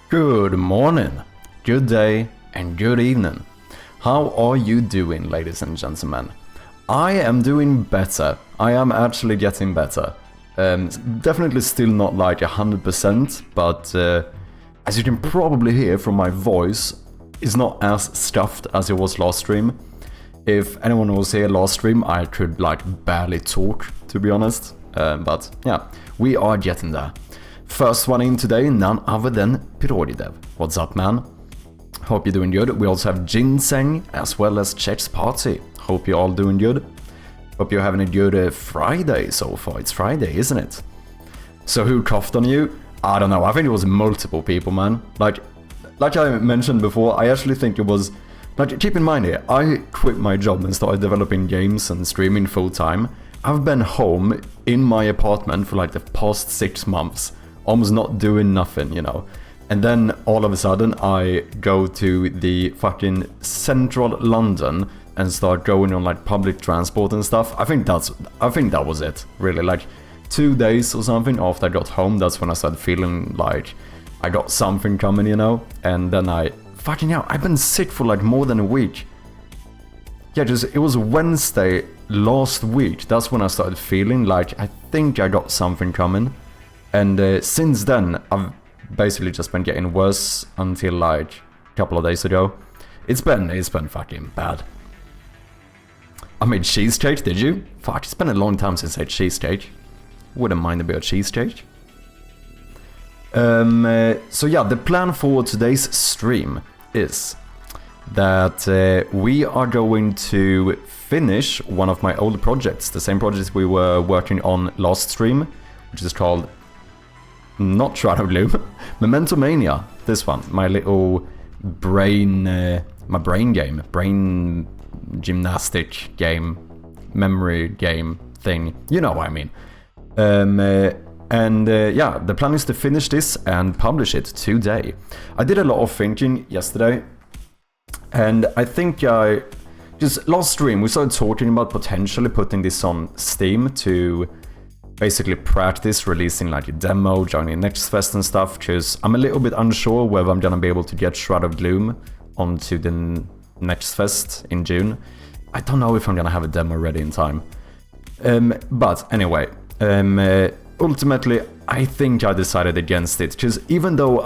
Good morning, good day, and good evening. How are you doing, ladies and gentlemen? I am doing better. I am actually getting better. Definitely still not like 100%, but as you can probably hear from my voice, it's not as stuffed as it was last stream. If anyone was here last stream, I could like barely talk, to be honest. But yeah, we are getting there. First one in today, none other than gamedev. What's up, man? Hope you're doing good. We also have Ginseng as well as Chet's Party. Hope you're all doing good. Hope you're having a good Friday so far. It's Friday, isn't it? So who coughed on you? I don't know. I think it was multiple people, man. Like I mentioned before, I actually think it was... Like, keep in mind here, I quit my job and started developing games and streaming full time. I've been home in my apartment for like the past 6 months. Almost not doing nothing, you know. And then all of a sudden I go to the fucking central London and start going on like public transport and stuff. I think that was it, really. Like 2 days or something after I got home, that's when I started feeling like I got something coming, you know. And then I've been sick for like more than a week. Yeah, it was Wednesday last week. That's when I started feeling like I think I got something coming. And since then, I've basically just been getting worse until like a couple of days ago. It's been fucking bad. I made cheesecake, did you? Fuck, it's been a long time since I ate cheesecake. Wouldn't mind a bit of cheesecake. So yeah, the plan for today's stream is that we are going to finish one of my old projects, the same project we were working on last stream, which is called... Not Shadow Gloom, Memento Mania. This one, my little brain game, brain gymnastic game, memory game thing. You know what I mean. Yeah, the plan is to finish this and publish it today. I did a lot of thinking yesterday, and I think just last stream we started talking about potentially putting this on Steam to basically practice releasing like a demo, joining Next Fest and stuff, because I'm a little bit unsure whether I'm gonna be able to get Shroud of Gloom onto the Next Fest in June. I don't know if I'm gonna have a demo ready in time. But anyway, ultimately I think I decided against it, because even though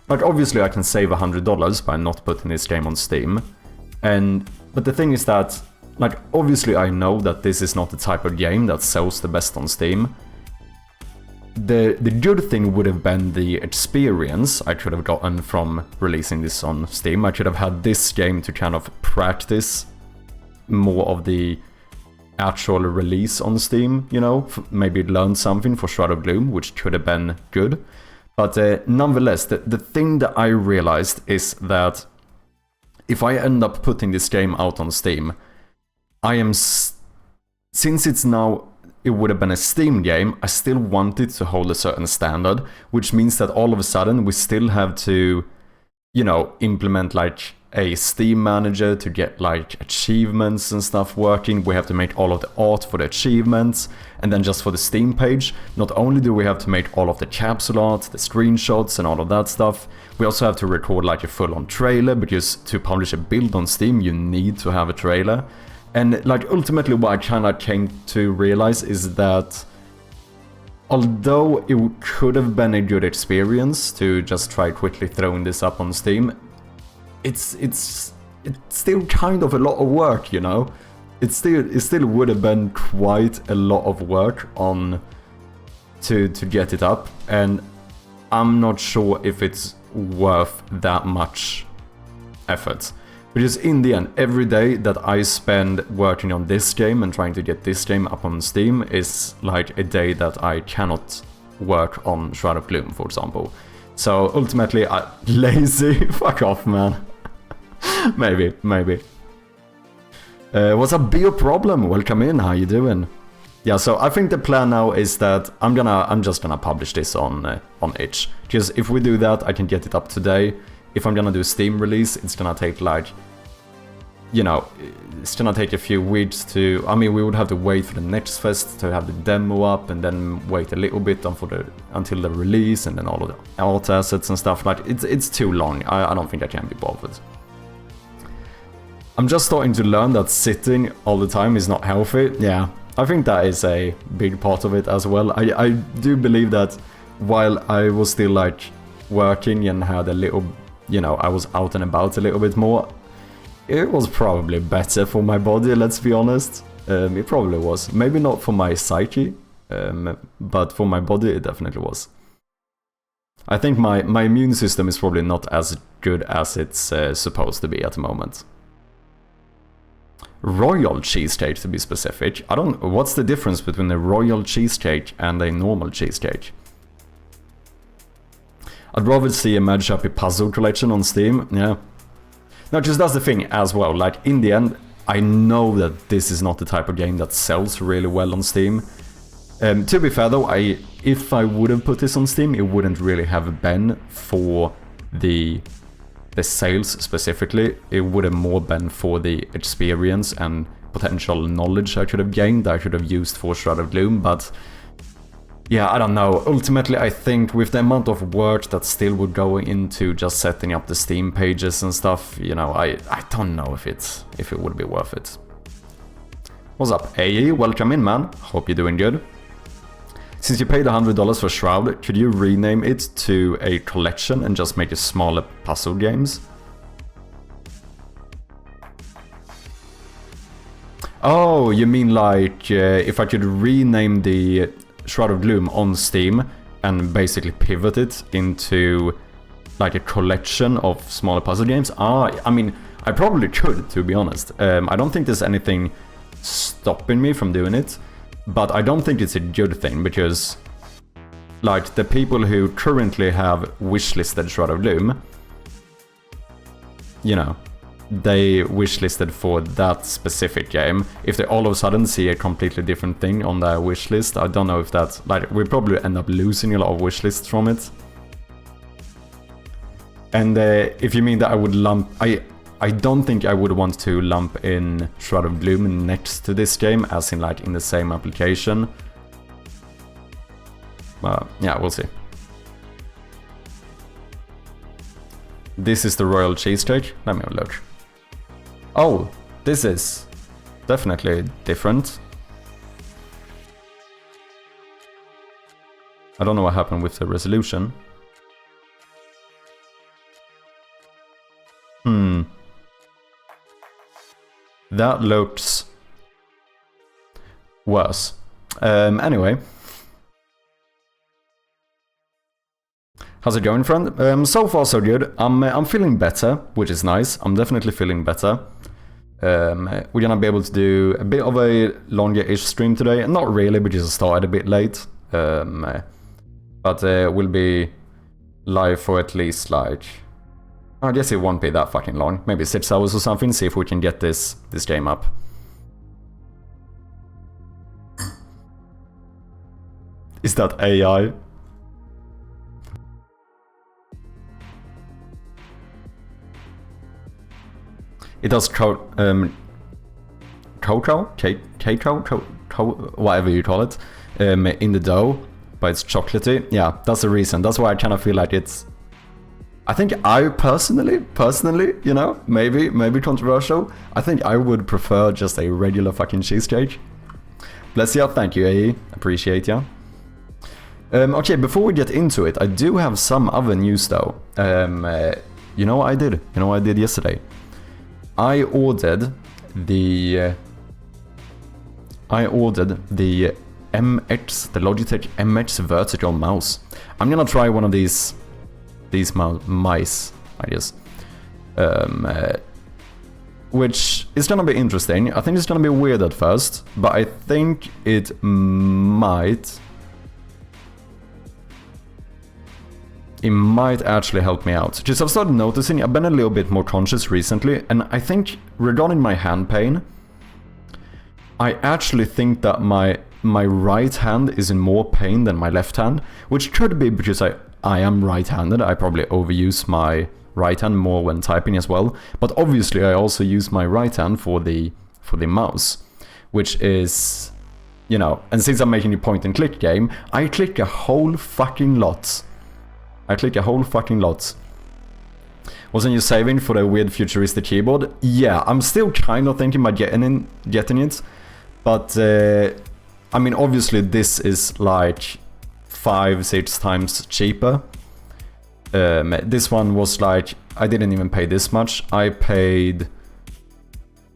obviously I can save $100 by not putting this game on Steam, but the thing is that obviously I know that this is not the type of game that sells the best on Steam. The good thing would have been the experience I could have gotten from releasing this on Steam. I could have had this game to kind of practice more of the actual release on Steam, you know? Maybe learn something for Shroud of Gloom, which could have been good. But nonetheless, the thing that I realized is that if I end up putting this game out on Steam, since it would have been a Steam game, I still want it to hold a certain standard, which means that all of a sudden we still have to, you know, implement like a Steam manager to get like achievements and stuff working. We have to make all of the art for the achievements, and then just for the Steam page, not only do we have to make all of the capsule art, the screenshots and all of that stuff, we also have to record like a full-on trailer, because to publish a build on Steam you need to have a trailer. And like ultimately what I kind of came to realize is that although it could have been a good experience to just try quickly throwing this up on Steam, it's still kind of a lot of work, you know? It still would have been quite a lot of work to get it up, and I'm not sure if it's worth that much effort. Because in the end, every day that I spend working on this game and trying to get this game up on Steam is like a day that I cannot work on Shroud of Gloom, for example. So ultimately, lazy. Fuck off, man. maybe. What's up, Be Your Problem? Welcome in. How you doing? Yeah, so I think the plan now is that I'm just gonna publish this on itch. Because if we do that, I can get it up today. If I'm gonna do a Steam release, it's gonna take like you know, it's gonna take a few weeks to... I mean, we would have to wait for the next fest to have the demo up, and then wait a little bit until the release, and then all of the art assets and stuff. Like, it's too long. I don't think I can be bothered. I'm just starting to learn that sitting all the time is not healthy. Yeah, I think that is a big part of it as well. I do believe that while I was still like working and had a little, you know, I was out and about a little bit more, it was probably better for my body, let's be honest. It probably was. Maybe not for my psyche, but for my body it definitely was. I think my immune system is probably not as good as it's supposed to be at the moment. Royal cheesecake, to be specific. I don't... What's the difference between a royal cheesecake and a normal cheesecake? I'd rather see a Mad Chappie puzzle collection on Steam, yeah. No, just that's the thing as well. Like, in the end, I know that this is not the type of game that sells really well on Steam. To be fair though, if I would have put this on Steam, it wouldn't really have been for the sales specifically. It would have more been for the experience and potential knowledge I could have gained that I could have used for Shroud of Gloom, but yeah, I don't know. Ultimately, I think with the amount of work that still would go into just setting up the Steam pages and stuff, you know, I don't know if it would be worth it. What's up, AE? Welcome in, man. Hope you're doing good. Since you paid $100 for Shroud, could you rename it to a collection and just make it smaller puzzle games? Oh, you mean like if I could rename the Shroud of Gloom on Steam and basically pivot it into like a collection of smaller puzzle games? I mean, I probably could, to be honest. I don't think there's anything stopping me from doing it. But I don't think it's a good thing, because like the people who currently have wishlisted Shroud of Gloom, you know, they wishlisted for that specific game. If they all of a sudden see a completely different thing on their wishlist, I don't know if that's like, we probably end up losing a lot of wishlists from it. And if you mean that I would lump, I don't think I would want to lump in Shroud of Gloom next to this game, as in like in the same application. Yeah, we'll see. This is the royal cheesecake. Let me have a look. Oh, this is definitely different. I don't know what happened with the resolution. That looks worse. Anyway. How's it going, friend? So far so good. I'm feeling better, which is nice. I'm definitely feeling better. We're gonna be able to do a bit of a longer-ish stream today. Not really, because I started a bit late. But we'll be live for at least like... I guess it won't be that fucking long. Maybe 6 hours or something. See if we can get this game up. Is that AI? It does cocoa, whatever you call it, in the dough, but it's chocolatey. Yeah, that's the reason. That's why I kind of feel like it's... I think I personally, you know, maybe controversial. I think I would prefer just a regular fucking cheesecake. Bless you, thank you, AE. Appreciate ya. Okay, before we get into it, I do have some other news though. You know what I did? You know what I did yesterday? I ordered the MX, the Logitech MX vertical mouse. I'm gonna try one of these mice, I guess. Which is gonna be interesting. I think it's gonna be weird at first, but I think it might actually help me out. Just I've started noticing I've been a little bit more conscious recently, and I think regarding my hand pain, I actually think that my right hand is in more pain than my left hand, which could be because I am right-handed. I probably overuse my right hand more when typing as well. But obviously I also use my right hand for the mouse, which is, you know, and since I'm making a point and click game, I click a whole fucking lot. Wasn't you saving for the weird futuristic keyboard? Yeah, I'm still kind of thinking about getting it. But, I mean, obviously this is like 5-6 times cheaper. This one was like, I didn't even pay this much. I paid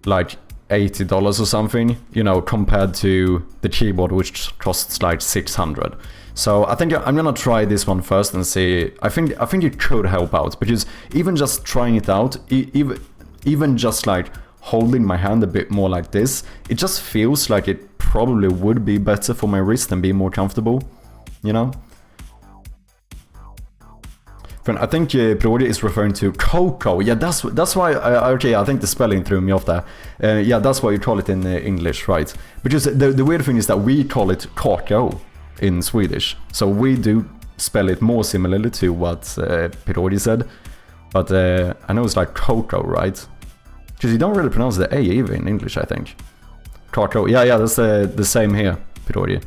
like $80 or something, you know, compared to the keyboard, which costs like 600. So I think I'm gonna try this one first and see. I think it could help out, because even just trying it out, even just like holding my hand a bit more like this, it just feels like it probably would be better for my wrist and be more comfortable, you know. I think Prodi is referring to Coco. Yeah, that's why. Okay, I think the spelling threw me off there. Yeah, that's why you call it in English, right? Because the weird thing is that we call it Coco in Swedish, so we do spell it more similarly to what Prodi said. But I know it's like Coco, right? Because you don't really pronounce the A either in English, I think. Coco. Yeah, that's the same here, Prodi.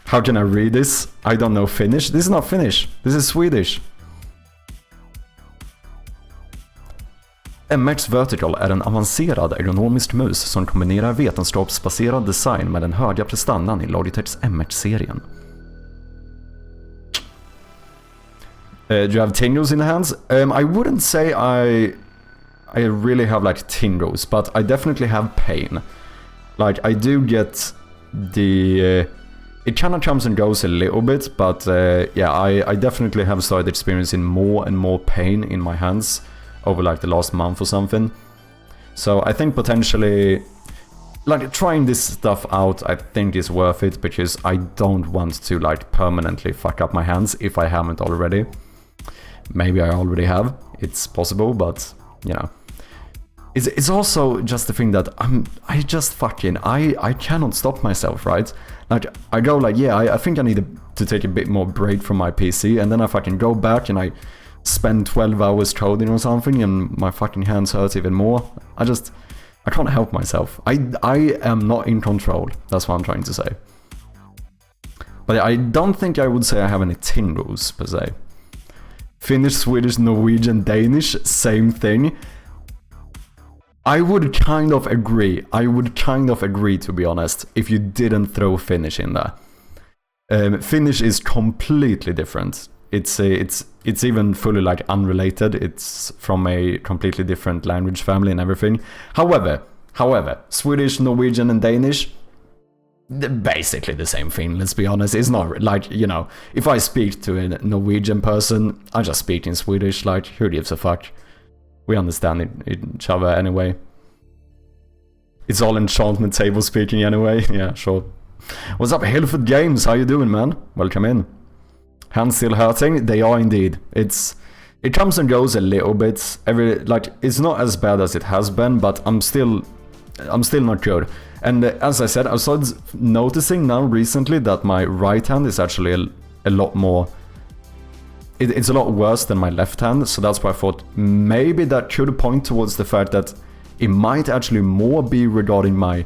How can I read this? I don't know Finnish. This is not Finnish. This is Swedish. MX Vertical är en avancerad ergonomisk mus som kombinerar vetenskapsbaserad design med den höga prestandan i Logitechs MX-serien. Do you have tingles in the hands? I wouldn't say I really have like tingles, but I definitely have pain. Like I do get the... it kind of comes and goes a little bit, but yeah, I definitely have started experiencing more and more pain in my hands over like the last month or something. So I think potentially, like trying this stuff out, I think is worth it, because I don't want to like permanently fuck up my hands if I haven't already. Maybe I already have, it's possible, but you know. It's also just the thing that I cannot stop myself, right? Like, I go like, yeah, I think I need to take a bit more break from my PC, and then I fucking go back and I spend 12 hours coding or something, and my fucking hands hurt even more. I can't help myself. I am not in control, that's what I'm trying to say. But I don't think I would say I have any tingles, per se. Finnish, Swedish, Norwegian, Danish, same thing. I would kind of agree, to be honest, if you didn't throw Finnish in there. Finnish is completely different. It's even fully like unrelated. It's from a completely different language family and everything. However, Swedish, Norwegian and Danish, they're basically the same thing, let's be honest. It's not like, you know, if I speak to a Norwegian person, I just speak in Swedish, like, who gives a fuck? We understand each other anyway. It's all enchantment table speaking anyway. Yeah, sure. What's up, Hillfoot Games? How you doing, man? Welcome in. Hands still hurting? They are indeed. It comes and goes a little bit. It's not as bad as it has been, but I'm still not good. And as I said, I started noticing now recently that my right hand is actually a lot more... It's a lot worse than my left hand, so that's why I thought maybe that could point towards the fact that it might actually more be regarding my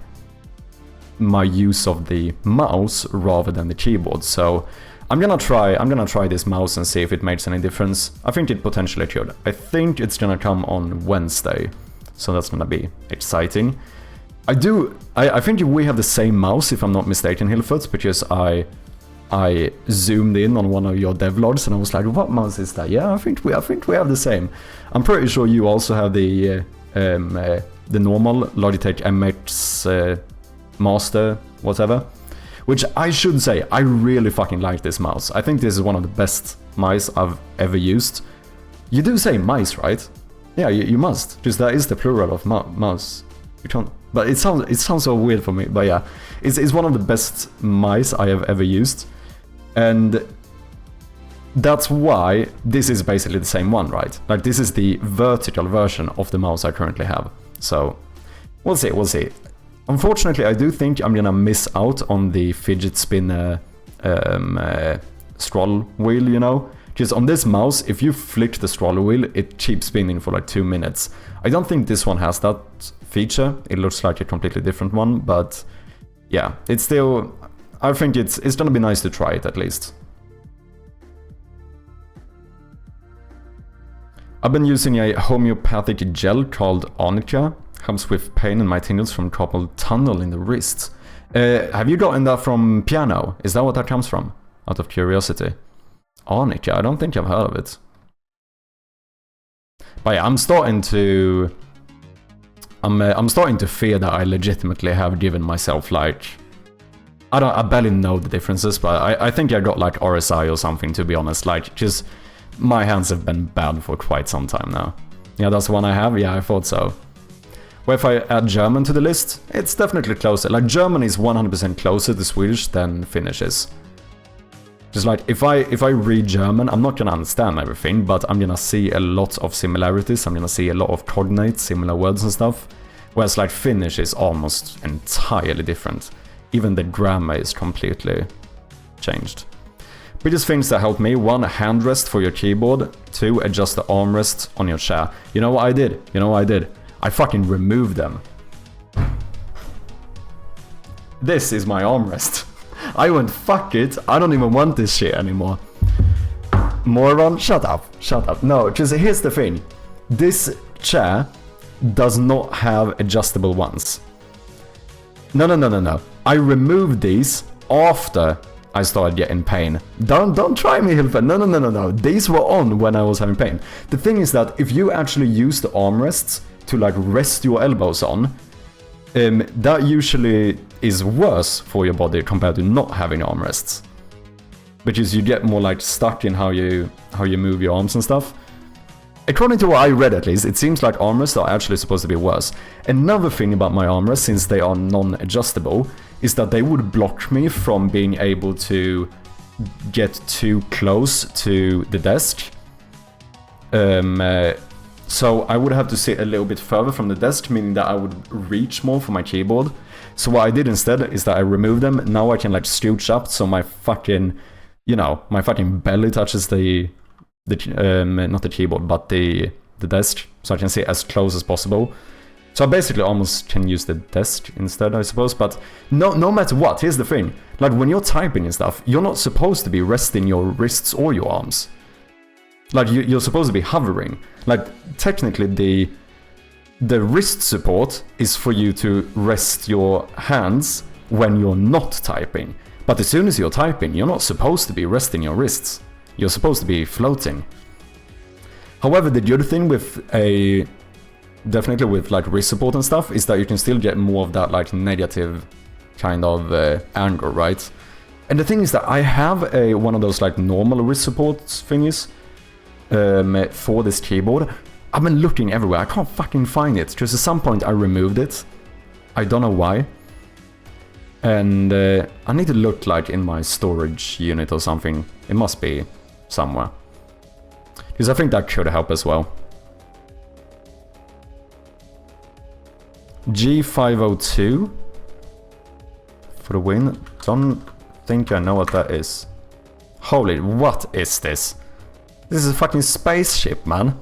use of the mouse rather than the keyboard. So I'm gonna try this mouse and see if it makes any difference. I think it potentially could. I think it's gonna come on Wednesday, so that's gonna be exciting. I think we have the same mouse, if I'm not mistaken, Hillfoot, because I zoomed in on one of your devlogs and I was like, what mouse is that? Yeah, I think we have the same. I'm pretty sure you also have the normal Logitech MX Master, whatever. Which I should say, I really fucking like this mouse. I think this is one of the best mice I've ever used. You do say mice, right? Yeah, you must, because that is the plural of mouse. You can't, but it sounds so weird for me. But yeah, it's one of the best mice I have ever used. And that's why this is basically the same one, right? Like, this is the vertical version of the mouse I currently have. So, we'll see. Unfortunately, I do think I'm gonna miss out on the fidget spinner scroll wheel, you know? Because on this mouse, if you flick the scroll wheel, it keeps spinning for like 2 minutes. I don't think this one has that feature. It looks like a completely different one, but yeah, it's still... I think it's gonna be nice to try it at least. I've been using a homeopathic gel called Arnica. Helps with pain in my tingles from carpal tunnel in the wrists. Have you gotten that from piano? Is that what that comes from? Out of curiosity. Arnica? I don't think I've heard of it. But yeah, I'm starting to fear that I legitimately have given myself like... I barely know the differences, but I think I got like RSI or something, to be honest. Like, just... my hands have been bad for quite some time now. Yeah, that's the one I have? Yeah, I thought so. Well, if I add German to the list, it's definitely closer. Like, German is 100% closer to Swedish than Finnish is. Just like, if I read German, I'm not gonna understand everything, but I'm gonna see a lot of similarities. I'm gonna see a lot of cognates, similar words and stuff. Whereas like Finnish is almost entirely different. Even the grammar is completely changed. Biggest things that helped me: 1, a hand rest for your keyboard. 2, adjust the armrest on your chair. You know what I did? I fucking removed them. This is my armrest. I went, fuck it, I don't even want this shit anymore. Moron, shut up. No, because here's the thing. This chair does not have adjustable ones. No. I removed these after I started getting pain. Don't try me, Hilfe. No. These were on when I was having pain. The thing is that if you actually use the armrests to like rest your elbows on, that usually is worse for your body compared to not having armrests. Because you get more like stuck in how you move your arms and stuff. According to what I read at least, it seems like armrests are actually supposed to be worse. Another thing about my armrests, since they are non-adjustable, is that they would block me from being able to get too close to the desk. So I would have to sit a little bit further from the desk, meaning that I would reach more for my keyboard. So what I did instead is that I removed them. Now I can like scooch up so my fucking, my fucking belly touches not the keyboard, but the desk, so I can sit as close as possible. So I basically almost can use the desk instead, I suppose. But no matter what, here's the thing. Like, when you're typing and stuff, you're not supposed to be resting your wrists or your arms. Like, you're supposed to be hovering. Like, technically, the wrist support is for you to rest your hands when you're not typing. But as soon as you're typing, you're not supposed to be resting your wrists. You're supposed to be floating. However, the good thing with definitely with like wrist support and stuff, is that you can still get more of that like negative kind of angle, right? And the thing is that I have one of those like normal wrist support thingies for this keyboard. I've been looking everywhere, I can't fucking find it, because at some point I removed it. I don't know why. And I need to look like in my storage unit or something. It must be somewhere. Because I think that could help as well. G502 for the win. Don't think I know what that is. Holy, what is this? This is a fucking spaceship, man.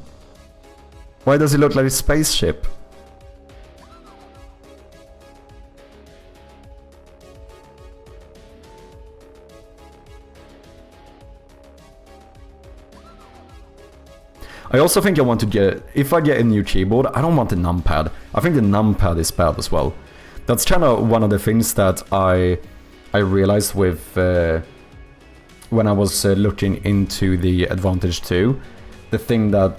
Why does it look like a spaceship? I also think I want to get, if I get a new keyboard, I don't want the numpad. I think the numpad is bad as well. That's kind of one of the things that I realized with when I was looking into the Advantage 2. The thing that,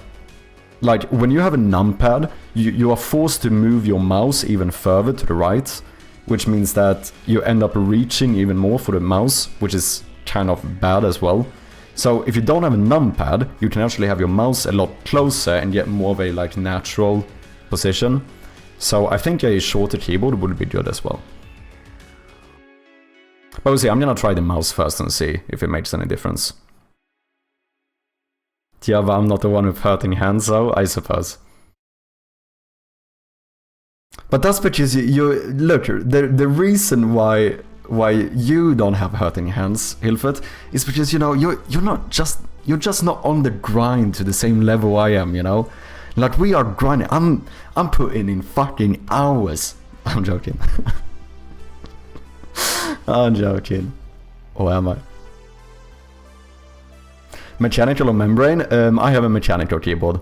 like, when you have a numpad, you are forced to move your mouse even further to the right, which means that you end up reaching even more for the mouse, which is kind of bad as well. So if you don't have a numpad, you can actually have your mouse a lot closer and get more of a like natural position. So I think a shorter keyboard would be good as well. But we'll see, I'm gonna try the mouse first and see if it makes any difference. Yeah, but I'm not the one with hurting hands, though, I suppose. But that's because you look, the reason why why you don't have hurting hands, Hilfert, is because, you know, you're just not on the grind to the same level I am, you know? Like, we are grinding. I'm putting in fucking hours. I'm joking. I'm joking. Or am I? Mechanical or membrane? I have a mechanical keyboard.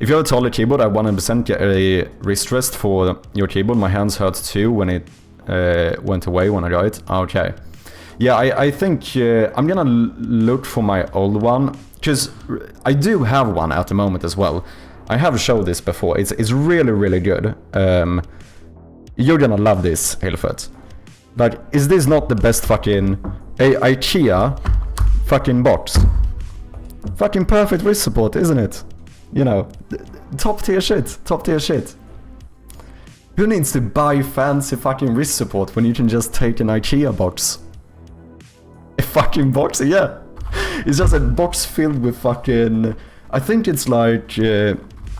If you have a taller keyboard, I 100% get a wrist rest for your keyboard. My hands hurt too when it went away when I got it. Okay. Yeah, I think I'm gonna look for my old one, because I do have one at the moment as well. I have showed this before. It's really, really good. You're gonna love this, Hilfert. Like, is this not the best fucking IKEA fucking box? Fucking perfect wrist support, isn't it? You know, top tier shit, top tier shit. Who needs to buy fancy fucking wrist support when you can just take an IKEA box? A fucking box? Yeah. It's just a box filled with fucking... I think it's like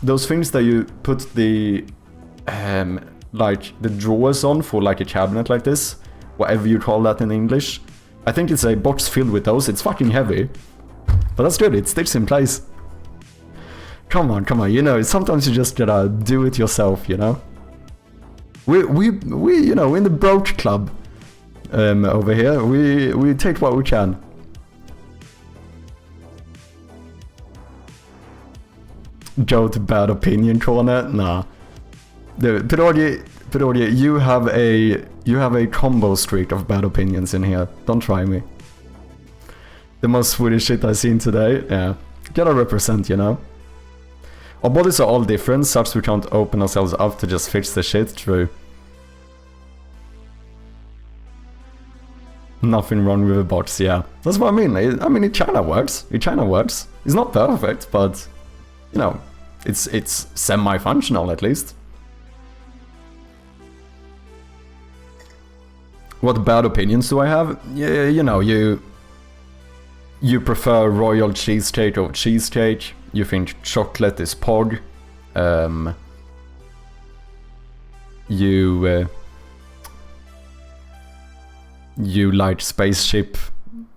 those things that you put the like the drawers on for like a cabinet like this. Whatever you call that in English. I think it's a box filled with those. It's fucking heavy. But that's good, it sticks in place. Come on, you know, sometimes you just gotta do it yourself, you know? We you know, in the broach club over here, we take what we can. Go to bad opinion corner? Nah. Pedorgi, you have a combo streak of bad opinions in here. Don't try me. The most Swedish shit I've seen today, yeah. Gotta represent, you know? Our bodies are all different, such we can't open ourselves up to just fix the shit. True. Nothing wrong with the box, yeah. That's what I mean. I mean, it kinda works. It kinda works. It's not perfect, but, you know, it's semi-functional at least. What bad opinions do I have? Yeah, you know, you prefer royal cheesecake over cheesecake. You think chocolate is pog. You like spaceship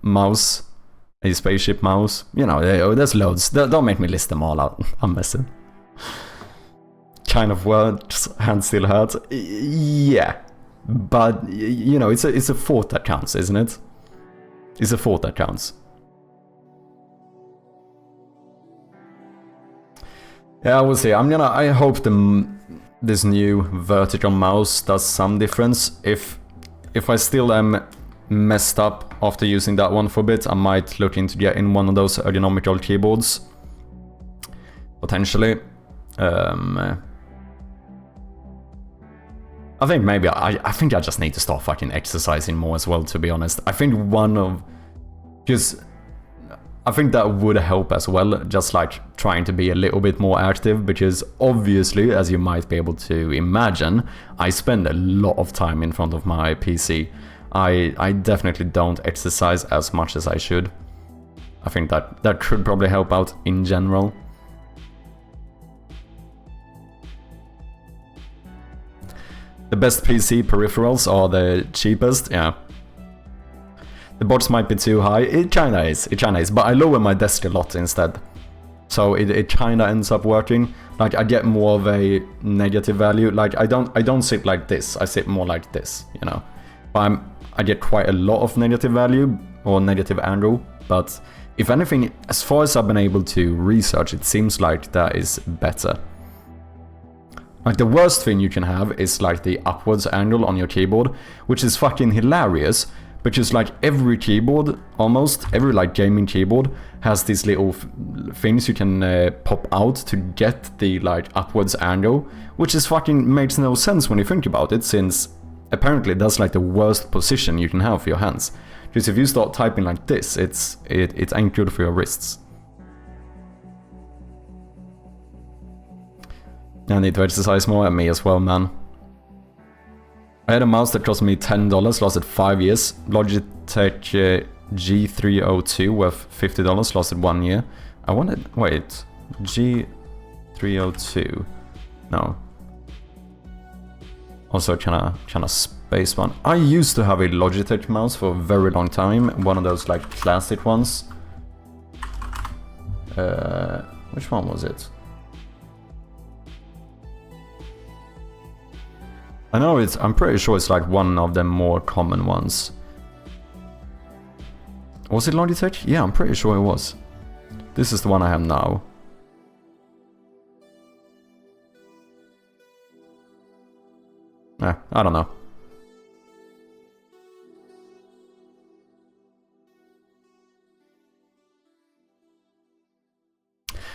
mouse. A spaceship mouse. You know, there's loads. Don't make me list them all out. I'm messing. Kind of words, hand still hurt. Yeah. But, you know, it's a thought that counts, isn't it? It's a thought that counts. Yeah, I will see. I hope this new vertical mouse does some difference. If I still am messed up after using that one for a bit, I might look into getting one of those ergonomical keyboards. Potentially. I think maybe I think I just need to start fucking exercising more as well, to be honest. I think because I think that would help as well, just like trying to be a little bit more active, because obviously, as you might be able to imagine, I spend a lot of time in front of my PC. I definitely don't exercise as much as I should. I think that could probably help out in general. The best PC peripherals are the cheapest, yeah. The box might be too high. It kinda is, but I lower my desk a lot instead. So it kinda ends up working. Like, I get more of a negative value. Like, I don't sit like this, I sit more like this, you know. But I get quite a lot of negative value, or negative angle, but if anything, as far as I've been able to research, it seems like that is better. Like, the worst thing you can have is like the upwards angle on your keyboard, which is fucking hilarious. Because like every keyboard, almost every like gaming keyboard, has these little things you can pop out to get the like upwards angle, which is fucking makes no sense when you think about it, since apparently that's like the worst position you can have for your hands. Because if you start typing like this, it ain't good for your wrists. I need to exercise more, at me as well, man. I had a mouse that cost me $10, lasted 5 years. Logitech G302 worth $50, lasted 1 year. I wanted... wait. G302. No. Also kinda base one. I used to have a Logitech mouse for a very long time, one of those like classic ones. Which one was it? I know I'm pretty sure it's like one of the more common ones. Was it Logitech? Yeah, I'm pretty sure it was. This is the one I have now. I don't know.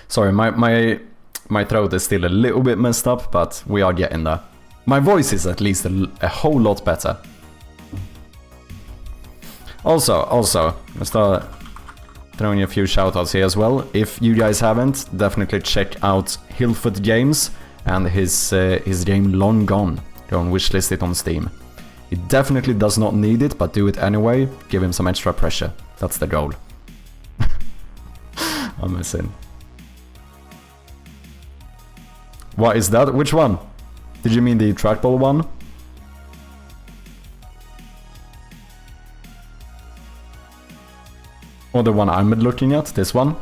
Sorry, my throat is still a little bit messed up, but we are getting there. My voice is at least a whole lot better. Also, let's start throwing a few shoutouts here as well. If you guys haven't, definitely check out Hilford Games and his game Long Gone. Go and wishlist it on Steam. He definitely does not need it, but do it anyway. Give him some extra pressure. That's the goal. I'm missing. What is that? Which one? Did you mean the trackball one? Or the one I'm looking at? This one?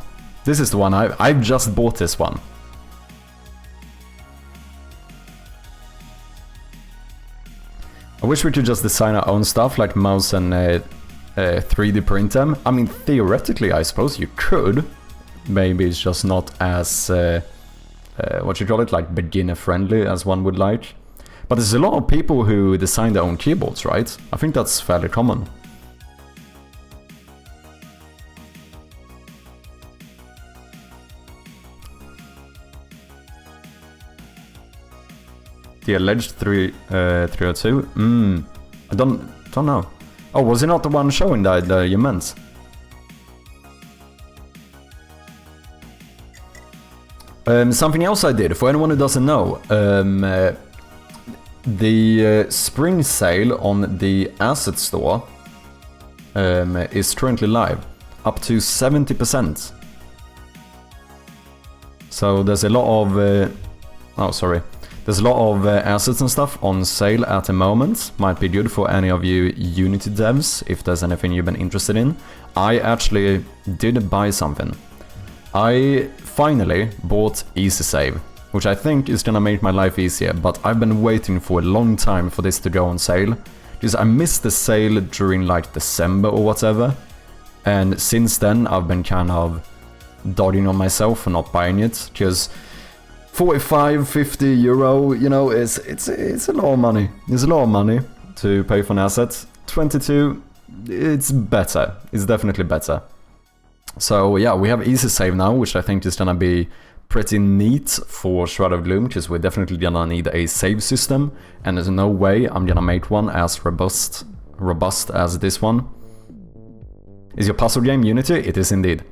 This is the one I've just bought this one. I wish we could just design our own stuff like mouse and 3D print them. I mean, theoretically, I suppose you could. Maybe it's just not as what you call it, like beginner friendly as one would like. But there's a lot of people who design their own keyboards, right? I think that's fairly common. The alleged 302? I don't know. Oh, was it not the one showing that you meant? Something else I did, for anyone who doesn't know, the spring sale on the asset store is currently live, up to 70%. So there's a lot of... There's a lot of assets and stuff on sale at the moment. Might be good for any of you Unity devs, if there's anything you've been interested in. I actually did buy something. I finally bought Easy Save, which I think is gonna make my life easier, but I've been waiting for a long time for this to go on sale. Because I missed the sale during like December or whatever, and since then I've been kind of dogging on myself for not buying it, because 45, 50 euro, you know, it's a lot of money. It's a lot of money to pay for an asset. 22, it's better. It's definitely better. So yeah, we have Easy Save now, which I think is gonna be pretty neat for Shroud of Gloom, because we're definitely gonna need a save system, and there's no way I'm gonna make one as robust as this one. Is your puzzle game Unity? It is indeed.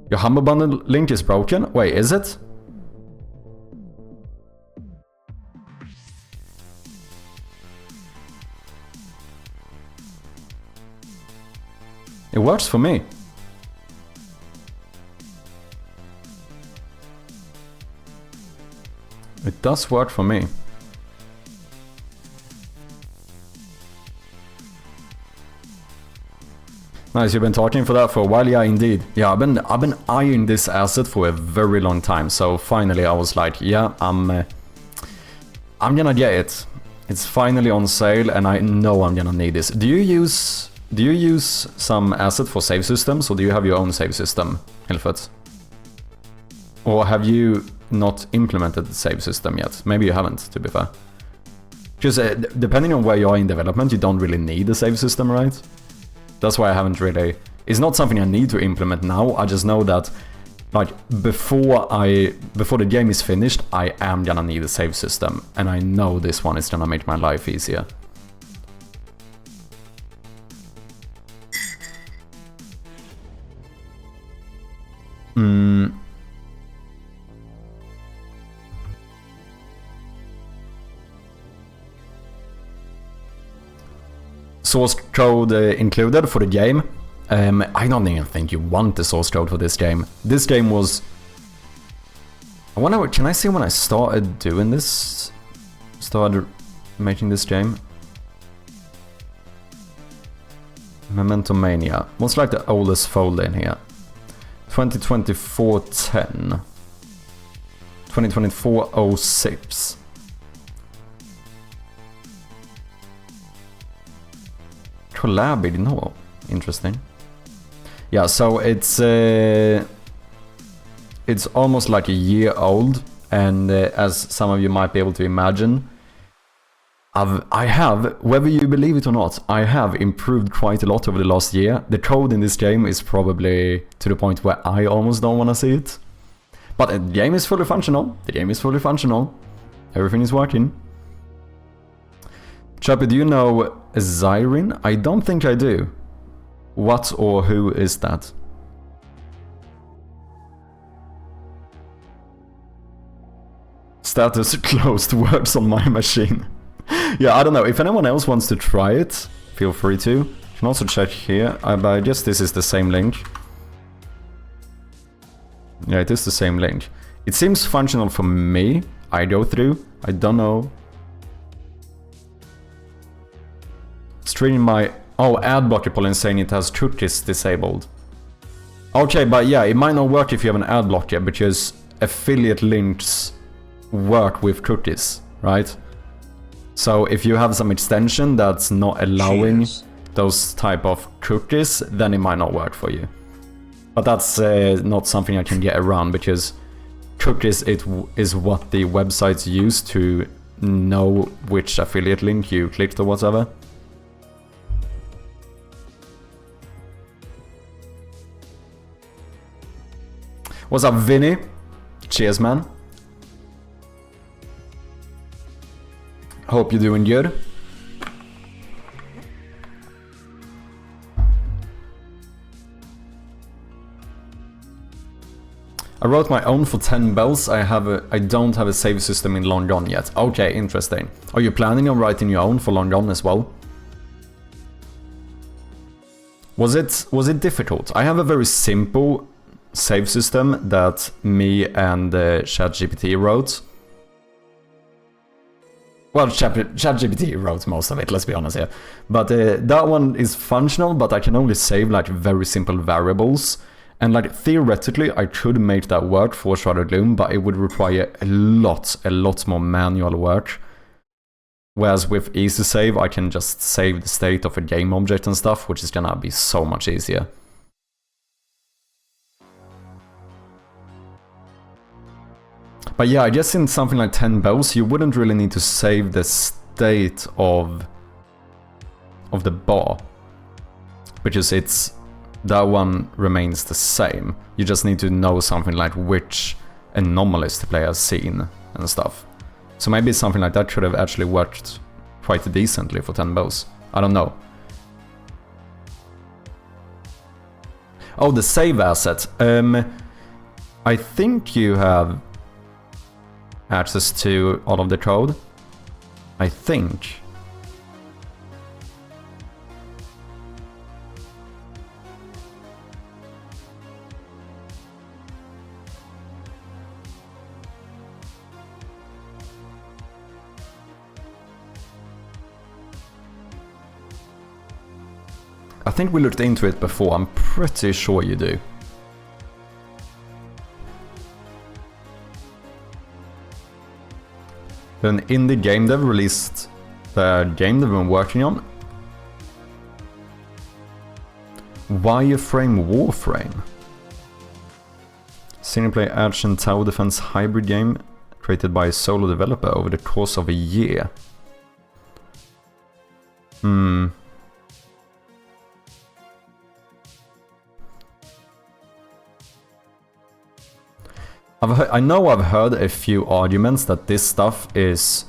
Your Humble Bundle link is broken? Wait, is it? It works for me. It does work for me. Nice, you've been talking for that for a while? Yeah, indeed. Yeah, I've been eyeing this asset for a very long time. So finally I was like, yeah, I'm gonna get it. It's finally on sale and I know I'm gonna need this. Do you use some asset for save systems, or do you have your own save system, Hilfert? Or have you not implemented the save system yet? Maybe you haven't, to be fair. Because depending on where you are in development, you don't really need a save system, right? That's why I haven't really... It's not something I need to implement now, I just know that like before the game is finished, I am gonna need a save system, and I know this one is gonna make my life easier. Source code included for the game. I don't even think you want the source code for this game. This game was... I wonder, can I see when I started doing this? making this game? Memento Mania. What's like the oldest folder in here? 2024-10. 2024-06. Collabed? No. Interesting. Yeah, so it's almost like a year old, and as some of you might be able to imagine, I have, whether you believe it or not, I have improved quite a lot over the last year. The code in this game is probably to the point where I almost don't want to see it. But the game is fully functional. The game is fully functional. Everything is working. Chappy, do you know Zyrin? I don't think I do. What or who is that? Status closed, words on my machine. Yeah, I don't know. If anyone else wants to try it, feel free to. You can also check here. I guess this is the same link. Yeah, it is the same link. It seems functional for me. I go through. I don't know. Streaming my... Oh, ad blocker Pauline saying it has cookies disabled. Okay, but yeah, it might not work if you have an ad blocker because affiliate links work with cookies, right? So if you have some extension that's not allowing those type of cookies, then it might not work for you. But that's not something I can get around because cookies is what the websites use to know which affiliate link you clicked or whatever. What's up, Vinny? Cheers, man. Hope you're doing good. I wrote my own for 10 bells. I don't have a save system in Long John yet. Okay, interesting. Are you planning on writing your own for Long John as well? Was it difficult? I have a very simple save system that me and ChatGPT wrote. Well, ChatGPT wrote most of it, let's be honest here. But that one is functional, but I can only save like very simple variables. And like theoretically, I could make that work for Shrouded Gloom, but it would require a lot more manual work. Whereas with Easy Save, I can just save the state of a game object and stuff, which is gonna be so much easier. But yeah, I guess in something like 10 bells, you wouldn't really need to save the state of the bar. Because that one remains the same. You just need to know something like which anomalies the player has seen and stuff. So maybe something like that could have actually worked quite decently for 10 bells. I don't know. Oh, the save asset. I think you have access to all of the code. I think. I think we looked into it before. I'm pretty sure you do. Then indie game dev released the game they've been working on. Wireframe Warframe. Single player action tower defense hybrid game created by a solo developer over the course of a year. I know I've heard a few arguments that this stuff is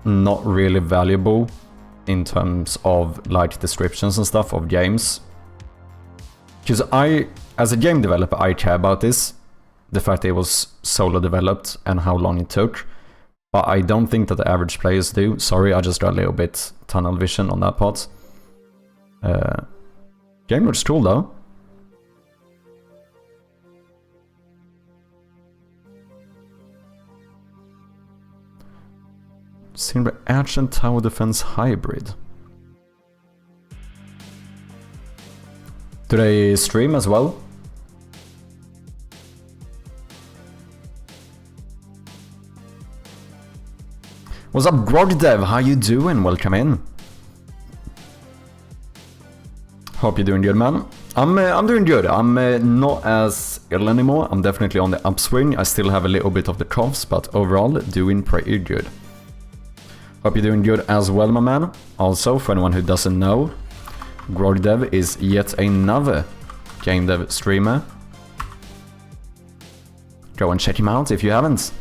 not really valuable in terms of like descriptions and stuff of games. Because as a game developer, I care about this. The fact that it was solo developed and how long it took. But I don't think that the average players do. Sorry, I just got a little bit tunnel vision on that part. Game looks cool though. seen the Ancient Tower Defense Hybrid. Do they stream as well? What's up, gamedev? How you doing? Welcome in. Hope you're doing good, man. I'm doing good. I'm not as ill anymore. I'm definitely on the upswing. I still have a little bit of the coughs, but overall doing pretty good. Hope you're doing good as well, my man. Also, for anyone who doesn't know, gamedev is yet another game dev streamer. Go and check him out if you haven't.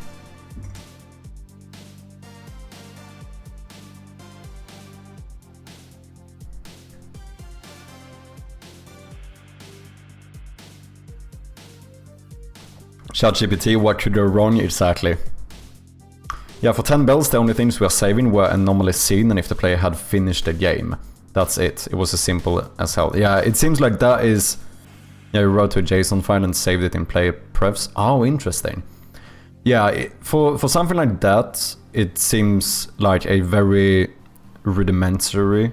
ChatGPT, what could go wrong exactly? Yeah, for 10 bells the only things we are saving were anomaly seen and if the player had finished the game. That's it. It was as simple as hell. Yeah, it seems like that is... Yeah, you wrote to a JSON file and saved it in player prefs. Oh, interesting. Yeah, for something like that, it seems like a very rudimentary...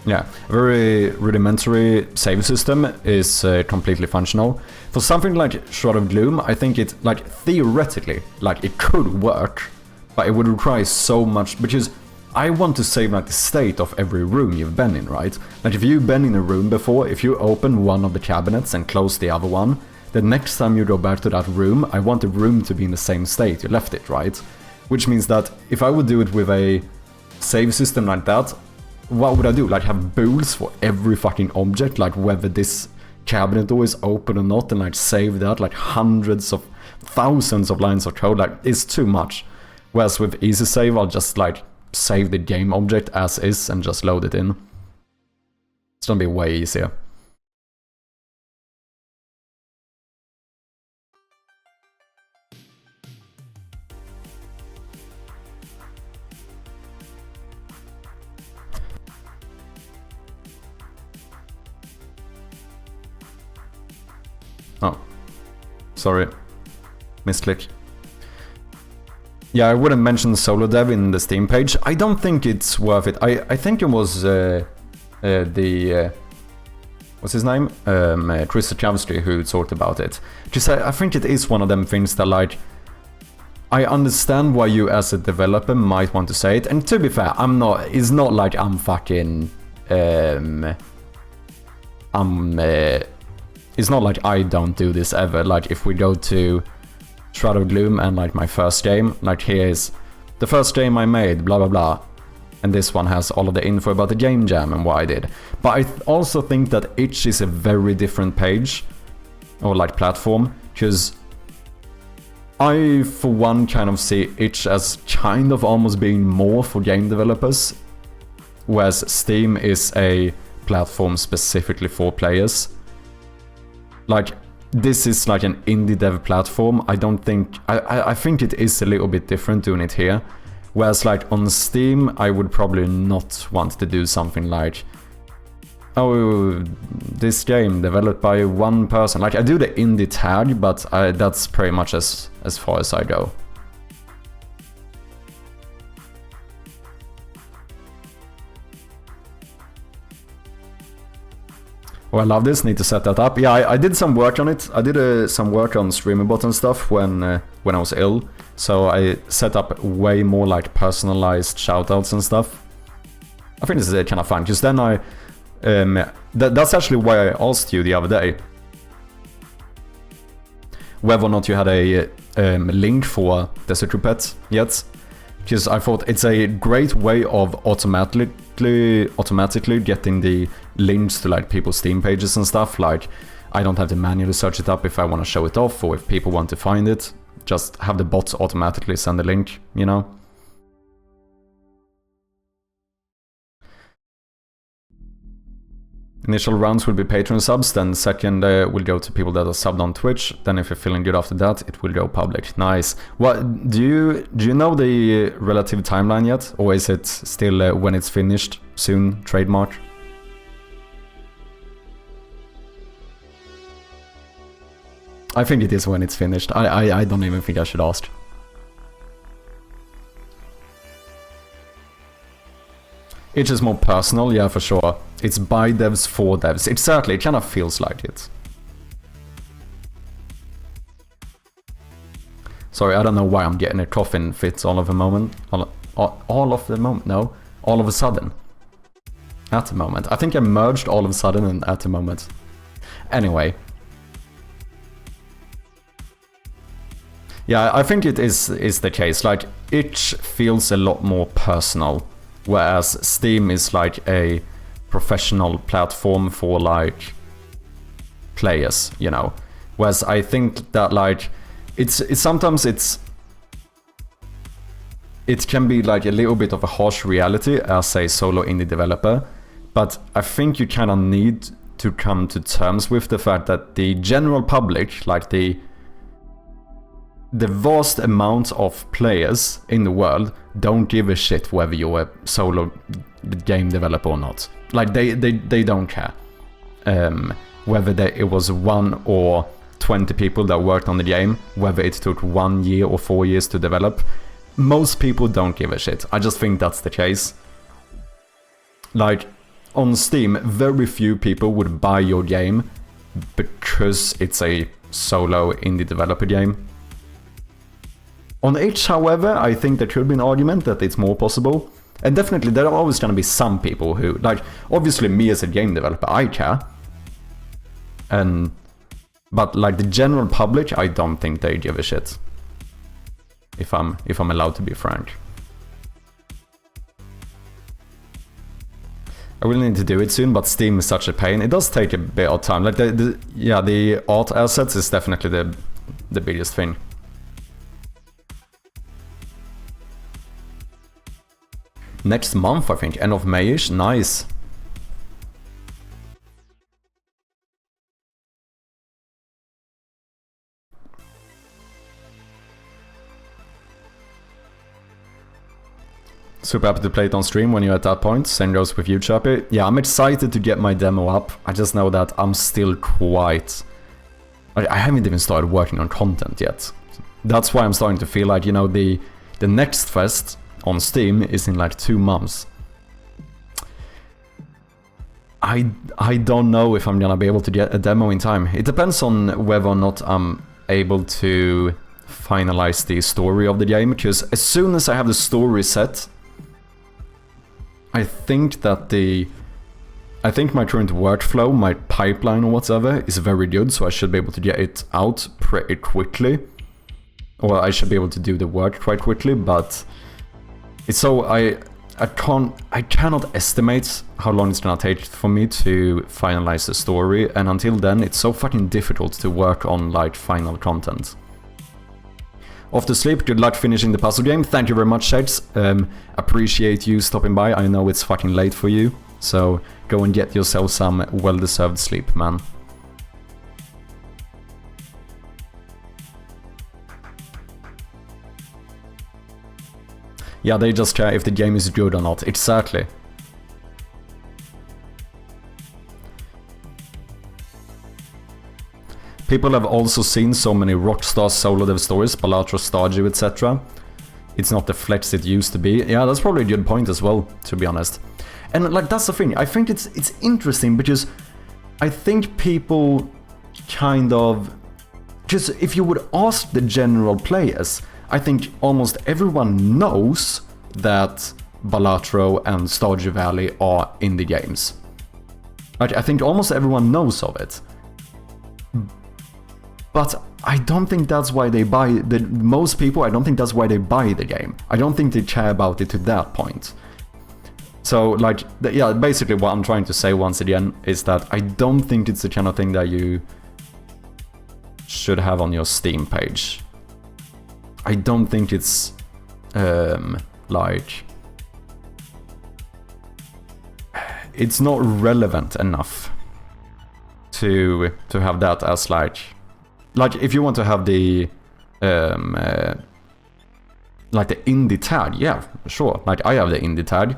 Yeah, very rudimentary save system is completely functional. For something like Shroud of Gloom, I think it, like, theoretically, like, it could work, but it would require so much, because I want to save, like, the state of every room you've been in, right? Like, if you've been in a room before, if you open one of the cabinets and close the other one, the next time you go back to that room, I want the room to be in the same state you left it, right? Which means that if I would do it with a save system like that, what would I do? Like, have bools for every fucking object, like whether this cabinet door is open or not, and like save that, like hundreds of thousands of lines of code, like, it's too much. Whereas with easy save, I'll just like save the game object as is and just load it in. It's gonna be way easier. Oh, sorry, misclick. Yeah, I wouldn't mention solo dev in the Steam page. I don't think it's worth it. I think it was what's his name? Chris Chavsky who talked about it. Just I think it is one of them things that, like, I understand why you as a developer might want to say it. And to be fair, I'm not. It's not like I'm fucking. It's not like I don't do this ever. Like, if we go to Shroud of Gloom and like my first game, like, here's the first game I made, blah blah blah, and this one has all of the info about the game jam and what I did. But I also think that itch is a very different page, or like platform, because I for one kind of see itch as kind of almost being more for game developers, whereas Steam is a platform specifically for players. Like, this is like an indie dev platform. I don't think... I think it is a little bit different doing it here. Whereas, like, on Steam, I would probably not want to do something like... Oh, this game developed by one person. Like, I do the indie tag, but that's pretty much as far as I go. Oh, I love this. Need to set that up. Yeah, I did some work on it. I did some work on StreamerBot and stuff when I was ill. So I set up way more like personalized shoutouts and stuff. I think this is kind of fun, because then I... that's actually why I asked you the other day whether or not you had a link for Desert Pet yet. Because I thought it's a great way of automatically getting the links to like people's Steam pages and stuff. Like, I don't have to manually search it up if I want to show it off, or if people want to find it, just have the bots automatically send the link, you know? Initial rounds will be Patreon subs, then second will go to people that are subbed on Twitch. Then if you're feeling good after that, it will go public. Nice. What do you know the relative timeline yet, or is it still when it's finished soon? Trademark. I think it is when it's finished. I don't even think I should ask. It is more personal, yeah, for sure. It's by devs for devs. Exactly, it kind of feels like it. Sorry, I don't know why I'm getting a coffin fit all of a moment. All of the moment? No, all of a sudden. At the moment. I think I merged all of a sudden and at the moment. Anyway. Yeah, I think it is the case. Like, itch feels a lot more personal. Whereas Steam is like a professional platform for like players, you know. Whereas I think that like sometimes it can be like a little bit of a harsh reality as a solo indie developer, but I think you kind of need to come to terms with the fact that the general public, like the vast amount of players in the world, don't give a shit whether you're a solo game developer or not. Like they don't care whether it was 1 or 20 people that worked on the game, whether it took 1 year or 4 years to develop. Most people don't give a shit. I just think that's the case. Like, on Steam, very few people would buy your game because it's a solo indie developer game. On itch, however, I think there could be an argument that it's more possible. And definitely there are always going to be some people who, like, obviously me as a game developer, I care. But like the general public, I don't think they give a shit. If I'm allowed to be frank. I will need to do it soon, but Steam is such a pain. It does take a bit of time. Like the art assets is definitely the biggest thing. Next month, I think, end of May-ish. Nice. Super happy to play it on stream when you're at that point. Same goes with you, Chappy. Yeah, I'm excited to get my demo up. I just know that I'm still quite... I haven't even started working on content yet. That's why I'm starting to feel like, you know, the next fest on Steam is in like 2 months. I don't know if I'm gonna be able to get a demo in time. It depends on whether or not I'm able to finalize the story of the game, because as soon as I have the story set, I think that my current workflow, my pipeline or whatever, is very good, so I should be able to get it out pretty quickly. Or I should be able to do the work quite quickly, but it's so I cannot estimate how long it's gonna take for me to finalize the story, and until then it's so fucking difficult to work on like final content. Off to sleep, good luck finishing the puzzle game. Thank you very much, Shades. Appreciate you stopping by. I know it's fucking late for you, so go and get yourself some well-deserved sleep, man. Yeah, they just care if the game is good or not. Exactly. People have also seen so many Rockstar solo dev stories, Balatro, Stardew, etc. It's not the flex it used to be. Yeah, that's probably a good point as well, to be honest. And like, that's the thing. I think it's interesting because I think people kind of... Just if you would ask the general players, I think almost everyone knows that Balatro and Stardew Valley are indie games. Like, I think almost everyone knows of it. But I don't think that's why they buy... Most people, I don't think that's why they buy the game. I don't think they care about it to that point. So, like, yeah, basically what I'm trying to say once again is that I don't think it's the kind of thing that you should have on your Steam page. I don't think it's like, it's not relevant enough to have that as like if you want to have the like the indie tag, yeah, sure, like I have the indie tag,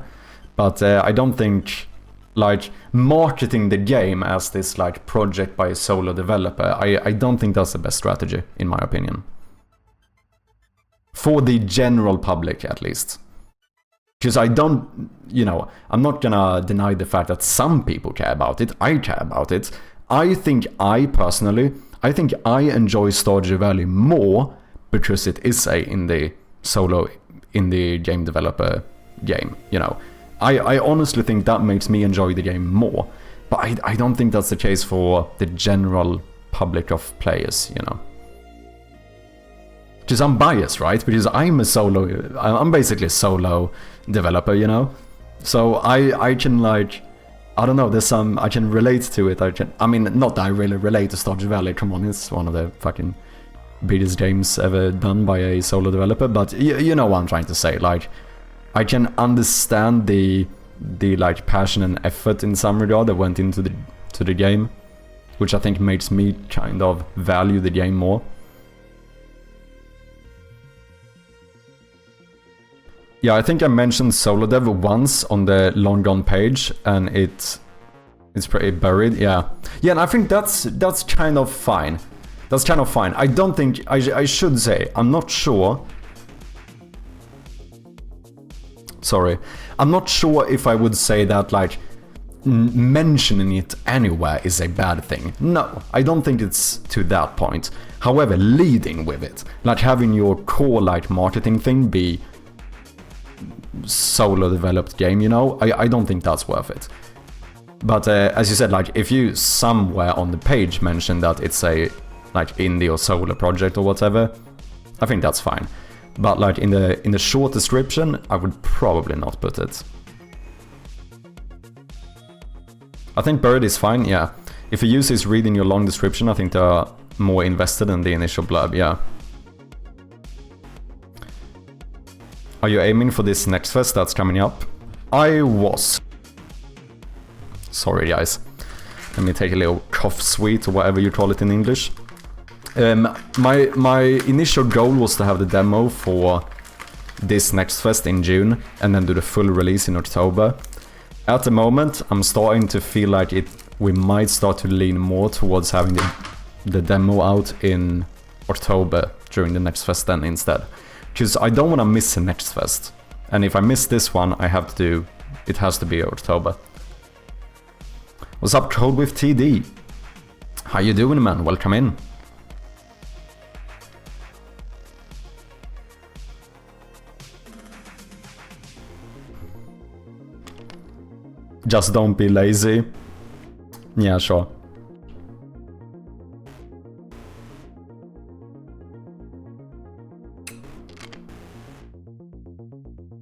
but I don't think like marketing the game as this like project by a solo developer, I don't think that's the best strategy, in my opinion. For the general public, at least. Because I don't, you know, I'm not gonna deny the fact that some people care about it. I care about it. I think I enjoy Stardew Valley more because it is a indie game developer game, you know. I honestly think that makes me enjoy the game more. But I don't think that's the case for the general public of players, you know. Because I'm biased, right? Because I'm basically a solo developer, you know? So I can like, I don't know, I can relate to it. I mean, not that I really relate to Stardew Valley, come on, it's one of the fucking biggest games ever done by a solo developer, but you know what I'm trying to say, like, I can understand the like passion and effort in some regard that went into the game, which I think makes me kind of value the game more. Yeah, I think I mentioned solo dev once on the long gone page, and it's pretty buried. Yeah, and I think that's kind of fine. That's kind of fine. I don't think I should say I'm not sure. Sorry, I'm not sure if I would say that like mentioning it anywhere is a bad thing. No, I don't think it's to that point. However, leading with it, like having your core like marketing thing be solo developed game, you know, I don't think that's worth it. But as you said, like if you somewhere on the page mention that it's a like indie or solo project or whatever, I think that's fine. But like in the short description, I would probably not put it. I think buried is fine, yeah. If a user is reading your long description, I think they are more invested in the initial blurb, yeah. Are you aiming for this next fest that's coming up? I was. Sorry guys. Let me take a little cough sweet or whatever you call it in English. My initial goal was to have the demo for this next fest in June and then do the full release in October. At the moment, I'm starting to feel like we might start to lean more towards having the demo out in October during the next fest then instead. Because I don't want to miss the next fest. And if I miss this one, it has to be October. What's up, Code with TD? How you doing, man? Welcome in. Just don't be lazy. Yeah, sure.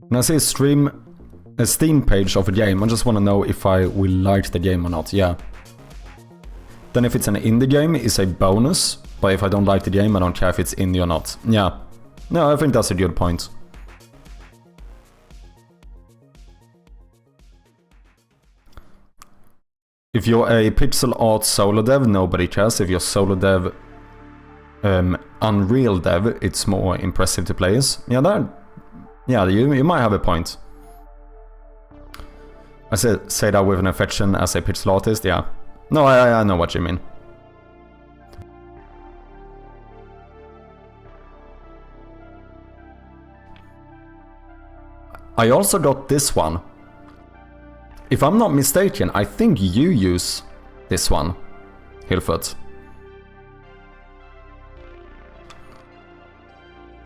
When I say a Steam page of a game, I just want to know if I will like the game or not, yeah. Then if it's an indie game, it's a bonus, but if I don't like the game, I don't care if it's indie or not. Yeah. No, I think that's a good point. If you're a pixel art solo dev, nobody cares. If you're solo dev, Unreal dev, it's more impressive to players. Yeah, you might have a point. I say that with an affection as a pixel artist, yeah. No, I know what you mean. I also got this one. If I'm not mistaken, I think you use this one, Hilfert.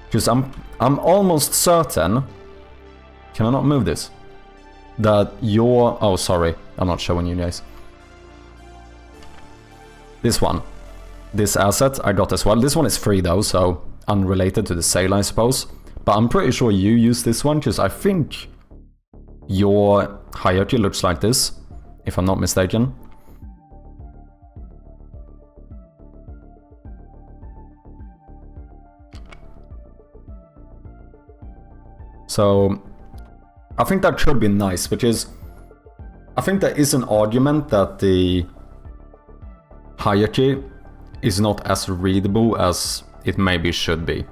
Because I'm almost certain, can I not move this? That oh sorry, I'm not showing you guys. This one, this asset I got as well. This one is free though, so unrelated to the sale I suppose. But I'm pretty sure you use this one, because I think your hierarchy looks like this, if I'm not mistaken. So I think that could be nice, because I think there is an argument that the hierarchy is not as readable as it maybe should be.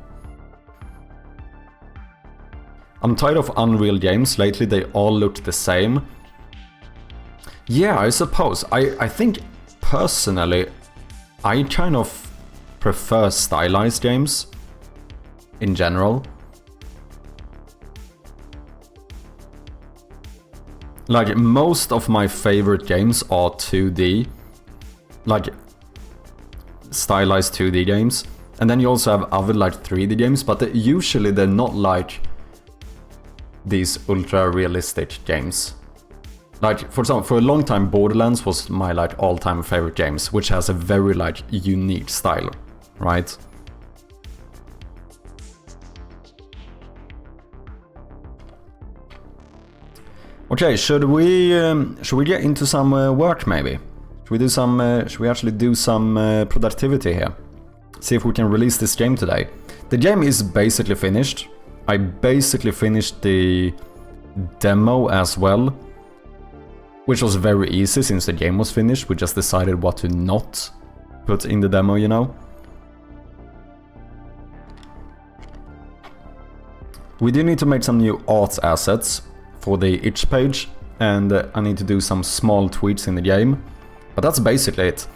I'm tired of Unreal games. Lately they all look the same. Yeah, I suppose. I think personally, I kind of prefer stylized games in general. Like, most of my favorite games are 2D. Like, stylized 2D games. And then you also have other, like, 3D games, but usually they're not like these ultra-realistic games. Like, for example, for a long time, Borderlands was my, like, all-time favorite games, which has a very, like, unique style, right? Okay, should we get into some work, maybe? Should we do some? Should we actually do some productivity here? See if we can release this game today. The game is basically finished. I basically finished the demo as well, which was very easy since the game was finished. We just decided what to not put in the demo, you know? We do need to make some new art assets for the itch page, and I need to do some small tweaks in the game. But that's basically it.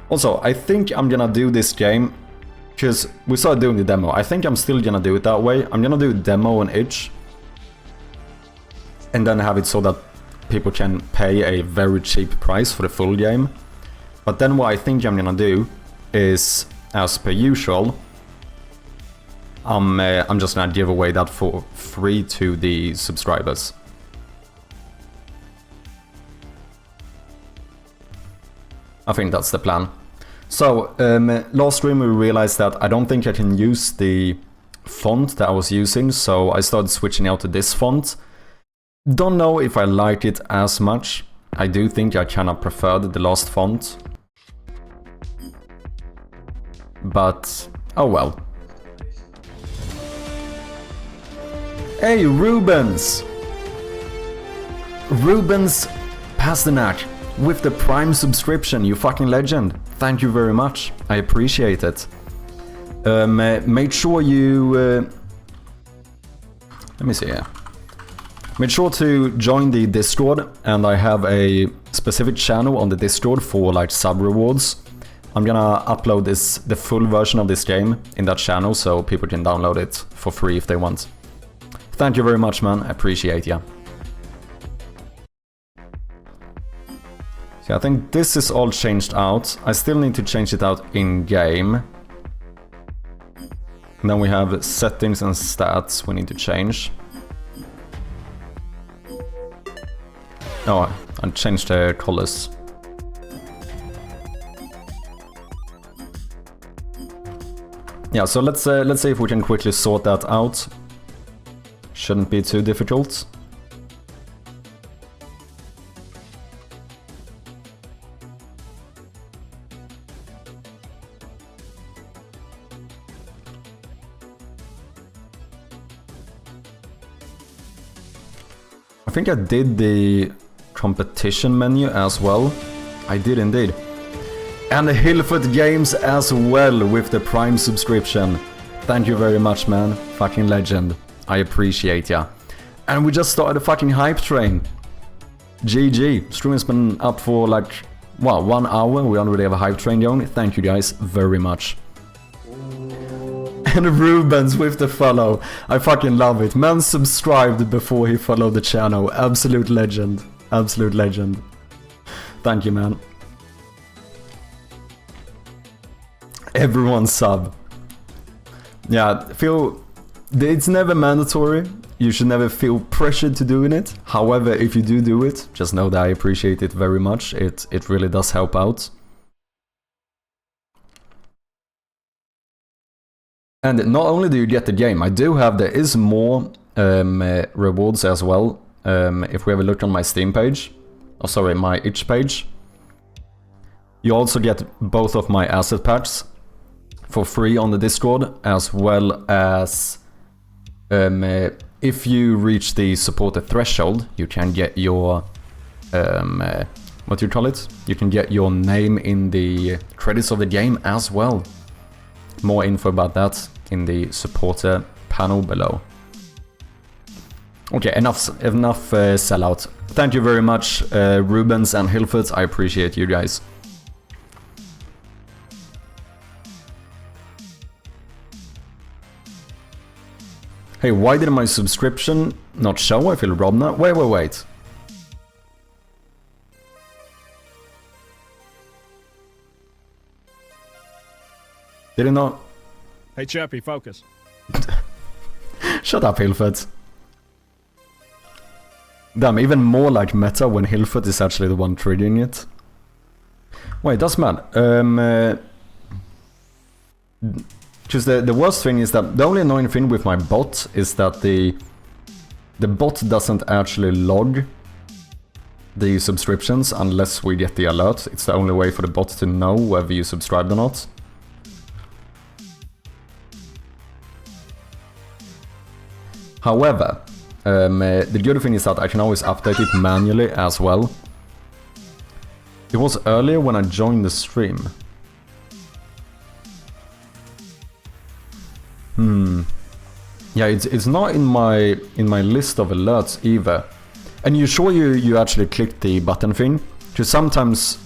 Also, I think I'm gonna do this game, because we started doing the demo. I think I'm still gonna do it that way. I'm gonna do demo and itch, and then have it so that people can pay a very cheap price for the full game. But then what I think I'm gonna do is, as per usual, I'm just gonna give away that for free to the subscribers. I think that's the plan. So, last stream we realized that I don't think I can use the font that I was using, so I started switching out to this font. Don't know if I like it as much. I do think I kinda preferred the last font. But, oh well. Hey, Rubens! Rubens Pasternak with the Prime subscription, you fucking legend. Thank you very much. I appreciate it. Make sure you... let me see here. Make sure to join the Discord, and I have a specific channel on the Discord for like sub rewards. I'm gonna upload the full version of this game in that channel so people can download it for free if they want. Thank you very much, man. I appreciate ya. So I think this is all changed out. I still need to change it out in-game. And then we have settings and stats we need to change. Oh, I changed the colors. Yeah, so let's see if we can quickly sort that out. Shouldn't be too difficult. I think I did the competition menu as well. I did indeed. And the Hillfoot Games as well with the Prime subscription. Thank you very much, man. Fucking legend. I appreciate ya. And we just started a fucking hype train. GG. Stream has been up for like, well, 1 hour. We already have a hype train going. Thank you guys very much. And Rubens with the follow. I fucking love it. Man subscribed before he followed the channel. Absolute legend. Absolute legend. Thank you, man. Everyone sub. Yeah, it's never mandatory. You should never feel pressured to doing it. However, if you do it, just know that I appreciate it very much. It really does help out. And not only do you get the game, there is more rewards as well. If we have a look on my Steam page, oh sorry, my itch page, you also get both of my asset packs for free on the Discord, as well as if you reach the supported threshold, you can get your what do you call it? You can get your name in the credits of the game as well. More info about that in the supporter panel below. Okay, enough sellout. Thank you very much, Rubens and Hilfert. I appreciate you guys. Hey, why did my subscription not show? I feel robbed now. Wait. Did it not? Hey, Chappie, focus. Shut up, Hilfert. Damn, even more like meta when Hilfert is actually the one triggering it. Wait, that's mad. Just the worst thing is that the only annoying thing with my bot is that the bot doesn't actually log the subscriptions unless we get the alert. It's the only way for the bot to know whether you subscribed or not. However, the good thing is that I can always update it manually as well. It was earlier when I joined the stream. Yeah, it's not in my list of alerts either. And you sure you actually clicked the button thing? Because sometimes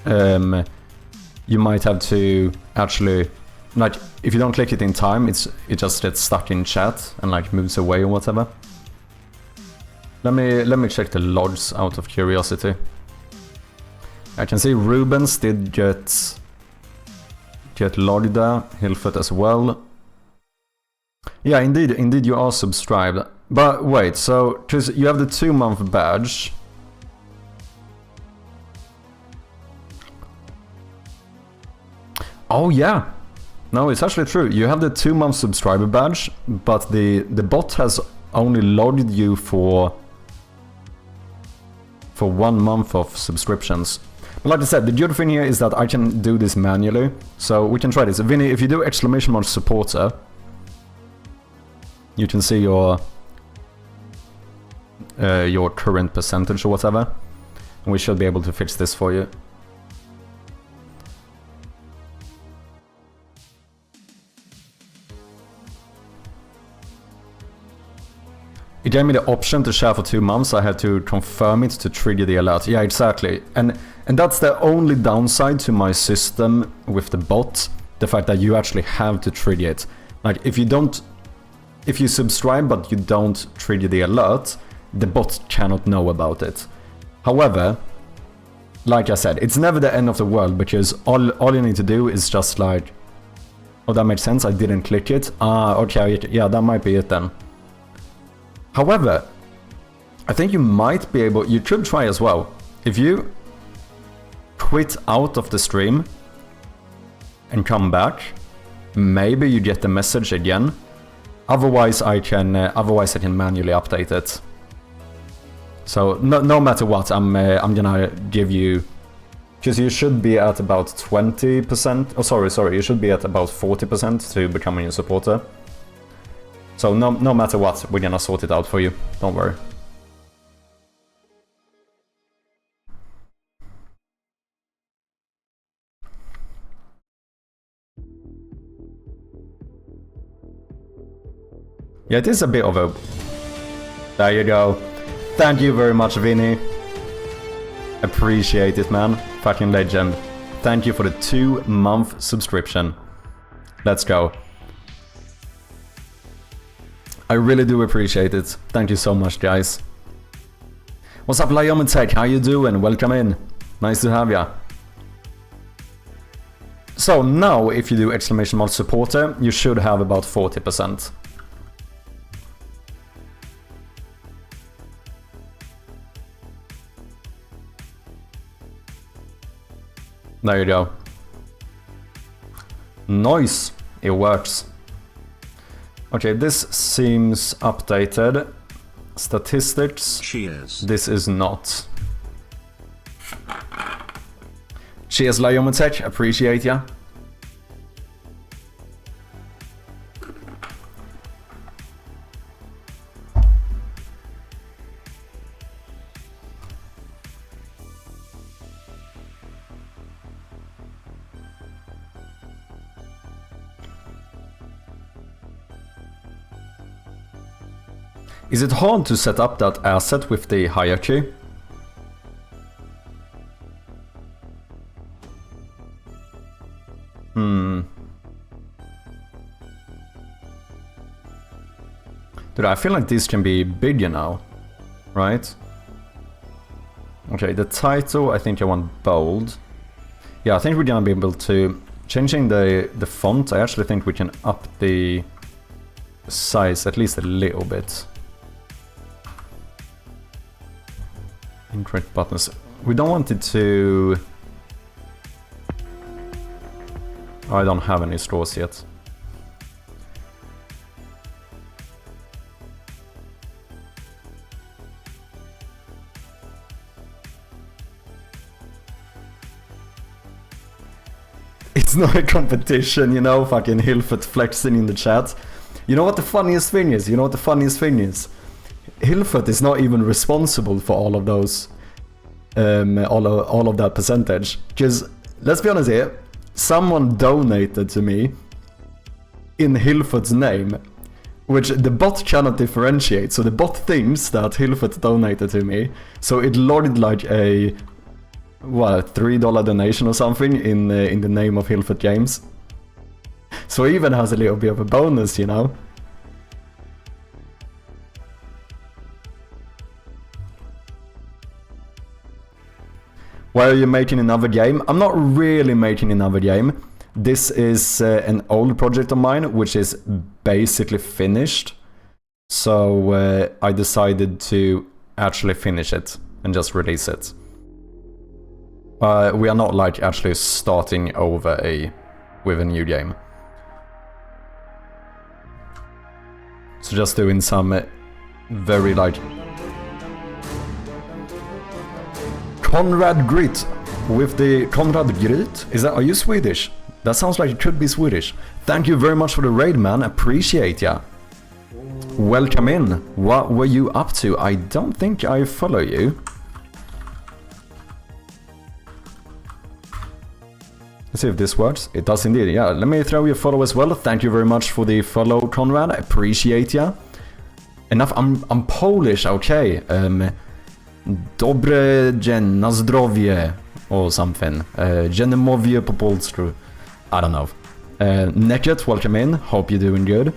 you might have to actually, like, if you don't click it in time, it just gets stuck in chat and like moves away or whatever. Let me check the logs out of curiosity. I can see Rubens did get logged there, Hilfert as well. Yeah, indeed you are subscribed. But wait, so, because you have the 2-month badge. Oh yeah, no, it's actually true. You have the 2-month subscriber badge, but the bot has only logged you for 1 month of subscriptions. But like I said, the good thing here is that I can do this manually, so we can try this. Vinny, if you do exclamation mark supporter, you can see your current percentage or whatever, and we should be able to fix this for you. It gave me the option to share for 2 months. I had to confirm it to trigger the alert. Yeah, exactly. And that's the only downside to my system with the bot. The fact that you actually have to trigger it. Like, if you subscribe but you don't trigger the alert, the bot cannot know about it. However, like I said, it's never the end of the world, because all you need to do is just like... Oh, that makes sense. I didn't click it. Ah, okay. Yeah, that might be it then. However, I think you might be able... You could try as well. If you quit out of the stream and come back, maybe you get the message again. Otherwise, I can manually update it. So no matter what, I'm gonna give you, because you should be at about 20%. Oh, sorry, you should be at about 40% to become a new supporter. So no matter what, we're gonna sort it out for you. Don't worry. Yeah, it is a bit of a... There you go. Thank you very much, Vinny. Appreciate it, man. Fucking legend. Thank you for the 2-month subscription. Let's go. I really do appreciate it. Thank you so much, guys. What's up, Lion Tech? How you doing? Welcome in. Nice to have ya. So now, if you do exclamation mark supporter, you should have about 40%. There you go. Nice. It works. Okay, this seems updated. Statistics. Cheers. This is not. Cheers, Liomatech. Appreciate ya. Is it hard to set up that asset with the hierarchy? Dude, I feel like this can be bigger now, right? Okay, the title, I think I want bold. Yeah, I think we're gonna be able to... Changing the font, I actually think we can up the size at least a little bit. Incorrect buttons. We don't want it to... Oh, I don't have any straws yet. It's not a competition, you know, fucking Hilfert flexing in the chat. You know what the funniest thing is? Hilfert is not even responsible for all of those, all of that percentage. Because, let's be honest here, someone donated to me in Hilfert's name, which the bot cannot differentiate. So the bot thinks that Hilfert donated to me, so it logged like a... what, $3 donation or something in the name of Hilfert Games. So he even has a little bit of a bonus, you know. Why are you making another game? I'm not really making another game. This is an old project of mine, which is basically finished. So I decided to actually finish it and just release it. We are not like actually starting over with a new game. So just doing some very like... Conrad Grit with the Conrad Grit? Are you Swedish? That sounds like it could be Swedish. Thank you very much for the raid, man. Appreciate ya. Welcome in. What were you up to? I don't think I follow you. Let's see if this works. It does indeed. Yeah, let me throw you a follow as well. Thank you very much for the follow, Conrad. I appreciate ya. Enough. I'm Polish, okay. Dobre dzień, na zdrowie, or something. Dzień mówię po polsku. I don't know. Naked, welcome in. Hope you're doing good.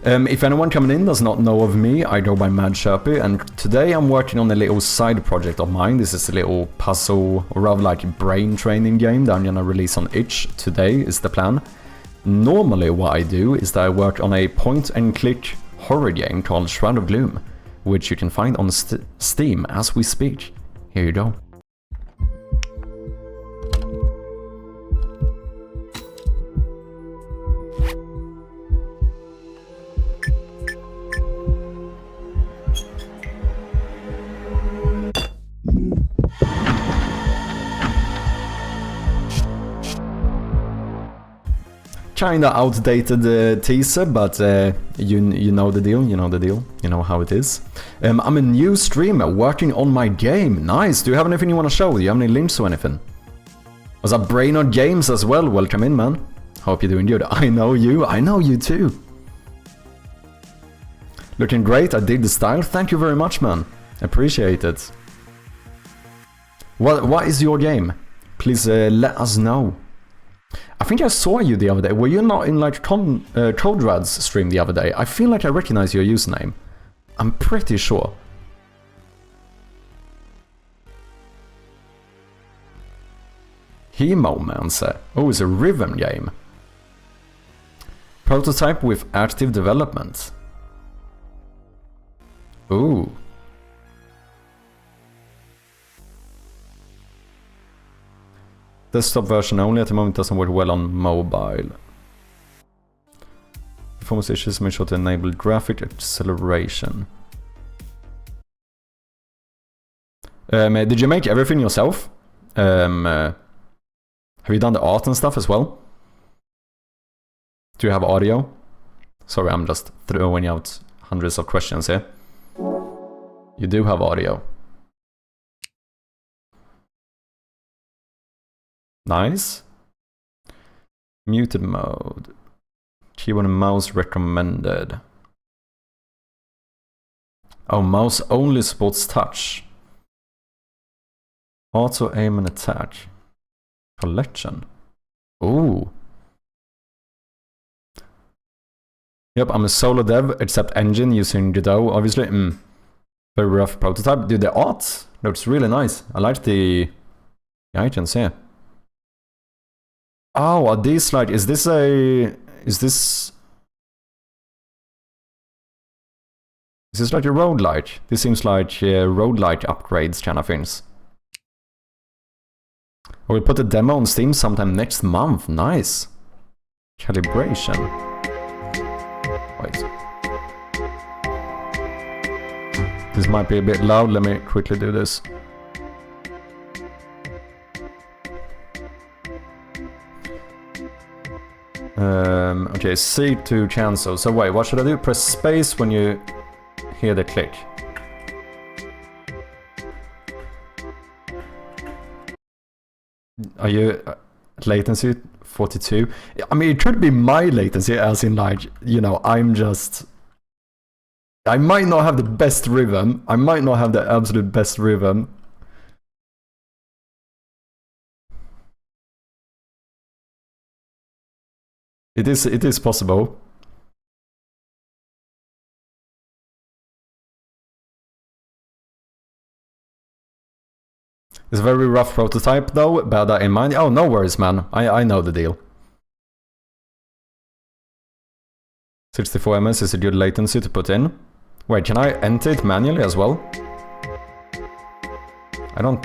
If anyone coming in does not know of me, I go by Mad Sherpy, and today I'm working on a little side project of mine. This is a little puzzle, or rather like brain training game that I'm gonna release on itch. Today is the plan. Normally what I do is that I work on a point-and-click horror game called Shroud of Gloom, which you can find on Steam as we speak. Here you go. Kinda outdated teaser, but you know the deal, you know how it is. I'm a new streamer working on my game. Nice. Do you have anything you want to show? Do you have any links or anything? Was that Brainerd Games as well? Welcome in, man. Hope you're doing good. I know you too. Looking great. I dig the style. Thank you very much, man. Appreciate it. What is your game? Please let us know. I think I saw you the other day. Were you not in like Coderad's stream the other day? I feel like I recognize your username. I'm pretty sure. Hemomancer. Oh, it's a rhythm game. Prototype with active development. Ooh. Desktop version only, at the moment doesn't work well on mobile. Performance issues, make sure to enable graphic acceleration. Did you make everything yourself? Have you done the art and stuff as well? Do you have audio? Sorry, I'm just throwing out hundreds of questions here. You do have audio. Nice. Muted mode. Keyboard and mouse recommended. Oh, mouse only supports touch. Auto aim and attack. Collection. Ooh. Yep, I'm a solo dev, except engine using Godot, obviously. Very rough prototype. Dude, the art looks really nice. I like the items here. Oh, are these like, is this like a roguelike? This seems like roguelike upgrades kind of things. We'll put a demo on Steam sometime next month. Nice. Calibration. Wait. This might be a bit loud. Let me quickly do this. Okay, C to cancel. So wait, what should I do? Press space when you hear the click. Are you latency 42? I mean, it could be my latency, as in like, you know, I might not have the best rhythm. I might not have the absolute best rhythm. It is possible. It's a very rough prototype though, bear that in mind. Oh, no worries, man. I know the deal. 64 ms is a good latency to put in. Wait, can I enter it manually as well? I don't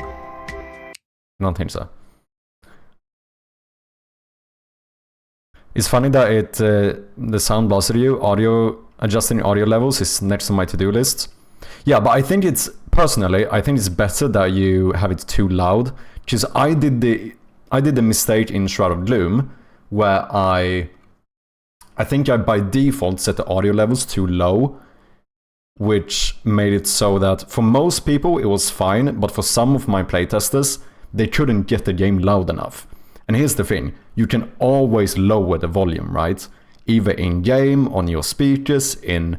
think so. It's funny that it the sound blaster view, audio adjusting audio levels is next on my to-do list. Yeah, but I think it's personally, I think it's better that you have it too loud. Because I did the mistake in Shroud of Gloom where I think I by default set the audio levels too low, which made it so that for most people it was fine, but for some of my playtesters, they couldn't get the game loud enough. And here's the thing, you can always lower the volume, right? Either in-game, on your speakers, in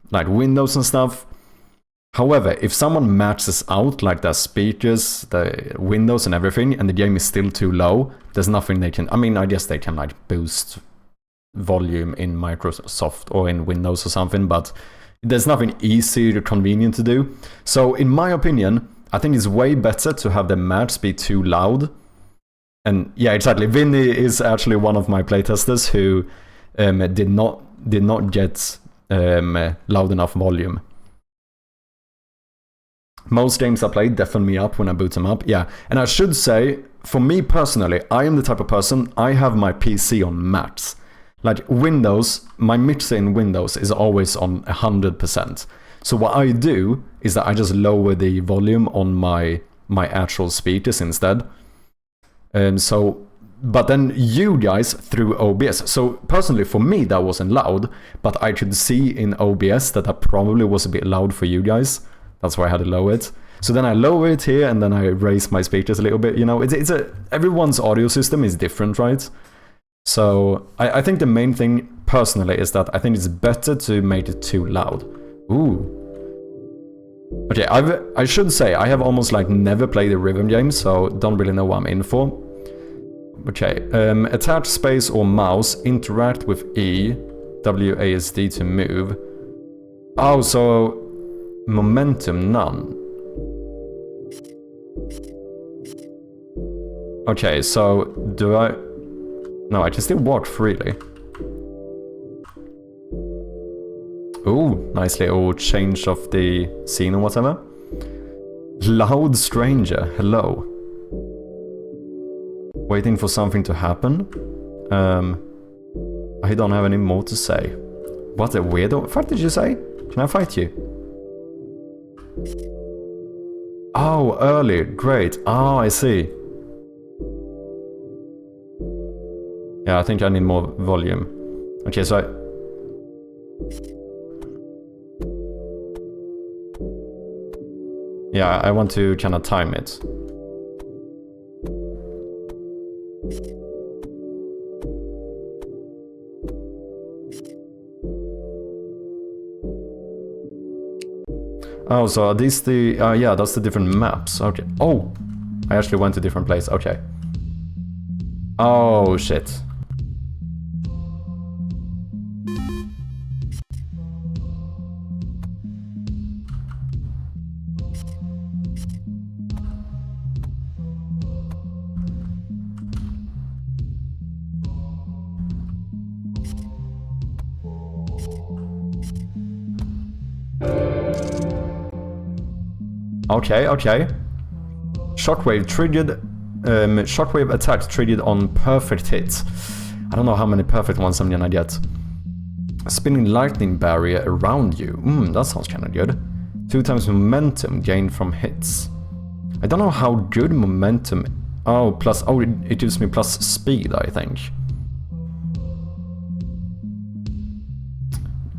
like Windows and stuff. However, if someone maxes out like their speakers, the Windows and everything, and the game is still too low, there's nothing they can... I mean, I guess they can like boost volume in Microsoft or in Windows or something, but there's nothing easy or convenient to do. So in my opinion, I think it's way better to have the max be too loud. And yeah, exactly. Vinny is actually one of my playtesters who did not get loud enough volume. Most games I play deafen me up when I boot them up. Yeah, and I should say, for me personally, I am the type of person, I have my PC on max. Like Windows, my mixer in Windows is always on 100%. So what I do is that I just lower the volume on my actual speakers instead. But then you guys through OBS. So personally for me that wasn't loud, but I could see in OBS that probably was a bit loud for you guys. That's why I had to lower it. So then I lower it here and then I raise my speakers a little bit. You know, everyone's audio system is different, right? So I think the main thing personally is that I think it's better to make it too loud. Ooh. Okay, I should say I have almost like never played a rhythm game, so don't really know what I'm in for. Okay, attach space or mouse, interact with E, WASD to move. Oh, so momentum none. Okay, so do I... No, I can still walk freely. Ooh, nice little change of the scene or whatever. Loud stranger, hello. Waiting for something to happen. I don't have any more to say. What a weirdo. What did you say? Can I fight you? Oh, early. Great. Oh, I see. Yeah, I think I need more volume. Okay, so yeah, I want to kind of time it. Oh, so are these the... yeah, that's the different maps. Okay. Oh! I actually went to different place. Okay. Oh, shit. Okay, okay. Shockwave triggered... shockwave attacks triggered on perfect hits. I don't know how many perfect ones I'm gonna get. A spinning lightning barrier around you. That sounds kinda good. 2 times momentum gained from hits. I don't know how good momentum... Oh, plus... Oh, it gives me plus speed, I think.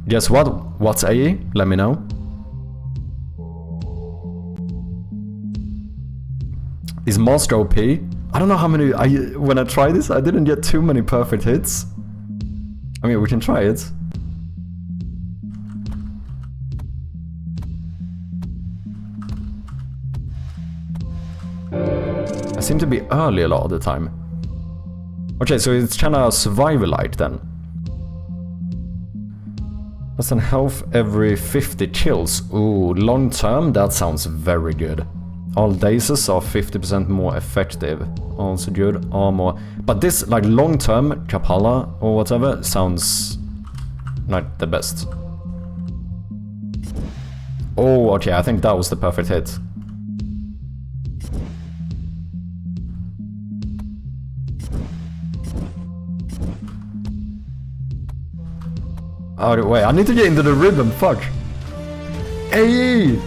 Guess what? What's AE? Let me know. Is Master OP? I don't know how many... when I tried this, I didn't get too many perfect hits. I mean, we can try it. I seem to be early a lot of the time. Okay, so it's kinda survival-like then. That's an health every 50 kills. Ooh, long term, that sounds very good. All dazes are 50% more effective. Also good. Armor. But this, like, long term, Kapala or whatever, sounds like the best. Oh, okay, I think that was the perfect hit. Oh, wait, I need to get into the rhythm, fuck. AE!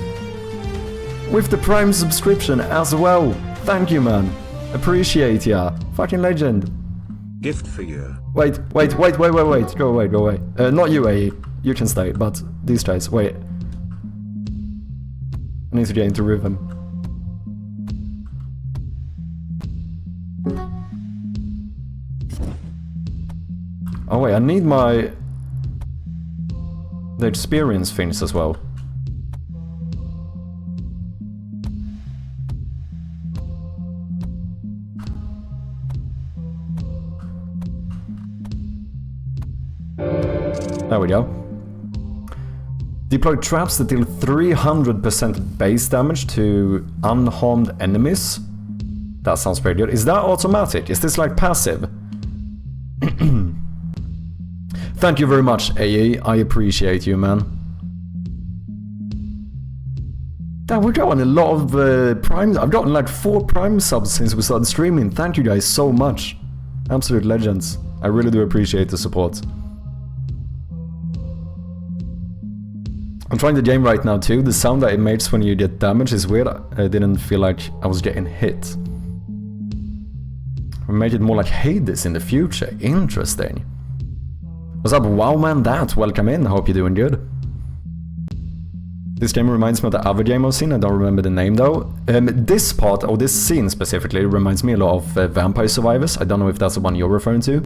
With the Prime subscription as well. Thank you, man. Appreciate ya. Fucking legend. Gift for you. Wait. Go away. Not you, AE. You can stay, but these guys, wait. I need to get into rhythm. Oh wait, I need the experience things as well. There we go. Deploy traps that deal 300% base damage to unharmed enemies. That sounds pretty good. Is that automatic? Is this like passive? Thank you very much, AE. I appreciate you, man. Damn, we're getting a lot of Prime. I've gotten like 4 Prime subs since we started streaming. Thank you guys so much. Absolute legends. I really do appreciate the support. I'm trying the game right now too. The sound that it makes when you get damage is weird. I didn't feel like I was getting hit. We'll make it more like Hades in the future. Interesting. What's up, Wowman Dat? Welcome in. Hope you're doing good. This game reminds me of the other game I've seen. I don't remember the name though. This part, or this scene specifically, reminds me a lot of Vampire Survivors. I don't know if that's the one you're referring to.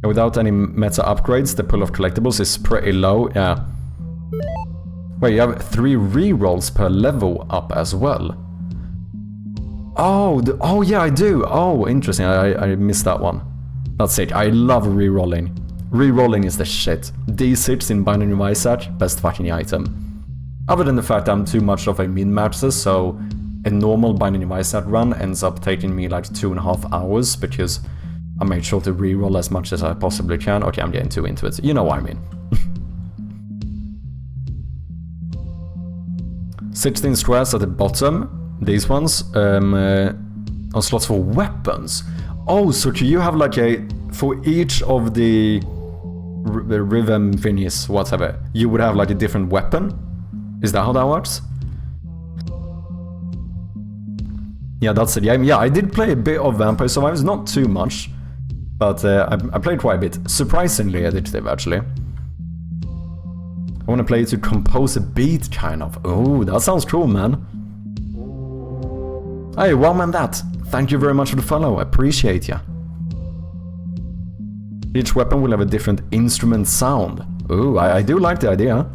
Without any meta upgrades, the pool of collectibles is pretty low, yeah. Wait, you have 3 rerolls per level up as well. Oh, oh yeah, I do. Oh, interesting. I missed that one. That's it. I love rerolling. Rerolling is the shit. D6 in Binary Visage, best fucking item. Other than the fact I'm too much of a min-maxer, so a normal Binary Visage run ends up taking me like 2.5 hours because I made sure to reroll as much as I possibly can. Okay, I'm getting too into it. You know what I mean. 16 squares at the bottom. These ones are slots for weapons. Oh, so do you have like a... For each of the rhythm thingies, whatever, you would have like a different weapon? Is that how that works? Yeah, that's the game. Yeah, I did play a bit of Vampire Survivors, not too much. But I played quite a bit. Surprisingly addictive, actually. I want to play it to compose a beat, kind of. Oh, that sounds cool, man. Hey, Wowman Dat. Thank you very much for the follow. I appreciate ya. Each weapon will have a different instrument sound. Ooh, I do like the idea.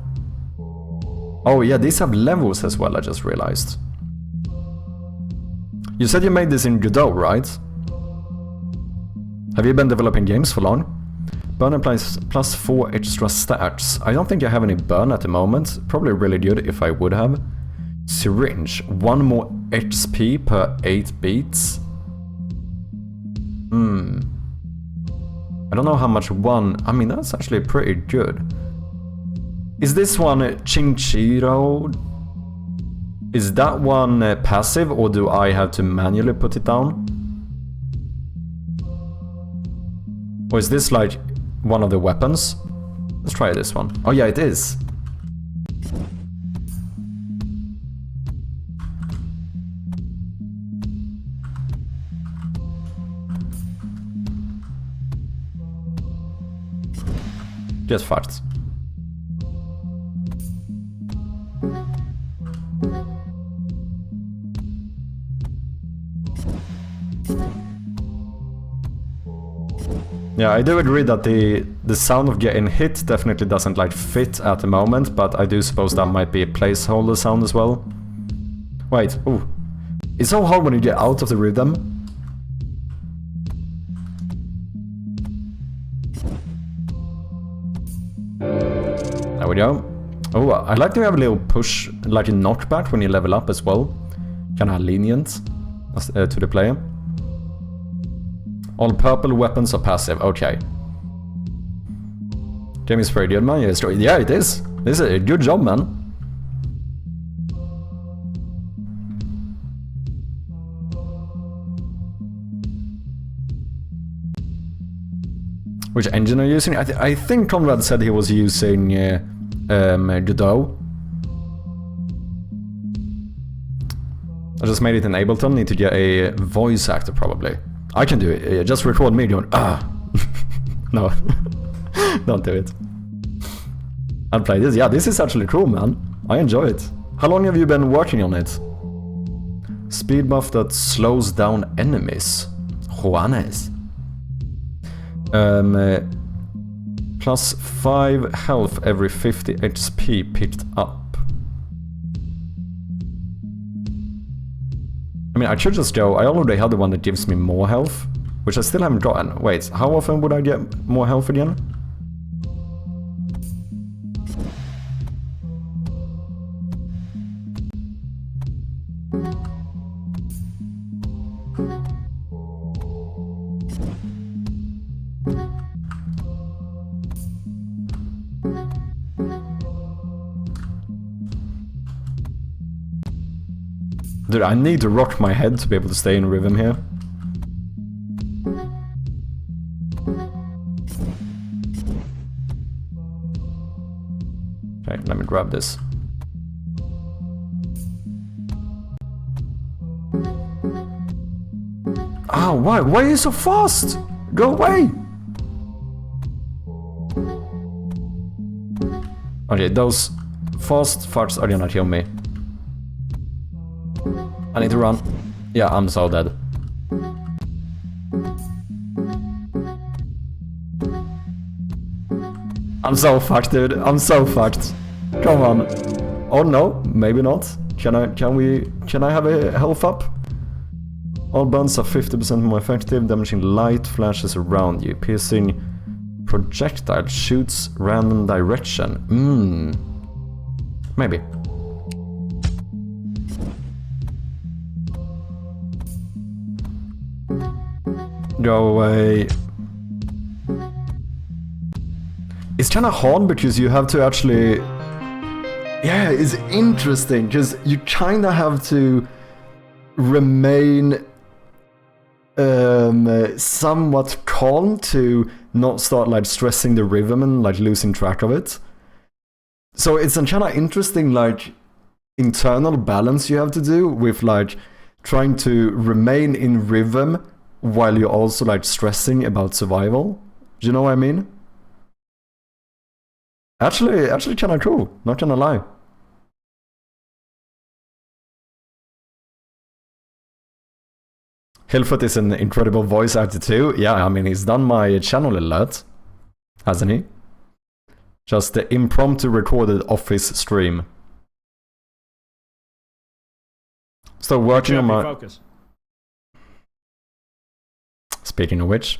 Oh yeah, these have levels as well, I just realized. You said you made this in Godot, right? Have you been developing games for long? Burn applies plus 4 extra stats. I don't think I have any burn at the moment. Probably really good if I would have. Syringe. 1 more XP per 8 beats. I don't know how much one... I mean, that's actually pretty good. Is this one Chinchiro? Is that one passive, or do I have to manually put it down? Or is this like one of the weapons? Let's try this one. Oh yeah, it is. Just facts. Yeah, I do agree that the sound of getting hit definitely doesn't like fit at the moment, but I do suppose that might be a placeholder sound as well. Wait, ooh. It's so hard when you get out of the rhythm. There we go. Oh, I like to have a little push, like a knockback when you level up as well. Kinda lenient to the player. All purple weapons are passive, okay. Game is pretty good, man. Yeah, it is. This is a good job, man. Which engine are you using? I think Conrad said he was using Godot. I just made it in Ableton. Need to get a voice actor probably. I can do it. Just record me going ah. No, don't do it. I'll play this. Yeah, this is actually cool, man. I enjoy it. How long have you been working on it? Speed buff that slows down enemies. Juanes. Plus 5 health every 50 XP picked up. I mean, I should just go. I already had the one that gives me more health, which I still haven't gotten. Wait, how often would I get more health again? Dude, I need to rock my head to be able to stay in rhythm here. Okay, let me grab this. Oh, why? Why are you so fast? Go away! Okay, those fast farts are gonna kill me. I need to run. Yeah, I'm so dead. I'm so fucked, dude. I'm so fucked. Come on. Oh no, maybe not. Can I have a health up? All burns are 50% more effective, damaging light flashes around you. Piercing projectile shoots random direction. Maybe. Go away. It's kind of hard because you have to actually... Yeah, it's interesting because you kind of have to remain somewhat calm to not start like stressing the rhythm and like losing track of it. So it's a kind of interesting like internal balance you have to do with like trying to remain in rhythm while you're also like stressing about survival. Do you know what I mean? Actually kind of cool, not gonna lie. Hillfoot is an incredible voice actor too. Yeah, I mean, he's done my channel a lot, hasn't he? Just the impromptu recorded office stream. So working on my... Focus. Speaking of which...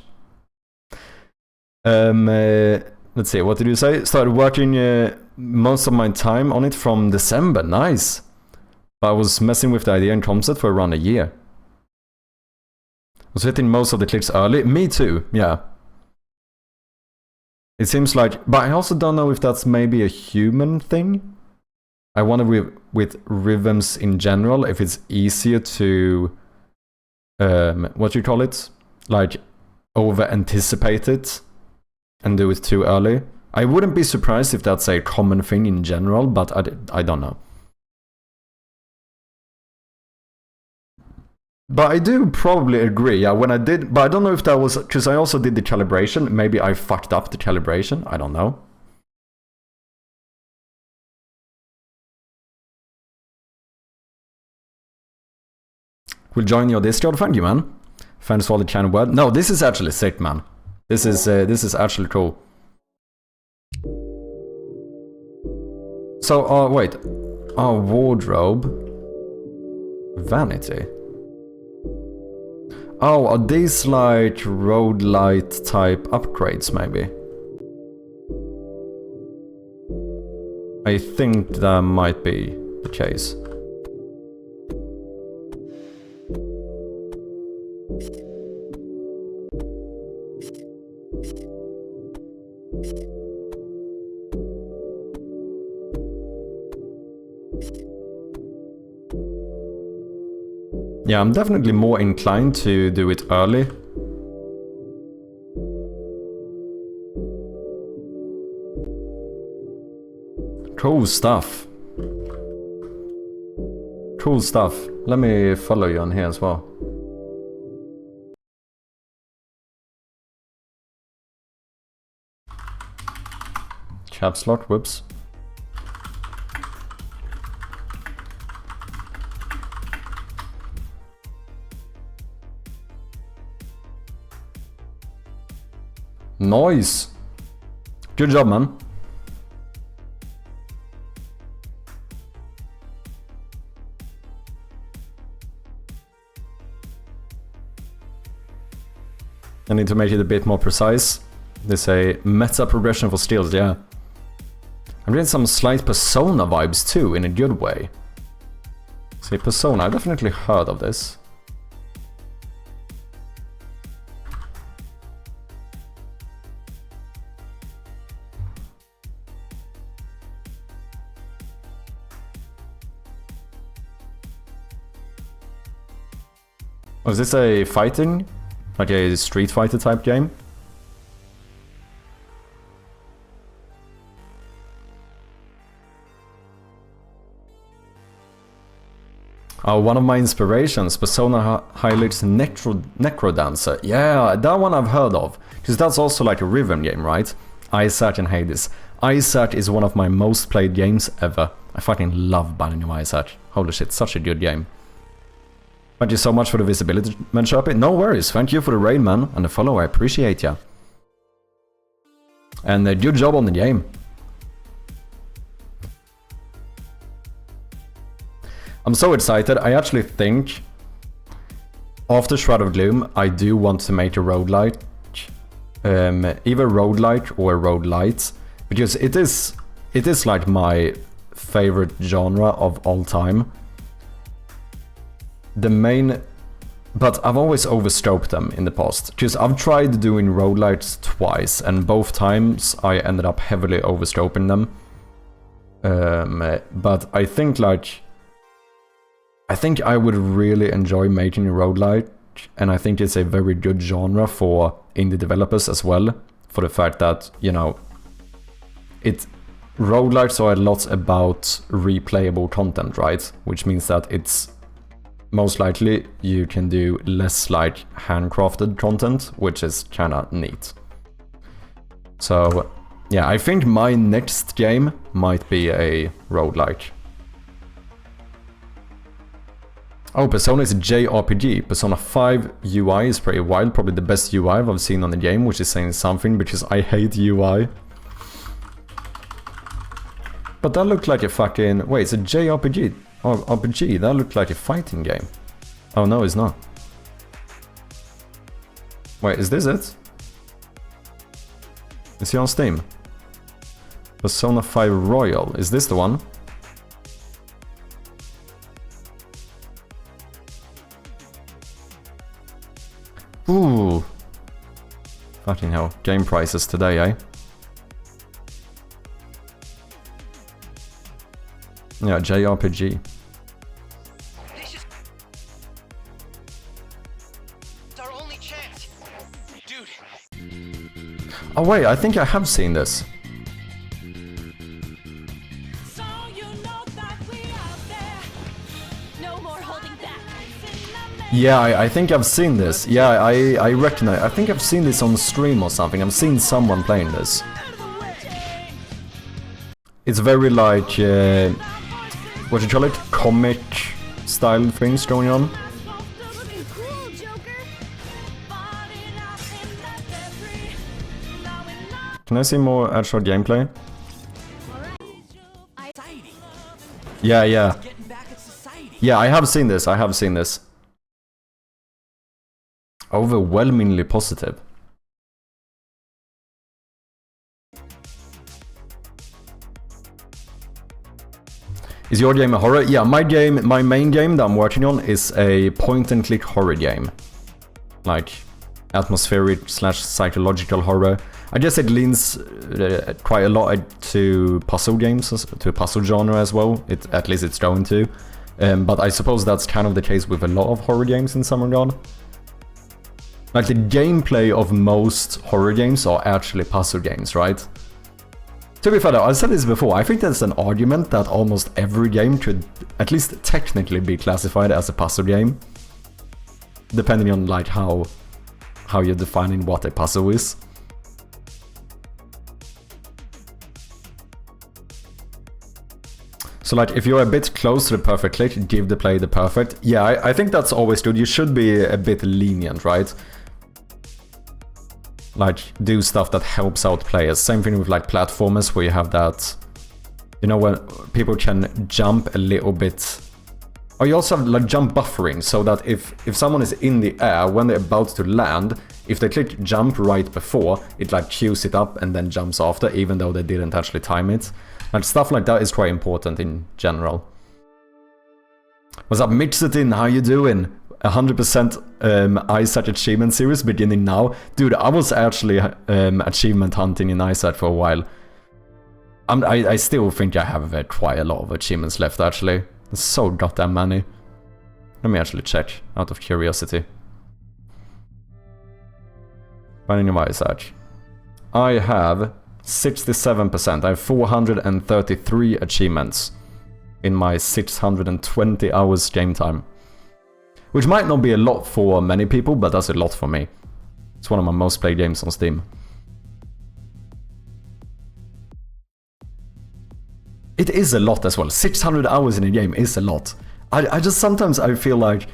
let's see, what did you say? Started working most of my time on it from December. Nice! But I was messing with the idea and concept for around a year. Was hitting most of the clicks early. Me too, yeah. It seems like... But I also don't know if that's maybe a human thing. I wonder with rhythms in general, if it's easier to... what do you call it? Like, over-anticipate it and do it too early. I wouldn't be surprised if that's a common thing in general, but I don't know. But I do probably agree, yeah, when I did... But I don't know if that was... Because I also did the calibration. Maybe I fucked up the calibration. I don't know. We'll join your Discord. Thank you, man. Thanks for all the kind word. No, this is actually sick, man. This is actually cool. So, wait. Our wardrobe. Vanity. Oh, are these like road light type upgrades, maybe? I think that might be the case. Yeah, I'm definitely more inclined to do it early. Cool stuff. Cool stuff. Let me follow you on here as well. Caps lock, whoops. Nice. Good job, man. I need to make it a bit more precise. There's a meta progression for steals, yeah. I'm getting some slight Persona vibes too, in a good way. See, Persona, I've definitely heard of this. Oh, is this a fighting? Like a Street Fighter type game? Oh, one of my inspirations, Persona highlights Necro Dancer. Yeah, that one I've heard of. Because that's also like a rhythm game, right? Isaac and Hades. Isaac is one of my most played games ever. I fucking love Binding of Isaac. Holy shit, such a good game. Thank you so much for the visibility, man. Sharpie. No worries. Thank you for the raid, man, and the follow. I appreciate ya. And good job on the game. I'm so excited. I actually think after Shroud of Gloom, I do want to make a roguelite, either roguelike or roguelite, because it is like my favorite genre of all time. But I've always overscoped them in the past, because I've tried doing roguelites twice, and both times I ended up heavily overscoping them. But I think I would really enjoy making a roguelite, and I think it's a very good genre for indie developers as well, for the fact that, you know, roguelites are a lot about replayable content, right? Which means that it's most likely you can do less like handcrafted content, which is kinda neat. So yeah, I think my next game might be a roguelike. Oh, Persona is a JRPG. Persona 5 UI is pretty wild, probably the best UI I've seen on the game, which is saying something because I hate UI. But that looked like a fucking... Wait, it's a JRPG. Oh, RPG. That looked like a fighting game. Oh, no, it's not. Wait, is this it? Is he on Steam? Persona 5 Royal. Is this the one? Ooh. Fucking hell. Game prices today, eh? Yeah, JRPG. It's our only chance. Dude. Oh wait, I think I have seen this. So you know that we out there. No more holding back. Yeah, I think I've seen this. Yeah, I recognize. I think I've seen this on stream or something. I've seen someone playing this. It's very like, what do you call it? Comic style things going on. Can I see more actual gameplay? Yeah, yeah. Yeah, I have seen this. I have seen this. Overwhelmingly positive. Is your game a horror? Yeah, my main game that I'm working on is a point-and-click horror game. Like, atmospheric / psychological horror. I guess it leans quite a lot to puzzle games, to puzzle genre as well. At least it's going to. But I suppose that's kind of the case with a lot of horror games in some regard. Like, the gameplay of most horror games are actually puzzle games, right? To be fair though, I've said this before, I think there's an argument that almost every game could at least technically be classified as a puzzle game. Depending on like how you're defining what a puzzle is. So like, if you're a bit close to the perfect click, give the player the perfect. Yeah, I think that's always good. You should be a bit lenient, right? Like, do stuff that helps out players. Same thing with like platformers, where you have that, you know, when people can jump a little bit. Or you also have like jump buffering, so that if someone is in the air, when they're about to land, if they click jump right before, it like queues it up and then jumps after, even though they didn't actually time it. And stuff like that is quite important in general. What's up, Mixetin? How you doing? 100% ISAT achievement series beginning now. Dude, I was actually achievement hunting in ISAT for a while. I still think I have quite a lot of achievements left, actually. There's so goddamn many. Let me actually check, out of curiosity. Finding my ISAT. I have 67%. I have 433 achievements in my 620 hours game time. Which might not be a lot for many people, but that's a lot for me. It's one of my most played games on Steam. It is a lot as well. 600 hours in a game is a lot. I just sometimes I feel like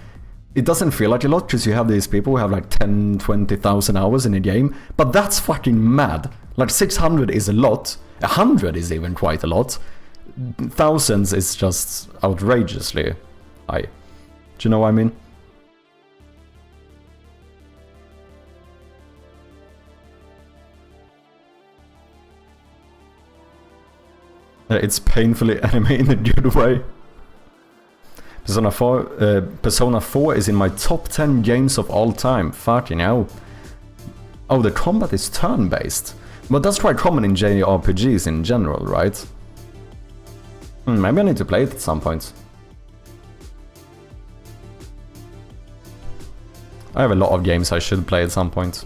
it doesn't feel like a lot because you have these people who have like 10, 20,000 hours in a game. But that's fucking mad. Like 600 is a lot. 100 is even quite a lot. Thousands is just outrageously high. Do you know what I mean? It's painfully anime in a good way. Persona 4 is in my top 10 games of all time. Fucking hell. Oh, the combat is turn-based. But that's quite common in JRPGs in general, right? Maybe I need to play it at some point. I have a lot of games I should play at some point.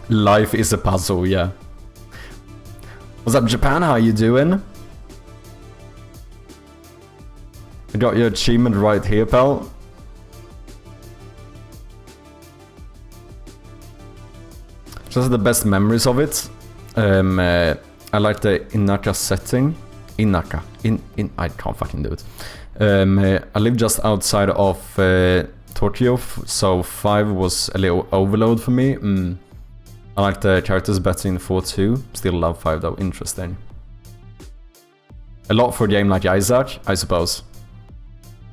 Life is a puzzle, yeah. What's up, Japan? How you doing? I got your achievement right here, pal. Just the best memories of it. I like the Inaka setting. I can't fucking do it. I live just outside of Tokyo, so 5 was a little overload for me. I like the characters better in 4 too. Still love 5 though, interesting. A lot for a game like Isaac, I suppose.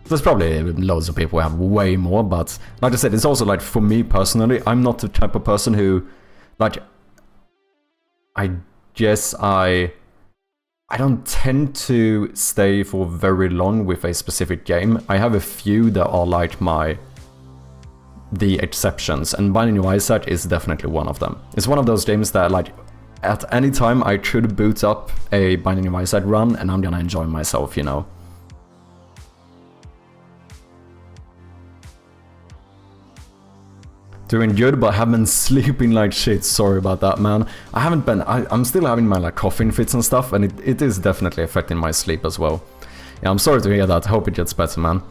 There's probably loads of people who have way more, but like I said, it's also like, for me personally, I'm not the type of person who, like, I guess I don't tend to stay for very long with a specific game. I have a few that are like the exceptions, and Binding of Isaac is definitely one of them. It's one of those games that, like, at any time I could boot up a Binding of Isaac run and I'm gonna enjoy myself, you know. Doing good, but I have been sleeping like shit. Sorry about that, man. I haven't been... I'm still having my, like, coughing fits and stuff, and it is definitely affecting my sleep as well. Yeah, I'm sorry to hear that. I hope it gets better, man.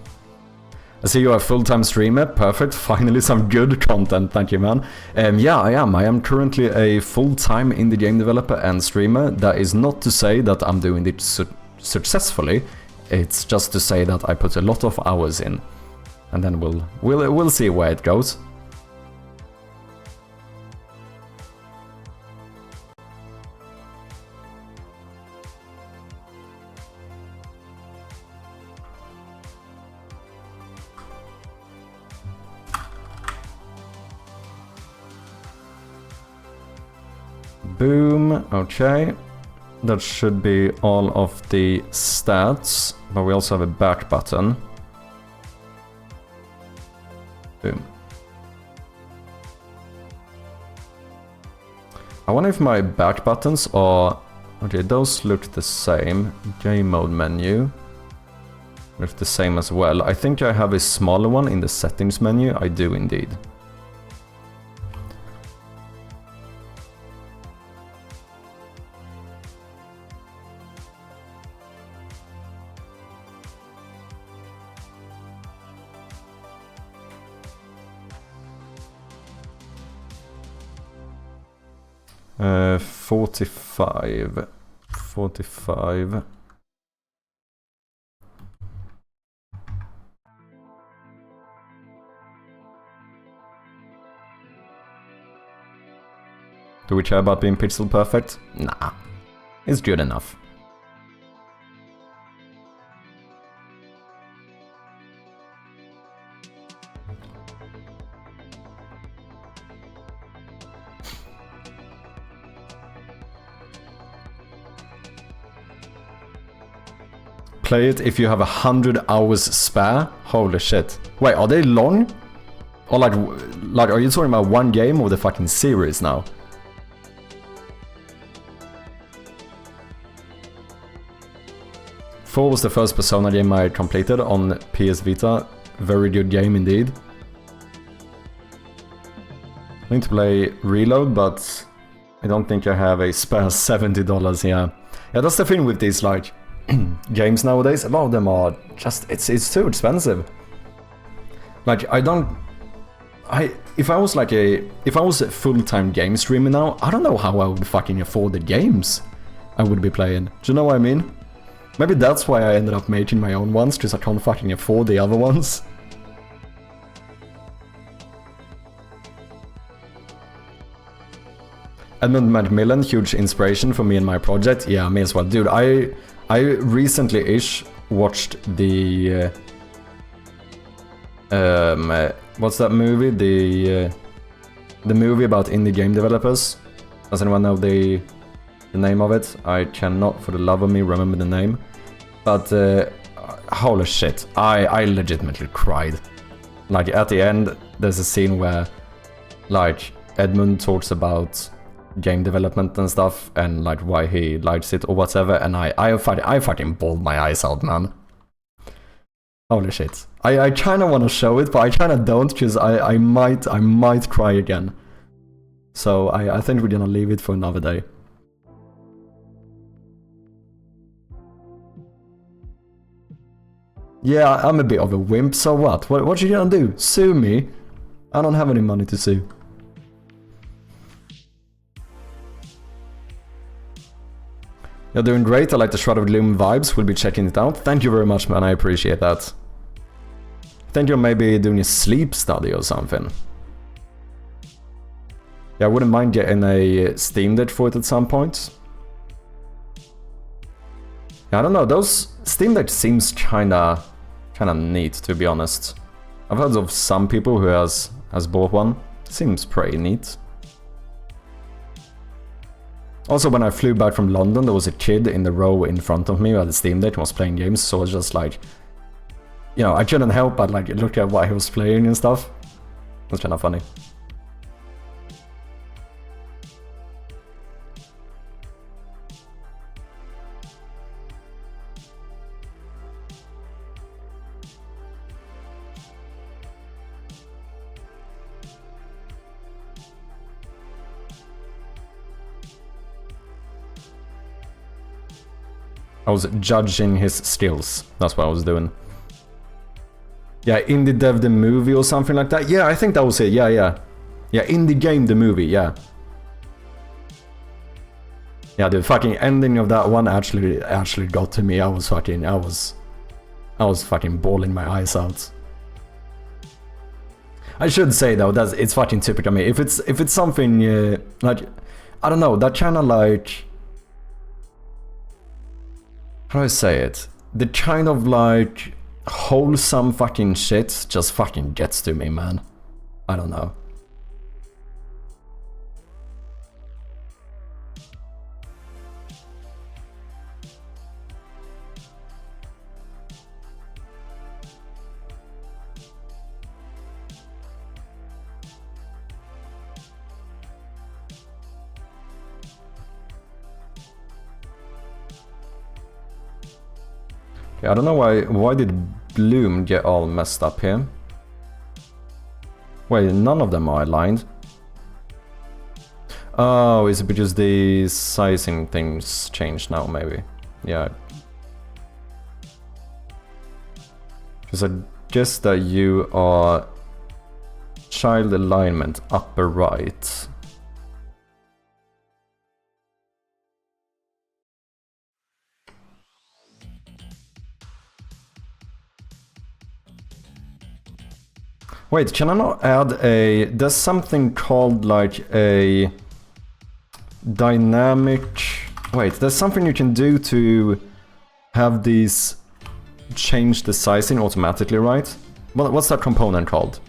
I see you're a full-time streamer. Perfect. Finally some good content. Thank you, man. Yeah, I am. I am currently a full-time indie game developer and streamer. That is not to say that I'm doing it successfully. It's just to say that I put a lot of hours in. And then we'll see where it goes. Boom, okay. That should be all of the stats, but we also have a back button. Boom. I wonder if my back buttons are... Okay, those look the same. Game mode menu looks the same as well. I think I have a smaller one in the settings menu. I do indeed. Uh, 45. Do we care about being pixel perfect? Nah, it's good enough. Play it if you have 100 hours spare. Holy shit. Wait, are they long? Or like are you talking about one game or the fucking series now? Four was the first Persona game I completed on PS Vita. Very good game indeed. I need to play Reload, but I don't think I have a spare $70, yeah. Yeah, that's the thing with these, like, games nowadays. A lot of them are just... It's too expensive. Like, if I was a full-time game streamer now, I don't know how I would fucking afford the games I would be playing. Do you know what I mean? Maybe that's why I ended up making my own ones, because I can't fucking afford the other ones. Edmund Macmillan, huge inspiration for me and my project. Yeah, me as well. Dude, I recently-ish watched the... what's that movie? The movie about indie game developers. Does anyone know the name of it? I cannot for the love of me remember the name. But holy shit, I legitimately cried. Like, at the end, there's a scene where, like, Edmund talks about game development and stuff, and like why he likes it or whatever, and I fucking bawled my eyes out, man. Holy shit. I kinda wanna show it, but I kinda don't, because I might cry again. So I think we're gonna leave it for another day. Yeah, I'm a bit of a wimp, so what? What you gonna do? Sue me? I don't have any money to sue. You're doing great, I like the Shroud of Gloom vibes, we'll be checking it out. Thank you very much, man, I appreciate that. I think you're maybe doing a sleep study or something. Yeah, I wouldn't mind getting a Steam Deck for it at some point. Yeah, I don't know, those Steam Deck seems kinda neat, to be honest. I've heard of some people who has bought one. Seems pretty neat. Also, when I flew back from London, there was a kid in the row in front of me who had a Steam Deck and was playing games, so I was just like, you know, I couldn't help but like look at what he was playing and stuff. It was kinda funny. I was judging his skills. That's what I was doing. Yeah, Indie Dev the movie or something like that. Yeah, I think that was it. Yeah. Yeah, Indie Game the movie, yeah. Yeah, the fucking ending of that one actually got to me. I was fucking bawling my eyes out. I should say though, it's fucking typical of me. If it's something like, I don't know, that kind of like, how do I say it? The kind of like wholesome fucking shit just fucking gets to me, man. I don't know. I don't know why did Bloom get all messed up here? Wait, none of them are aligned. Oh, is it because the sizing things changed now, maybe? Yeah. Because I guess that you are child alignment upper right. Wait, can I not add a... There's something called like a dynamic... Wait, there's something you can do to have these change the sizing automatically, right? What's that component called?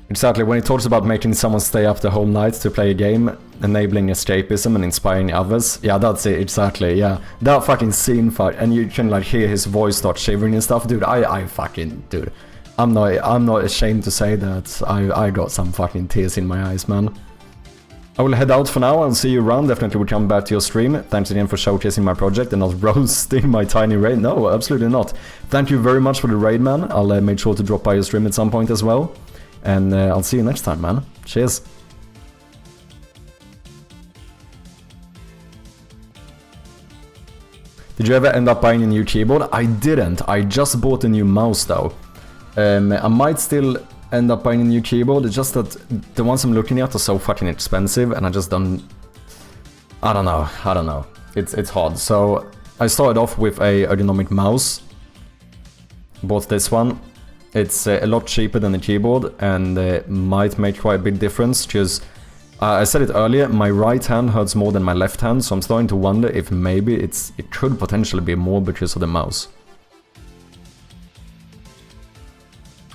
Exactly, when it talks about making someone stay up the whole night to play a game, enabling escapism and inspiring others. Yeah, that's it, exactly, yeah. That fucking scene fight, and you can like hear his voice start shivering and stuff. Dude, I fucking, dude. I'm not ashamed to say that I got some fucking tears in my eyes, man. I will head out for now, I'll see you around, definitely will come back to your stream. Thanks again for showcasing my project and not roasting my tiny raid. No, absolutely not. Thank you very much for the raid, man. I'll make sure to drop by your stream at some point as well. And I'll see you next time, man. Cheers. Did you ever end up buying a new keyboard? I didn't. I just bought a new mouse though. I might still end up buying a new keyboard. It's just that the ones I'm looking at are so fucking expensive and I just don't... I don't know. It's hard. So I started off with a ergonomic mouse. Bought this one. It's a lot cheaper than the keyboard and might make quite a big difference because I said it earlier, my right hand hurts more than my left hand, so I'm starting to wonder if maybe it could potentially be more because of the mouse.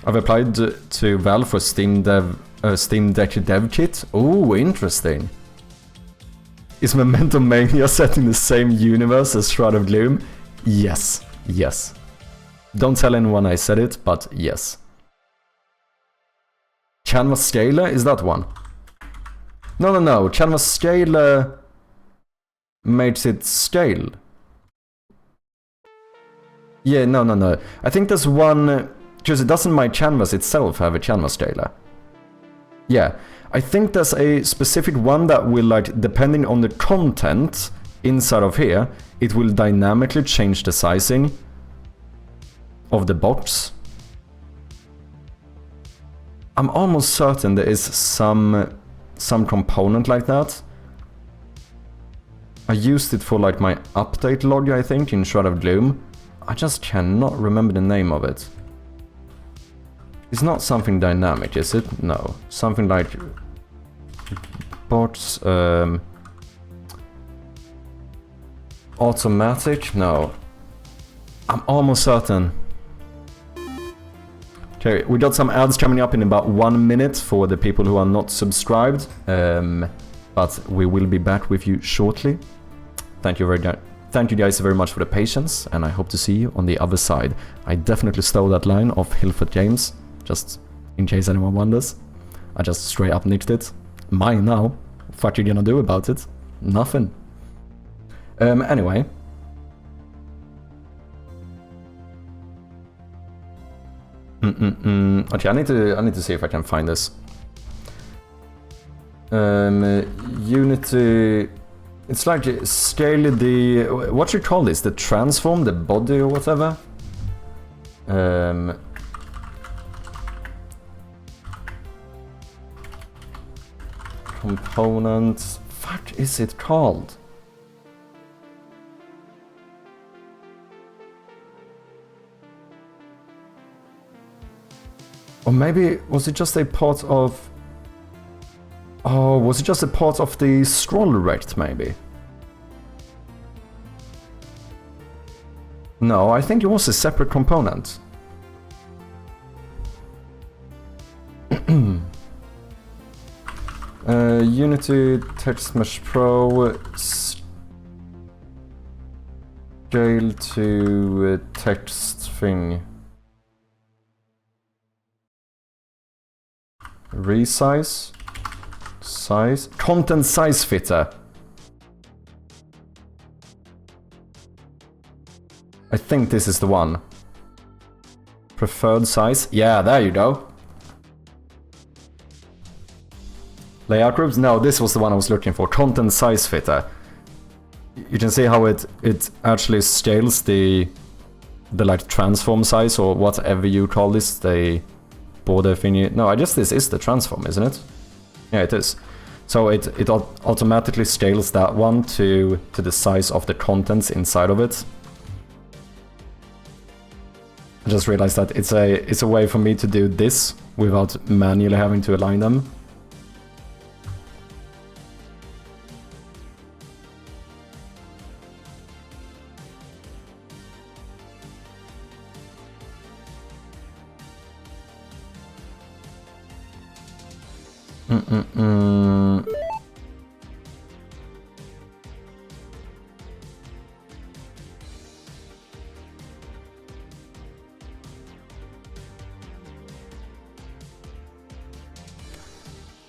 I've applied to Valve for Steam Deck dev kit. Oh, interesting. Is Memento Mania set in the same universe as Shroud of Gloom? Yes. Don't tell anyone I said it, but yes. Canvas Scaler? Is that one? No. Canvas Scaler makes it scale. Yeah, no. I think there's one... Because it doesn't my canvas itself have a canvas scaler. Yeah, I think there's a specific one that will, like, depending on the content inside of here, it will dynamically change the sizing of the box. I'm almost certain there is some component like that. I used it for like my update log, I think, in Shroud of Gloom. I just cannot remember the name of it. It's not something dynamic, is it? No. Something like bots, automatic? No. I'm almost certain. Okay, we got some ads coming up in about 1 minute for the people who are not subscribed. But we will be back with you shortly. Thank you guys very much for the patience, and I hope to see you on the other side. I definitely stole that line of Hilford James, just in case anyone wonders. I just straight up nicked it. Mine now. What you gonna do about it? Nothing. Anyway. Okay, I need to see if I can find this. Unity. It's like scale the, what you call this? The transform, the body or whatever. Component. What is it called? Or maybe was it just a part of? Oh, was it just a part of the scroll rect, maybe? No, I think it was a separate component. Unity Text Mesh Pro scale to text thing. Resize. Size. Content size fitter. I think this is the one. Preferred size. Yeah, there you go. Layout groups? No, this was the one I was looking for. Content size fitter. You can see how it actually scales the like transform size or whatever you call this, the border thingy. No, I guess this is the transform, isn't it? Yeah, it is. So it automatically scales that one to the size of the contents inside of it. I just realized that it's a way for me to do this without manually having to align them.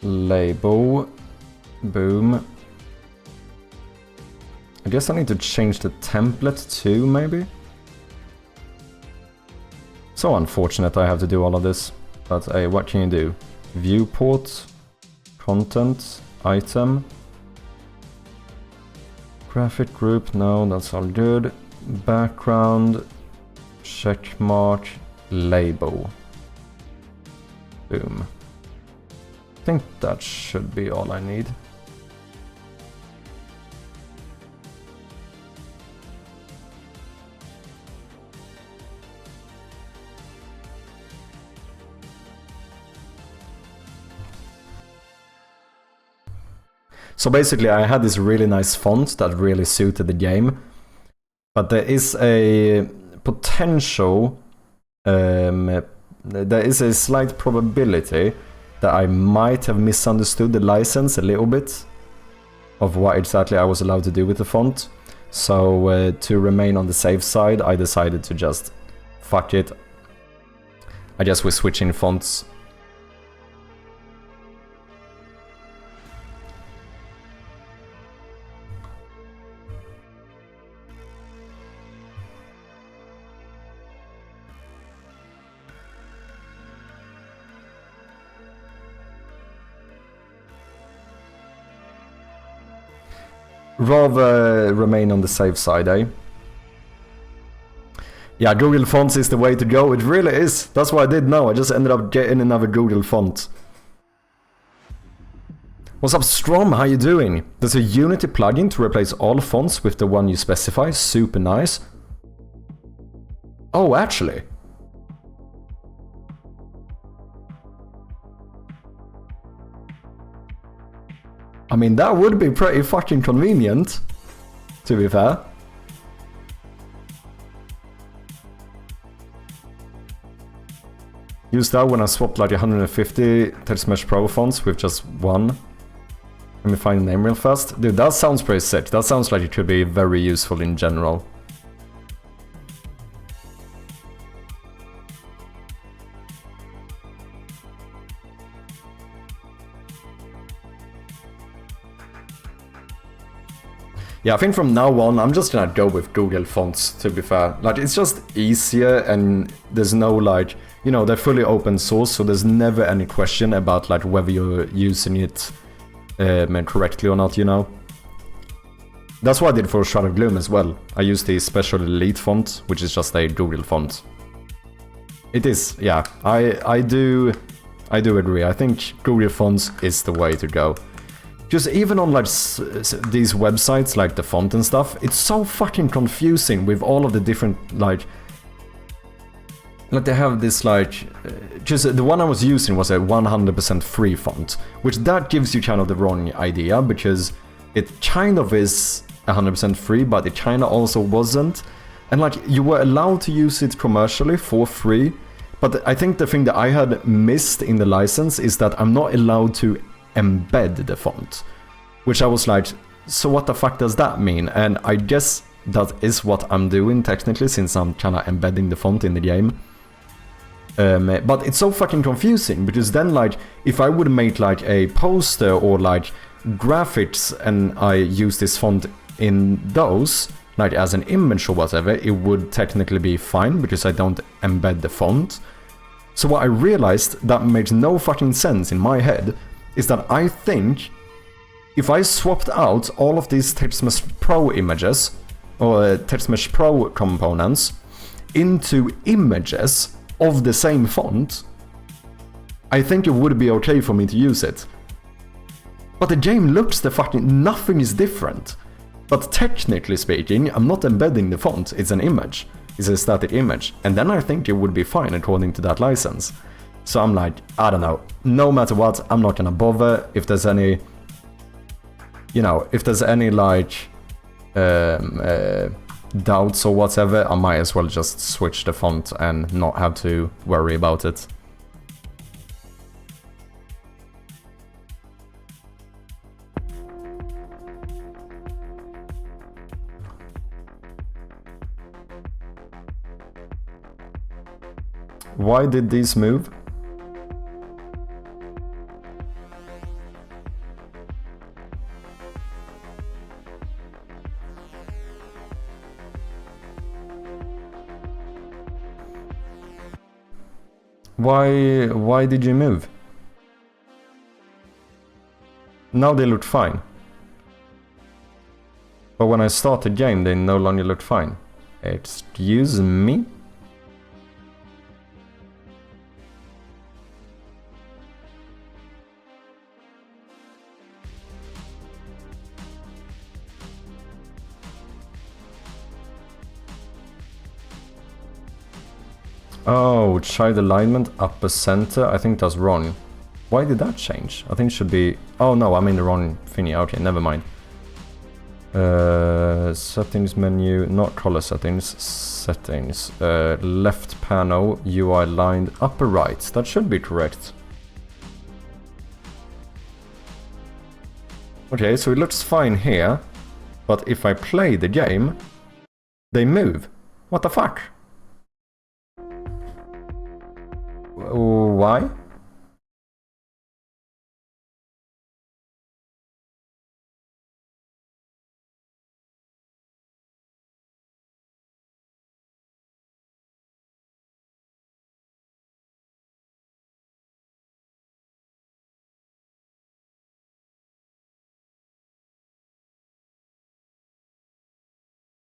Label. Boom. I guess I need to change the template too, maybe? So unfortunate I have to do all of this. But hey, what can you do? Viewport. Content. Item. Graphic group. No, that's all good. Background. Checkmark. Label. Boom. I think that should be all I need. So basically I had this really nice font that really suited the game, but there is a potential, there is a slight probability that I might have misunderstood the license a little bit of what exactly I was allowed to do with the font. So to remain on the safe side, I decided to just fuck it. I guess we're switching fonts. Rather remain on the safe side, eh? Yeah, Google Fonts is the way to go. It really is. That's what I did now. I just ended up getting another Google font. What's up, Strom? How you doing? There's a Unity plugin to replace all fonts with the one you specify. Super nice. Oh, actually. I mean, that would be pretty fucking convenient, to be fair. Use that when I swapped like 150 Text Mesh Pro fonts with just one. Let me find the name real fast. Dude, that sounds pretty sick. That sounds like it could be very useful in general. Yeah, I think from now on, I'm just gonna go with Google fonts, to be fair. Like, it's just easier and there's no, like, you know, they're fully open source, so there's never any question about, like, whether you're using it correctly or not, you know? That's what I did for Shroud of Gloom as well. I used the Special Elite font, which is just a Google font. It is, yeah, I do agree. I think Google fonts is the way to go. Because even on like these websites, like the font and stuff, it's so fucking confusing with all of the different like they have this like, just the one I was using was a 100% free font, which that gives you kind of the wrong idea because it kind of is 100% free, but it kind of also wasn't. And like you were allowed to use it commercially for free, but I think the thing that I had missed in the license is that I'm not allowed to embed the font, which I was like, so what the fuck does that mean? And I guess that is what I'm doing technically, since I'm kind of embedding the font in the game. But it's so fucking confusing because then like if I would make like a poster or like graphics and I use this font in those like as an image or whatever, it would technically be fine because I don't embed the font. So what I realized that makes no fucking sense in my head is that I think if I swapped out all of these Text Mesh Pro images or Text Mesh Pro components into images of the same font, I think it would be okay for me to use it. But the game looks the fucking... nothing is different. But technically speaking, I'm not embedding the font, it's an image. It's a static image. And then I think it would be fine according to that license. So I'm like, I don't know, no matter what, I'm not gonna bother. If there's any, you know, if there's any like doubts or whatever, I might as well just switch the font and not have to worry about it. Why did these move? Why did you move? Now they look fine. But when I start the game, they no longer look fine. Excuse me? Oh, child alignment, upper center. I think that's wrong. Why did that change? I think it should be... Oh no, I'm in the wrong thingy. Okay, never mind. Settings menu, not color settings. Settings. Left panel, UI aligned, upper right. That should be correct. Okay, so it looks fine here. But if I play the game, they move. What the fuck? Why?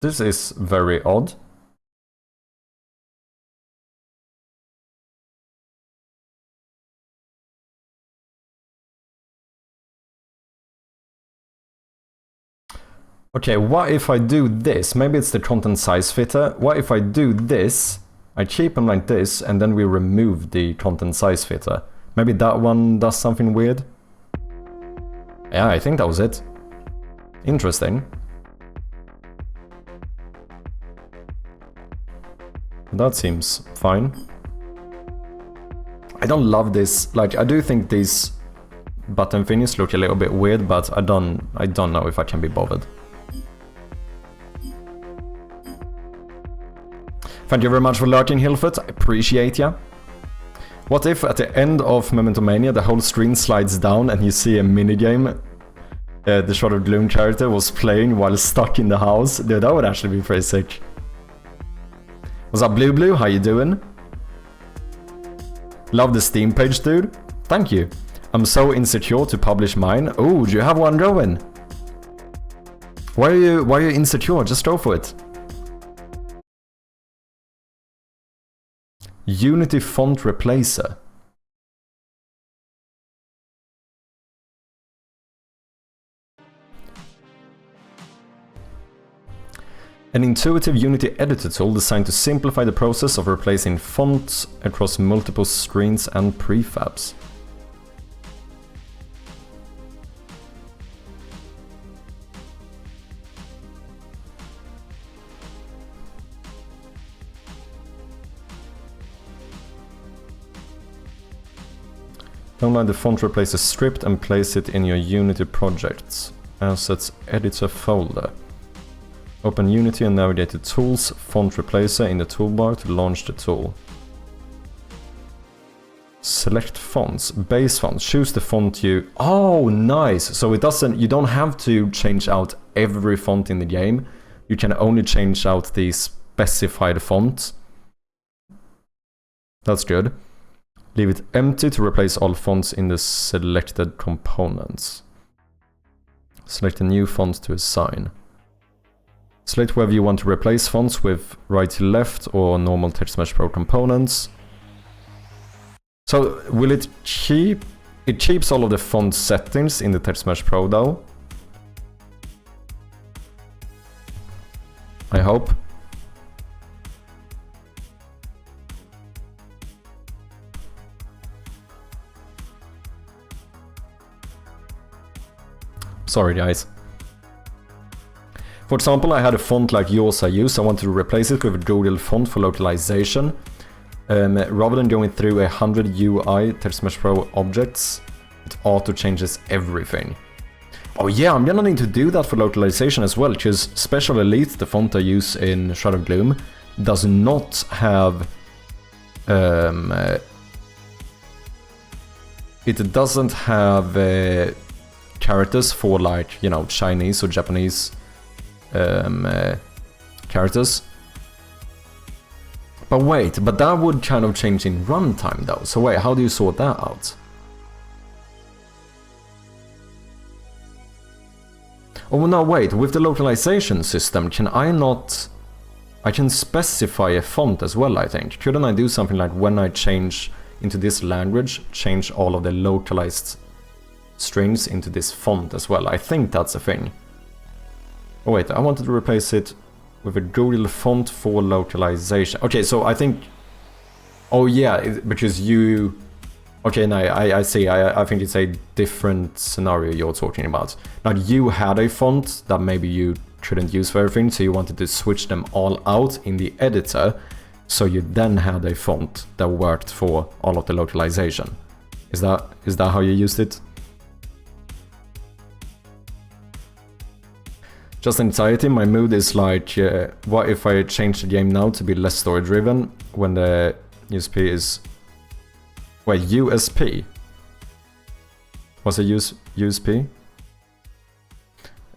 This is very odd. Okay, what if I do this? Maybe it's the content size fitter. What if I do this, I keep them like this, and then we remove the content size fitter? Maybe that one does something weird? Yeah, I think that was it. Interesting. That seems fine. I don't love this. Like, I do think these button thingies look a little bit weird, but I don't know if I can be bothered. Thank you very much for lurking, Hilfert. I appreciate ya. What if at the end of Memento Mania the whole screen slides down and you see a minigame the Shroud of Gloom character was playing while stuck in the house? Dude, that would actually be pretty sick. What's up, Blue Blue? How you doing? Love the Steam page, dude. Thank you. I'm so insecure to publish mine. Oh, do you have one going? Why are you insecure? Just go for it. Unity font replacer. An intuitive Unity editor tool designed to simplify the process of replacing fonts across multiple screens and prefabs. Download the font replacer script and place it in your Unity projects. Assets editor folder. Open Unity and navigate to Tools, Font Replacer in the toolbar to launch the tool. Select fonts, base fonts, choose the font you... Oh, nice! So it doesn't... You don't have to change out every font in the game. You can only change out the specified font. That's good. Leave it empty to replace all fonts in the selected components. Select a new font to assign. Select whether you want to replace fonts with right to left or normal Text Mesh Pro components. So, will it keep... It keeps all of the font settings in the Text Mesh Pro though. I hope. Sorry guys. For example, I had a font like yours I use. I wanted to replace it with a Google font for localization. Rather than going through 100 UI Text Mesh Pro objects, it auto changes everything. Oh yeah, I'm gonna need to do that for localization as well, because Special Elite, the font I use in Shroud of Gloom, does not have... it doesn't have characters for, like, you know, Chinese or Japanese characters. But wait, but that would kind of change in runtime though. So wait, how do you sort that out? Oh no, wait, with the localization system, can I not... I can specify a font as well, I think. Couldn't I do something like when I change into this language, change all of the localized strings into this font as well? I think that's a thing. Oh wait, I wanted to replace it with a Google font for localization. Okay, so I think... Oh yeah, because you... Okay, no, I see. I think it's a different scenario you're talking about. Now, you had a font that maybe you couldn't use for everything, so you wanted to switch them all out in the editor, so you then had a font that worked for all of the localization. Is that how you used it? Just anxiety, my mood is like, what if I change the game now to be less story driven when the USP is... Wait, USP? What's a USP?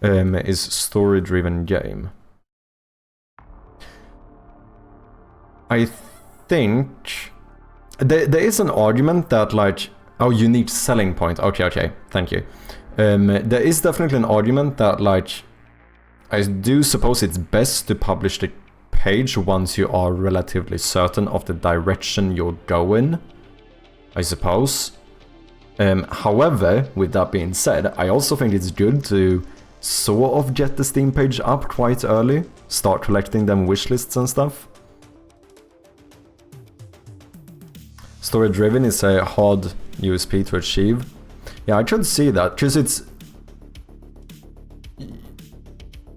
Is story driven game. I think... There is an argument that, like... Oh, unique selling point. Okay, thank you. There is definitely an argument that, like... I do suppose it's best to publish the page once you are relatively certain of the direction you're going, I suppose. However, with that being said, I also think it's good to sort of get the Steam page up quite early, start collecting them wishlists and stuff. Story driven is a hard USP to achieve. Yeah, I could see that, because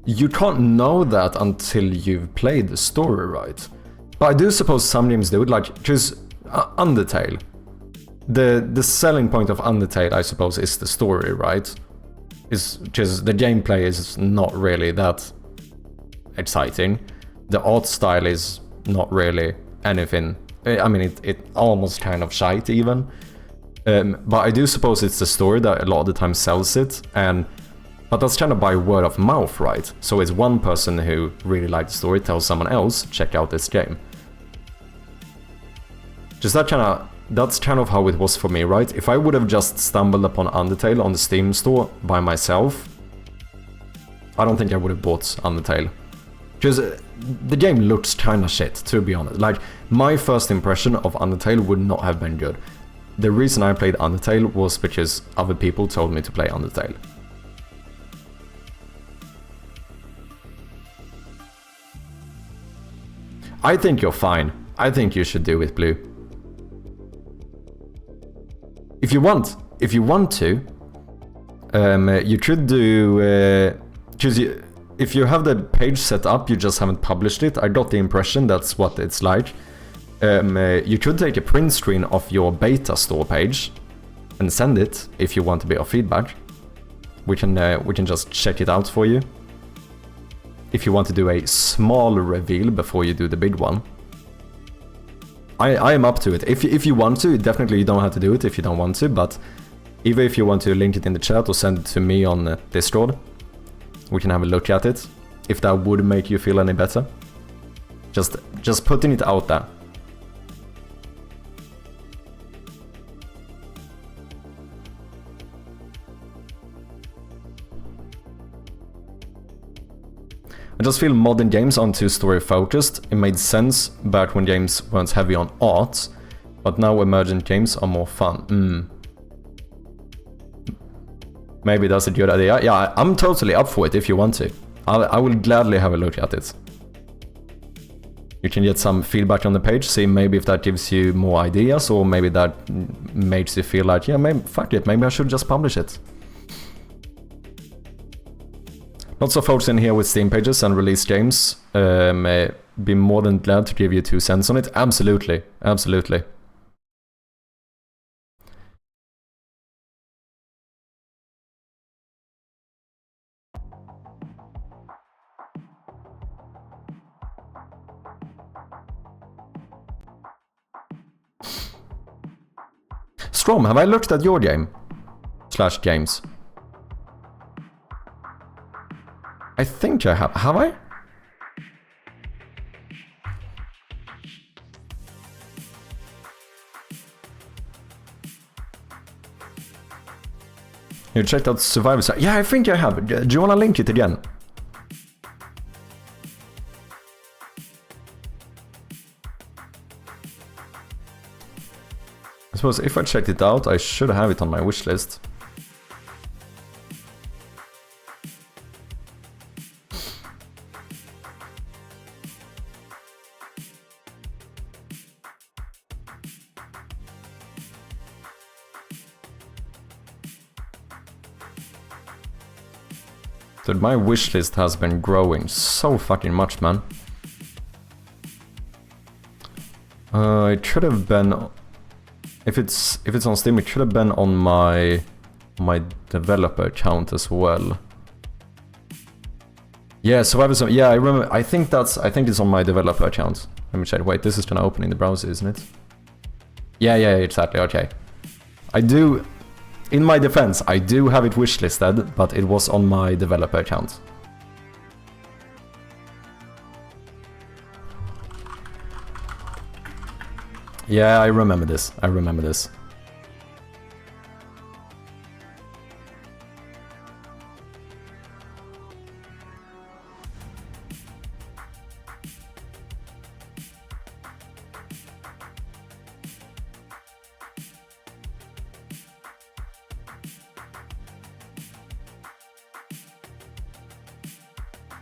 you can't know that until you've played the story, right? But I do suppose some games do it, like, because Undertale. The selling point of Undertale, I suppose, is the story, right? Is just the gameplay is not really that exciting. The art style is not really anything. I mean, it almost kind of shite even. But I do suppose it's the story that a lot of the time sells it, but that's kind of by word of mouth, right? So it's one person who really liked the story tells someone else, check out this game. Just that's kind of how it was for me, right? If I would have just stumbled upon Undertale on the Steam store by myself, I don't think I would have bought Undertale. Because the game looks kinda shit, to be honest. Like, my first impression of Undertale would not have been good. The reason I played Undertale was because other people told me to play Undertale. I think you're fine. I think you should do it, Blue. If you want to, you could do, if you have the page set up, you just haven't published it. I got the impression that's what it's like. You could take a print screen of your beta store page and send it if you want a bit of feedback. We can just check it out for you. If you want to do a small reveal before you do the big one. I am up to it. If you want to, definitely you don't have to do it if you don't want to, but either if you want to link it in the chat or send it to me on Discord, we can have a look at it, if that would make you feel any better. Just putting it out there. I just feel modern games aren't too story focused. It made sense back when games weren't heavy on art, but now emergent games are more fun. Maybe that's a good idea. Yeah, I'm totally up for it if you want to. I will gladly have a look at it. You can get some feedback on the page, see maybe if that gives you more ideas, or maybe that makes you feel like, yeah, maybe, fuck it, maybe I should just publish it. Lots of folks in here with Steam pages and released games. Be more than glad to give you 2 cents on it. Absolutely, absolutely. Strom, have I looked at your game? / games. I think I have. Have I? You checked out Survivor. Yeah, I think I have. Do you want to link it again? I suppose if I checked it out, I should have it on my wish list. Dude, my wishlist has been growing so fucking much, man. It should have been, if it's on Steam, it should have been on my developer account as well. Yeah, Survivor. Yeah, I remember. I think it's on my developer account. Let me check. Wait, this is gonna open in the browser, isn't it? Yeah, exactly. Okay. I do. In my defense, I do have it wishlisted, but it was on my developer account. Yeah, I remember this.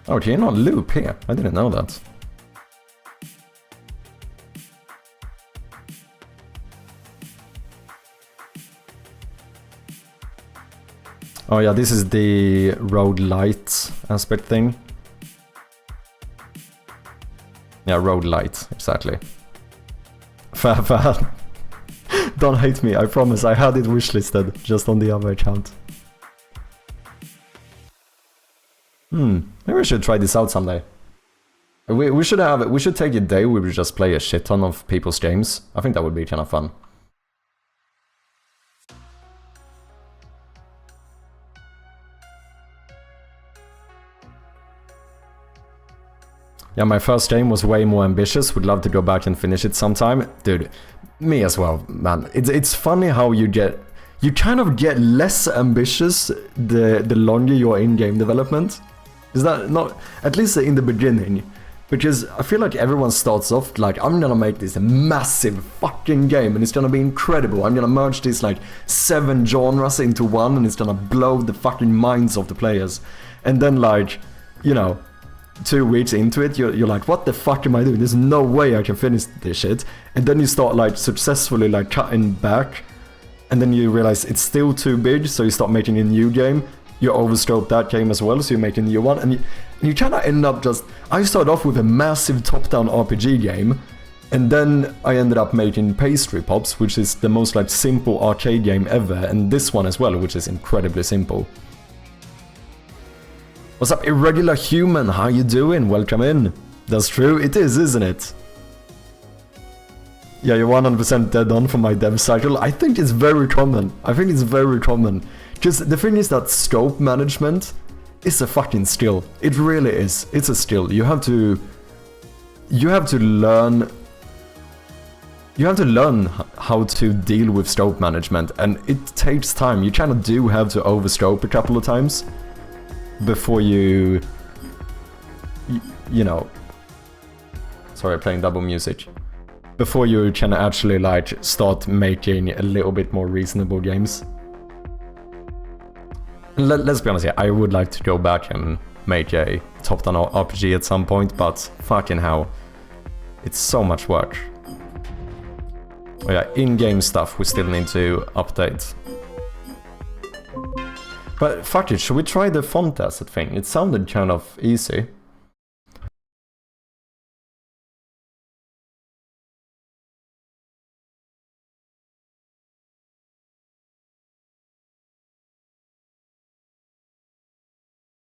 Oh, you're not loop here. I didn't know that. Oh yeah, this is the road light aspect thing. Yeah, roguelite, exactly. Fair. Don't hate me, I promise. I had it wishlisted just on the other account. Maybe we should try this out someday. We should take a day where we just play a shit ton of people's games. I think that would be kind of fun. Yeah, my first game was way more ambitious. Would love to go back and finish it sometime. Dude, me as well, man. It's funny how you kind of get less ambitious the longer you're in game development. Is that not, at least in the beginning? Because I feel like everyone starts off like, I'm gonna make this massive fucking game and it's gonna be incredible. I'm gonna merge these like 7 genres into one and it's gonna blow the fucking minds of the players. And then like, you know, 2 weeks into it, you're like, what the fuck am I doing? There's no way I can finish this shit. And then you start like successfully like cutting back. And then you realize it's still too big, so you start making a new game. You overscope that game as well, so you make a new one. And you kind of end up just... I started off with a massive top-down RPG game. And then I ended up making Pastry Pops, which is the most like simple arcade game ever. And this one as well, which is incredibly simple. What's up, Irregular Human? How you doing? Welcome in. That's true, it is, isn't it? Yeah, you're 100% dead on for my dev cycle. I think it's very common. Because the thing is that scope management is a fucking skill. It really is. It's a skill. You have to learn how to deal with scope management, and it takes time. You kind of do have to overscope a couple of times before you know. Sorry, playing double music. Before you can actually like start making a little bit more reasonable games. Let's be honest here, I would like to go back and make a top-down RPG at some point, but fucking hell, it's so much work. Oh yeah, in-game stuff we still need to update. But fuck it, should we try the font asset thing? It sounded kind of easy.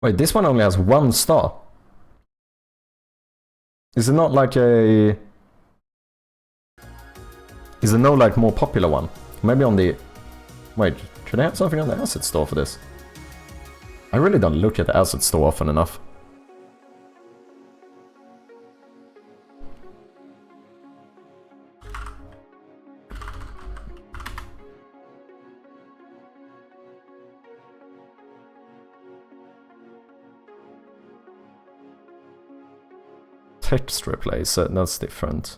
Wait, this one only has 1 star. Is it not like a... Is there no like more popular one? Maybe on the... Wait, should I have something on the asset store for this? I really don't look at the asset store often enough. Text replacer, that's different.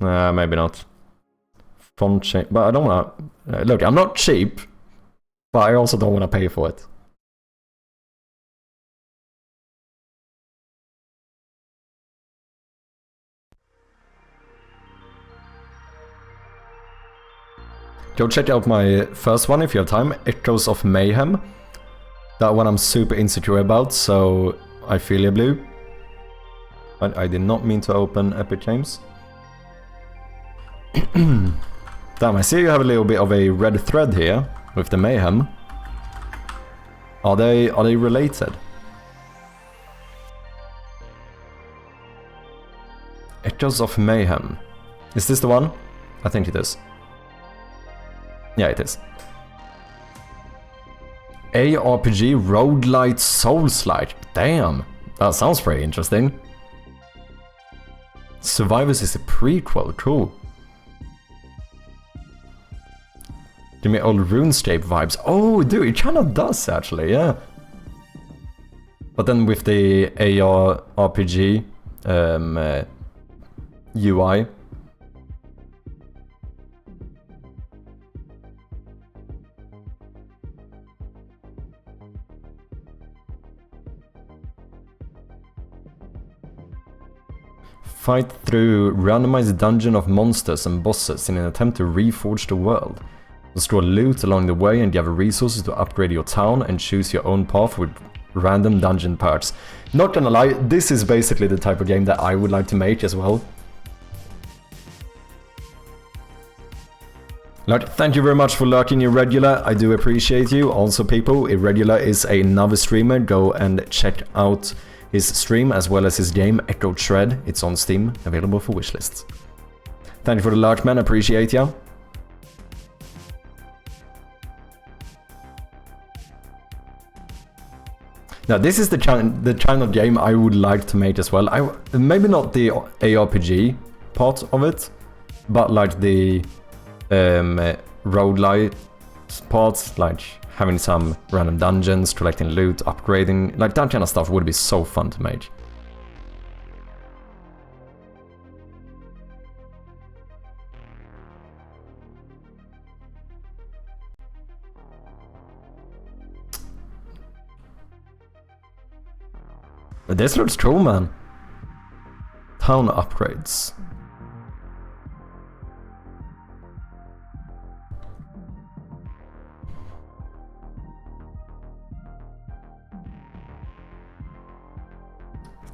Maybe not. Font change, but I don't wanna... look, I'm not cheap, but I also don't wanna pay for it. Go check out my first one if you have time, Echoes of Mayhem. That one I'm super insecure about, so I feel you, Blue. I did not mean to open Epic Games. Damn, I see you have a little bit of a red thread here with the Mayhem. Are they related? Echoes of Mayhem. Is this the one? I think it is. Yeah, it is. ARPG roguelite Souls-like. Damn, that sounds pretty interesting. Survivors is a prequel, cool. Give me old RuneScape vibes. Oh, dude, it kind of does actually, yeah. But then with the ARPG UI. Fight through randomized dungeon of monsters and bosses in an attempt to reforge the world. Store loot along the way and gather resources to upgrade your town and choose your own path with random dungeon parts. Not gonna lie, this is basically the type of game that I would like to make as well. Lord, thank you very much for lurking, Irregular. I do appreciate you. Also, people, Irregular is another streamer. Go and check out his stream as well as his game, Echoed Shred. It's on Steam, available for wishlists. Thank you for the lurk, man. Appreciate ya. Now, this is the kind of game I would like to make as well. Maybe not the ARPG part of it, but like the roguelite parts, like having some random dungeons, collecting loot, upgrading, like that kind of stuff would be so fun to make. But this looks cool, man. Town upgrades.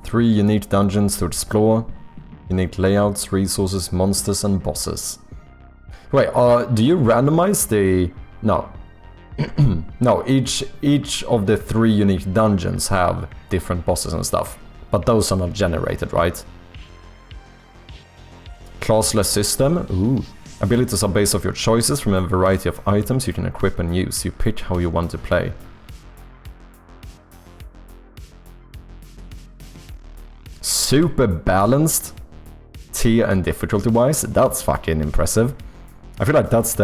Three unique dungeons to explore, unique layouts, resources, monsters, and bosses. Wait, do you randomize the... No. No, each of the 3 unique dungeons have different bosses and stuff, but those are not generated, right? Classless system, ooh. Abilities are based off your choices from a variety of items you can equip and use. You pick how you want to play. Super balanced tier and difficulty wise, that's fucking impressive. I feel like that's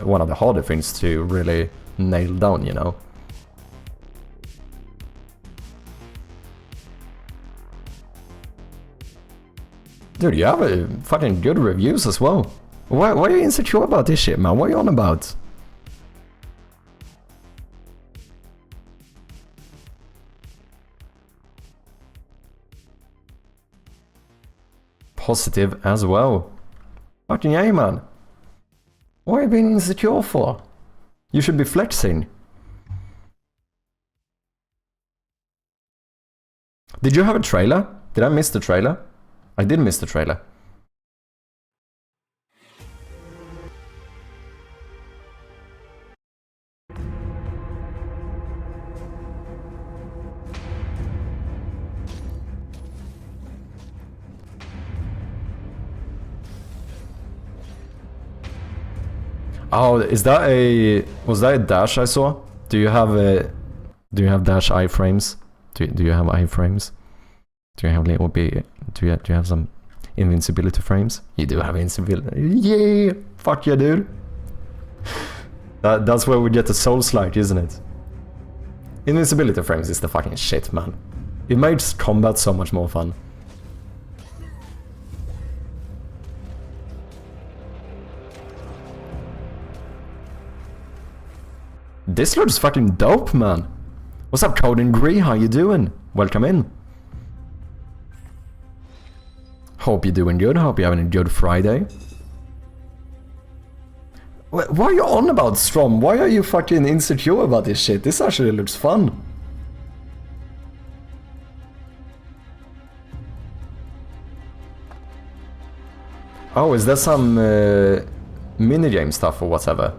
one of the harder things to really nail down, you know. Dude, you have fucking good reviews as well. Why are you insecure about this shit, man? What are you on about? Positive as well. Fucking yeah, man. What are you being insecure for? You should be flexing. Did you have a trailer? Did I miss the trailer? I did miss the trailer. Oh, is that was that a dash I saw? Do you have dash iframes? Do you have iframes? Do you have little bit? Do you have some invincibility frames? You do have invincibility. Yeah, fuck yeah, dude. That's where we get the Souls-like, isn't it? Invincibility frames is the fucking shit, man. It makes combat so much more fun. This looks fucking dope, man. What's up, Code Gree? How you doing? Welcome in. Hope you're doing good. Hope you're having a good Friday. What are you on about, Strom? Why are you fucking insecure about this shit? This actually looks fun. Oh, is there some minigame stuff or whatever?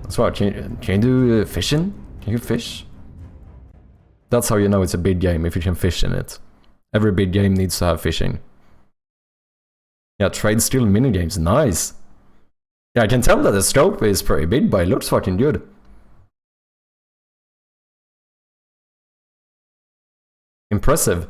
That's right, can you do fishing? Can you fish? That's how you know it's a big game, if you can fish in it. Every big game needs to have fishing. Yeah, trade skill minigames, nice. Yeah, I can tell that the scope is pretty big, but it looks fucking good. Impressive.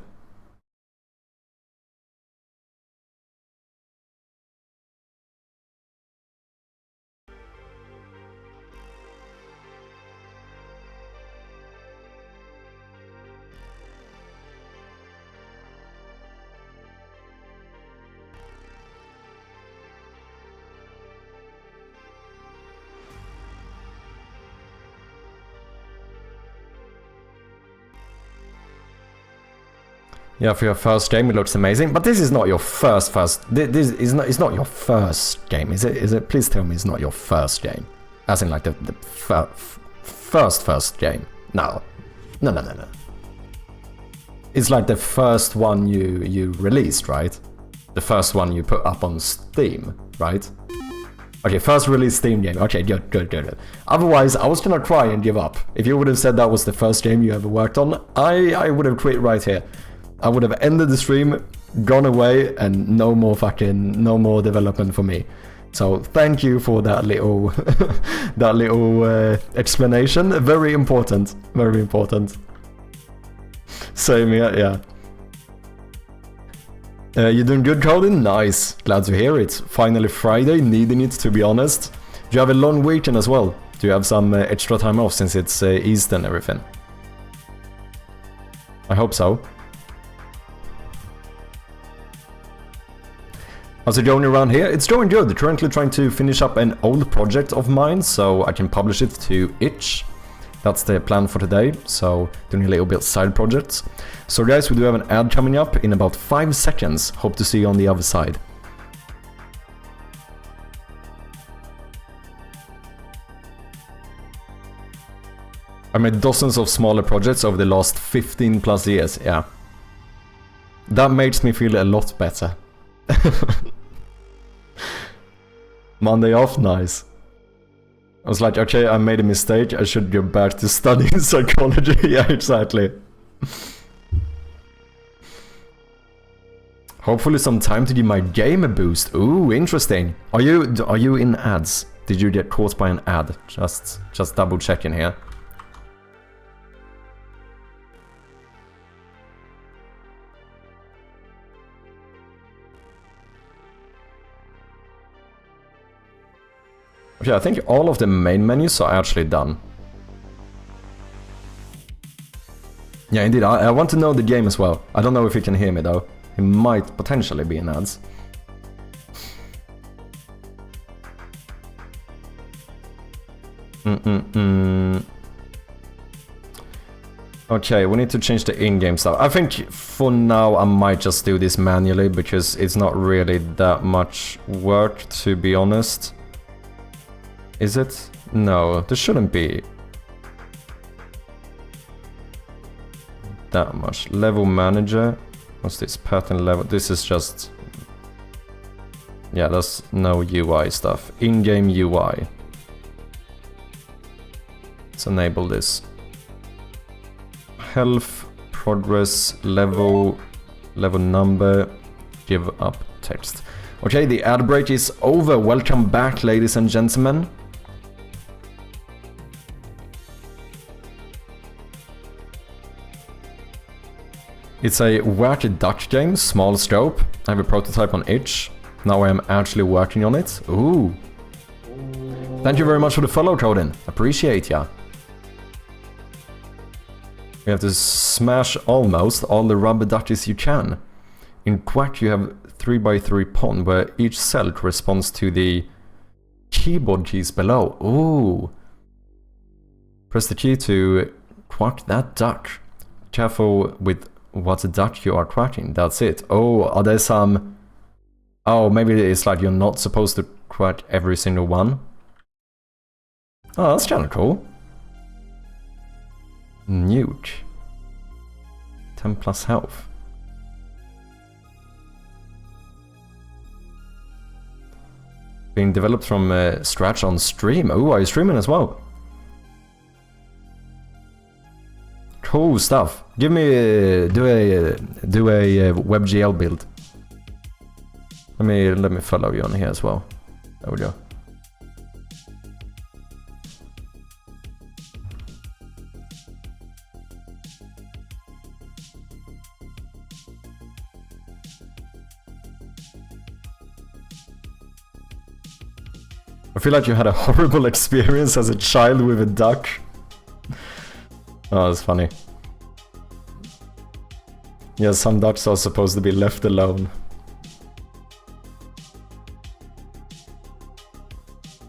Yeah, for your first game, it looks amazing. But this is not your first. This is not. It's not your first game, is it? Is it? Please tell me it's not your first game. As in, like the first game. No. No, no, no, no. It's like the first one you released, right? The first one you put up on Steam, right? Okay, first release Steam game. Okay, good. Otherwise, I was gonna try and give up. If you would have said that was the first game you ever worked on, I would have quit right here. I would have ended the stream, gone away, and no more development for me. So thank you for that little that little explanation. Very important. Very important. Same here, yeah. You doing good, Colin? Nice. Glad to hear it. Finally Friday, needing it, to be honest. Do you have a long weekend as well? Do you have some extra time off since it's Easter and everything? I hope so. How's it going around here? It's going good. Currently trying to finish up an old project of mine so I can publish it to itch. That's the plan for today, so doing a little bit of side projects. So guys, we do have an ad coming up in about 5 seconds. Hope to see you on the other side. I made dozens of smaller projects over the last 15 plus years, yeah. That makes me feel a lot better. Monday off, nice. I was like, okay, I made a mistake, I should go back to studying psychology. Yeah, exactly. Hopefully some time to give my game a boost. Ooh, interesting. Are you in ads? Did you get caught by an ad? Just double checking here. Okay, I think all of the main menus are actually done. Yeah, indeed. I want to know the game as well. I don't know if you can hear me though. It might potentially be in ads. Okay, we need to change the in-game stuff. I think for now I might just do this manually because it's not really that much work, to be honest. Is it? No, there shouldn't be that much. Level manager. What's this? Pattern level. This is just... yeah, that's no UI stuff. In-game UI. Let's enable this. Health, progress, level number, give up text. Okay, the ad break is over. Welcome back, ladies and gentlemen. It's a wacky duck game, small scope. I have a prototype on itch. Now I am actually working on it. Ooh. Thank you very much for the follow, Codin. Appreciate ya. You have to smash almost all the rubber duckies you can. In Quack you have 3x3 pond where each cell corresponds to the keyboard keys below. Ooh. Press the key to quack that duck. Careful with what duck you are quacking, that's it. Oh, are there some... oh, maybe it's like you're not supposed to quack every single one. Oh, that's kinda cool. Nuke. 10 plus health. Being developed from scratch on stream. Oh, are you streaming as well? Cool stuff. Give me do a WebGL build. Let me follow you on here as well. There we go. I feel like you had a horrible experience as a child with a duck. Oh, that's funny. Yeah, some ducks are supposed to be left alone.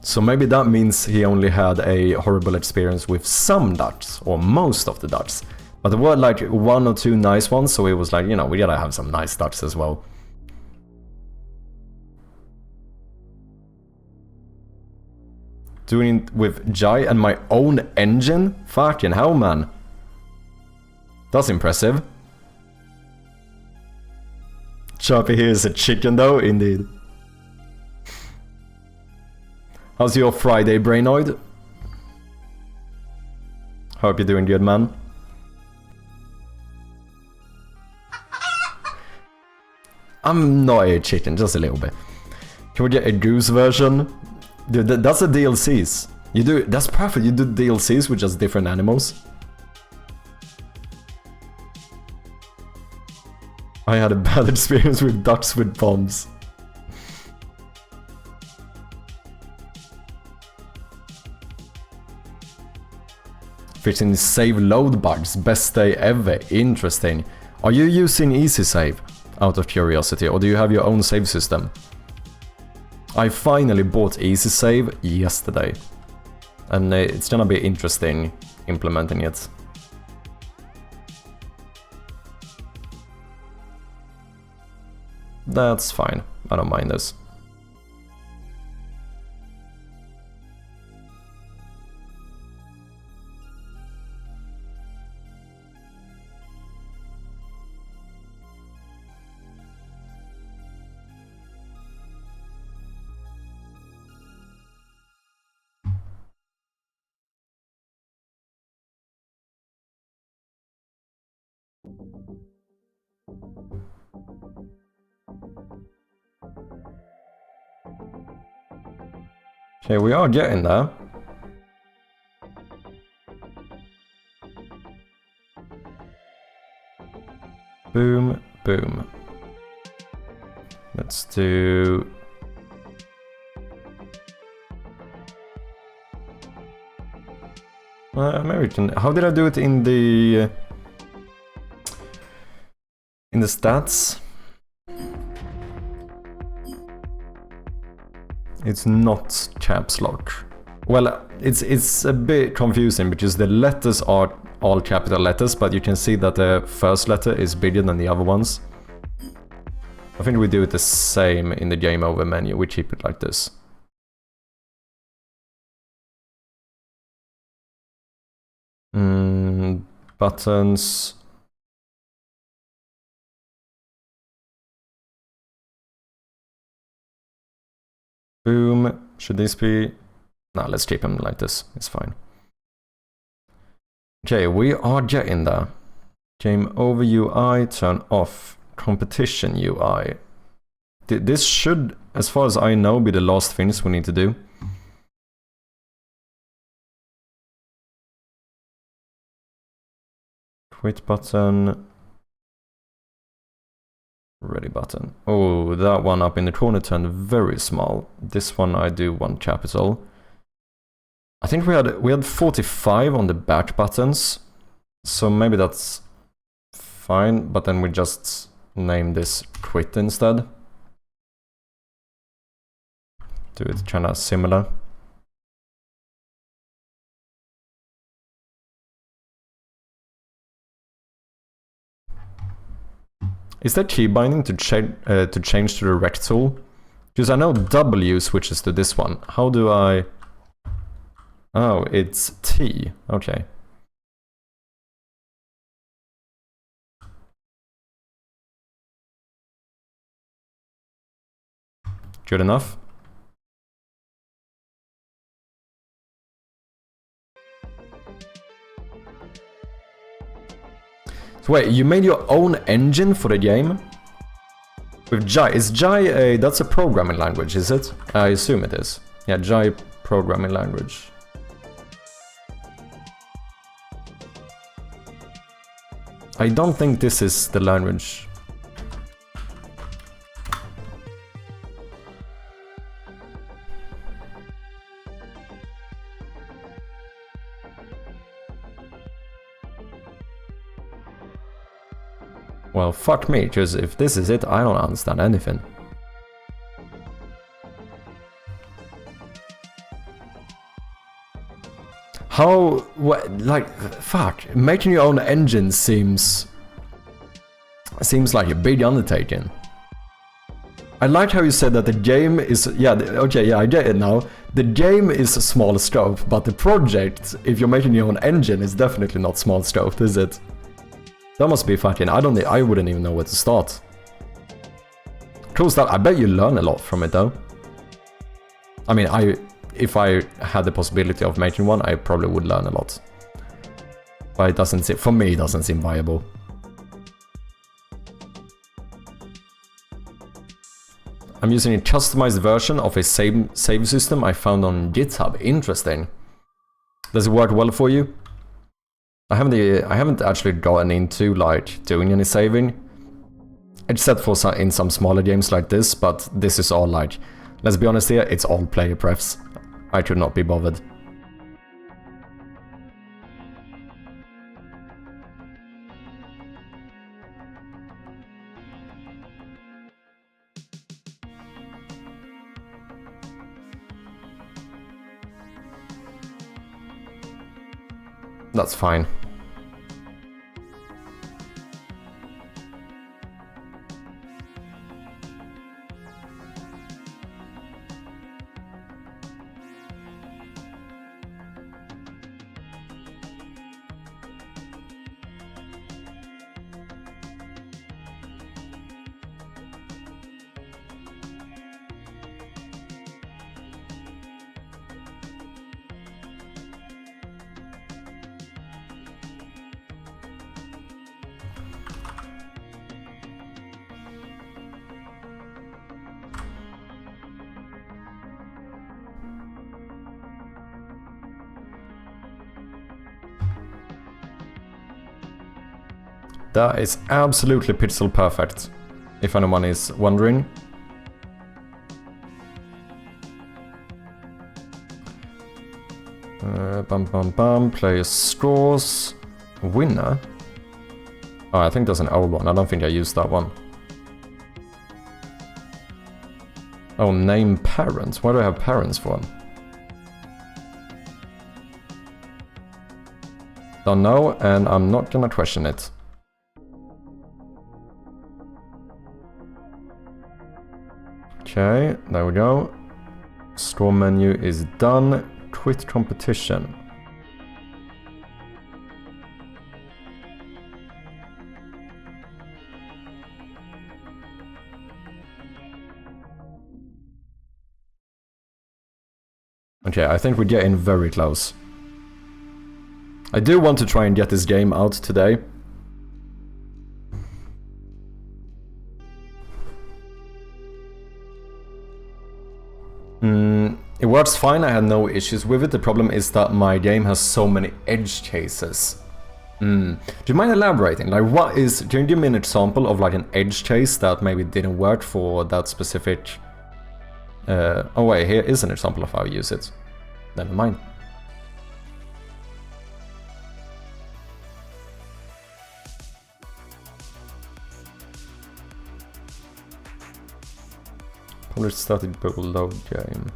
So maybe that means he only had a horrible experience with some ducks, or most of the ducks. But there were like 1 or 2 nice ones, so he was like, you know, we gotta have some nice ducks as well. doing it with Jai and my own engine? Fucking hell, man. That's impressive. Choppy here is a chicken though, indeed. How's your Friday, Brainoid? Hope you're doing good, man. I'm not a chicken, just a little bit. Can we get a goose version? Dude, that's the DLCs. You do, that's perfect, you do DLCs with just different animals. I had a bad experience with ducks with bombs. Fixing save load bugs, best day ever, interesting. Are you using easy save, out of curiosity, or do you have your own save system? I finally bought easy save yesterday, and it's gonna be interesting implementing it. That's fine, I don't mind this. Okay, we are getting there. Boom, boom. Let's do... American. How did I do it in the stats? It's not caps lock. Well, it's a bit confusing because the letters are all capital letters, but you can see that the first letter is bigger than the other ones. I think we do it the same in the game over menu. We keep it like this. Buttons. Boom. Should this be... No, let's keep them like this. It's fine. Okay, we are getting there. Game over UI, turn off. Competition UI. This should, as far as I know, be the last things we need to do. Quit button. Ready button. Oh, that one up in the corner turned very small. This one I do want capital. I think we had 45 on the back buttons, so maybe that's fine. But then we just name this quit instead. Do it kind of similar. Is there key binding to change to the rect tool? Because I know W switches to this one. How do I... Oh, it's T. Okay. Good enough. So wait, you made your own engine for the game? With Jai. Is Jai a... That's a programming language, is it? I assume it is. Yeah, Jai programming language. I don't think this is the language. Well, fuck me, because if this is it, I don't understand anything. How, what, like, fuck, making your own engine seems like a big undertaking. I liked how you said that the game is... Yeah, okay, yeah, I get it now. The game is a small scope, but the project, if you're making your own engine, is definitely not small scope, is it? That must be fucking... I wouldn't even know where to start. Cool stuff. I bet you learn a lot from it, though. I mean, if I had the possibility of making one, I probably would learn a lot. But it doesn't seem... For me, it doesn't seem viable. I'm using a customized version of a save system I found on GitHub. Interesting. Does it work well for you? I haven't actually gotten into like doing any saving, except for in some smaller games like this. But this is all like, let's be honest here, it's all player prefs. I could not be bothered. That's fine. That is absolutely pixel perfect, if anyone is wondering. Player scores. Winner? Oh, I think there's an old one. I don't think I used that one. Oh, name parents. Why do I have parents for one? Don't know, and I'm not gonna question it. Okay, there we go. Store menu is done. Quit competition. Okay, I think we're getting very close. I do want to try and get this game out today. It works fine, I had no issues with it. The problem is that my game has so many edge cases. Do you mind elaborating? Like, what is... Can you give me an example of like an edge case that maybe didn't work for that specific... oh wait, here is an example of how I use it. Never mind. Published started load game.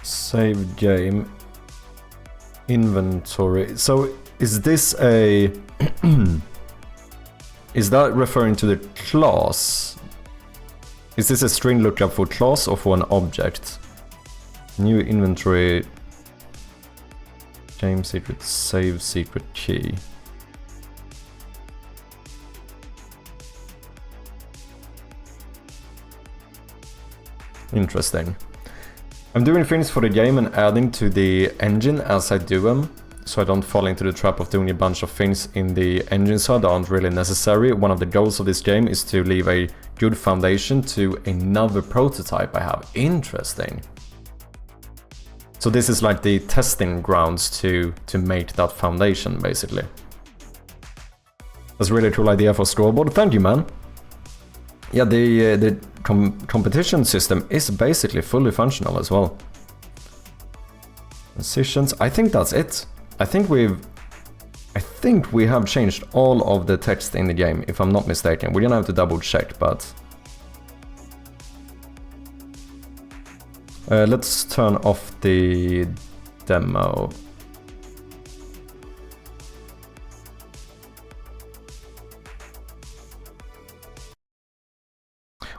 Save game. Inventory. So is this a... Is that referring to the class? Is this a string lookup for class or for an object? New inventory. Game secret. Save secret key. Interesting. I'm doing things for the game and adding to the engine as I do them, so I don't fall into the trap of doing a bunch of things in the engine side that aren't really necessary. One of the goals of this game is to leave a good foundation to another prototype I have. Interesting. So this is like the testing grounds to make that foundation, basically. That's a really cool idea for scoreboard. Thank you, man. Yeah, the competition system is basically fully functional as well. Decisions. I think that's it. I think we have changed all of the text in the game, if I'm not mistaken. We're gonna have to double check, but Let's turn off the demo.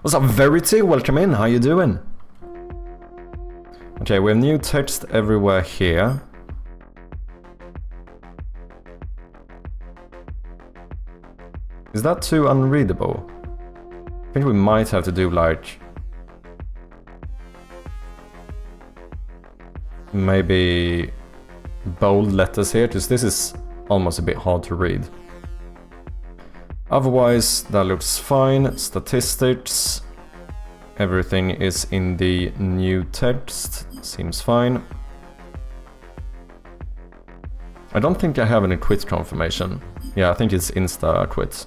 What's up, Verity? Welcome in. How you doing? Okay, we have new text everywhere here. Is that too unreadable? I think we might have to do like... maybe bold letters here, because this is almost a bit hard to read. Otherwise, that looks fine. Statistics. Everything is in the new text. Seems fine. I don't think I have any quit confirmation. Yeah, I think it's insta quit.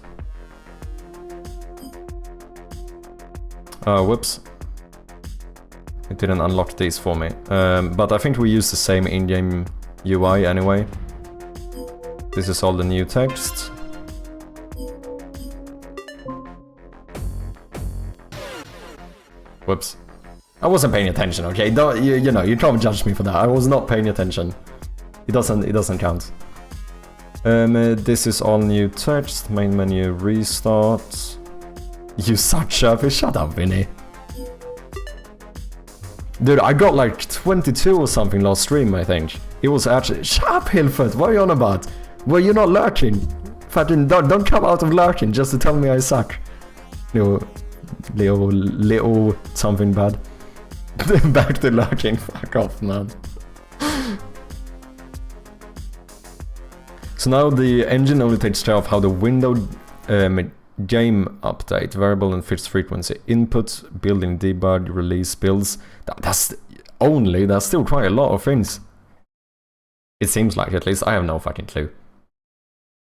Whoops. It didn't unlock these for me. But I think we use the same in-game UI anyway. This is all the new text. Whoops. I wasn't paying attention, okay? Don't, you know, you can't judge me for that. I was not paying attention. It doesn't count. This is all new text. Main menu restart. You suck, Sherpy. Shut up, Vinny. Dude, I got like 22 or something last stream, I think. It was actually... Shut up, Hilfert! What are you on about? Well, you're not lurking. Fucking don't come out of lurking just to tell me I suck. Little something bad. Back to lurking. Fuck off, man. So now the engine only takes care of how the window game update, variable and fixed frequency, input, building debug, release builds. That's still quite a lot of things. It seems like, at least. I have no fucking clue.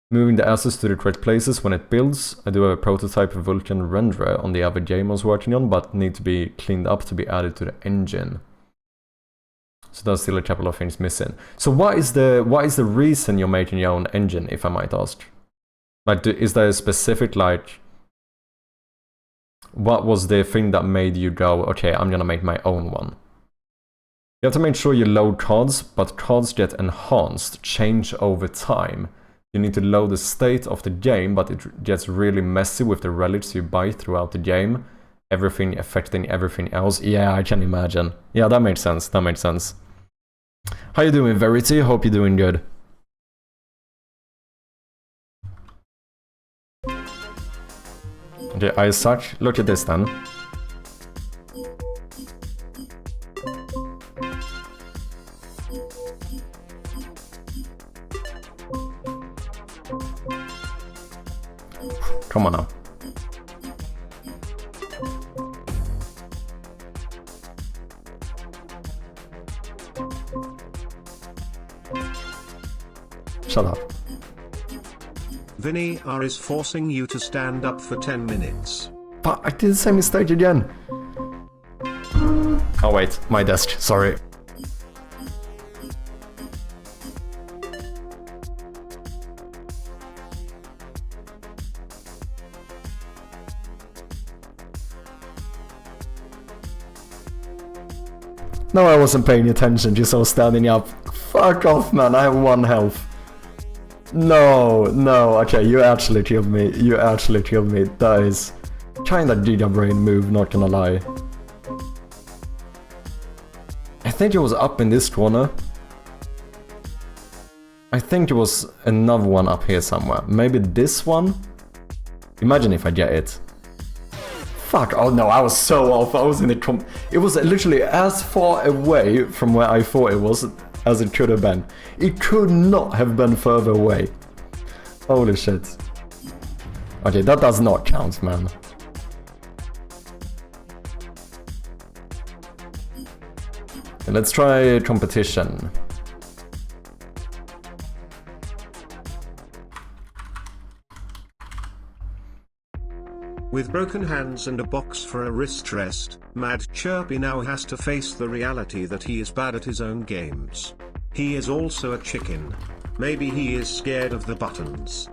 Moving the assets to the correct places when it builds. I do have a prototype Vulkan renderer on the other game I was working on, but need to be cleaned up to be added to the engine. So there's still a couple of things missing. So what is the reason you're making your own engine, if I might ask? Like, is there a specific, like... What was the thing that made you go, okay, I'm gonna make my own one? You have to make sure you load cards, but cards get enhanced, change over time. You need to load the state of the game, but it gets really messy with the relics you buy throughout the game. Everything affecting everything else. Yeah, I can imagine. Yeah, that makes sense. That makes sense. How you doing, Verity? Hope you're doing good. Okay, I suck. Look at this then. Come on now. Shut up. Vinny R is forcing you to stand up for 10 minutes. But I did the same mistake again. Oh wait, my desk, sorry. No, I wasn't paying attention, just I was standing up. Fuck off, man, I have 1 health. No, okay, you actually killed me. You actually killed me. That is kinda Giga Brain move, not gonna lie. I think it was up in this corner. I think it was another one up here somewhere. Maybe this one? Imagine if I get it. Fuck, oh no, I was so off. I was in the it was literally as far away from where I thought it was as it could have been. It could not have been further away. Holy shit. Okay, that does not count, man. Okay, let's try competition. With broken hands and a box for a wrist rest, Mad Chirpy now has to face the reality that he is bad at his own games. He is also a chicken. Maybe he is scared of the buttons.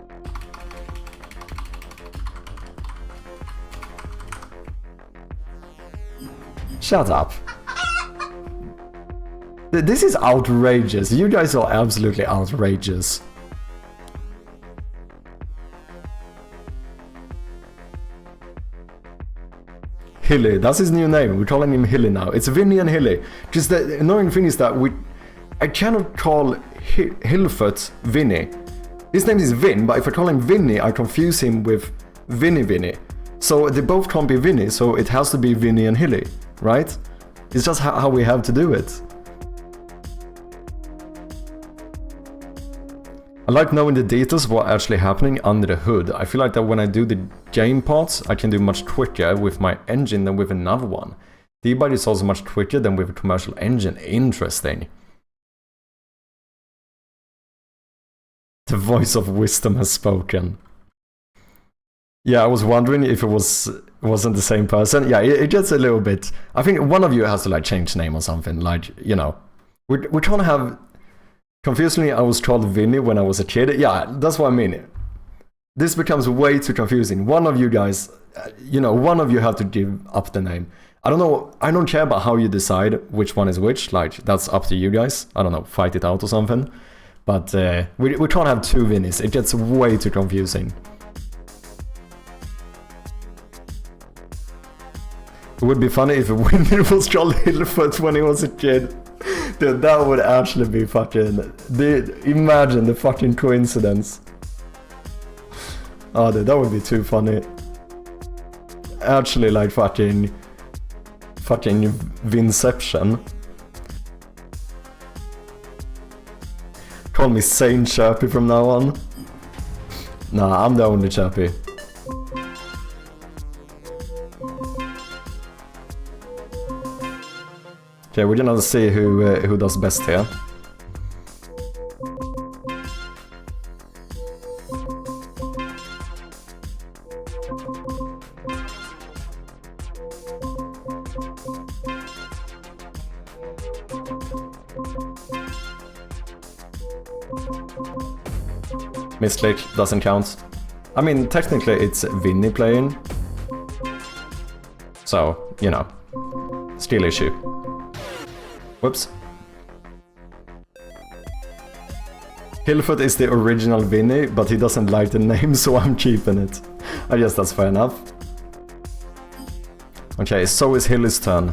Shut up. This is outrageous. You guys are absolutely outrageous. Hilly, that's his new name. We're calling him Hilly now. It's Vinny and Hilly. Just the annoying thing is that I cannot call Hillfoot Vinny. His name is Vin, but if I call him Vinny, I confuse him with Vinny. So they both can't be Vinny, so it has to be Vinny and Hilly, right? It's just how we have to do it. I like knowing the details of what's actually happening under the hood. I feel like that when I do the game parts, I can do much quicker with my engine than with another one. Debug is also much quicker than with a commercial engine. Interesting. The voice of wisdom has spoken. Yeah, I was wondering if it wasn't the same person. Yeah, it gets a little bit. I think one of you has to like change name or something. Like, you know, we're trying to have. Confusingly, I was called Vinny when I was a kid. Yeah, that's what I mean. This becomes way too confusing. One of you guys, you know, one of you have to give up the name. I don't know. I don't care about how you decide which one is which. Like, that's up to you guys. I don't know, fight it out or something. But we can't have two Vinnies. It gets way too confusing. It would be funny if Winnie was called Hillfoot when he was a kid. Dude, that would actually be fucking... imagine the fucking coincidence. Oh, dude, that would be too funny. Actually, like fucking Vinception. Call me Saint Chirpy from now on. Nah, I'm the only Chirpy. Okay, we're gonna see who does best here. Misclick doesn't count. I mean, technically it's Vinny playing. So, you know, still issue. Whoops. Hillfoot is the original Vinny, but he doesn't like the name, so I'm keeping it. I guess that's fair enough. Okay, so is Hilly's turn.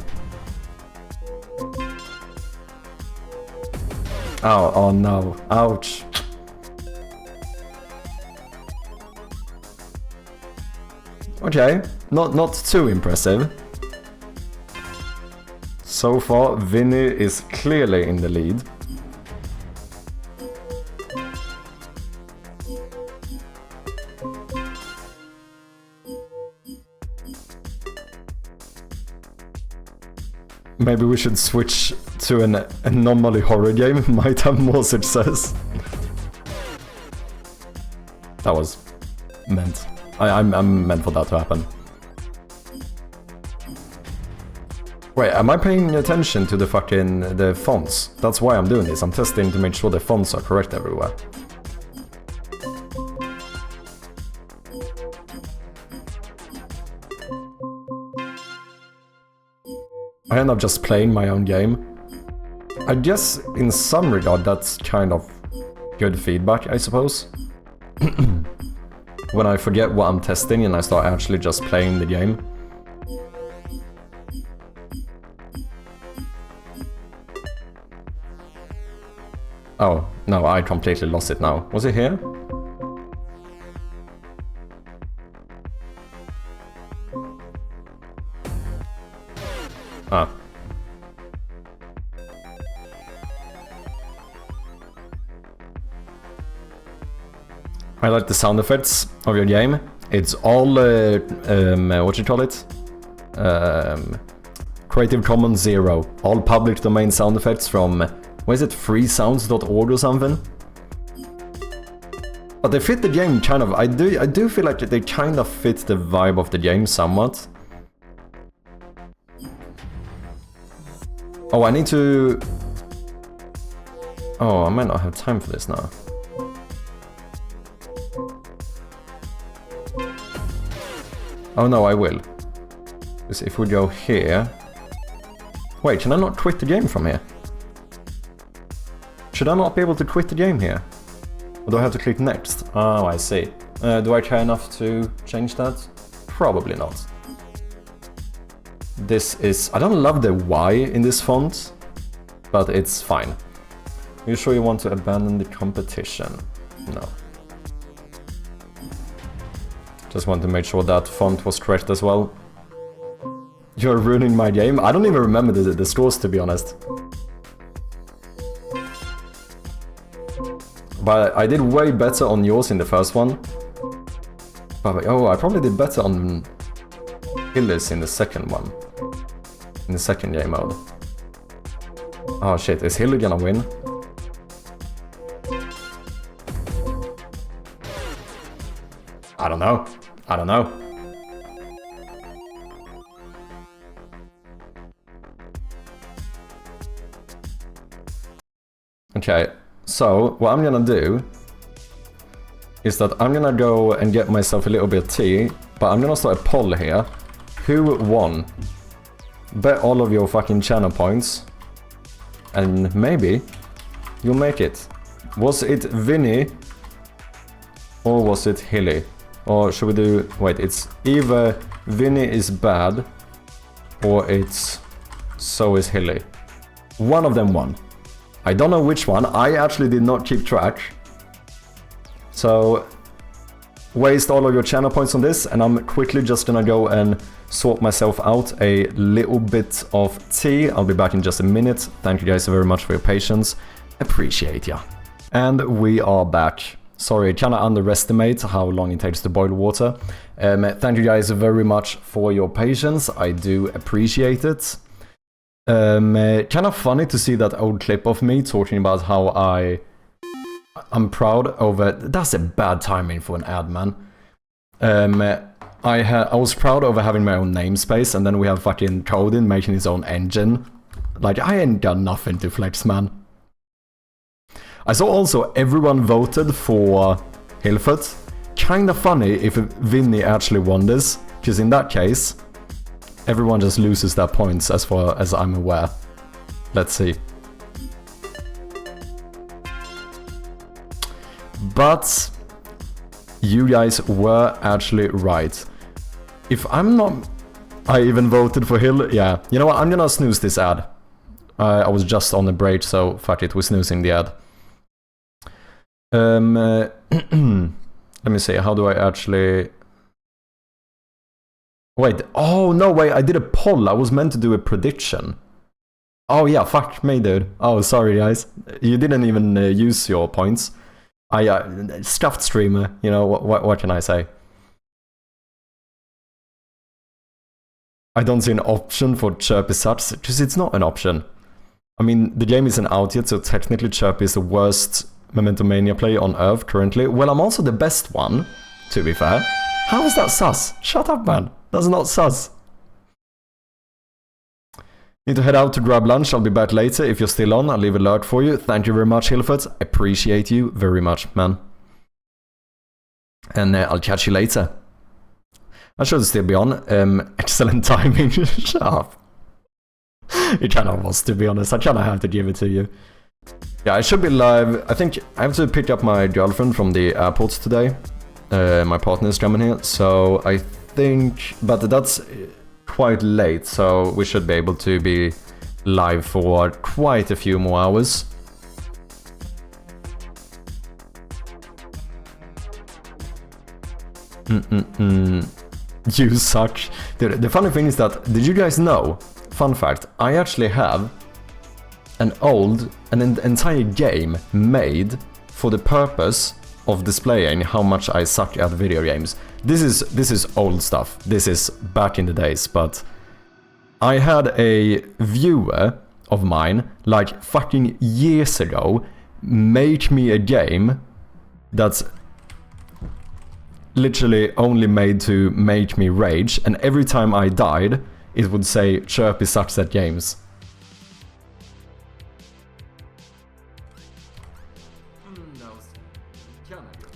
Oh no. Ouch. Okay, not too impressive. So far, Vinny is clearly in the lead. Maybe we should switch to an anomaly horror game, might have more success. That was meant. I'm meant for that to happen. Wait, am I paying attention to the fonts? That's why I'm doing this. I'm testing to make sure the fonts are correct everywhere. I end up just playing my own game. I guess in some regard that's kind of good feedback, I suppose. When I forget what I'm testing and I start actually just playing the game. Oh, no, I completely lost it now. Was it here? Ah. I like the sound effects of your game. It's all, what you call it? Creative Commons 0. All public domain sound effects from, what is it, freesounds.org or something? But they fit the game kind of, I do feel like they kind of fit the vibe of the game somewhat. Oh, I need to... Oh, I might not have time for this now. Oh no, I will. Because if we go here... Wait, can I not quit the game from here? Should I not be able to quit the game here? Or do I have to click next? Oh, I see. Do I care enough to change that? Probably not. This is... I don't love the Y in this font, but it's fine. Are you sure you want to abandon the competition? No. Just want to make sure that font was correct as well. You're ruining my game? I don't even remember the scores, to be honest. But I did way better on yours in the first one. But, oh, I probably did better on Hillis in the second one. In the second game mode. Oh shit, is Hilly gonna win? I don't know. I don't know. Okay, so what I'm gonna do is that I'm gonna go and get myself a little bit of tea, but I'm gonna start a poll here. Who won? Bet all of your fucking channel points, and maybe you'll make it. Was it Vinny or was it Hilly? Or should we do... Wait, it's either Vinny is bad or it's so is Hilly. One of them won. I don't know which one. I actually did not keep track. So waste all of your channel points on this, and I'm quickly just gonna go and sort myself out a little bit of tea. I'll be back in just a minute. Thank you guys very much for your patience. Appreciate ya. And we are back. Sorry, I kinda underestimate how long it takes to boil water. Thank you guys very much for your patience. I do appreciate it. Kind of funny to see that old clip of me talking about how I'm proud over... That's a bad timing for an ad, man. I was proud over having my own namespace, and then we have fucking Codin making his own engine. Like, I ain't got nothing to flex, man. I saw also everyone voted for Hilfert. Kinda funny if Vinny actually won this, because in that case, everyone just loses their points as far as I'm aware. Let's see. But you guys were actually right. If I'm not... I even voted for Hill. Yeah, you know what? I'm gonna snooze this ad. I was just on the break, so fuck it, we're snoozing the ad. Let me see, how do I actually... Wait, oh no, wait, I did a poll. I was meant to do a prediction. Oh yeah, fuck me, dude. Oh, sorry guys. You didn't even use your points. I stuffed streamer, you know, what can I say? I don't see an option for Chirpy Such, because it's not an option. I mean, the game isn't out yet, so technically Chirpy is the worst Memento Mania player on Earth currently. Well, I'm also the best one, to be fair. How is that sus? Shut up, man. That's not sus. Need to head out to grab lunch. I'll be back later. If you're still on, I'll leave a alert for you. Thank you very much, Hilfert. Appreciate you very much, man. And I'll catch you later. I should still be on. Excellent timing. Shut up. It kind of was, to be honest. I kind of have to give it to you. Yeah, I should be live. I think I have to pick up my girlfriend from the airport today. My partner is coming here, so I think... But that's quite late, so we should be able to be live for quite a few more hours. You suck. Dude, the funny thing is that, did you guys know? Fun fact, I actually have an entire game made for the purpose of displaying how much I suck at video games. This is old stuff. This is back in the days, but I had a viewer of mine, like fucking years ago, make me a game that's literally only made to make me rage, and every time I died, it would say, Chirpy sucks at games.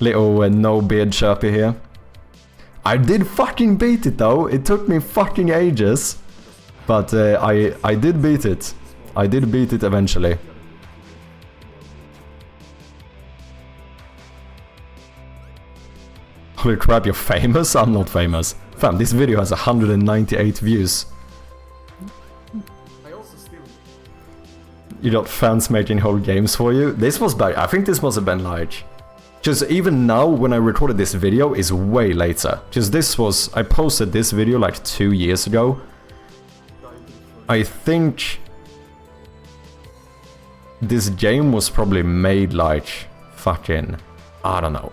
Little no beard Chirpy here. I did fucking beat it though, it took me fucking ages. But I did beat it. I did beat it eventually. Holy crap, you're famous? I'm not famous. Fam, this video has 198 views. You got fans making whole games for you? This was back, I think this must have been like... Just even now, when I recorded this video, is way later. Just this was... I posted this video like 2 years ago. I think... This game was probably made like... Fucking... I don't know.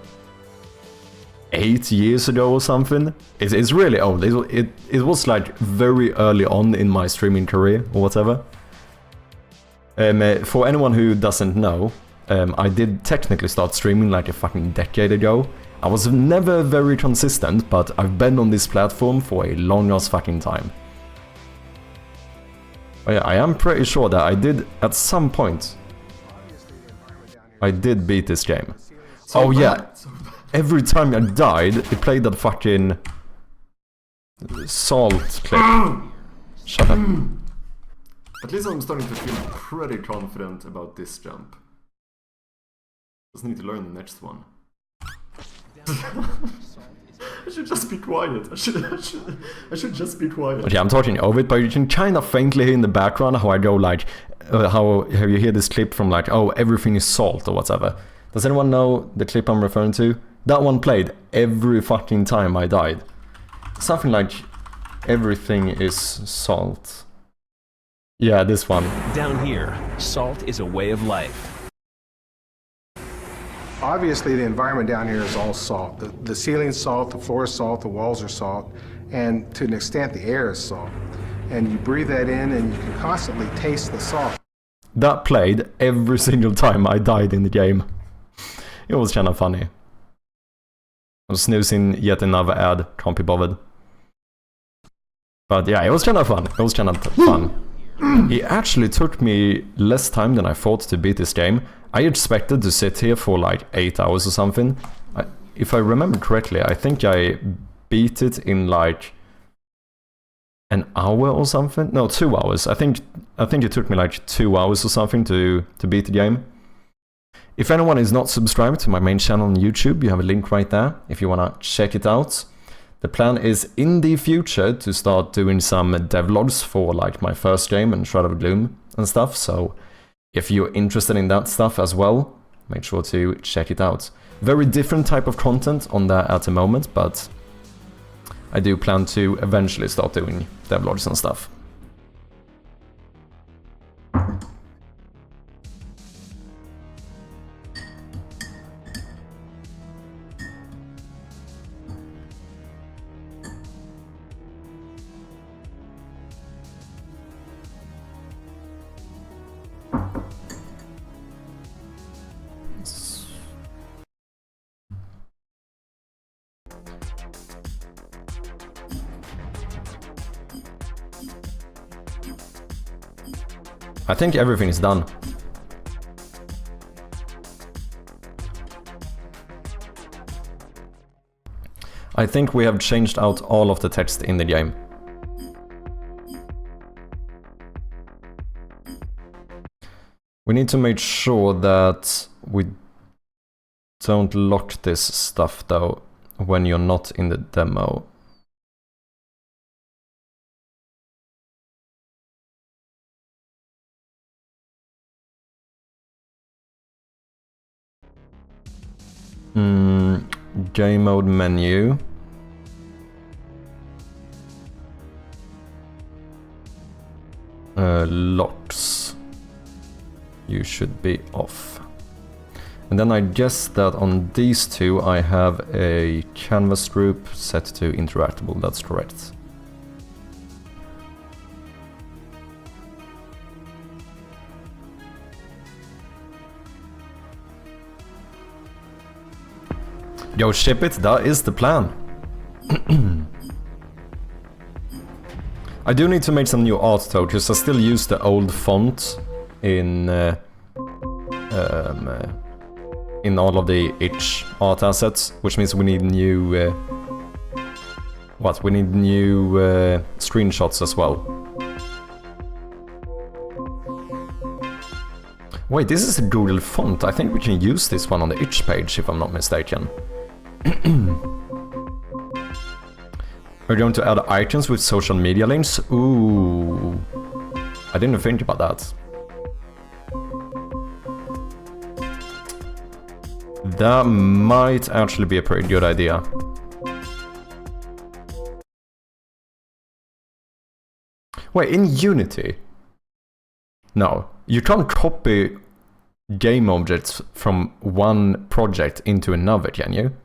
8 years ago or something? It's really old. It was like very early on in my streaming career or whatever. For anyone who doesn't know, I did technically start streaming like a fucking decade ago. I was never very consistent, but I've been on this platform for a long ass fucking time. But yeah, I am pretty sure that I did, at some point, I did beat this game. Oh yeah, every time I died, it played that fucking salt clip. Shut up. At least I'm starting to feel pretty confident about this jump. Just need to learn the next one. I should just be quiet. I should just be quiet. But yeah, I'm talking over it, but you can kind of faintly hear in the background how I go like... how you hear this clip from like, oh, everything is salt or whatever. Does anyone know the clip I'm referring to? That one played every fucking time I died. Something like, everything is salt. Yeah, this one. Down here, salt is a way of life. Obviously, the environment down here is all salt. The ceiling's salt, the floor is salt, the walls are salt, and to an extent, the air is salt. And you breathe that in, and you can constantly taste the salt. That played every single time I died in the game. It was kind of funny. I'm snoozing yet another ad, can't be bothered. But yeah, it was kind of fun. It was kind of fun. It actually took me less time than I thought to beat this game. I expected to sit here for like 8 hours or something. If I remember correctly, I think I beat it in like an hour or something. No, 2 hours. I think it took me like 2 hours or something to beat the game. If anyone is not subscribed to my main channel on YouTube, you have a link right there if you want to check it out. The plan is in the future to start doing some devlogs for like my first game and Shroud of Gloom and stuff, so if you're interested in that stuff as well, make sure to check it out. Very different type of content on there at the moment, but I do plan to eventually start doing devlogs and stuff. I think everything is done. I think we have changed out all of the text in the game. We need to make sure that we don't lock this stuff though when you're not in the demo. Game mode menu. Locks. You should be off. And then I guess that on these two I have a canvas group set to interactable, that's correct. Yo, ship it, that is the plan. I do need to make some new art though, because I still use the old font in all of the itch art assets, which means we need new we need new screenshots as well. Wait, this is a Google font. I think we can use this one on the itch page if I'm not mistaken. We're going to add items with social media links. Ooh. I didn't think about that. That might actually be a pretty good idea. Wait, in Unity? No, you can't copy game objects from one project into another, can you?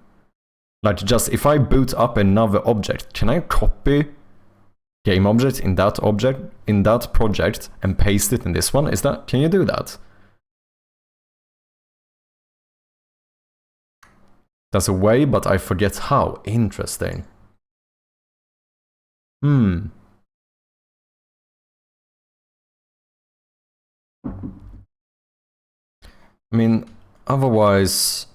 Like, just if I boot up another object, can I copy game object in that project and paste it in this one? Can you do that? There's a way, but I forget how. Interesting. I mean, otherwise...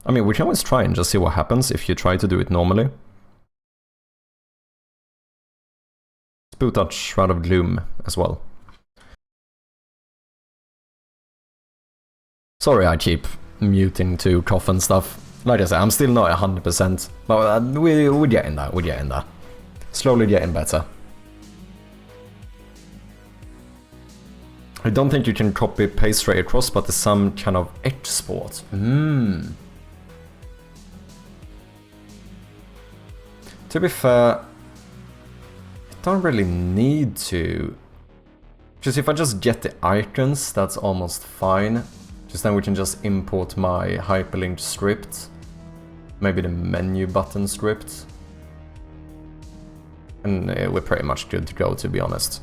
I mean, we can always try and just see what happens if you try to do it normally. Let's boot out Shroud of Gloom as well. Sorry I keep muting to cough and stuff. Like I said, I'm still not 100%, but we're getting there, we're getting there. Slowly getting better. I don't think you can copy paste straight across, but there's some kind of export. To be fair, I don't really need to. Because if I just get the icons, that's almost fine. Just then we can just import my hyperlinked script. Maybe the menu button script. And we're pretty much good to go, to be honest.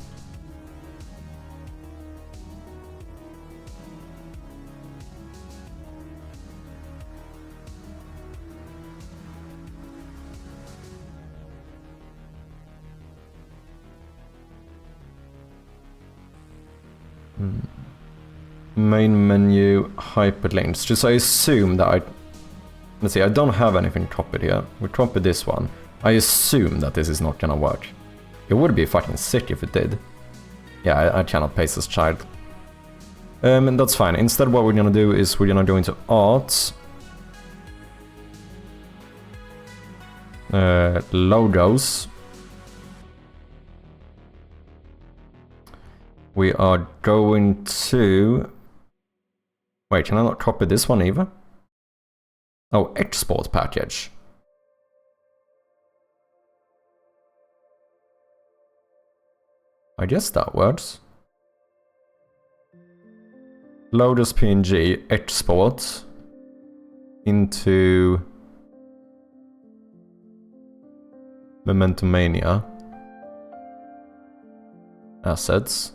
Main menu, hyperlinks. Just I assume that let's see, I don't have anything copied here. We copied this one. I assume that this is not gonna work. It would be fucking sick if it did. Yeah, I cannot paste this child. And that's fine. Instead, what we're gonna do is we're gonna go into art. Logos. We are going to... Wait, can I not copy this one either? Oh, export package. I guess that works. Load as PNG, export into Memento Mania. Assets.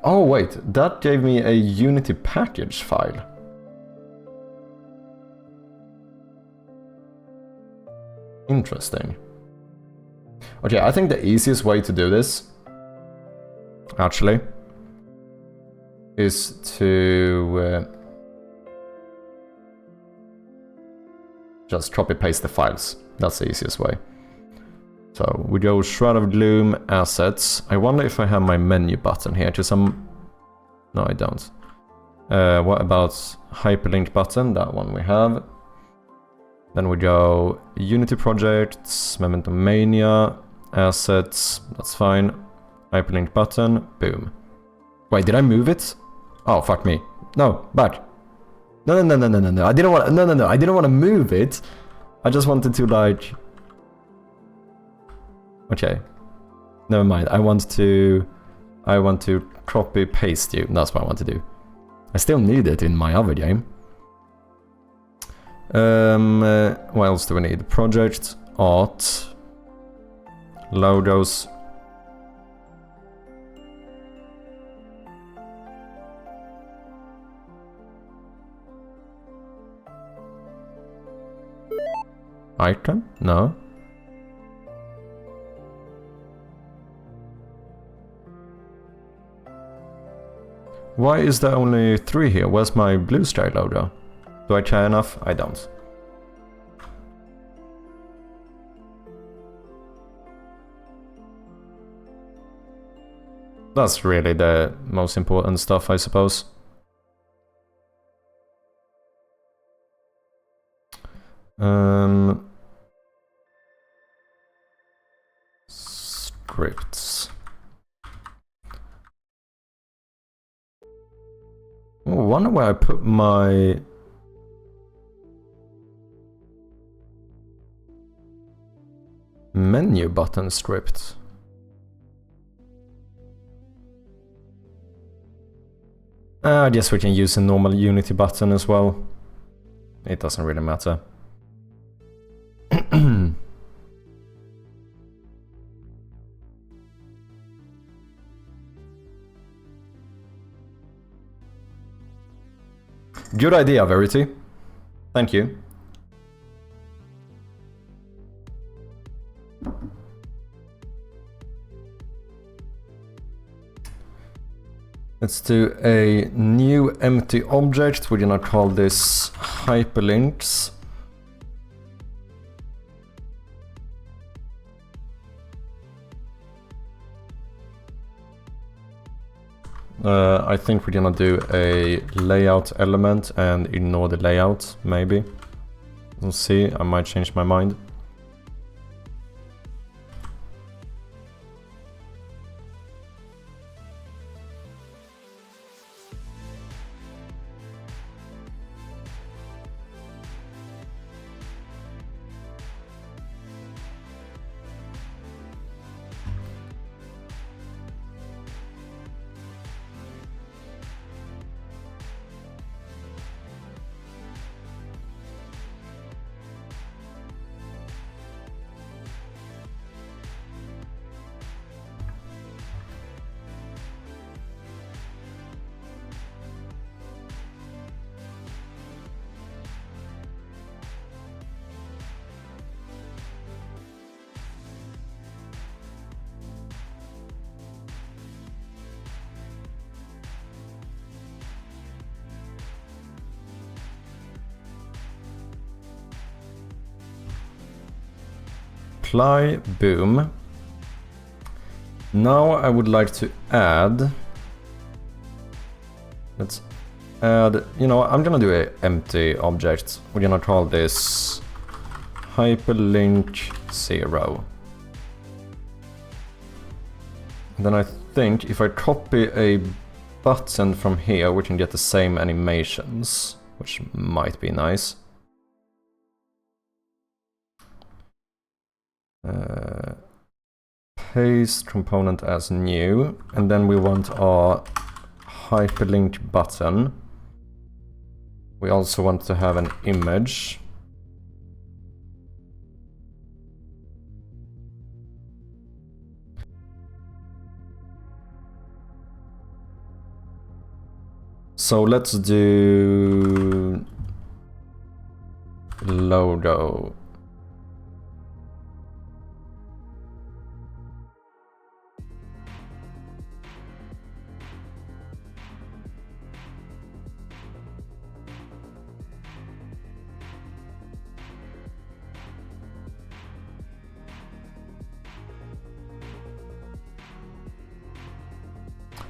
Oh wait, that gave me a Unity package file. Interesting. Okay, I think the easiest way to do this, actually, is to just copy-paste the files. That's the easiest way. So we go Shroud of Gloom, Assets. I wonder if I have my menu button here, because no, I don't. What about hyperlink button? That one we have. Then we go Unity Projects, Memento Mania, Assets, that's fine. Hyperlink button, boom. Wait, did I move it? Oh, fuck me. No, back. No. I didn't want. No. I didn't want to move it. I just wanted to like. Okay. Never mind. I want to copy paste you. That's what I want to do. I still need it in my other game. What else do we need? Project, art, logos. Icon? No. Why is there only 3 here? Where's my blue sky logo? Do I care enough? I don't. That's really the most important stuff, I suppose. Scripts. I wonder where I put my... menu button script. I guess we can use a normal Unity button as well. It doesn't really matter. Good idea, Verity. Thank you. Let's do a new empty object. We're gonna call this hyperlinks. I think we're gonna do a layout element and ignore the layout, maybe. We'll see, I might change my mind. Apply, boom. Now I would like to add, let's add, you know, I'm gonna do an empty object. We're gonna call this hyperlink 0. And then I think if I copy a button from here, we can get the same animations, which might be nice. Paste component as new, and then we want our hyperlink button. We also want to have an image. So let's do logo.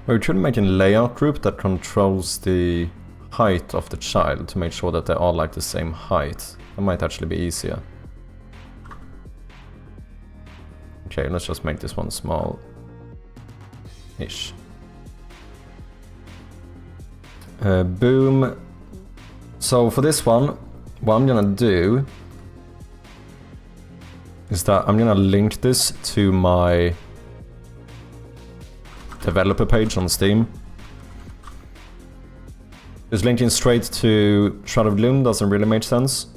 We should make a layout group that controls the height of the child to make sure that they are like the same height. That might actually be easier. Okay, let's just make this one small-ish. Boom. So for this one, what I'm gonna do is that I'm gonna link this to my developer page on Steam. Just linking straight to Shroud of Gloom doesn't really make sense.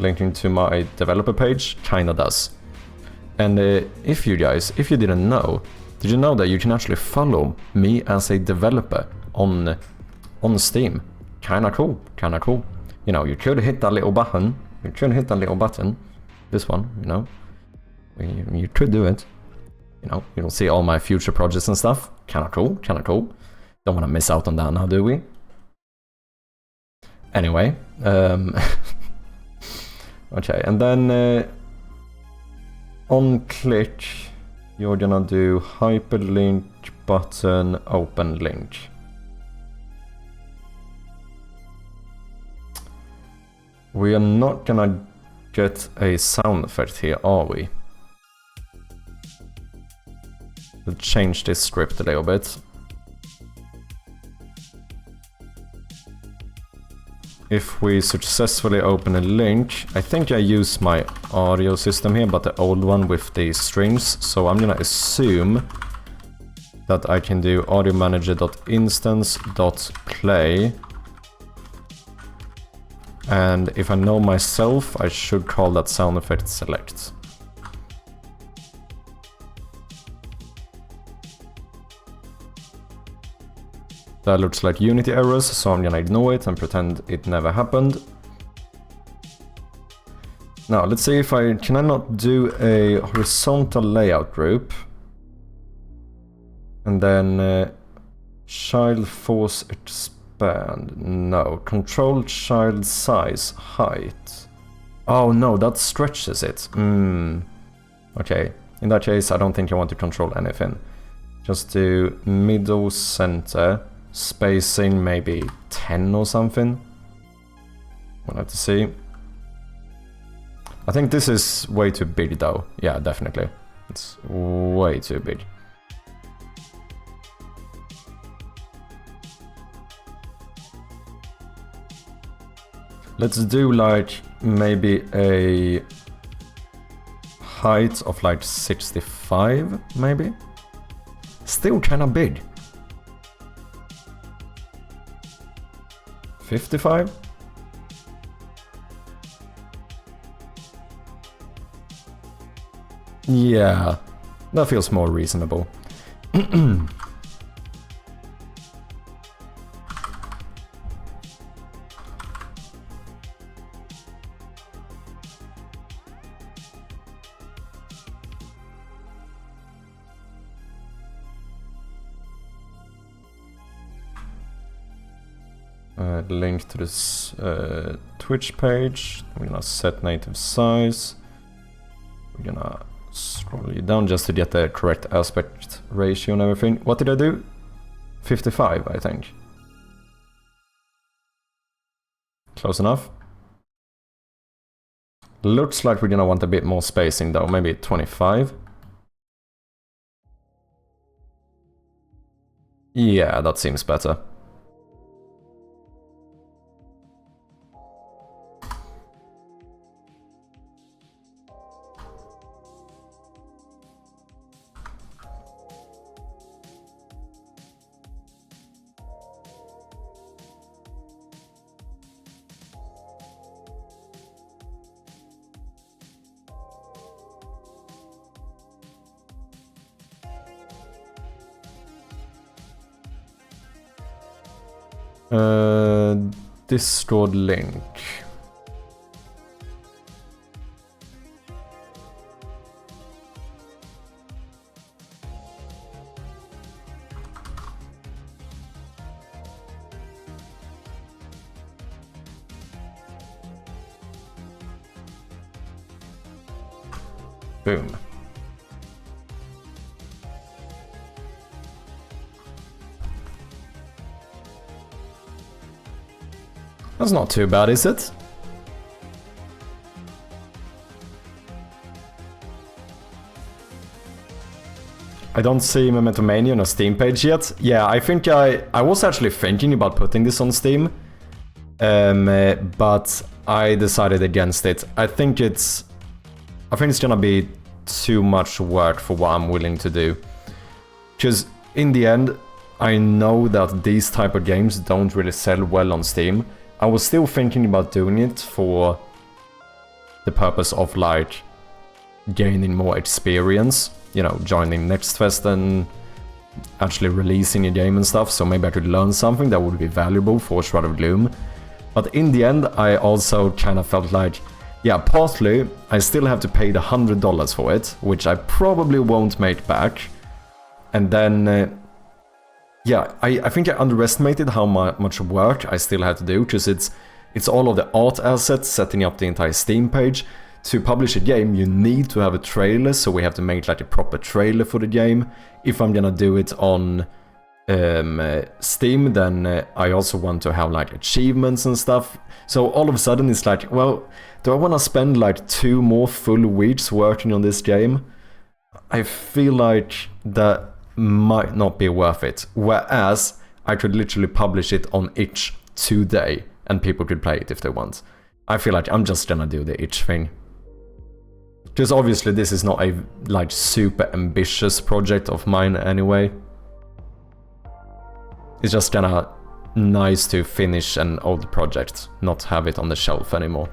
Linking to my developer page kinda does. And if you didn't know, did you know that you can actually follow me as a developer on Steam? Kinda cool, kinda cool. You know, you could hit that little button. This one, you know. You could do it. You know, you'll see all my future projects and stuff. Kinda cool, kinda cool. Don't want to miss out on that now, do we? Anyway, okay, and then on click, you're gonna do hyperlink button open link. We are not gonna get a sound effect here, are we? We'll change this script a little bit. If we successfully open a link, I think I use my audio system here, but the old one with the strings, so I'm gonna assume that I can do audio manager.instance.play. And if I know myself, I should call that sound effect select. That looks like Unity errors, so I'm gonna ignore it and pretend it never happened. Now, let's see if can I not do a horizontal layout group? And then child force expand. No, control child size height. Oh no, that stretches it. Okay, in that case, I don't think I want to control anything. Just do middle center. Spacing maybe 10 or something. We'll have to see. I think this is way too big though. Yeah, definitely. It's way too big. Let's do like maybe a height of like 65 maybe. Still kind of big. 55? Yeah, that feels more reasonable. Link to this Twitch page. We're gonna set native size. We're gonna scroll you down just to get the correct aspect ratio and everything. What did I do? 55, I think. Close enough. Looks like we're gonna want a bit more spacing though, maybe 25. Yeah, that seems better. Discord link. Boom. That's not too bad, is it? I don't see Memento Mania on a Steam page yet. Yeah, I think I was actually thinking about putting this on Steam, but I decided against it. I think it's gonna be too much work for what I'm willing to do. Because in the end, I know that these type of games don't really sell well on Steam. I was still thinking about doing it for the purpose of like gaining more experience, you know, joining Next Fest and actually releasing a game and stuff, so maybe I could learn something that would be valuable for Shroud of Gloom. But in the end, I also kind of felt like, yeah, partly I still have to pay the $100 for it, which I probably won't make back. And then yeah, I think I underestimated how much work I still had to do, because it's all of the art assets, setting up the entire Steam page. To publish a game, you need to have a trailer, so we have to make like a proper trailer for the game. If I'm gonna do it on Steam, then I also want to have like achievements and stuff. So all of a sudden it's like, well, do I want to spend like 2 more full weeks working on this game? I feel like that might not be worth it. Whereas I could literally publish it on itch today and people could play it if they want. I feel like I'm just gonna do the itch thing. Because obviously this is not a like super ambitious project of mine anyway. It's just kinda nice to finish an old project, not have it on the shelf anymore.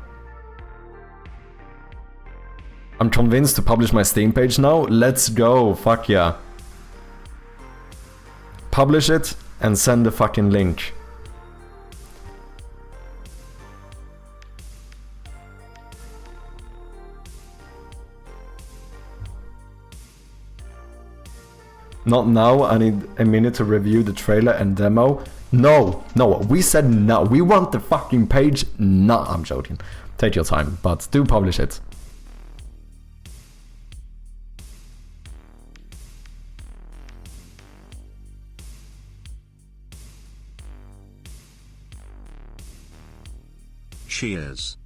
I'm convinced to publish my Steam page now. Let's go, fuck yeah. Publish it and send the fucking link. Not now, I need a minute to review the trailer and demo. No, we said no. We want the fucking page. No, I'm joking. Take your time, but do publish it. Cheers.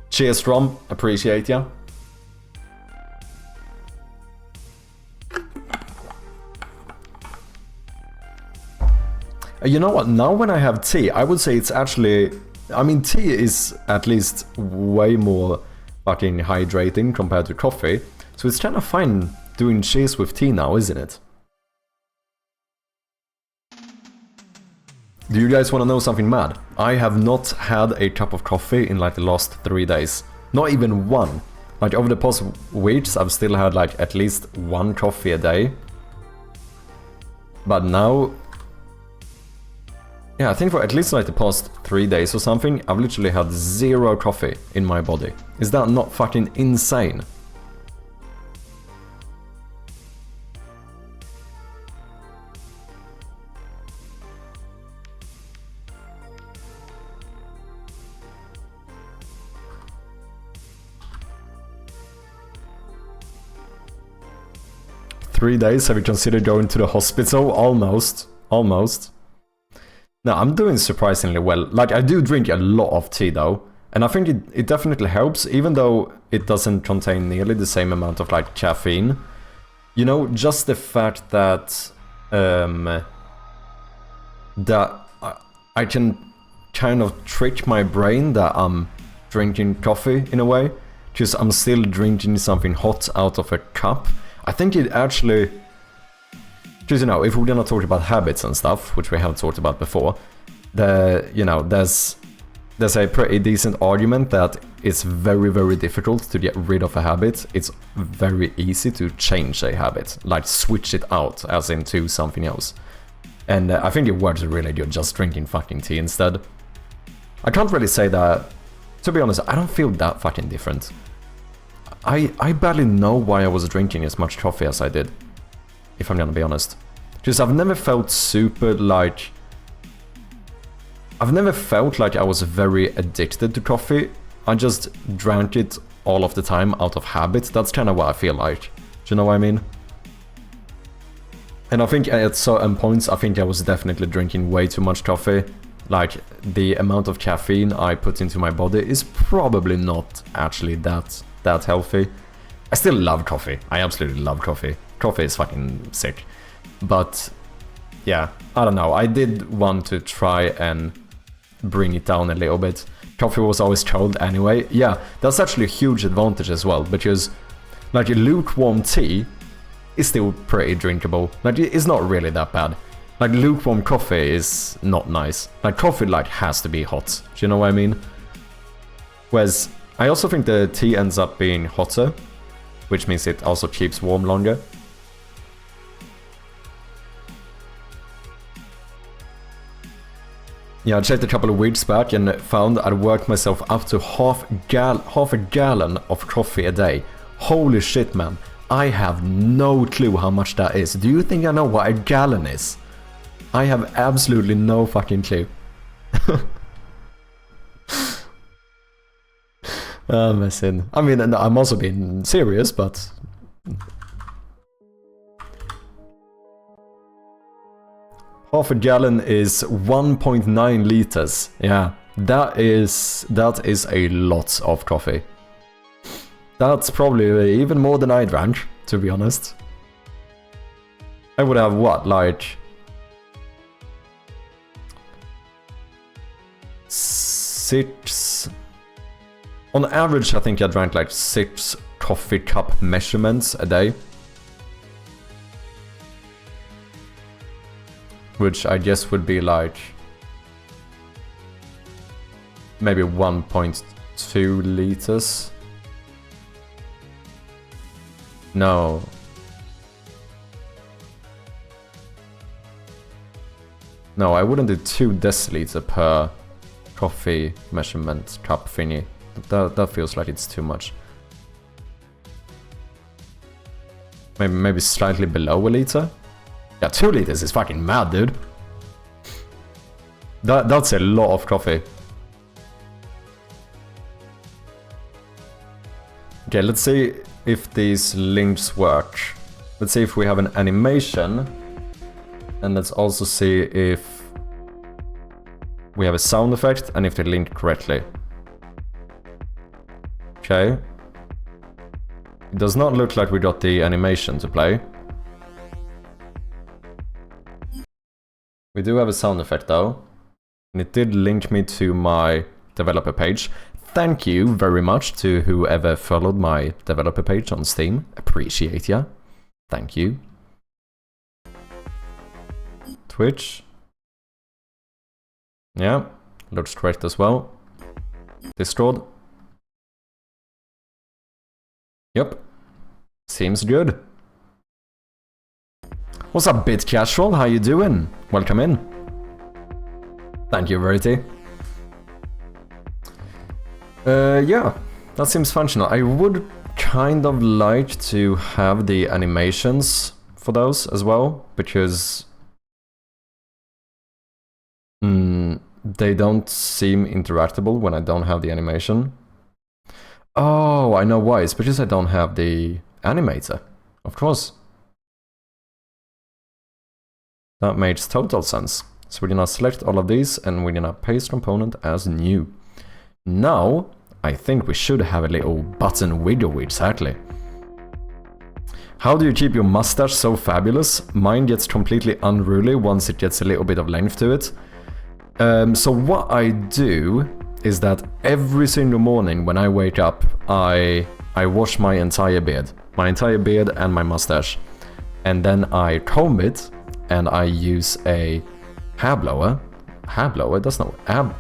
Cheers, Rom. Appreciate ya. You know what, now when I have tea, I would say it's actually... I mean, tea is at least way more fucking hydrating compared to coffee. So it's kind of fine doing cheers with tea now, isn't it? Do you guys want to know something mad? I have not had a cup of coffee in like the last 3 days. Not even one. Like over the past weeks, I've still had like at least 1 coffee a day. But now... yeah, I think for at least like the past 3 days or something, I've literally had 0 coffee in my body. Is that not fucking insane? Three days? Have you considered going to the hospital? Almost. Almost. No, I'm doing surprisingly well. Like, I do drink a lot of tea though. And I think it definitely helps, even though it doesn't contain nearly the same amount of like caffeine. You know, just the fact that I can kind of trick my brain that I'm drinking coffee in a way, because I'm still drinking something hot out of a cup. I think it actually... because, you know, if we're gonna talk about habits and stuff, which we have talked about before, you know, there's a pretty decent argument that it's very, very difficult to get rid of a habit. It's very easy to change a habit, like switch it out, as into something else. And I think it works really good just drinking fucking tea instead. I can't really say that... to be honest, I don't feel that fucking different. I barely know why I was drinking as much coffee as I did, if I'm gonna be honest. Because I've never felt super like... I've never felt like I was very addicted to coffee. I just drank it all of the time out of habit. That's kind of what I feel like. Do you know what I mean? And I think at certain points, I think I was definitely drinking way too much coffee. Like, the amount of caffeine I put into my body is probably not actually that healthy. I still love coffee. I absolutely love coffee. Coffee is fucking sick. But, yeah, I don't know. I did want to try and bring it down a little bit. Coffee was always cold anyway. Yeah, that's actually a huge advantage as well, because, like, lukewarm tea is still pretty drinkable. Like, it's not really that bad. Like, lukewarm coffee is not nice. Like, coffee, like, has to be hot. Do you know what I mean? Whereas, I also think the tea ends up being hotter, which means it also keeps warm longer. Yeah, I checked a couple of weeks back and found I'd worked myself up to half a gallon of coffee a day. Holy shit, man. I have no clue how much that is. Do you think I know what a gallon is? I have absolutely no fucking clue. Messing. I mean, I'm also being serious, but Half a gallon is 1.9 liters. Yeah, that is a lot of coffee. That's probably even more than I drank, to be honest. I would have what, like 6... On average, I think I drank like 6 coffee cup measurements a day. Which I guess would be like maybe 1.2 liters. No. No, I wouldn't do 2 deciliter per coffee measurement cup thingy. That feels like it's too much. Maybe slightly below a liter? Yeah, 2 liters is fucking mad, dude. That's a lot of coffee. Okay, let's see if these links work. Let's see if we have an animation. And let's also see if we have a sound effect and if they link correctly. Okay. It does not look like we got the animation to play. We do have a sound effect though. And it did link me to my developer page. Thank you very much to whoever followed my developer page on Steam. Appreciate ya. Thank you. Twitch. Yeah, looks correct as well. Discord. Yep. Seems good. What's up, Bit Casual? How you doing? Welcome in. Thank you, Verity. Yeah, that seems functional. I would kind of like to have the animations for those as well, because they don't seem interactable when I don't have the animation. Oh, I know why. It's because I don't have the animator. Of course. That makes total sense. So we're gonna select all of these and we're gonna paste component as new. Now, I think we should have a little button wiggle exactly. How do you keep your mustache so fabulous? Mine gets completely unruly once it gets a little bit of length to it. So what I do is that every single morning when I wake up, I wash my entire beard and my mustache. And then I comb it and I use a hair blower. Hair blower? That's not hair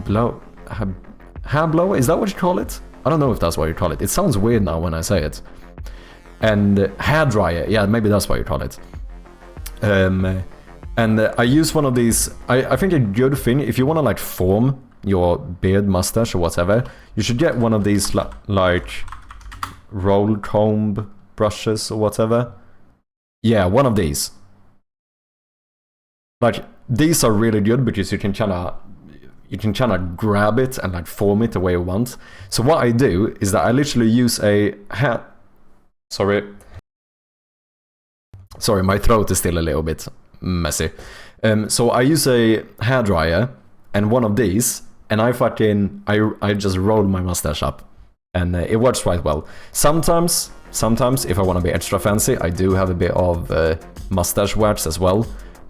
blower? Is that what you call it? I don't know if that's what you call it. It sounds weird now when I say it. And hair dryer. Yeah, maybe that's what you call it. And I use one of these. I think a good thing, if you want to like form your beard, mustache or whatever, you should get one of these like roll comb brushes or whatever. Yeah, one of these. Like, these are really good because you can kind of grab it and like form it the way you want. So what I do is that I literally use a Sorry, my throat is still a little bit messy. So I use a hairdryer and one of these, and I just roll my mustache up, and it works quite well. Sometimes if I want to be extra fancy, I do have a bit of mustache wax as well,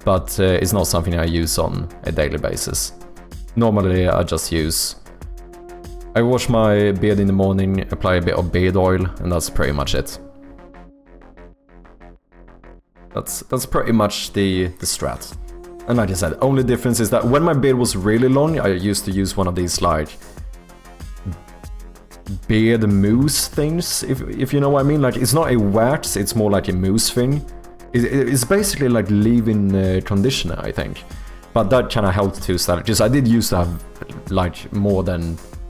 but it's not something I use on a daily basis. Normally I wash my beard in the morning, apply a bit of beard oil, and that's pretty much it. That's pretty much the strat. And like I said, only difference is that when my beard was really long, I used to use one of these like beard mousse things, if you know what I mean. Like, it's not a wax, it's more like a mousse thing. It's basically like leave-in conditioner, I think. But that kind of helped to style it. Just I did used to have like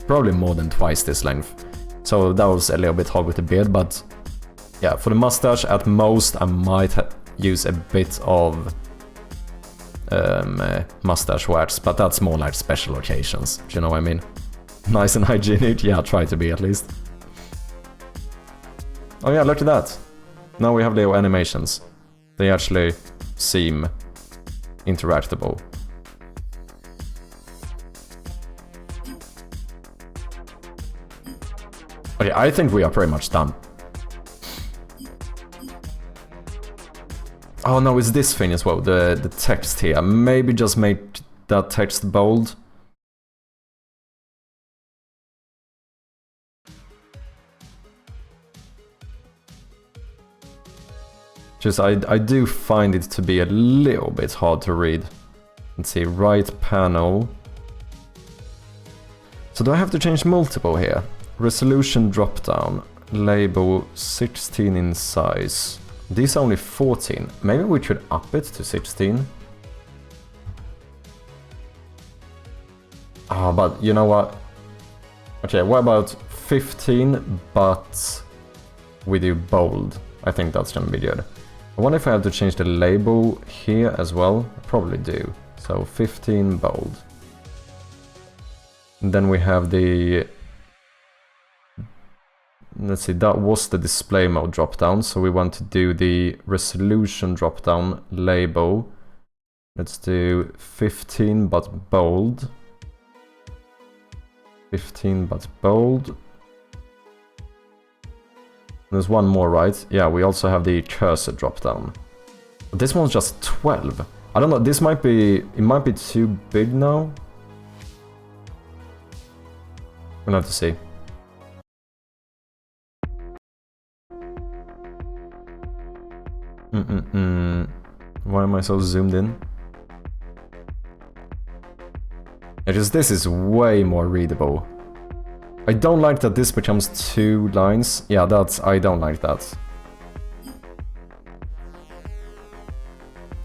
probably more than twice this length. So that was a little bit hard with the beard, but yeah, for the mustache at most I might use a bit of mustache wax, but that's more like special occasions, do you know what I mean? Nice and hygienic, yeah, try to be at least. Oh yeah, look at that. Now we have the animations. They actually seem interactable. Okay, I think we are pretty much done. Oh no, it's this thing as well, the text here. Maybe just make that text bold. Just, I do find it to be a little bit hard to read. Let's see, right panel. So do I have to change multiple here? Resolution drop down, label 16 in size. These are only 14. Maybe we should up it to 16. Ah, but you know what? Okay, what about 15, but we do bold? I think that's gonna be good. I wonder if I have to change the label here as well. I probably do. So 15 bold. And then we have the... Let's see, that was the display mode drop down. So we want to do the resolution drop down label. Let's do 15 but bold. 15 but bold. There's one more, right? Yeah, we also have the cursor drop down. This one's just 12. I don't know, this might be... It might be too big now. We'll have to see. Why am I so zoomed in? Because this is way more readable. I don't like that this becomes 2 lines. Yeah, I don't like that.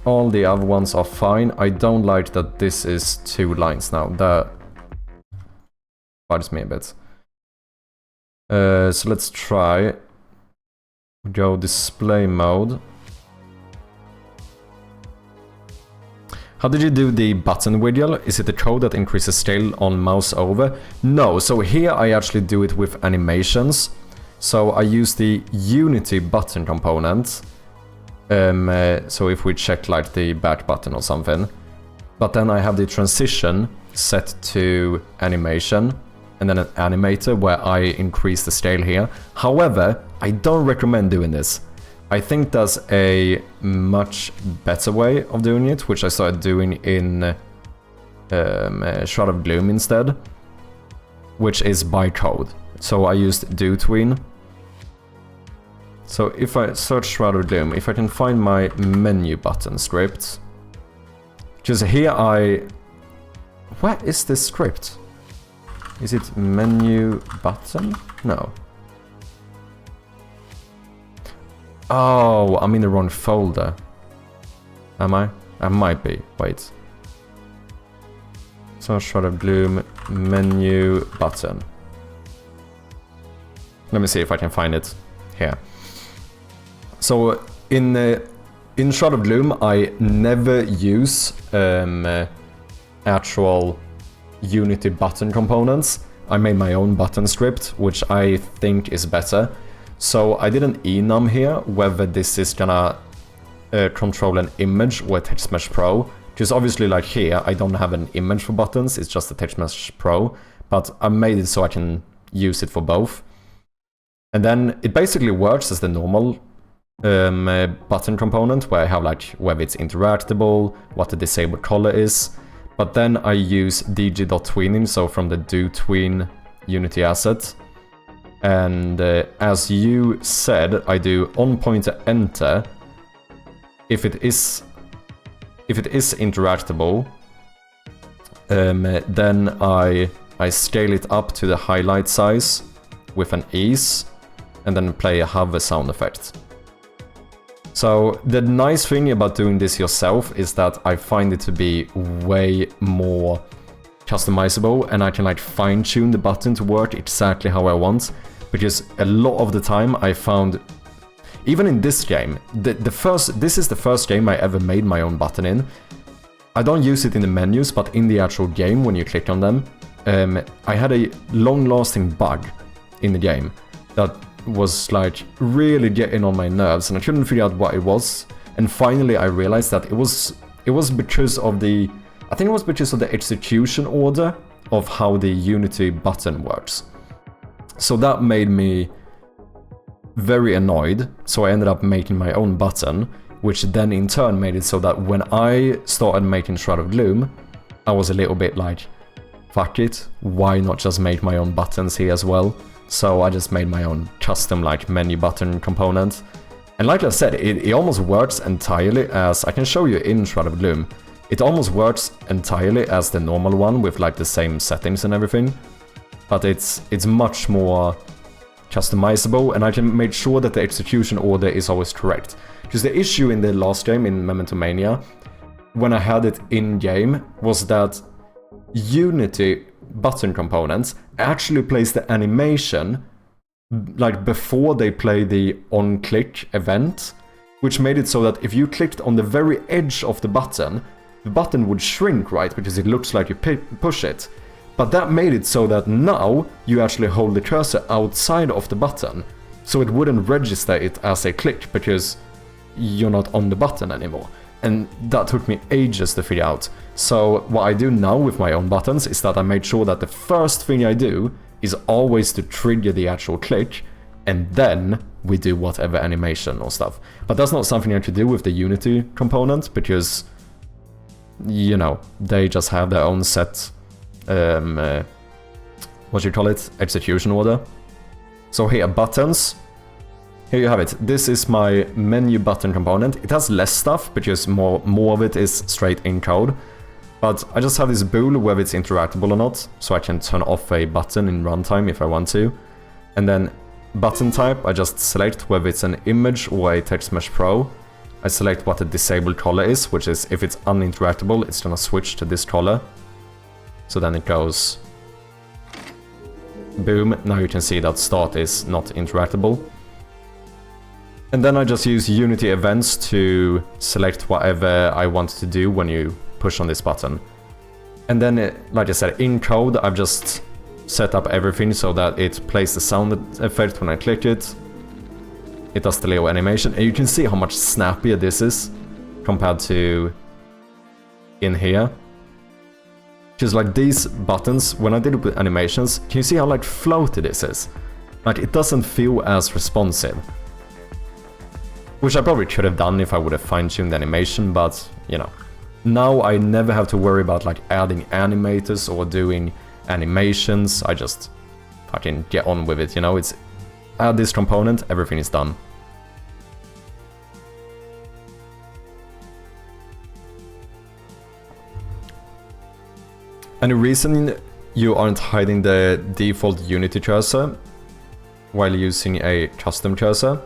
All the other ones are fine. I don't like that this is 2 lines now. That bothers me a bit. So let's try. Go display mode. How did you do the button wiggle? Is it the code that increases scale on mouse over? No, so here I actually do it with animations. So I use the Unity button component. So if we check like the back button or something. But then I have the transition set to animation. And then an animator where I increase the scale here. However, I don't recommend doing this. I think there's a much better way of doing it, which I started doing in Shroud of Gloom instead, which is by code. So I used DoTween. So if I search Shroud of Gloom, if I can find my menu button script, just here where is this script? Is it menu button? No. Oh, I'm in the wrong folder. Am I? I might be. Wait. So Shroud of Gloom, menu, button. Let me see if I can find it here. So in Shroud of Gloom, I never use actual Unity button components. I made my own button script, which I think is better. So I did an enum here, whether this is gonna control an image or a Text Mesh Pro. Because obviously like here, I don't have an image for buttons, it's just a Text Mesh Pro. But I made it so I can use it for both. And then it basically works as the normal button component, where I have like whether it's interactable, what the disabled color is. But then I use dg.tweening, so from the DoTween Unity asset. And as you said, I do on pointer enter. If it is interactable, then I scale it up to the highlight size with an ease, and then play a hover sound effect. So the nice thing about doing this yourself is that I find it to be way more customizable, and I can like fine-tune the button to work exactly how I want. Because a lot of the time I found, even in this game, this is the first game I ever made my own button in. I don't use it in the menus, but in the actual game when you click on them, I had a long-lasting bug in the game that was like really getting on my nerves, and I couldn't figure out what it was. And finally I realized that it was because of the, I think it was because of the execution order of how the Unity button works. So that made me very annoyed, so I ended up making my own button, which then in turn made it so that when I started making Shroud of Gloom, I was a little bit like, fuck it, why not just make my own buttons here as well? So I just made my own custom like menu button component. And like I said, it almost works entirely as, I can show you in Shroud of Gloom, it almost works entirely as the normal one with like the same settings and everything. But it's much more customizable, and I can make sure that the execution order is always correct. Because the issue in the last game, in Memento Mania, when I had it in-game, was that Unity button components actually place the animation like before they play the on-click event, which made it so that if you clicked on the very edge of the button would shrink, right, because it looks like you push it. But that made it so that now you actually hold the cursor outside of the button, so it wouldn't register it as a click because you're not on the button anymore. And that took me ages to figure out. So what I do now with my own buttons is that I made sure that the first thing I do is always to trigger the actual click, and then we do whatever animation or stuff. But that's not something I could do with the Unity component, because, you know, they just have their own set, what you call it, execution order. So here, buttons. Here you have it. This is my menu button component. It has less stuff because more of it is straight in code. But I just have this bool whether it's interactable or not, so I can turn off a button in runtime if I want to. And then button type, I just select whether it's an image or a text mesh pro. I select what the disabled color is, which is if it's uninteractable, it's gonna switch to this color. So then it goes boom. Now you can see that start is not interactable. And then I just use Unity events to select whatever I want to do when you push on this button. And then, like I said, in code, I've just set up everything so that it plays the sound effect when I click it. It does the little animation, and you can see how much snappier this is compared to in here. Just like these buttons, when I did it with animations, can you see how like floaty this is? Like it doesn't feel as responsive. Which I probably could have done if I would have fine-tuned the animation, but, you know. Now I never have to worry about like adding animators or doing animations. I just fucking get on with it, you know? It's add this component, everything is done. Any reason you aren't hiding the default Unity cursor while using a custom cursor?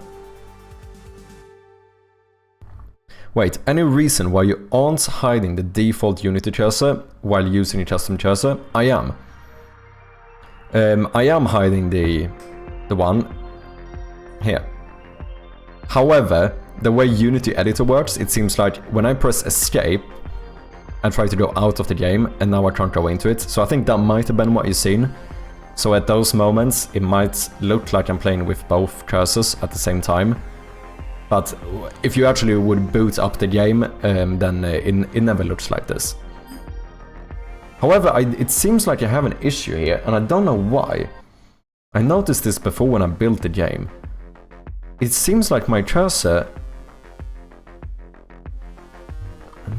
Wait, any reason why you aren't hiding the default Unity cursor while using a custom cursor? I am. I am hiding the one here. However, the way Unity editor works, it seems like when I press escape, I try to go out of the game, and now I can't go into it. So I think that might have been what you've seen. So at those moments, it might look like I'm playing with both cursors at the same time. But if you actually would boot up the game, then it never looks like this. However, it seems like I have an issue here, and I don't know why. I noticed this before when I built the game. It seems like my cursor...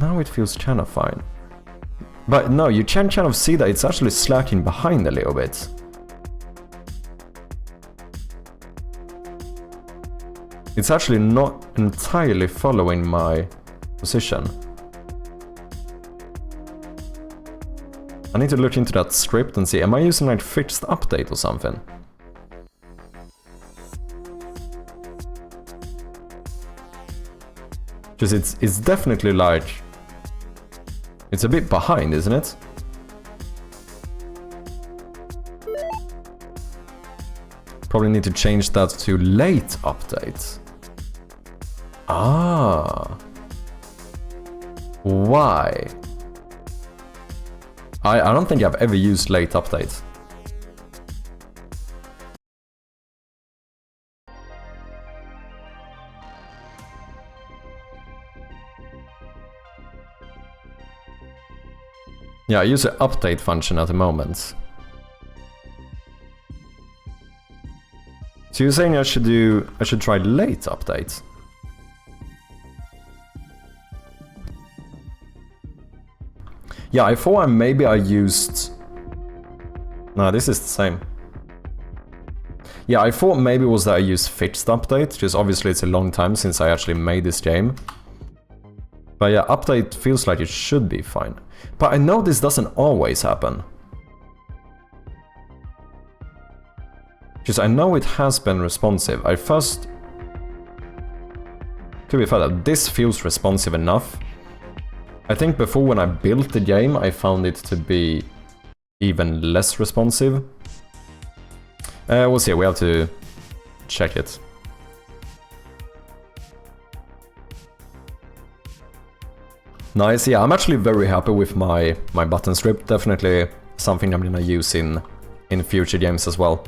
Now it feels kind of fine. But no, you can kind of see that it's actually slacking behind a little bit. It's actually not entirely following my position. I need to look into that script and see, am I using like fixed update or something? Because it's definitely like... It's a bit behind, isn't it? Probably need to change that to late update. Ah. Why? I don't think I've ever used late update. Yeah, I use the update function at the moment. So you're saying I should try late update? Yeah, I thought maybe I used... No, this is the same. Yeah, I thought maybe it was that I used fixed update, because obviously it's a long time since I actually made this game. But yeah, update feels like it should be fine. But I know this doesn't always happen. Because I know it has been responsive. I first... To be fair, this feels responsive enough. I think before when I built the game, I found it to be even less responsive. We'll see, we have to check it. Nice, yeah, I'm actually very happy with my button script. Definitely something I'm gonna use in future games as well.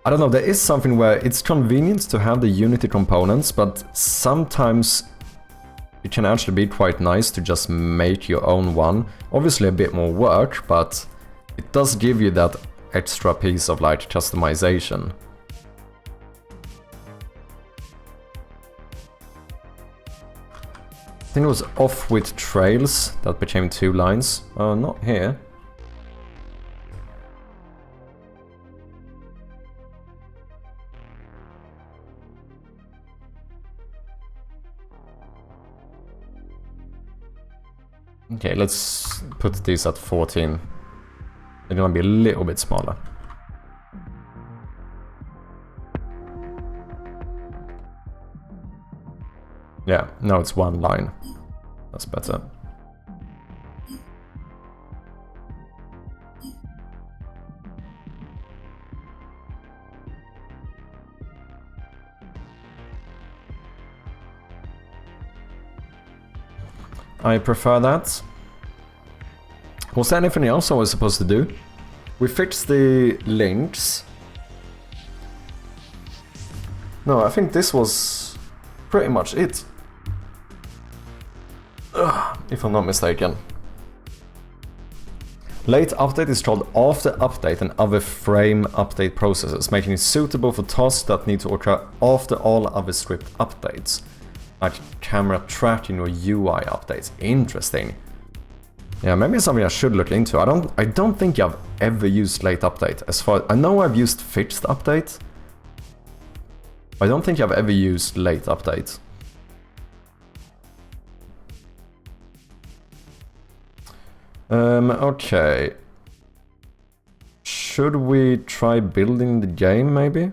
I don't know, there is something where it's convenient to have the Unity components, but sometimes it can actually be quite nice to just make your own one. Obviously a bit more work, but it does give you that extra piece of like customization. I think it was off with trails that became 2 lines. Oh, not here. Okay, let's put these at 14. They're gonna be a little bit smaller. Yeah, now it's 1 line. That's better. I prefer that. Was there anything else I was supposed to do? We fixed the links. No, I think this was pretty much it. If I'm not mistaken. Late update is called after update and other frame update processes, making it suitable for tasks that need to occur after all other script updates. Like camera tracking or UI updates. Interesting. Yeah, maybe it's something I should look into. I don't think I've ever used late update. As far I know, I've used fixed update. I don't think I've ever used late update. Okay. Should we try building the game, maybe?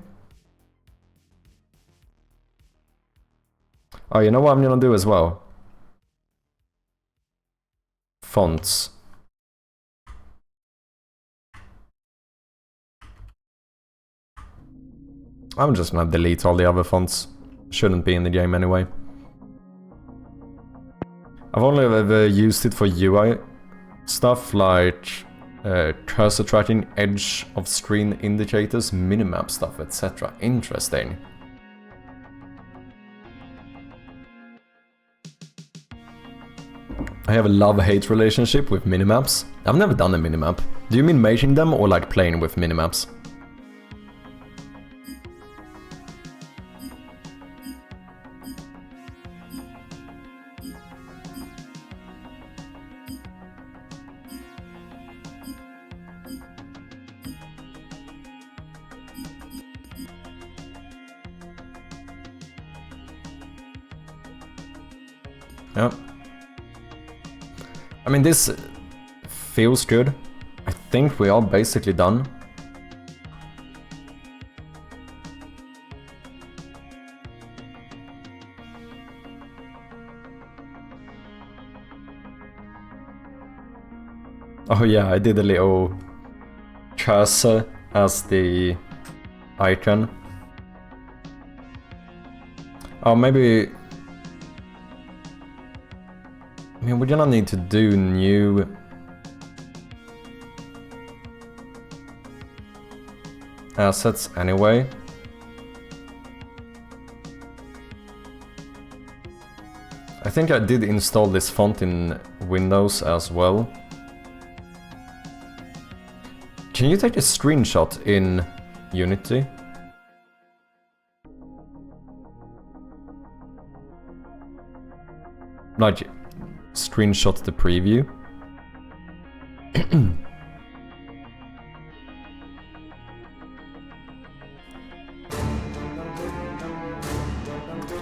Oh, you know what I'm gonna do as well? Fonts. I'm just gonna delete all the other fonts. Shouldn't be in the game anyway. I've only ever used it for UI stuff like cursor tracking, edge of screen indicators, minimap stuff, etc. Interesting. I have a love-hate relationship with minimaps. I've never done a minimap. Do you mean making them or like playing with minimaps? Yeah. I mean, this feels good. I think we are basically done. Oh yeah, I did a little cursor as the icon. Oh, maybe... I mean, we're gonna need to do new... assets anyway. I think I did install this font in Windows as well. Can you take a screenshot in Unity? Like, screenshot the preview.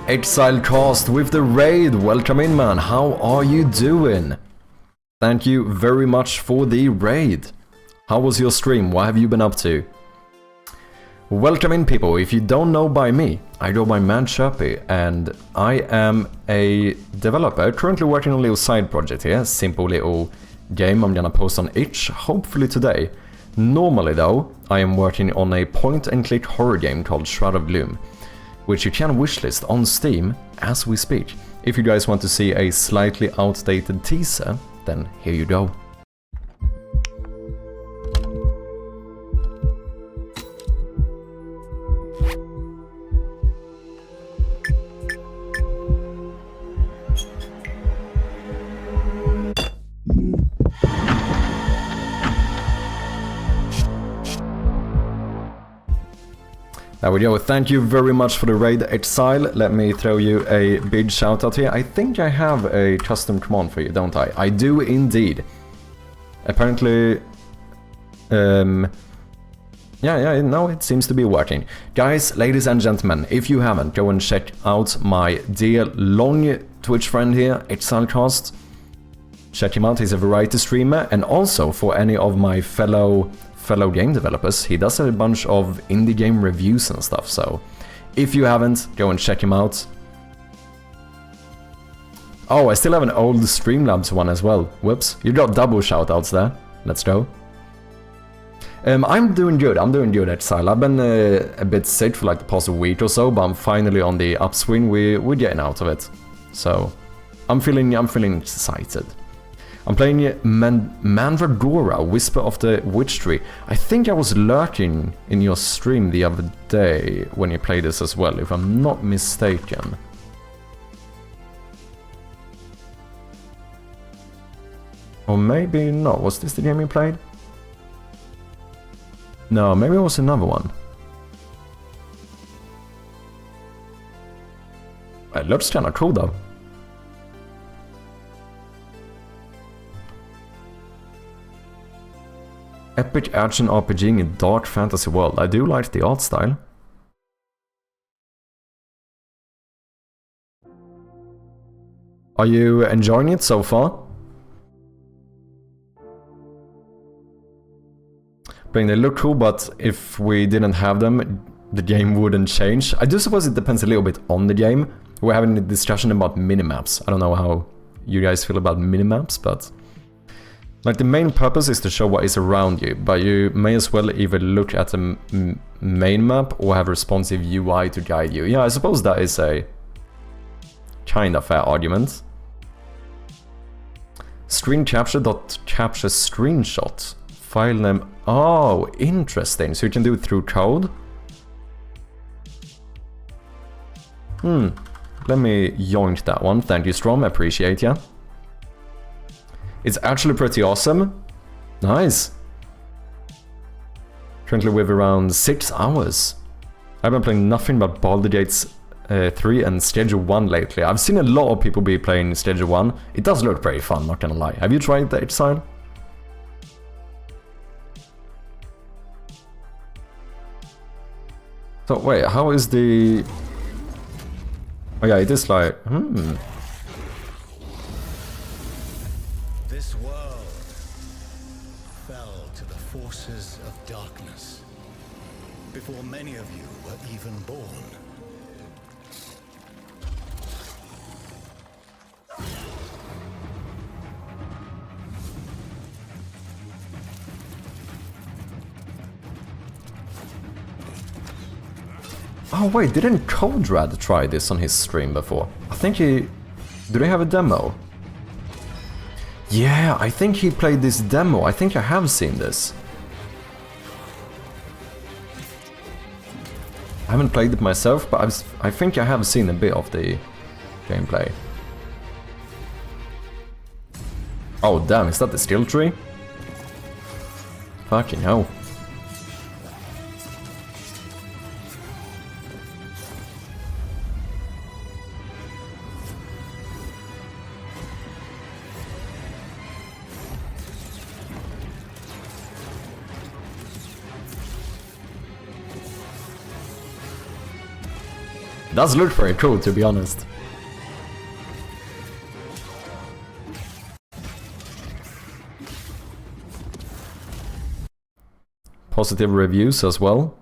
Exilcast with the raid, welcome in man, how are you doing? Thank you very much for the raid. How was your stream, what have you been up to? Welcome in people, if you don't know by me, I go by Mad Chirpy and I am a developer currently working on a little side project here, simple little game I'm gonna post on itch, hopefully today. Normally though, I am working on a point and click horror game called Shroud of Gloom, which you can wishlist on Steam as we speak. If you guys want to see a slightly outdated teaser, then here you go. There we go, thank you very much for the raid, Exile. Let me throw you a big shout out here. I think I have a custom command for you, don't I? I do indeed. Apparently... no, it seems to be working. Guys, ladies and gentlemen, if you haven't, go and check out my dear long Twitch friend here, Exilcast. Check him out, he's a variety streamer, and also for any of my fellow game developers, he does a bunch of indie game reviews and stuff, so if you haven't, go and check him out. Oh, I still have an old Streamlabs one as well. Whoops, you got double shoutouts there. Let's go. I'm doing good, Exile. I've been a bit sick for like the past week or so, but I'm finally on the upswing. We're getting out of it, so I'm feeling excited. I'm playing Mandragora, Whisper of the Witch Tree. I think I was lurking in your stream the other day when you played this as well, if I'm not mistaken. Or maybe not. Was this the game you played? No, maybe it was another one. It looks kinda cool though. Epic action RPG in a dark fantasy world. I do like the art style. Are you enjoying it so far? They look cool, but if we didn't have them, the game wouldn't change. I do suppose it depends a little bit on the game. We're having a discussion about minimaps. I don't know how you guys feel about minimaps, but... like, the main purpose is to show what is around you, but you may as well either look at the main map or have responsive UI to guide you. Yeah, I suppose that is a kind of fair argument. Screen capture.capture screenshot. File name. Oh, interesting. So you can do it through code? Let me yoink that one. Thank you, Strom. Appreciate ya. It's actually pretty awesome. Nice. Currently with around 6 hours. I've been playing nothing but Baldur's Gate 3 and Schedule 1 lately. I've seen a lot of people be playing Schedule 1. It does look pretty fun, not gonna lie. Have you tried the Exile? So wait, how is the... oh yeah, it is like... This world fell to the forces of darkness before many of you were even born. Oh wait, didn't Codrad try this on his stream before? I think he... do they have a demo? Yeah, I think he played this demo. I think I have seen this. I haven't played it myself, but I think I have seen a bit of the gameplay. Oh damn, is that the steel tree? Fucking hell. Does look very cool, to be honest. Positive reviews as well.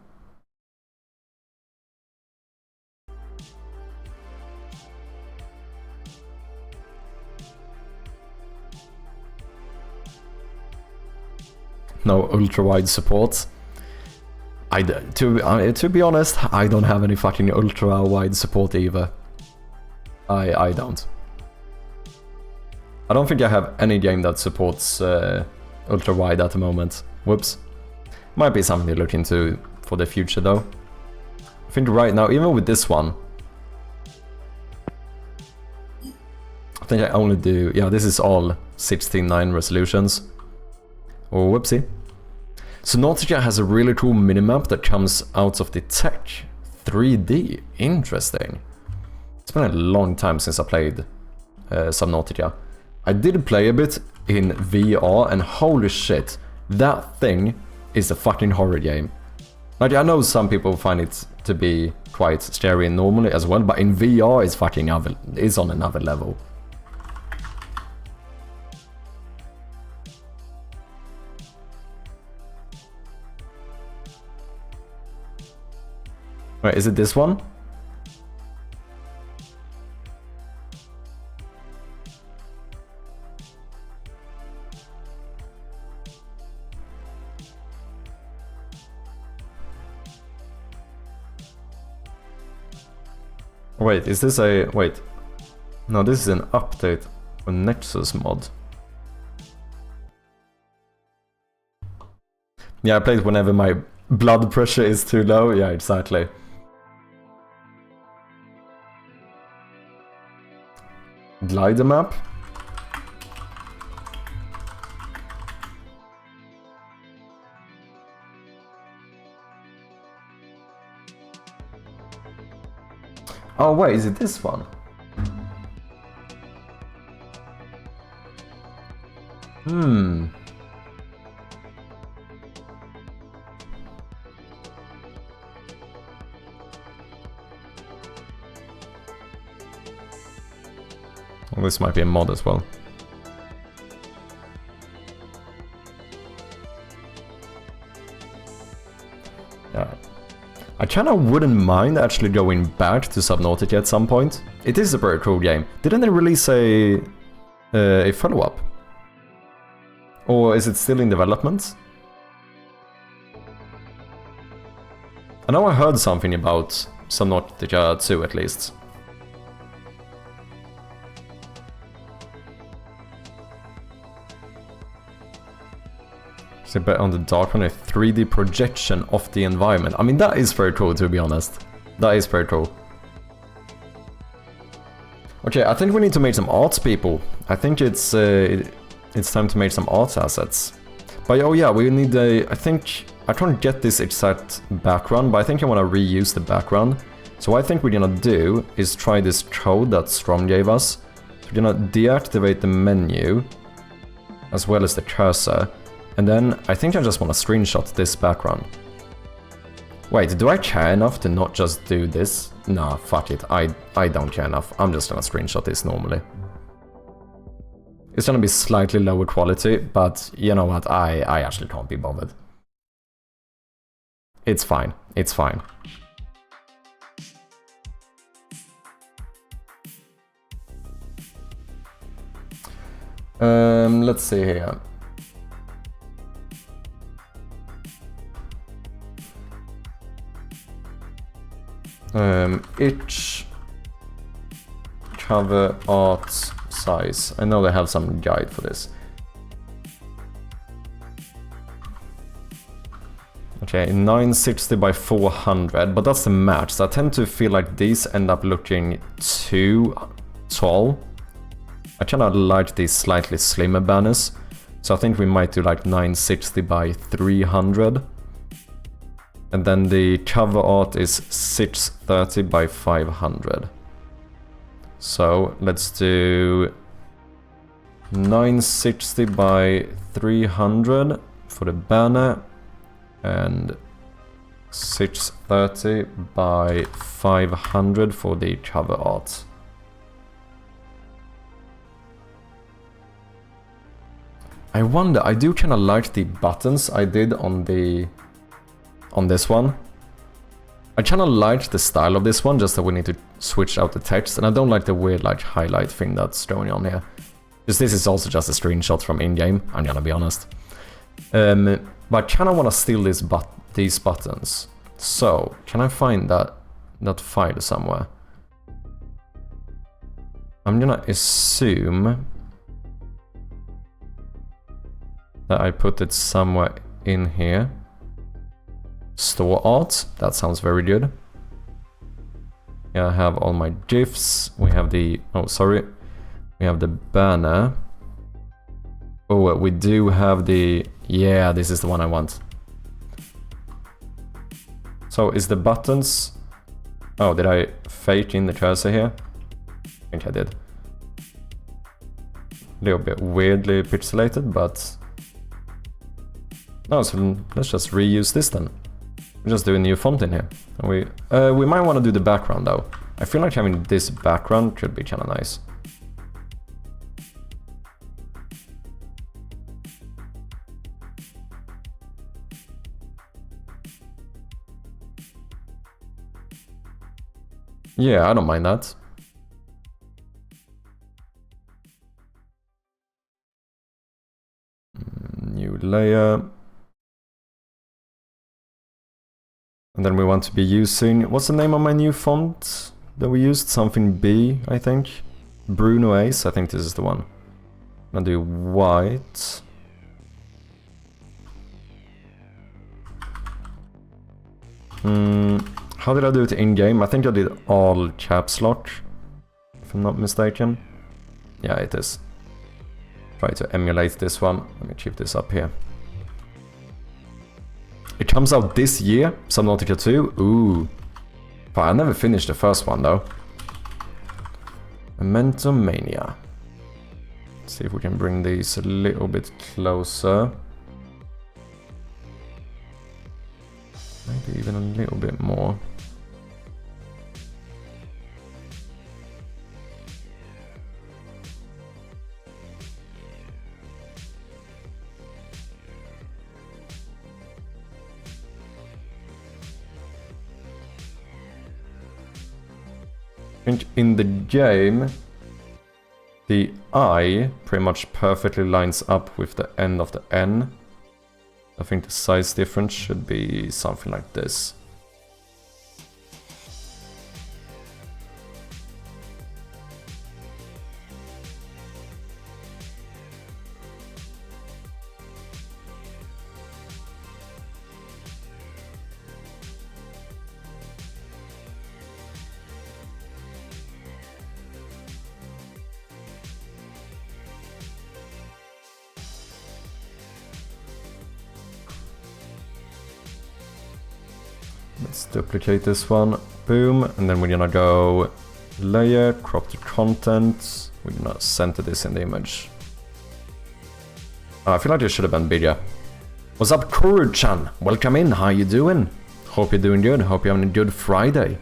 No ultra-wide support. To be honest, I don't have any fucking ultra-wide support either. I don't. I don't think I have any game that supports ultra-wide at the moment. Whoops. Might be something to look into for the future though. I think right now, even with this one, I think I only do... Yeah, this is all 16:9 resolutions. Oh, whoopsie. So Nautica has a really cool minimap that comes out of the tech. 3D. Interesting. It's been a long time since I played Subnautica. I did play a bit in VR and holy shit, that thing is a fucking horror game. Like, I know some people find it to be quite scary normally as well, but in VR it's fucking is on another level. Wait, is it this one? Wait, is this a... Wait. No, this is an update for Nexus mod. Yeah, I play it whenever my blood pressure is too low. Yeah, exactly. Glider map. Oh wait, is it this one? Well, this might be a mod as well. Yeah. I kinda wouldn't mind actually going back to Subnautica at some point. It is a very cool game. Didn't they release a follow-up? Or is it still in development? I know I heard something about Subnautica 2 at least. Bet on the dark one, a 3D projection of the environment. I mean, that is very cool, to be honest. That is very cool. Okay, I think we need to make some arts, people. I think it's time to make some arts assets. But oh yeah, we need a... I think... I can't get this exact background, but I think I want to reuse the background. So what I think we're gonna do is try this code that Strom gave us. So we're gonna deactivate the menu, as well as the cursor. And then, I think I just want to screenshot this background. Wait, do I care enough to not just do this? Nah, fuck it, I don't care enough. I'm just gonna screenshot this normally. It's gonna be slightly lower quality, but you know what, I actually can't be bothered. It's fine, it's fine. Let's see here. Each cover art size. I know they have some guide for this. Okay, 960 by 400, but that's the match. So I tend to feel like these end up looking too tall. I kind of like these slightly slimmer banners. So I think we might do like 960 by 300. And then the cover art is 630 by 500. So let's do 960 by 300 for the banner and 630 by 500 for the cover art. I wonder, I do kind of like the buttons I did on this one. I kind of like the style of this one, just that we need to switch out the text, and I don't like the weird like highlight thing that's going on here. Because this is also just a screenshot from in-game, I'm gonna be honest. But I kind of want to steal these buttons. So, can I find that file somewhere? I'm gonna assume that I put it somewhere in here. Store art, that sounds very good. Yeah, I have all my GIFs. We have the, oh sorry, we have the banner. Oh, we do have the, yeah, this is the one I want. So is the buttons, oh, did I fake in the cursor here? I think I did. A little bit weirdly pixelated, but no, so let's just reuse this then. We just do a new font in here. And we might want to do the background though. I feel like having this background could be kind of nice. Yeah, I don't mind that. New layer. And then we want to be using, what's the name of my new font that we used? Something B, I think. Bruno Ace, I think this is the one. I'm gonna do white. How did I do it in-game? I think I did all caps lock, if I'm not mistaken. Yeah, it is. Try to emulate this one. Let me keep this up here. It comes out this year, Subnautica 2. Ooh. But I never finished the first one though. Memento Mania. Let's see if we can bring these a little bit closer. Maybe even a little bit more. I think in the game, the I pretty much perfectly lines up with the end of the N. I think the size difference should be something like this. Let's duplicate this one, boom, and then we're gonna go layer, crop the content, we're gonna center this in the image. I feel like this should have been bigger. What's up, Kuru-chan? Welcome in, how you doing? Hope you're doing good, hope you're having a good Friday.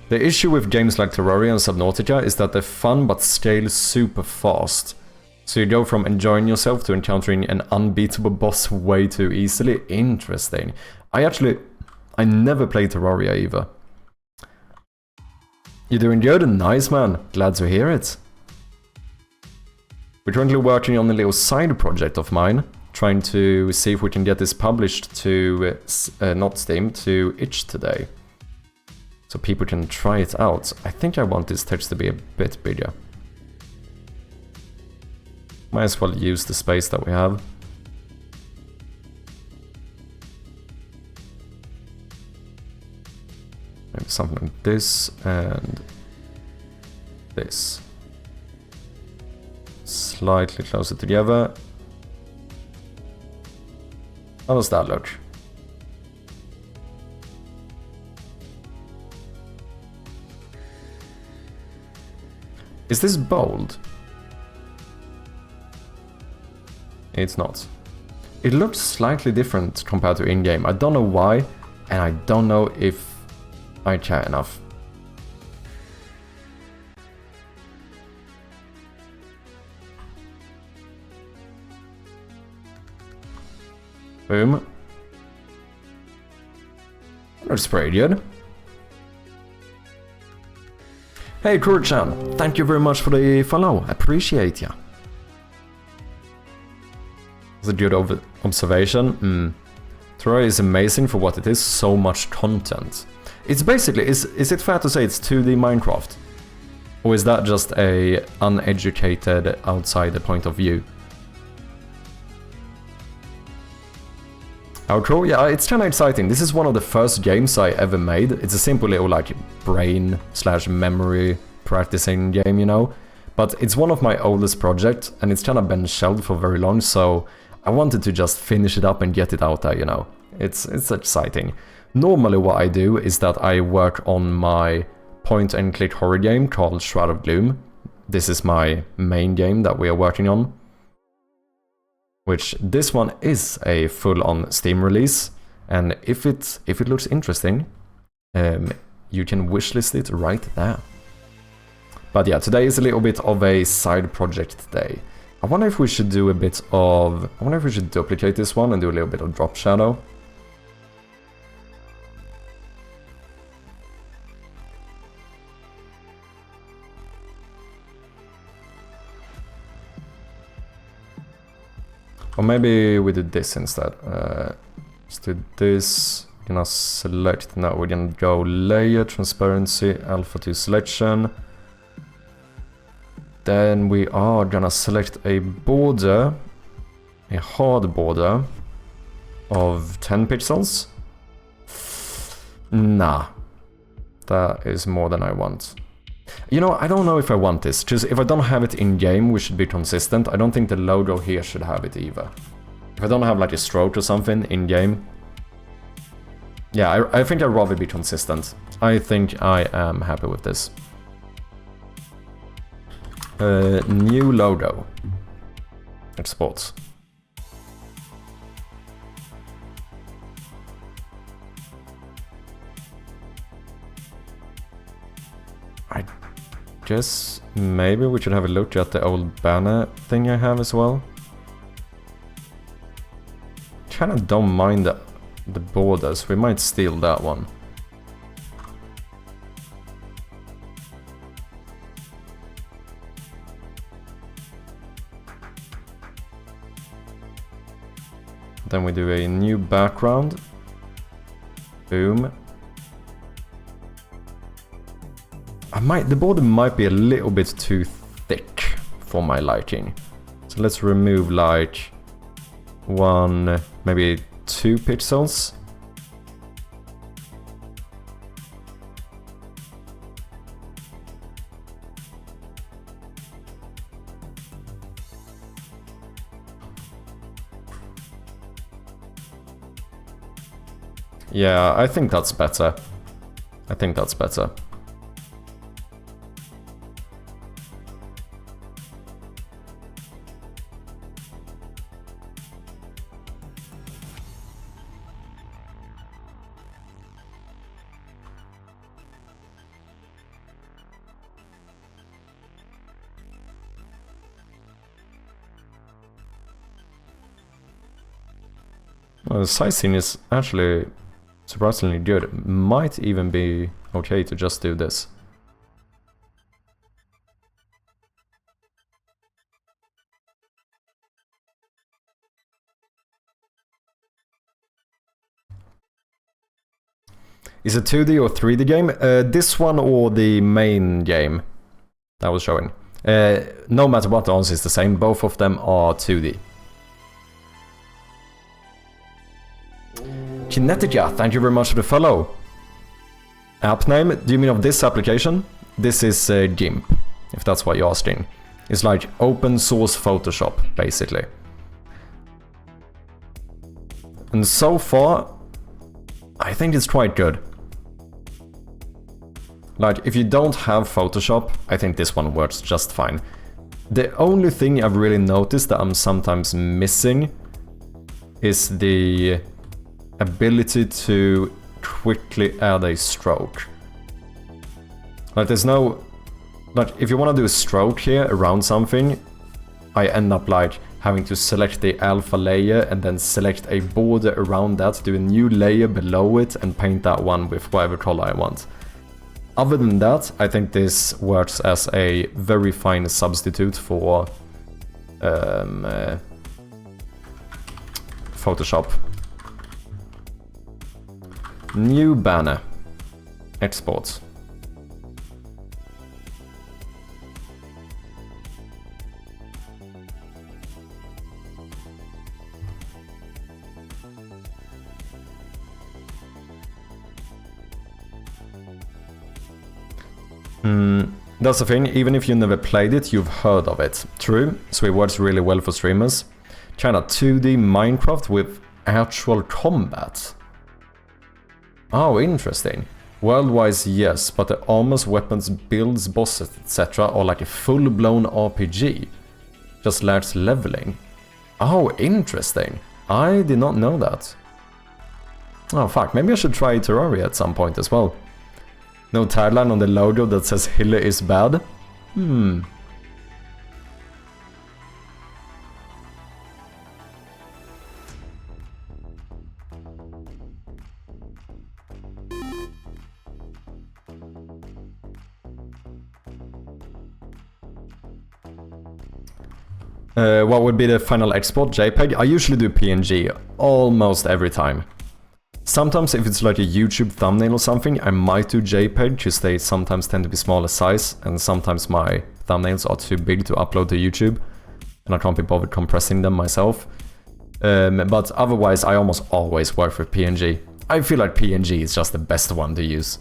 The issue with games like Terraria and Subnautica is that they're fun but scale super fast. So you go from enjoying yourself to encountering an unbeatable boss way too easily. Interesting. I never played Terraria either. You're doing good? Nice, man. Glad to hear it. We're currently working on a little side project of mine, trying to see if we can get this published to, not Steam, to itch today. So people can try it out. I think I want this text to be a bit bigger. Might as well use the space that we have. Maybe something like this, and this. Slightly closer together. How does that look? Is this bold? It's not. It looks slightly different compared to in-game. I don't know why, and I don't know if I care enough. Boom. Looks pretty good. Hey Kurchan, thank you very much for the follow. Appreciate ya. It's a good observation. Terraria is amazing for what it is, so much content. It's basically, is it fair to say it's 2D Minecraft? Or is that just a uneducated outsider point of view? Outro? Yeah, it's kinda exciting. This is one of the first games I ever made. It's a simple little like brain/memory practicing game, you know? But it's one of my oldest projects and it's kinda been shelved for very long, so I wanted to just finish it up and get it out there, you know? It's exciting. Normally what I do is that I work on my point-and-click horror game called Shroud of Gloom. This is my main game that we are working on. Which this one is a full-on Steam release, and if it looks interesting, you can wishlist it right there. But yeah, today is a little bit of a side project day. I wonder if we should do a bit of... I wonder if we should duplicate this one and do a little bit of drop shadow. Or maybe we do this instead. Let's do this. We're gonna select. Now we're gonna go layer, transparency, alpha to selection. Then we are gonna select a border, a hard border of 10 pixels. Nah, that is more than I want. You know, I don't know if I want this, because if I don't have it in-game, we should be consistent. I don't think the logo here should have it either. If I don't have like a stroke or something in-game... Yeah, I think I'd rather be consistent. I think I am happy with this. New logo. Export. I guess maybe we should have a look at the old banner thing I have as well. Kinda don't mind the borders, we might steal that one. Then we do a new background. Boom. The border might be a little bit too thick for my liking. So let's remove like 1, maybe 2 pixels. Yeah, I think that's better. I think that's better. Well, the sightseeing is actually surprisingly good. It might even be okay to just do this. Is it 2D or 3D game? This one or the main game that I was showing. No matter what, the answer is the same. Both of them are 2D. Kinetica, thank you very much for the follow. App name, do you mean of this application? This is GIMP. that's what you're asking. It's like open source Photoshop, basically. And so far, I think it's quite good. Like, if you don't have Photoshop, I think this one works just fine. The only thing I've really noticed that I'm sometimes missing is the ability to quickly add a stroke. Like, there's no... Like, if you want to do a stroke here around something, I end up, like, having to select the alpha layer and then select a border around that, do a new layer below it, and paint that one with whatever color I want. Other than that, I think this works as a very fine substitute for Photoshop. New banner. Export. That's the thing, even if you never played it, you've heard of it. True, so it works really well for streamers. Kinda 2D Minecraft with actual combat. Oh, interesting. World-wise, yes, but the armors, weapons, builds, bosses, etc. are like a full-blown RPG. Just lacks leveling. Oh, interesting. I did not know that. Oh fuck, maybe I should try Terraria at some point as well. No tagline on the logo that says Hilly is bad? What would be the final export? JPEG? I usually do PNG, almost every time. Sometimes if it's like a YouTube thumbnail or something, I might do JPEG, because they sometimes tend to be smaller size, and sometimes my thumbnails are too big to upload to YouTube, and I can't be bothered compressing them myself. But otherwise, I almost always work with PNG. I feel like PNG is just the best one to use.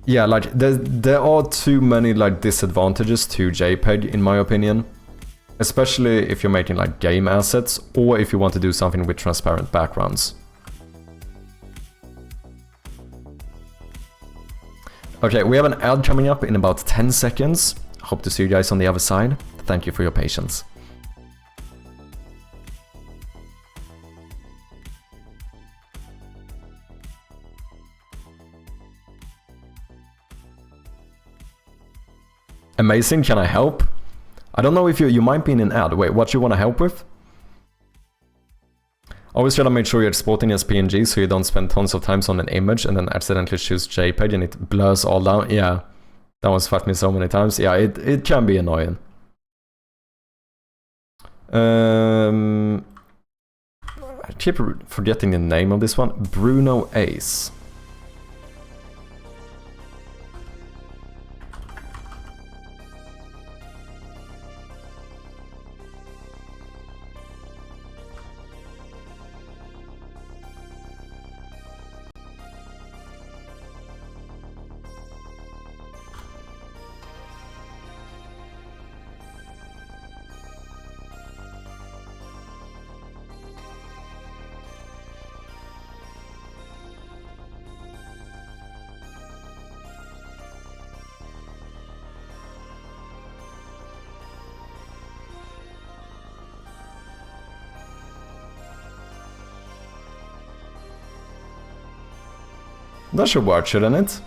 Yeah, like, there are too many, like, disadvantages to JPEG, in my opinion. Especially if you're making, like, game assets, or if you want to do something with transparent backgrounds. Okay, we have an ad coming up in about 10 seconds. Hope to see you guys on the other side. Thank you for your patience. Amazing, can I help? I don't know if you might be in an ad. Wait, what you want to help with? Always try to make sure you're exporting as PNG so you don't spend tons of time on an image and then accidentally choose JPEG and it blurs all down. Yeah, that one's fucked me so many times. Yeah, it can be annoying. I keep forgetting the name of this one. Bruno Ace. That should work, shouldn't it?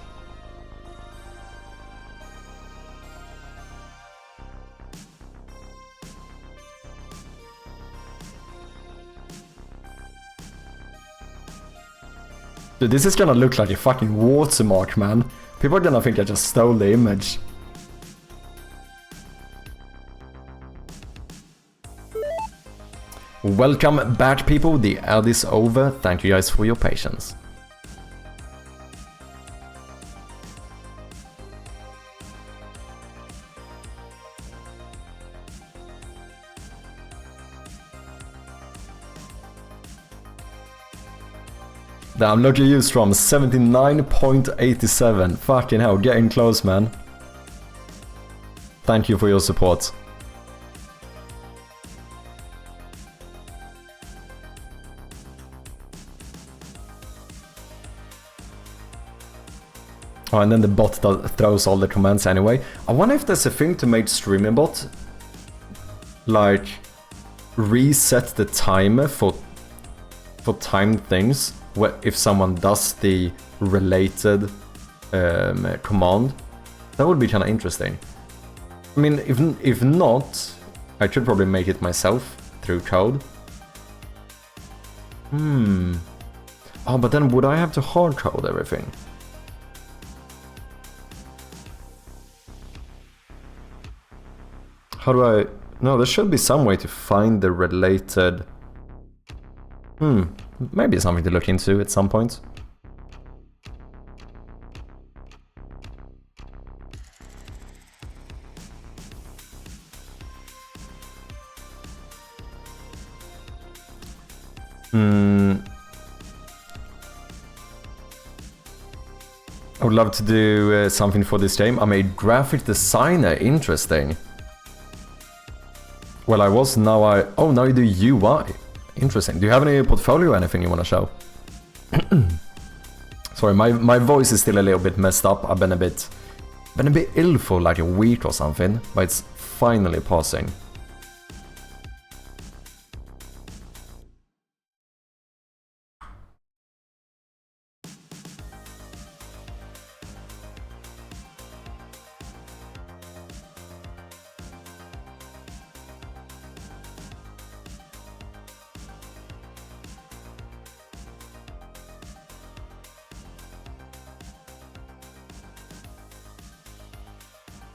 Dude, this is gonna look like a fucking watermark, man. People are gonna think I just stole the image. Welcome back, people. The ad is over. Thank you guys for your patience. Damn, look at you, Strom. 79.87. Fucking hell, getting close, man. Thank you for your support. Oh, and then the bot throws all the commands anyway. I wonder if there's a thing to make streaming bot like reset the timer for timed things if someone does the related command. That would be kind of interesting. I mean, if not, I should probably make it myself through code. Oh, but then would I have to hard code everything? How do I... No, there should be some way to find the related... Maybe something to look into at some point. I would love to do something for this game. I'm a graphic designer. Interesting. Well, I was, now I... Oh, now you do UI. Interesting. Do you have any portfolio or anything you want to show? Sorry, my voice is still a little bit messed up. I've been a bit ill for like a week or something, but it's finally passing.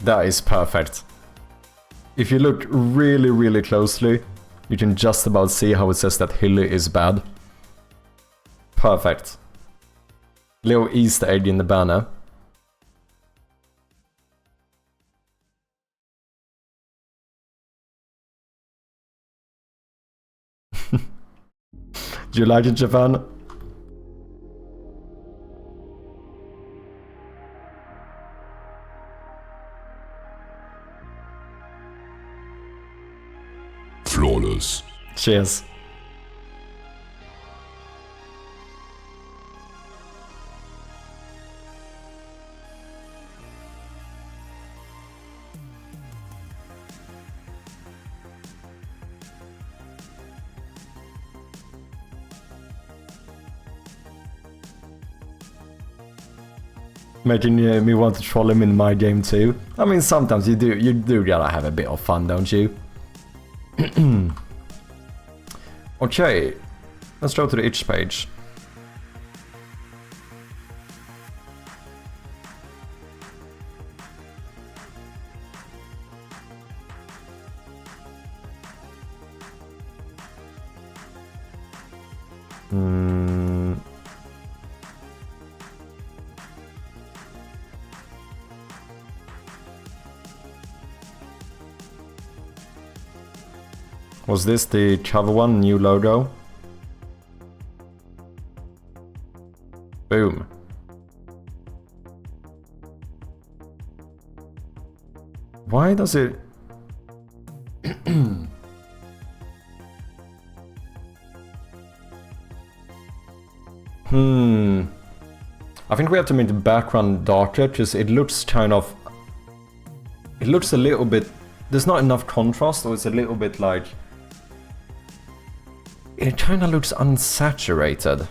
That is perfect. If you look really, really closely, you can just about see how it says that Hilly is bad. Perfect. Little Easter egg in the banner. Do you like it, Japan? Flawless. Cheers. Making me want to troll him in my game too. I mean, sometimes you do gotta have a bit of fun, don't you? Okay, let's go to the itch page. Was this the cover one, new logo? Boom. Why does it... I think we have to make the background darker, because it looks kind of... It looks a little bit... There's not enough contrast, or it's a little bit like... It kind of looks unsaturated.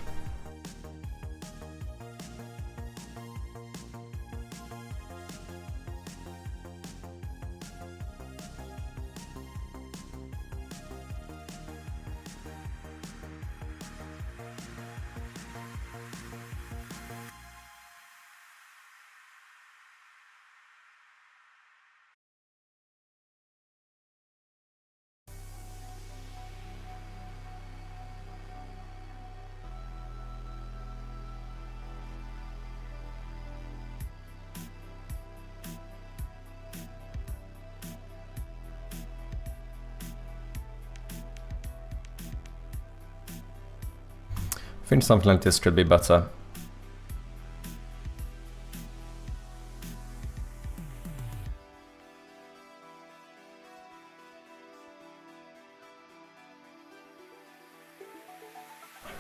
think something like this could be better.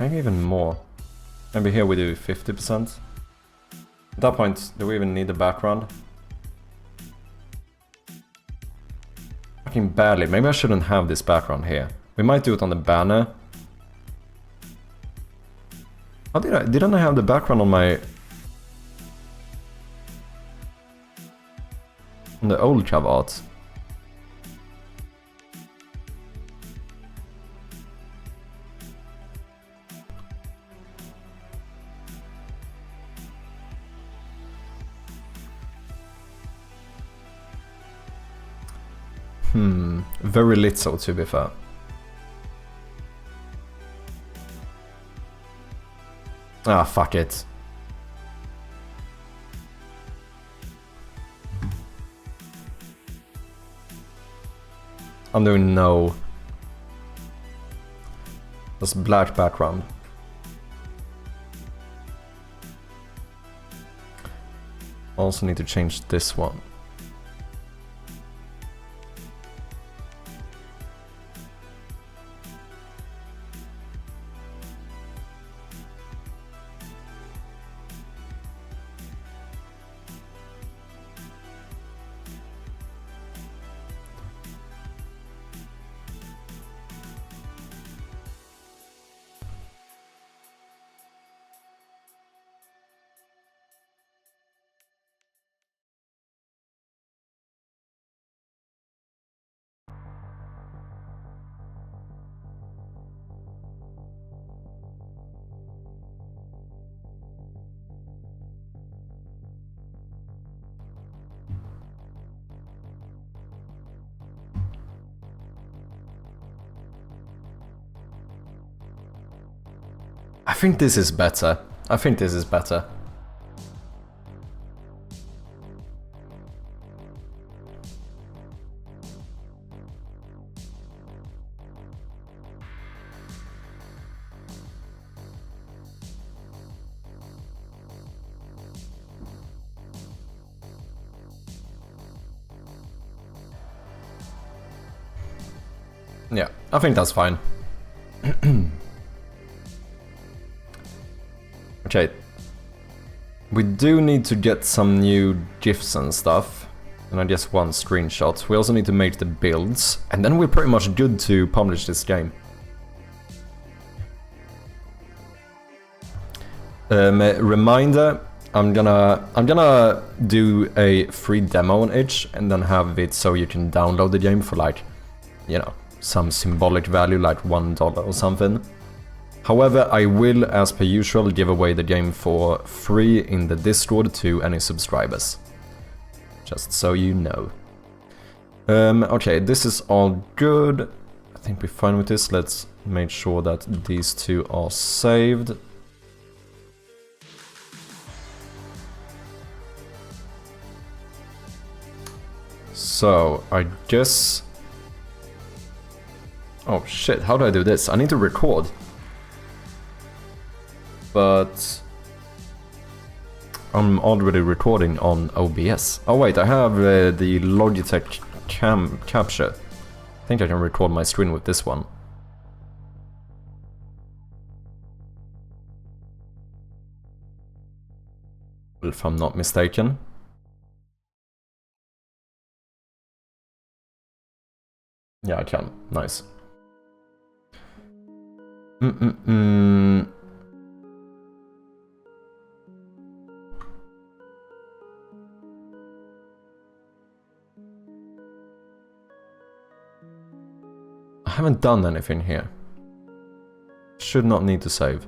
Maybe even more. Maybe here we do 50%. At that point, do we even need the background? Fucking barely. Maybe I shouldn't have this background here. We might do it on the banner. How didn't I have the background on my... on the old cover art? Very little, to be fair. Ah, fuck it. I'm doing no. Just black background. Also need to change this one. I think this is better. I think this is better. Yeah, I think that's fine. Okay. We do need to get some new GIFs and stuff. And I guess one screenshot. We also need to make the builds. And then we're pretty much good to publish this game. Reminder, I'm gonna do a free demo on itch and then have it so you can download the game for like, you know, some symbolic value like $1 or something. However, I will, as per usual, give away the game for free in the Discord to any subscribers. Just so you know. Okay, this is all good. I think we're fine with this. Let's make sure that these two are saved. So, I guess... Oh shit, how do I do this? I need to record. But I'm already recording on OBS. Oh wait, I have the Logitech capture. I think I can record my screen with this one. If I'm not mistaken. Yeah, I can. Nice. I haven't done anything here. Should not need to save.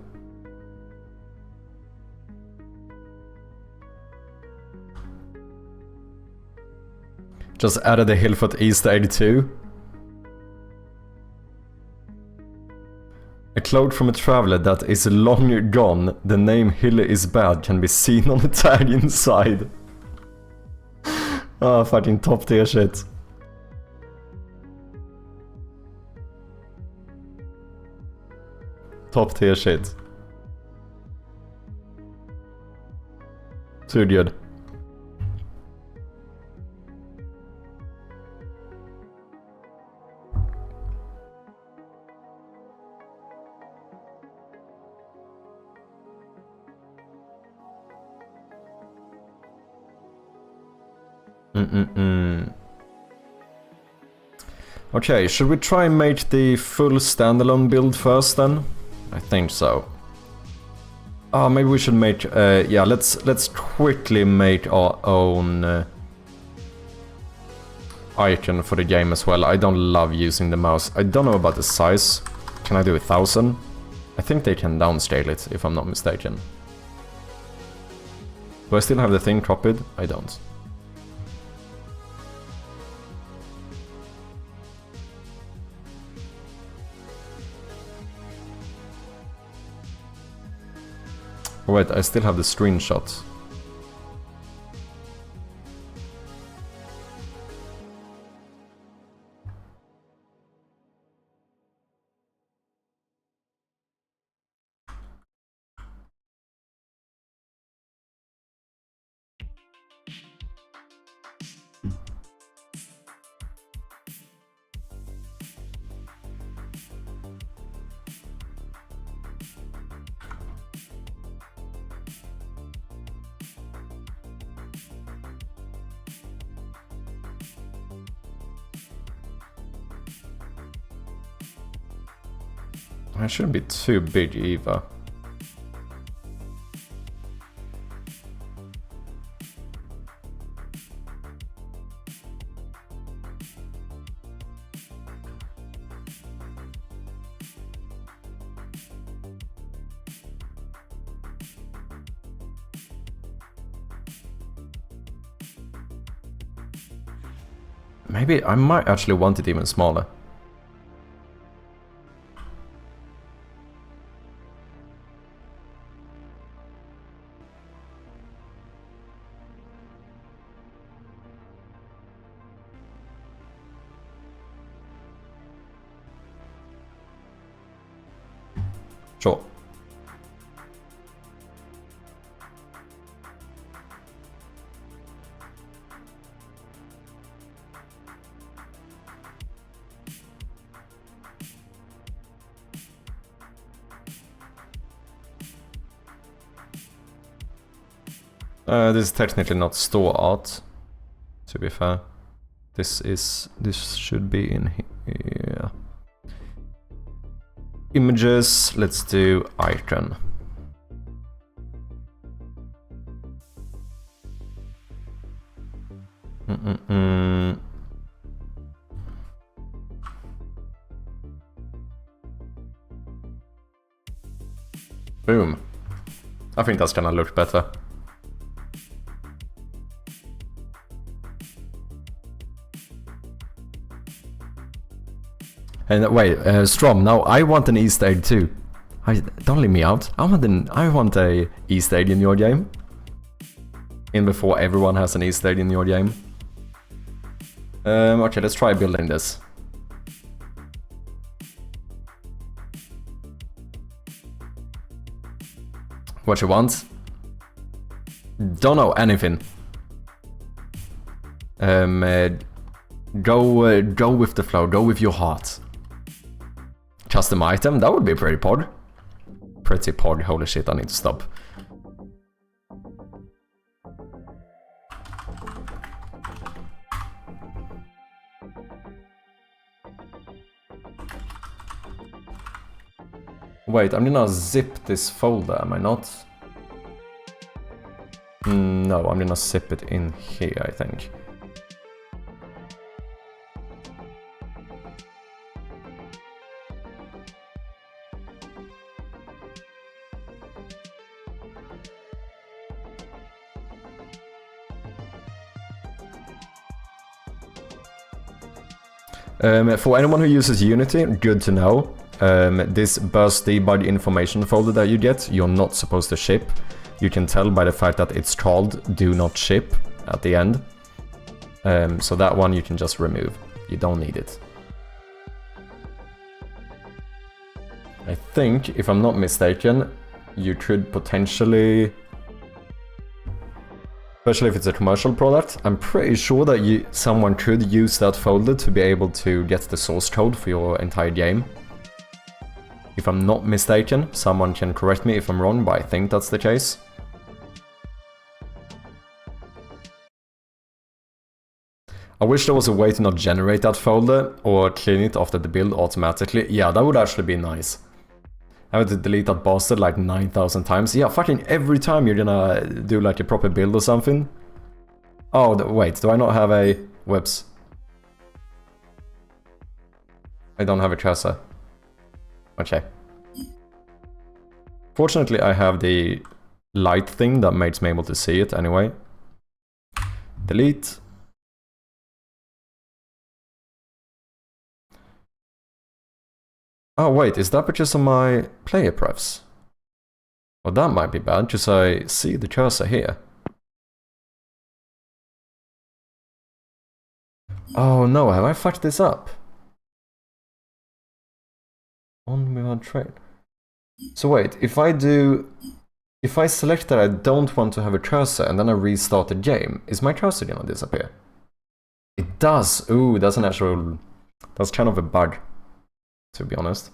Just added a Hillfoot Easter egg too. A cloud from a traveler that is long gone. The name Hill is bad can be seen on the tag inside. Oh, fucking top tier shit. Top tier shit. Too good. Okay, should we try and make the full standalone build first then? I think so. Oh, maybe we should make, yeah, let's quickly make our own icon for the game as well. I don't love using the mouse. I don't know about the size. Can I do 1000? I think they can downscale it, if I'm not mistaken. Do I still have the thing copied? I don't. Oh wait, I still have the screenshot. It shouldn't be too big either. Maybe I might actually want it even smaller. Sure. This is technically not store art, to be fair. This should be in here. Images, let's do icon. Boom. I think that's gonna look better. And wait, Strom, now I want an Easter egg too. Don't leave me out. I want a Easter egg in your game. In before everyone has an Easter egg in your game. Okay, let's try building this. What you want? Don't know anything. Go with the flow. Go with your heart. Custom item? That would be pretty pod. Pretty pod. Holy shit, I need to stop. Wait, I'm gonna zip this folder, am I not? No, I'm gonna zip it in here, I think. For anyone who uses Unity, good to know. This burst debug information folder that you get, you're not supposed to ship. You can tell by the fact that it's called do not ship at the end. So that one you can just remove. You don't need it. I think, if I'm not mistaken, you could potentially Especially if it's a commercial product. I'm pretty sure that someone could use that folder to be able to get the source code for your entire game. If I'm not mistaken, someone can correct me if I'm wrong, but I think that's the case. I wish there was a way to not generate that folder or clean it after the build automatically. Yeah, that would actually be nice. I have to delete that bastard like 9,000 times. Yeah, fucking every time you're gonna do like a proper build or something. Oh, wait, do I not have a... Whoops. I don't have a cursor. Okay. Fortunately, I have the light thing that makes me able to see it anyway. Delete. Oh wait, is that because of my player prefs? Well, that might be bad, because I see the cursor here. Oh no, have I fucked this up? On without trade. So wait, if I select that I don't want to have a cursor and then I restart the game, is my cursor gonna disappear? It does! Ooh, that's an actual... That's kind of a bug, to be honest.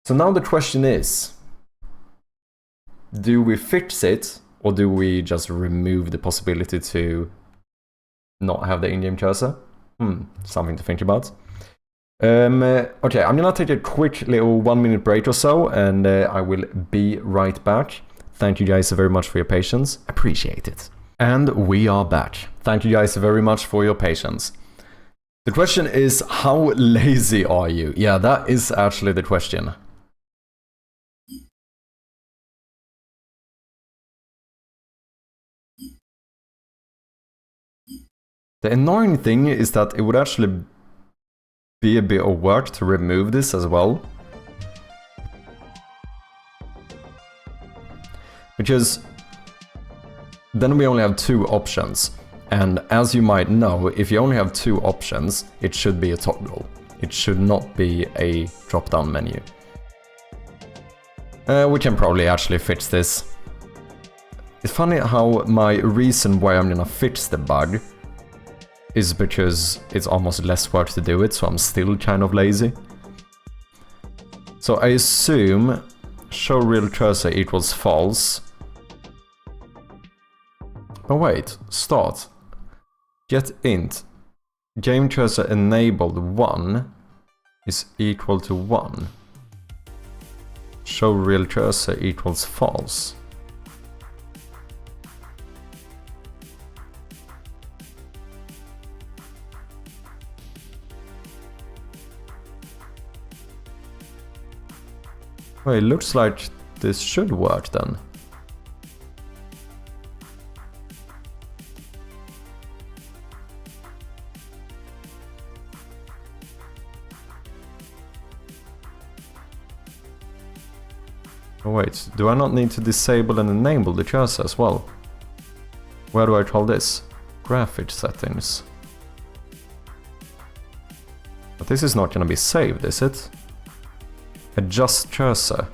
So now the question is, do we fix it, or do we just remove the possibility to not have the in-game cursor? Something to think about. Okay, I'm gonna take a quick little 1-minute break or so, and I will be right back. Thank you guys very much for your patience. Appreciate it. And we are back. Thank you guys very much for your patience. The question is, how lazy are you? Yeah, that is actually the question. The annoying thing is that it would actually be a bit of work to remove this as well. Because then we only have 2 options. And as you might know, if you only have 2 options, it should be a toggle. It should not be a drop-down menu. We can probably actually fix this. It's funny how my reason why I'm gonna fix the bug is because it's almost less work to do it, so I'm still kind of lazy. So I assume show real cursor equals false. Oh wait, start. Get int. Game cursor enabled 1 is equal to 1. Show real cursor equals false. Well, it looks like this should work then. Oh wait, do I not need to disable and enable the cursor as well? Where do I call this? Graphics settings. But this is not gonna be saved, is it? Adjust cursor.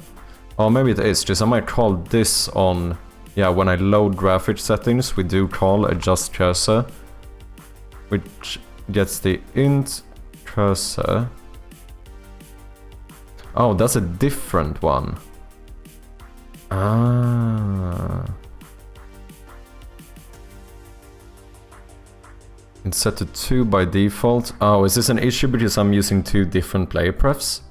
Oh, maybe it is, because I might call this on... Yeah, when I load graphics settings, we do call adjust cursor, which gets the int cursor. Oh, that's a different one. Ah. It's set to 2 by default. Oh, is this an issue because I'm using 2 different player prefs?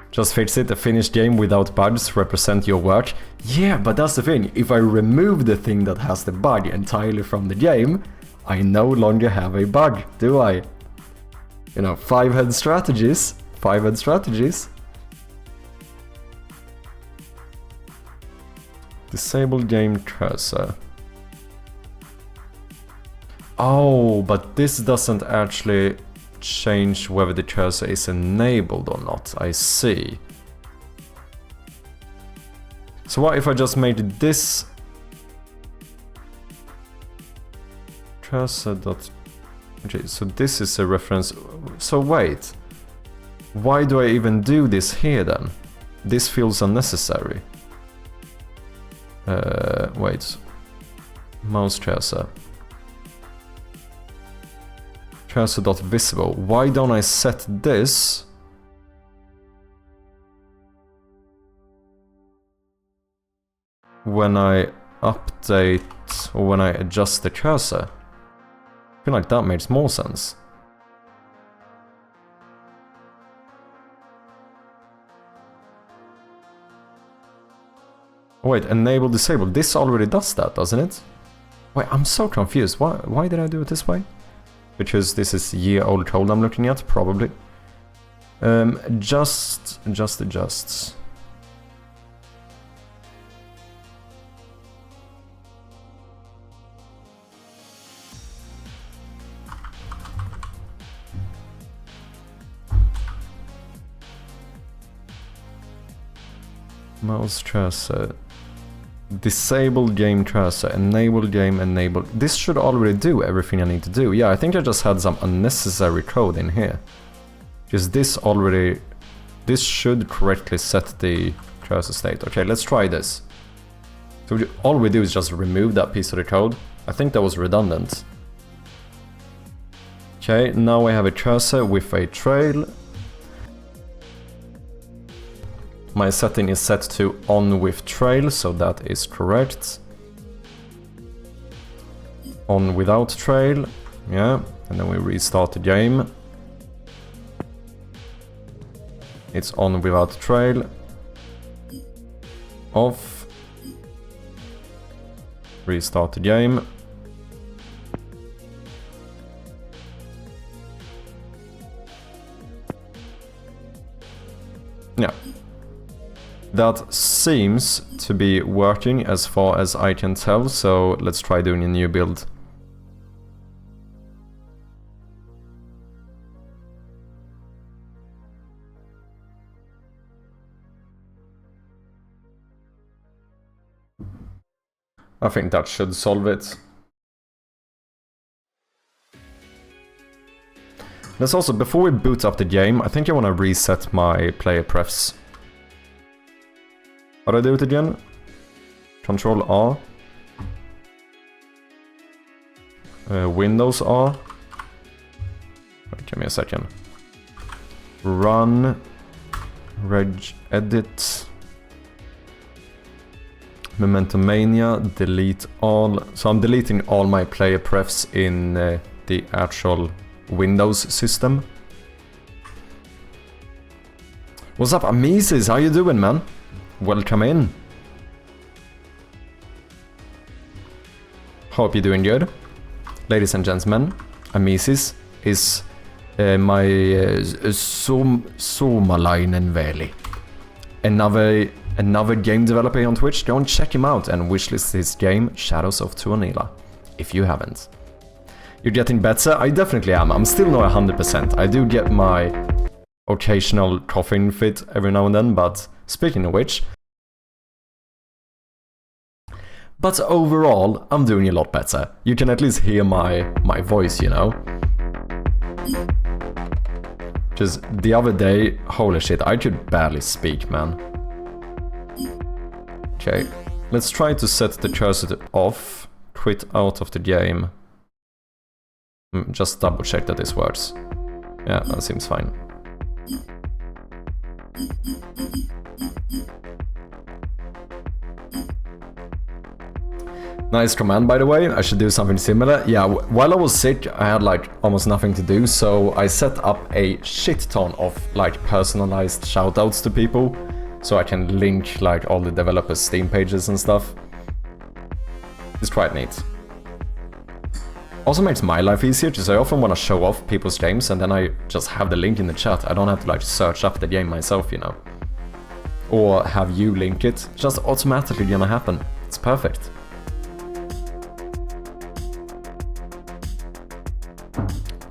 Just fix it, a finished game without bugs represent your work. Yeah, but that's the thing, if I remove the thing that has the bug entirely from the game, I no longer have a bug, do I? You know, 5-head strategies. 5-head strategies. Disable game cursor. Oh, but this doesn't actually change whether the cursor is enabled or not. I see. So what if I just made this cursor dot... Okay, so this is a reference. So wait, why do I even do this here then? This feels unnecessary. Wait. Mouse cursor. Cursor.visible. Why don't I set this? When I update or when I adjust the cursor? I feel like that makes more sense. Wait, enable, disable. This already does that, doesn't it? Wait, I'm so confused. Why did I do it this way? Because this is year-old code I'm looking at, probably. Just adjusts. Mouse cursor. Disable game cursor. Enable game, enable. This should already do everything I need to do. Yeah, I think I just had some unnecessary code in here. Because this should correctly set the cursor state. Okay, let's try this. So all we do is just remove that piece of the code. I think that was redundant. Okay, now we have a cursor with a trail. My setting is set to on with trail, so that is correct. On without trail, yeah, and then we restart the game. It's on without trail. Off. Restart the game. Yeah. That seems to be working as far as I can tell, so let's try doing a new build. I think that should solve it. Let's also, before we boot up the game, I think I want to reset my player prefs. How do I do it again? Control R. Windows R. Wait, give me a second. Run. Regedit. Memento Mania. Delete all. So I'm deleting all my player prefs in the actual Windows system. What's up, Amises? How you doing, man? Welcome in. Hope you're doing good. Ladies and gentlemen, Amisis is my Somalainen Valley. Another game developer on Twitch. Go and check him out and wishlist his game Shadows of Tuonela, if you haven't. You're getting better? I definitely am. I'm still not 100%. I do get my occasional coughing fit every now and then, but speaking of which... But overall, I'm doing a lot better. You can at least hear my voice, you know? Just the other day, holy shit, I could barely speak, man. Okay, let's try to set the cursor to off, quit out of the game. Just double check that this works. Yeah, that seems fine. Nice command, by the way. I should do something similar. Yeah, while I was sick, I had like almost nothing to do, so I set up a shit ton of like personalized shoutouts to people, so I can link like all the developers' Steam pages and stuff. It's quite neat. Also makes my life easier, because I often want to show off people's games and then I just have the link in the chat. I don't have to like search up the game myself, you know. Or have you link it. Just automatically gonna happen. It's perfect.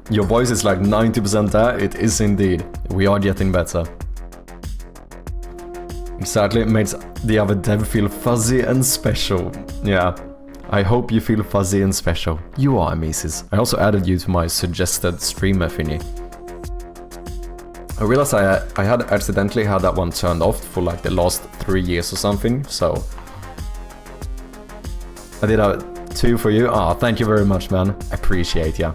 Your voice is like 90% there. It is indeed. We are getting better. Exactly, it makes the other dev feel fuzzy and special. Yeah. I hope you feel fuzzy and special. You are, Amisis. I also added you to my suggested streamer thingy. I realized I had accidentally had that one turned off for like the last 3 years or something, so... I did a 2 for you. Ah, thank you very much, man. I appreciate ya.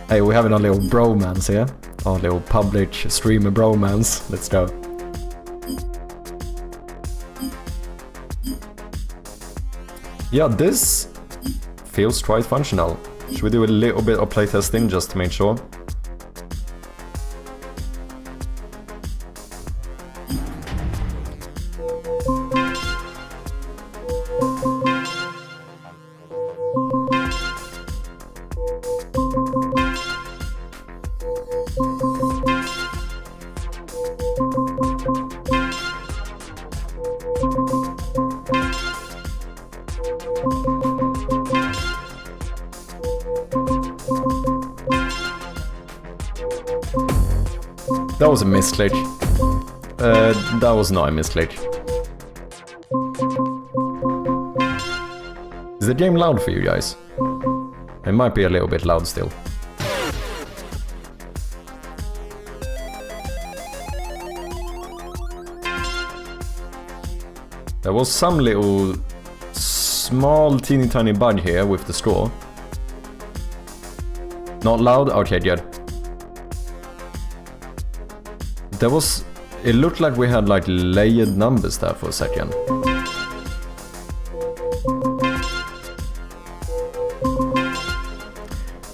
Hey, we're having a little bromance here. Our little public streamer bromance. Let's go. Yeah, this feels quite functional. Should we do a little bit of playtesting just to make sure? That was a misclick. That was not a misclick. Is the game loud for you guys? It might be a little bit loud still. There was some little small teeny tiny bug here with the score. Not loud? Okay, good. There was... It looked like we had like layered numbers there for a second.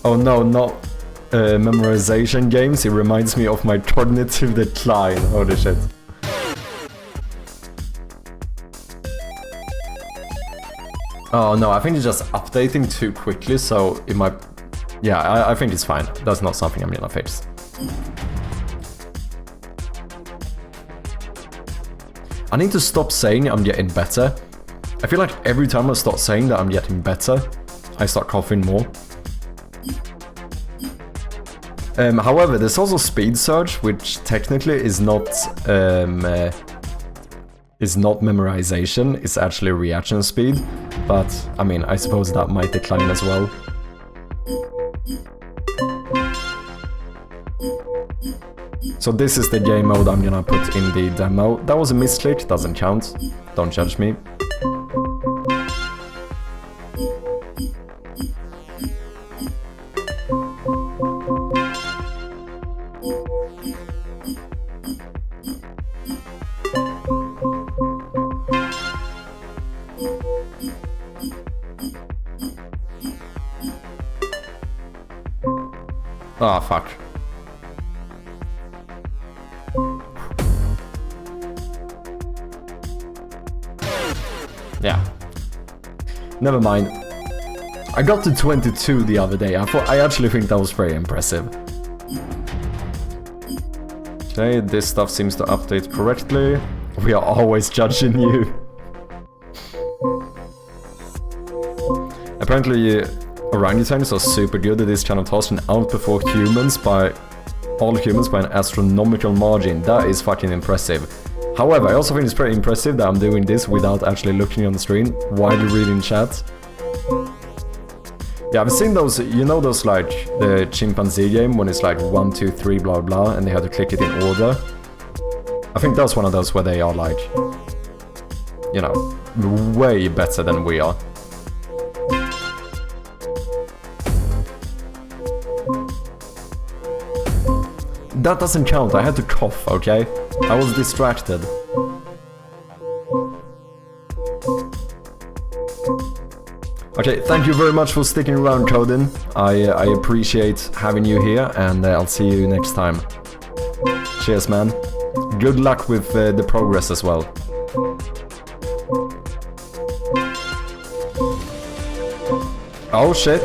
Oh no, not memorization games. It reminds me of my cognitive decline. Holy shit. Oh no, I think it's just updating too quickly, so it might... Yeah, I think it's fine. That's not something I'm gonna fix. I need to stop saying I'm getting better. I feel like every time I start saying that I'm getting better, I start coughing more. However, there's also speed surge, which technically is not memorization, it's actually reaction speed. But, I mean, I suppose that might decline as well. So this is the game mode I'm gonna put in the demo. That was a misclick, doesn't count. Don't judge me. Ah, fuck. Yeah. Never mind. I got to 22 the other day. I actually think that was very impressive. Okay, this stuff seems to update correctly. We are always judging you. Apparently, orangutans are super good at this kind of task and outperform all humans by an astronomical margin. That is fucking impressive. However, I also think it's pretty impressive that I'm doing this without actually looking on the screen while reading chat. Yeah, I've seen those, you know those like the chimpanzee game when it's like 1, 2, 3, blah blah, and they have to click it in order. I think that's one of those where they are like, you know, way better than we are. That doesn't count, I had to cough, okay? I was distracted. Okay, thank you very much for sticking around, Coden. I appreciate having you here, and I'll see you next time. Cheers, man. Good luck with the progress as well. Oh shit.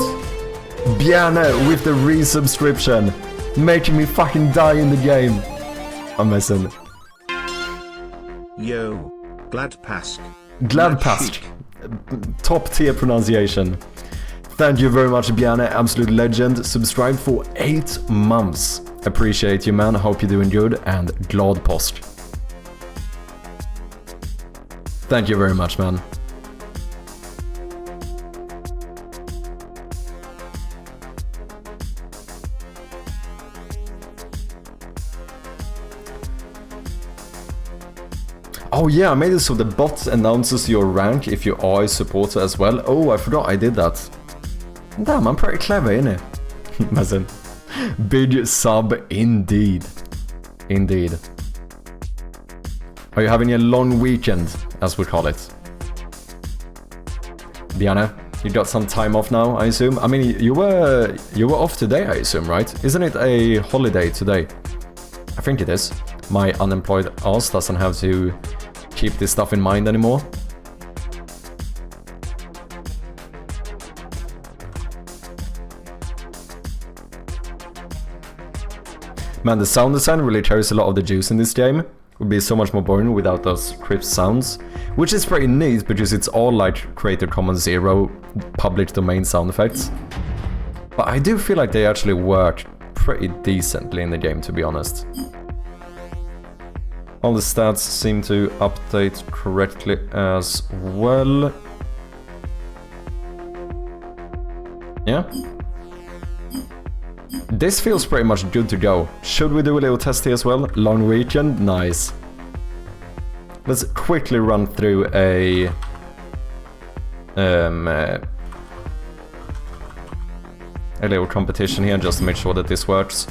Bjarne with the resubscription. Making me fucking die in the game. I'm messing. Yo. Gladpask. Gladpask. Top tier pronunciation. Thank you very much, Bjarne. Absolute legend. Subscribed for 8 months. Appreciate you, man. Hope you're doing good. And glad post. Thank you very much, man. Oh yeah, I made it so the bot announces your rank if you are a supporter as well. Oh, I forgot I did that. Damn, I'm pretty clever, innit? Listen, big sub indeed. Indeed. Are you having a long weekend, as we call it? Diana, you got some time off now, I assume? I mean, you were off today, I assume, right? Isn't it a holiday today? I think it is. My unemployed ass doesn't have to keep this stuff in mind anymore. Man, the sound design really carries a lot of the juice in this game. It would be so much more boring without those crisp sounds. Which is pretty neat, because it's all like Creative Commons Zero public domain sound effects. But I do feel like they actually work pretty decently in the game, to be honest. All the stats seem to update correctly as well. Yeah. This feels pretty much good to go. Should we do a little test here as well? Long weekend? Nice. Let's quickly run through a little competition here just to make sure that this works.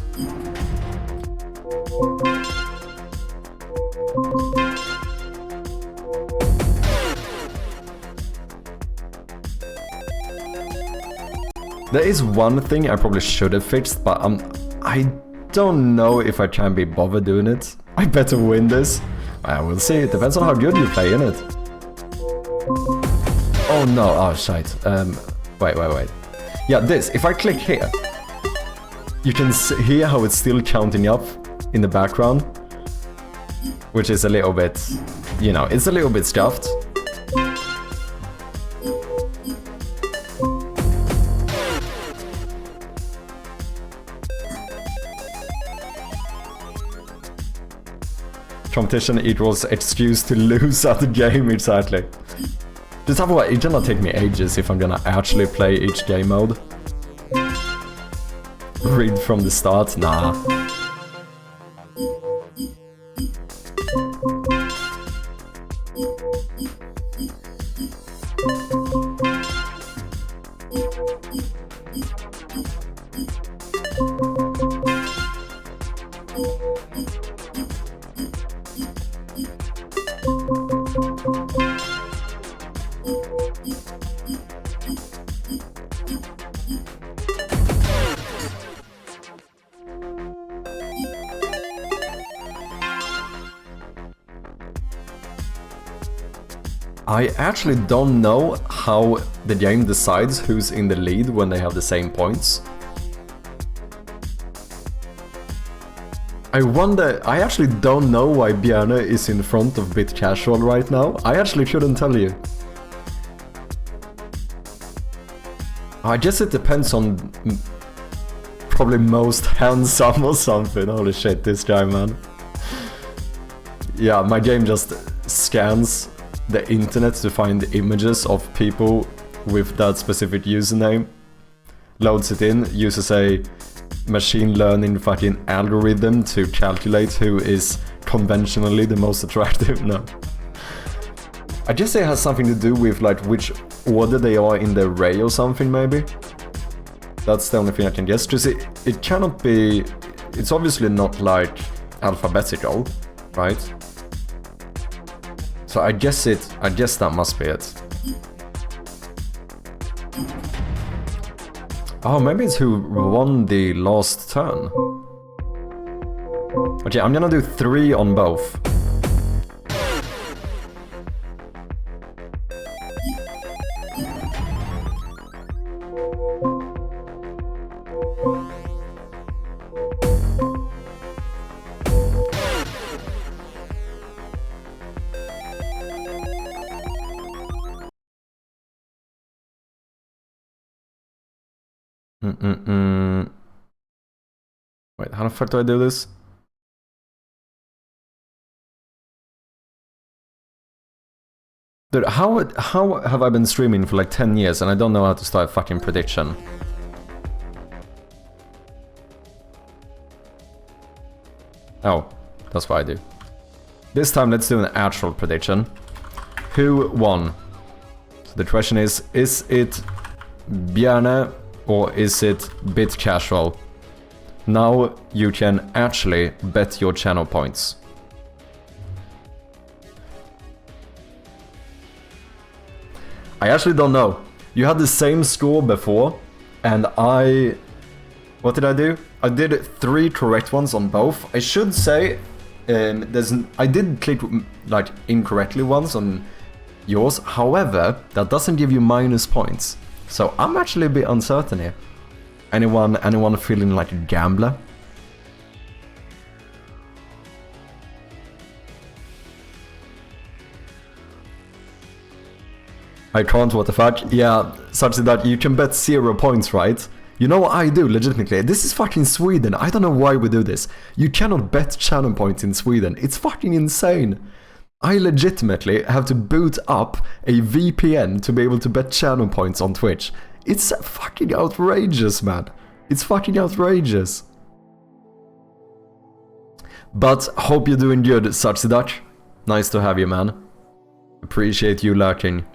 There is one thing I probably should have fixed, but I don't know if I can be bothered doing it. I better win this. We'll see, it depends on how good you play, innit? Oh no, oh shite. Wait. Yeah, this, if I click here, you can hear how it's still counting up in the background. Which is a little bit, you know, it's a little bit scuffed. Competition equals excuse to lose at the game, exactly. Just have a way, it's gonna take me ages if I'm gonna actually play each game mode. Read from the start? Nah. I actually don't know how the game decides who's in the lead when they have the same points. I wonder, I actually don't know why Bjarne is in front of Bit Casual right now. I actually couldn't tell you. I guess it depends on probably most handsome or something. Holy shit, this guy, man. Yeah, my game just scans the internet to find images of people with that specific username, loads it in, uses a machine learning fucking algorithm to calculate who is conventionally the most attractive. No. I guess it has something to do with like which order they are in the array or something, maybe. That's the only thing I can guess, because it cannot be, it's obviously not like alphabetical, right? So I guess that must be it. Oh, maybe it's who won the last turn. Okay, I'm gonna do 3 on both. Wait, how the fuck do I do this? Dude, how have I been streaming for like 10 years and I don't know how to start fucking prediction? Oh, that's what I do. This time let's do an actual prediction. Who won? So the question is it Bjarne or is it Bit Casual? Now you can actually bet your channel points. I actually don't know. You had the same score before, and what did I do? I did 3 correct ones on both. I should say, I did click like incorrectly once on yours. However, that doesn't give you minus points. So I'm actually a bit uncertain here. Anyone feeling like a gambler? I can't, what the fuck? Yeah, such that you can bet 0 points, right? You know what I do, legitimately? This is fucking Sweden. I don't know why we do this. You cannot bet channel points in Sweden. It's fucking insane. I legitimately have to boot up a VPN to be able to bet channel points on Twitch. It's fucking outrageous, man. It's fucking outrageous. But hope you're doing good, such that. Nice to have you, man. Appreciate you lurking.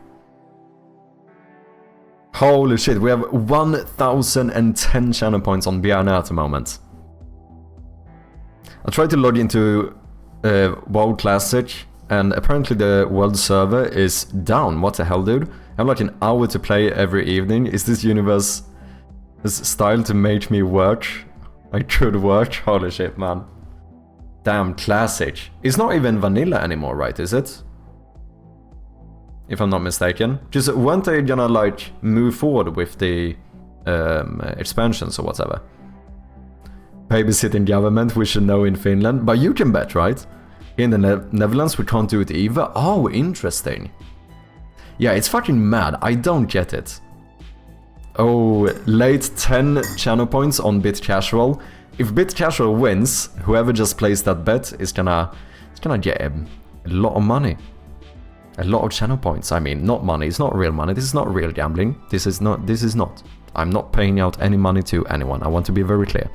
Holy shit, we have 1010 channel points on Bjarne at the moment. I tried to log into WoW Classic, and apparently the world server is down. What the hell, dude? I have like an hour to play every evening. Is this universe style to make me work? I could work. Holy shit, man. Damn, Classic. It's not even vanilla anymore, right, is it? If I'm not mistaken. Just weren't they gonna like move forward with the expansions or whatever? Babysitting government, we should know in Finland. But you can bet, right? In the Netherlands we can't do it either. Oh, interesting. Yeah, it's fucking mad. I don't get it. Oh, late 10 channel points on Bit Casual. If Bit Casual wins, whoever just plays that bet is gonna get a lot of money. A lot of channel points. I mean, not money. It's not real money. This is not real gambling. This is not. I'm not paying out any money to anyone. I want to be very clear.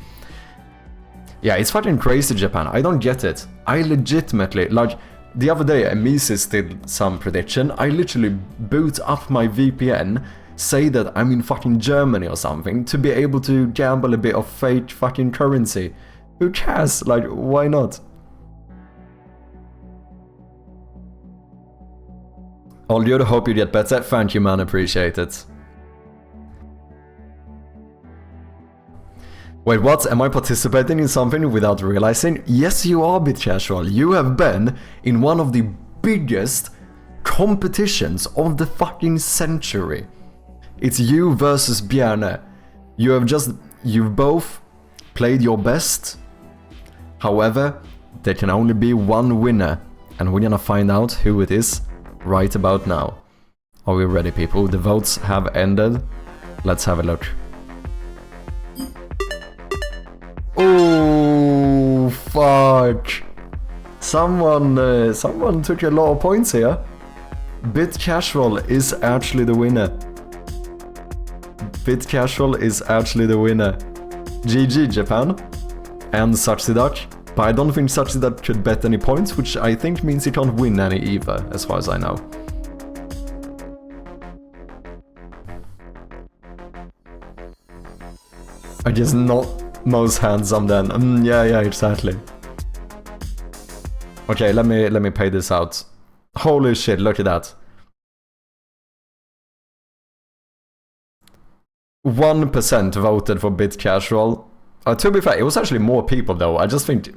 Yeah, it's fucking crazy, Japan. I don't get it. I legitimately, like, the other day, Mises did some prediction. I literally boot up my VPN, say that I'm in fucking Germany or something, to be able to gamble a bit of fake fucking currency. Who cares? Like, why not? All good, hope you get better. Thank you, man, appreciate it. Wait, what? Am I participating in something without realizing? Yes, you are, Bit Casual. You have been in one of the biggest competitions of the fucking century. It's you versus Bjarne. You've both played your best. However, there can only be one winner, and we're gonna find out who it is right about now. Are we ready, people? The votes have ended. Let's have a look. Oh, fuck. Someone took a lot of points here. Bit Casual is actually the winner. Bit Casual is actually the winner. GG, Japan. And Sachidak. But I don't think Sachidak could bet any points, which I think means he can't win any either, as far as I know. I guess not most handsome then. Yeah, exactly. Okay, let me pay this out. Holy shit, look at that. 1% voted for Bit Casual. To be fair, it was actually more people though. I just think...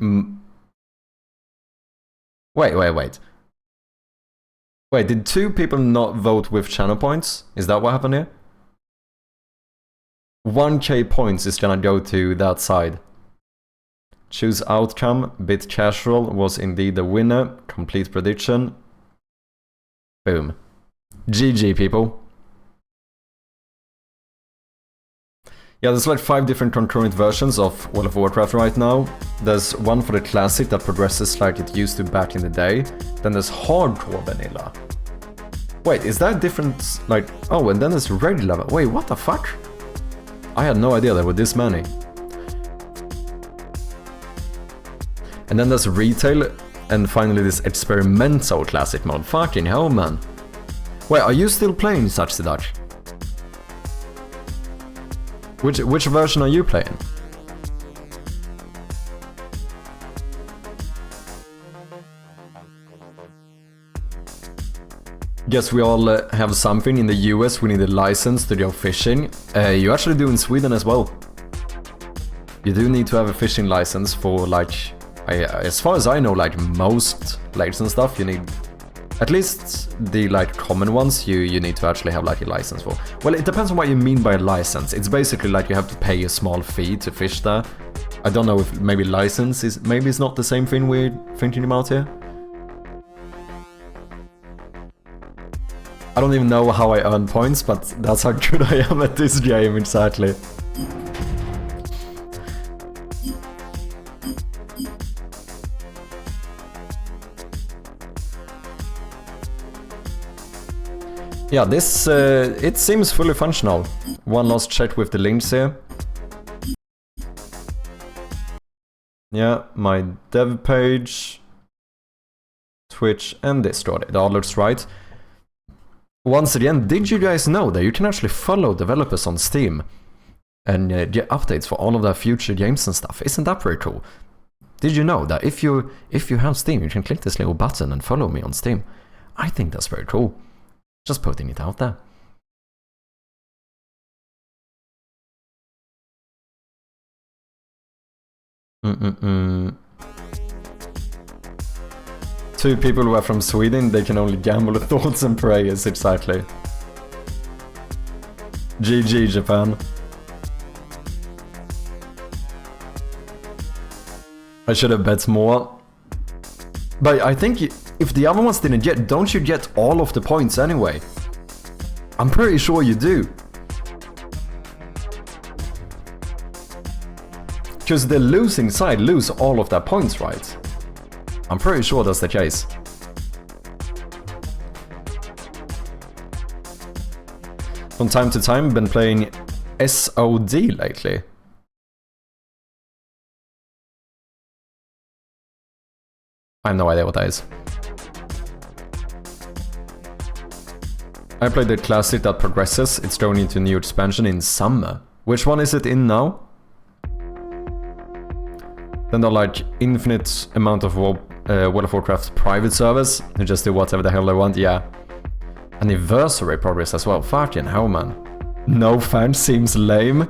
Wait. Wait, did 2 people not vote with channel points? Is that what happened here? 1k points is gonna go to that side. Choose outcome. Bit Casual was indeed the winner. Complete prediction. Boom. GG, people. Yeah, there's like 5 different concurrent versions of World of Warcraft right now. There's one for the classic that progresses like it used to back in the day. Then there's hardcore vanilla. Wait, is that different? Like, oh, and then there's regular. Wait, what the fuck? I had no idea there were this many. And then there's retail, and finally this experimental classic mode. Fucking hell, man. Wait, are you still playing such the Dutch? Which version are you playing? Guess we all have something. In the US we need a license to go fishing. You actually do in Sweden as well. You do need to have a fishing license for, like, as far as I know, like most lakes and stuff, you need, at least the like common ones, you need to actually have like a license for. Well, it depends on what you mean by a license. It's basically like you have to pay a small fee to fish there. I don't know if maybe license is, maybe it's not the same thing we're thinking about here. I don't even know how I earn points, but that's how good I am at this game, exactly. Yeah, this, it seems fully functional. One last check with the links here. Yeah, my dev page, Twitch and Discord, it all looks right. Once again, did you guys know that you can actually follow developers on Steam and get updates for all of their future games and stuff? Isn't that pretty cool? Did you know that if you have Steam, you can click this little button and follow me on Steam? I think that's very cool. Just putting it out there. Two people who are from Sweden, they can only gamble with thoughts and prayers, exactly. GG, Japan. I should have bet more. But I think if the other ones didn't get, don't you get all of the points anyway? I'm pretty sure you do. Because the losing side lose all of their points, right? I'm pretty sure that's the case. From time to time, been playing SOD lately. I have no idea what that is. I played the classic that progresses. It's going into a new expansion in summer. Which one is it in now? Then they're like infinite amount of World of Warcraft private servers who just do whatever the hell they want, yeah. Anniversary progress as well, fucking hell, man. No fan seems lame.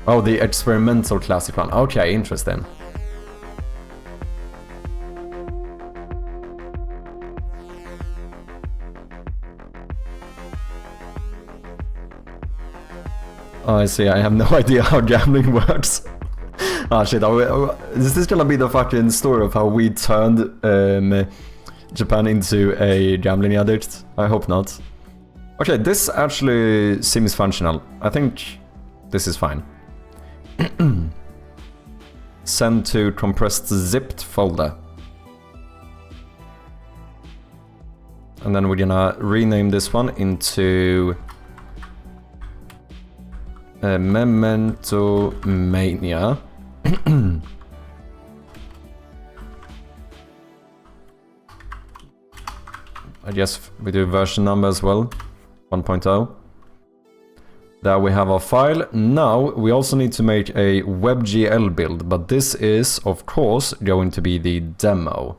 Oh, the experimental classic one, okay, interesting. Oh, I see, I have no idea how gambling works. Ah shit, is this gonna be the fucking story of how we turned Japan into a gambling addict? I hope not. Okay, this actually seems functional. I think this is fine. Send to compressed zipped folder. And then we're gonna rename this one into Memento Mania. I guess we do version number as well, 1.0. There we have our file. Now we also need to make a WebGL build, but this is of course going to be the demo,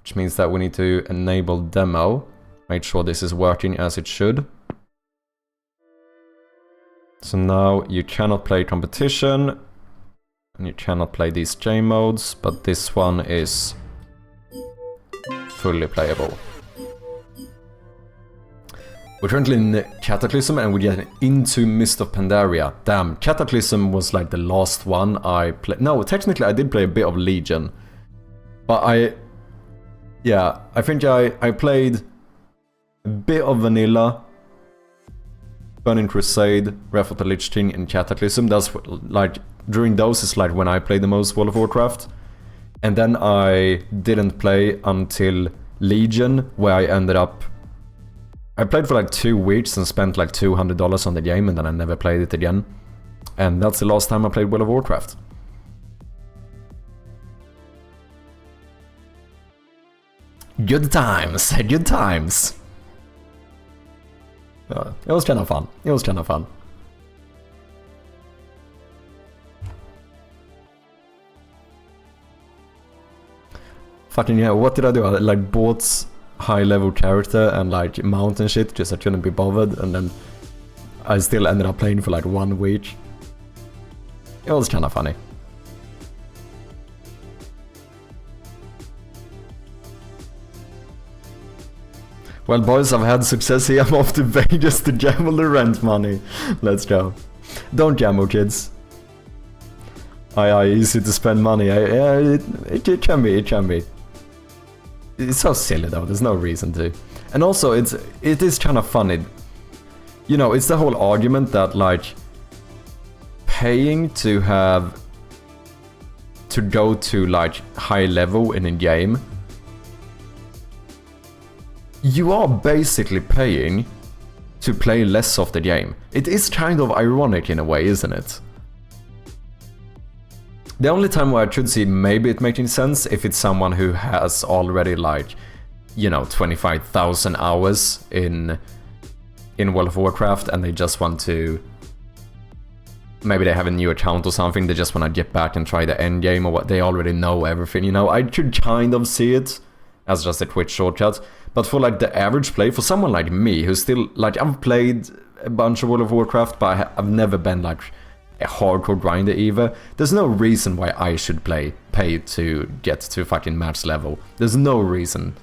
which means that we need to enable demo, make sure this is working as it should. So now you cannot play competition, and you cannot play these game modes, but this one is fully playable. We're currently in Cataclysm and we get into Mist of Pandaria. Damn, Cataclysm was like the last one I played. No, technically I did play a bit of Legion. But I think I played a bit of Vanilla, Burning Crusade, Wrath of the Lich King, and Cataclysm. That's what, like, during those is like when I played the most World of Warcraft. And then I didn't play until Legion, where I ended up... I played for like 2 weeks and spent like $200 on the game, and then I never played it again. And that's the last time I played World of Warcraft. Good times, good times. It was kind of fun. It was kind of fun. Fucking yeah, what did I do? I like bought high level character and like mountain shit just I couldn't be bothered, and then I still ended up playing for like 1 week. It was kind of funny. Well boys, I've had success here. I'm off to Vegas to gamble the rent money. Let's go. Don't gamble, kids. Aye, easy to spend money. Yeah, it can be, it can be. It's so silly though, there's no reason to. And also, it is kind of funny. You know, it's the whole argument that like paying to go to like high level in a game, you are basically paying to play less of the game. It is kind of ironic in a way, isn't it? The only time where I could see maybe it making sense if it's someone who has already like, you know, 25,000 hours in World of Warcraft and they just want to, maybe they have a new account or something, they just want to get back and try the end game or what, they already know everything, you know. I could kind of see it as just a quick shortcut, but for like the average play, for someone like me who's still like, I've played a bunch of World of Warcraft, but I've never been like a hardcore grinder either. There's no reason why I should pay to get to fucking max level. There's no reason.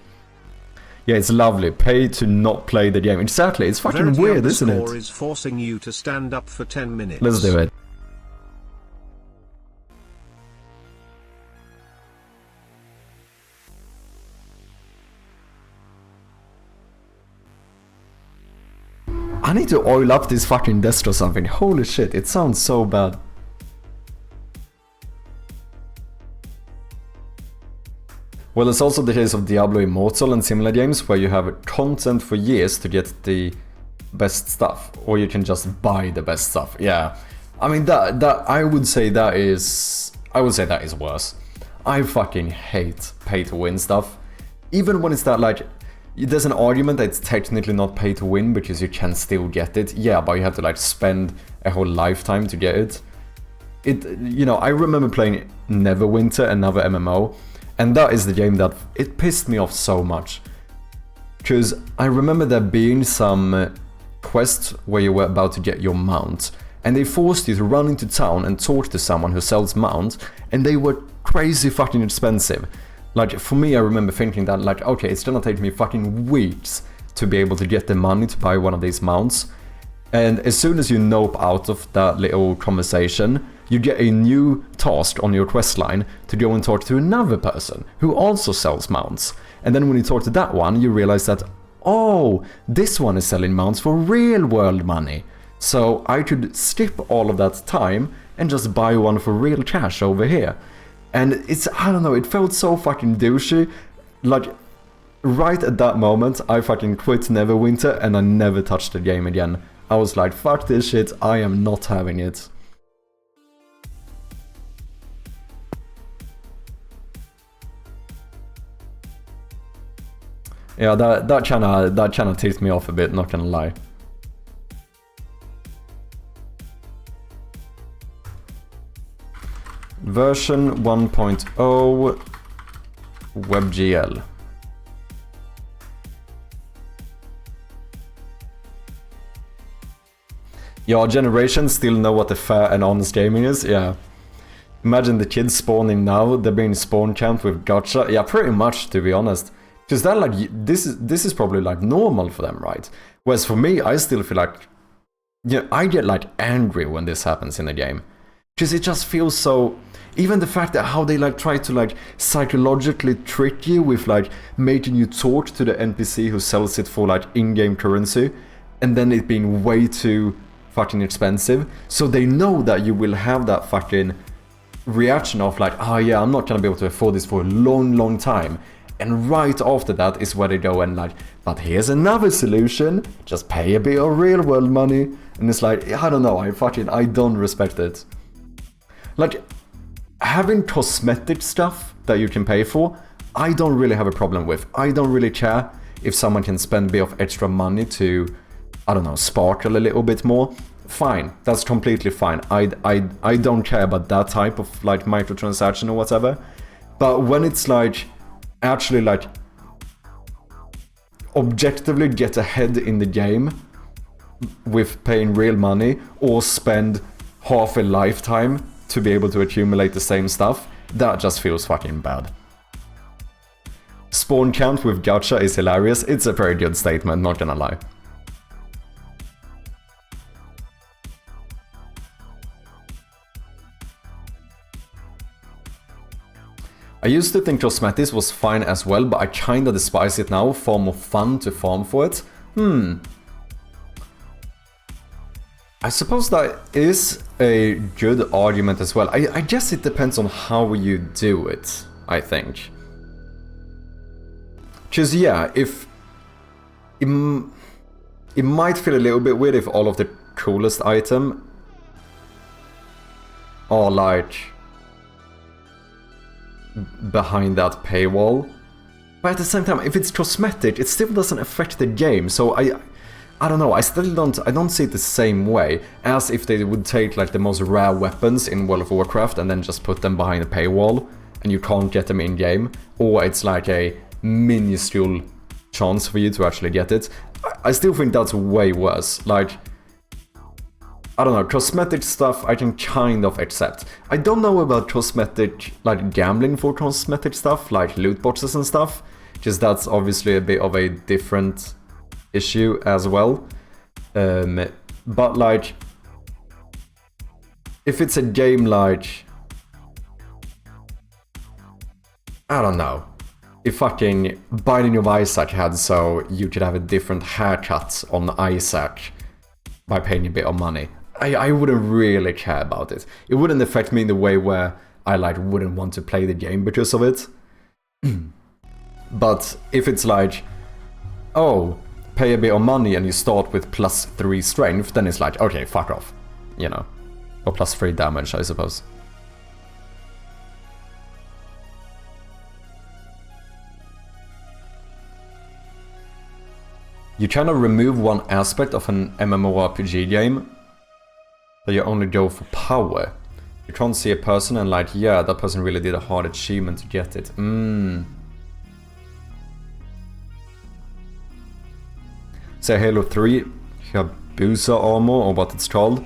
Yeah, it's lovely. Pay to not play the game. Exactly, it's fucking weird, isn't it? Is forcing you to stand up for 10 minutes. Let's do it. I need to oil up this fucking desk or something. Holy shit, it sounds so bad. Well, it's also the case of Diablo Immortal and similar games where you have content for years to get the best stuff, or you can just buy the best stuff. Yeah, I mean that I would say that is worse. I fucking hate pay to win stuff, even when it's that like. There's an argument that it's technically not pay to win because you can still get it. Yeah, but you have to like spend a whole lifetime to get it. You know, I remember playing Neverwinter, another MMO, and that is the game that it pissed me off so much. Because I remember there being some quests where you were about to get your mount, and they forced you to run into town and talk to someone who sells mounts, and they were crazy fucking expensive. Like, for me, I remember thinking that, like, okay, it's gonna take me fucking weeks to be able to get the money to buy one of these mounts. And as soon as you nope out of that little conversation, you get a new task on your quest line to go and talk to another person who also sells mounts. And then when you talk to that one, you realize that, oh, this one is selling mounts for real world money. So I could skip all of that time and just buy one for real cash over here. And it's, I don't know, it felt so fucking douchey. Like, right at that moment, I fucking quit Neverwinter and I never touched the game again. I was like, fuck this shit, I am not having it. Yeah, that kinda ticked me off a bit, not gonna lie. Version 1.0 WebGL. Yeah, generations still know what a fair and honest gaming is, yeah. Imagine the kids spawning now, they're being spawn camped with gacha. Yeah, pretty much, to be honest. Because that, like, this is probably like normal for them, right? Whereas for me, I still feel like, you know, I get like angry when this happens in a game. Because it just feels so. Even the fact that how they like try to like psychologically trick you with like making you talk to the NPC who sells it for like in-game currency, and then it being way too fucking expensive, so they know that you will have that fucking reaction of like, oh yeah, I'm not gonna be able to afford this for a long time, And right after that is where they go and like, but here's another solution, just pay a bit of real world money. And it's like, I don't know, I don't respect it. Like, having cosmetic stuff that you can pay for, I don't really have a problem with. I don't really care if someone can spend a bit of extra money to, I don't know, sparkle a little bit more. Fine, that's completely fine. I don't care about that type of like microtransaction or whatever. But when it's like, actually like, objectively get ahead in the game with paying real money or spend half a lifetime to be able to accumulate the same stuff, that just feels fucking bad. Spawn count with gacha is hilarious. It's a very good statement, not gonna lie. I used to think cosmetics was fine as well, but I kinda despise it now. Far more fun to farm for it. I suppose that is a good argument as well. I guess it depends on how you do it, I think. Because yeah, if... It might feel a little bit weird if all of the coolest item are like behind that paywall. But at the same time, if it's cosmetic, it still doesn't affect the game, so I don't know, I don't see it the same way as if they would take like the most rare weapons in World of Warcraft and then just put them behind a paywall and you can't get them in game, or it's like a minuscule chance for you to actually get it. I still think that's way worse. Like, I don't know, cosmetic stuff I can kind of accept. I don't know about cosmetic, like gambling for cosmetic stuff, like loot boxes and stuff, because that's obviously a bit of a different issue as well. But like, if it's a game like, I don't know, if fucking Binding of Isaac had so you could have a different haircut on Isaac by paying a bit of money, I wouldn't really care about it. It wouldn't affect me in the way where I like wouldn't want to play the game because of it. But if it's like, oh, pay a bit of money and you start with +3 strength, then it's like, okay, fuck off, you know. Or +3 damage, I suppose. You kind of remove one aspect of an MMORPG game, but you only go for power. You can't see a person and like, yeah, that person really did a hard achievement to get it. Say Halo 3, Hayabusa armor, or what it's called.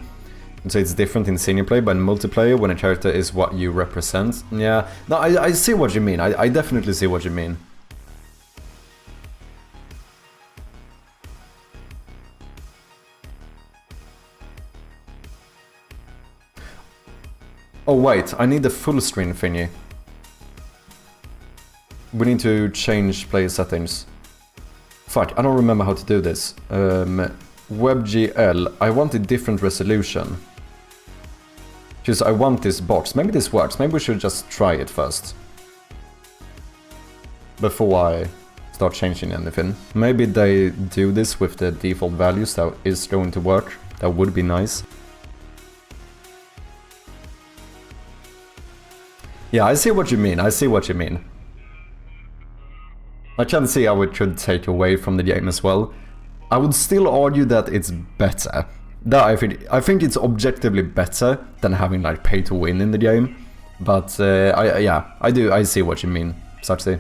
And so it's different in single player, but in multiplayer, when a character is what you represent. Yeah, no, I see what you mean. I definitely see what you mean. Oh wait, I need the full screen thingy. We need to change player settings. Fuck, I don't remember how to do this. WebGL, I want a different resolution. Because I want this box. Maybe this works. Maybe we should just try it first. Before I start changing anything. Maybe they do this with the default values. That is going to work. That would be nice. Yeah, I see what you mean. I see what you mean. I can see how it could take away from the game as well. I would still argue that it's better. That I think it's objectively better than having like pay to win in the game. But I see what you mean, Saxy.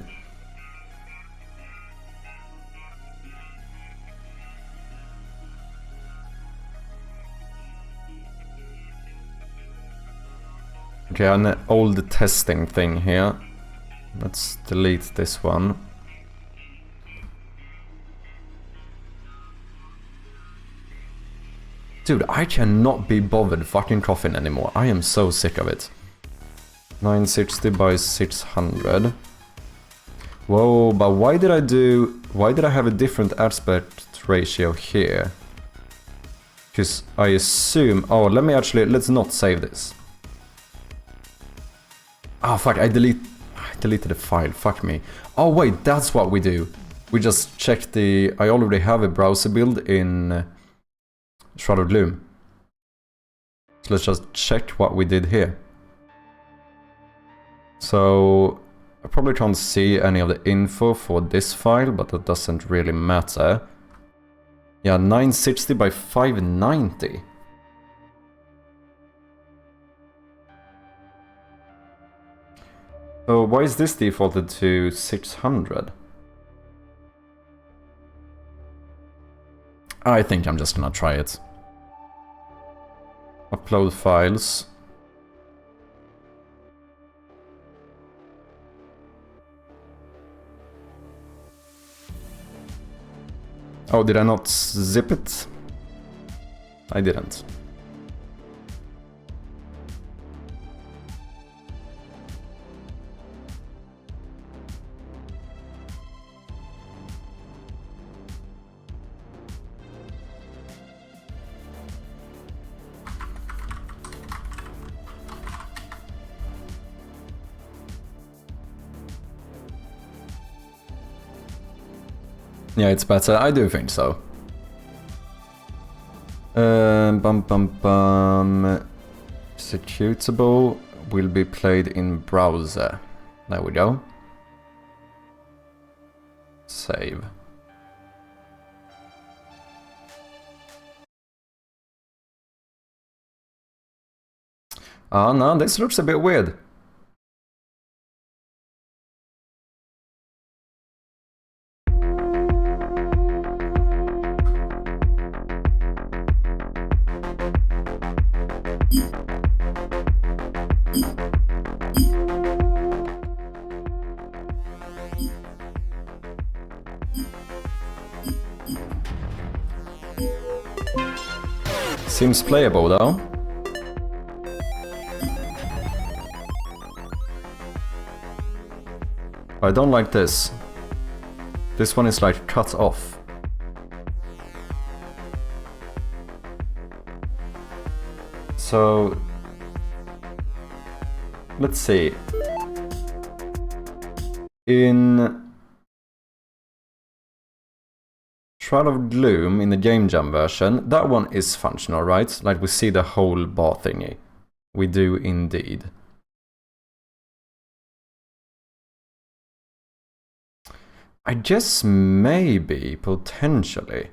Okay, an old testing thing here. Let's delete this one. Dude, I cannot be bothered fucking coughing anymore. I am so sick of it. 960 by 600. Whoa, but why did I have a different aspect ratio here? Because I assume... Oh, let's not save this. Oh fuck, I deleted the file, fuck me. Oh wait, that's what we do. We just check the... I already have a browser build in Shroud of Gloom. So let's just check what we did here. So I probably can't see any of the info for this file, but that doesn't really matter. Yeah, 960 by 590. So why is this defaulted to 600? I think I'm just gonna try it. Upload files. Oh, did I not zip it? I didn't. Yeah, it's better. I do think so. Executable will be played in browser. There we go. Save. Ah, no, this looks a bit weird. Seems playable though. I don't like this. This one is like cut off. So let's see. In Shroud of Gloom, in the Game Jam version, that one is functional, right? Like we see the whole bar thingy. We do indeed. I guess maybe, potentially,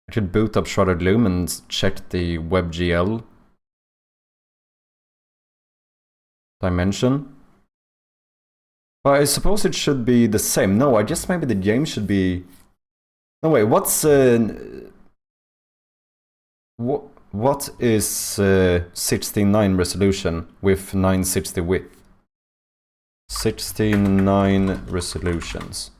I should boot up Shroud of Gloom and check the WebGL dimension. But I suppose it should be the same. No, I guess maybe the game should be... No, wait, what is 16:9 resolution with 960 width? 16:9 resolutions.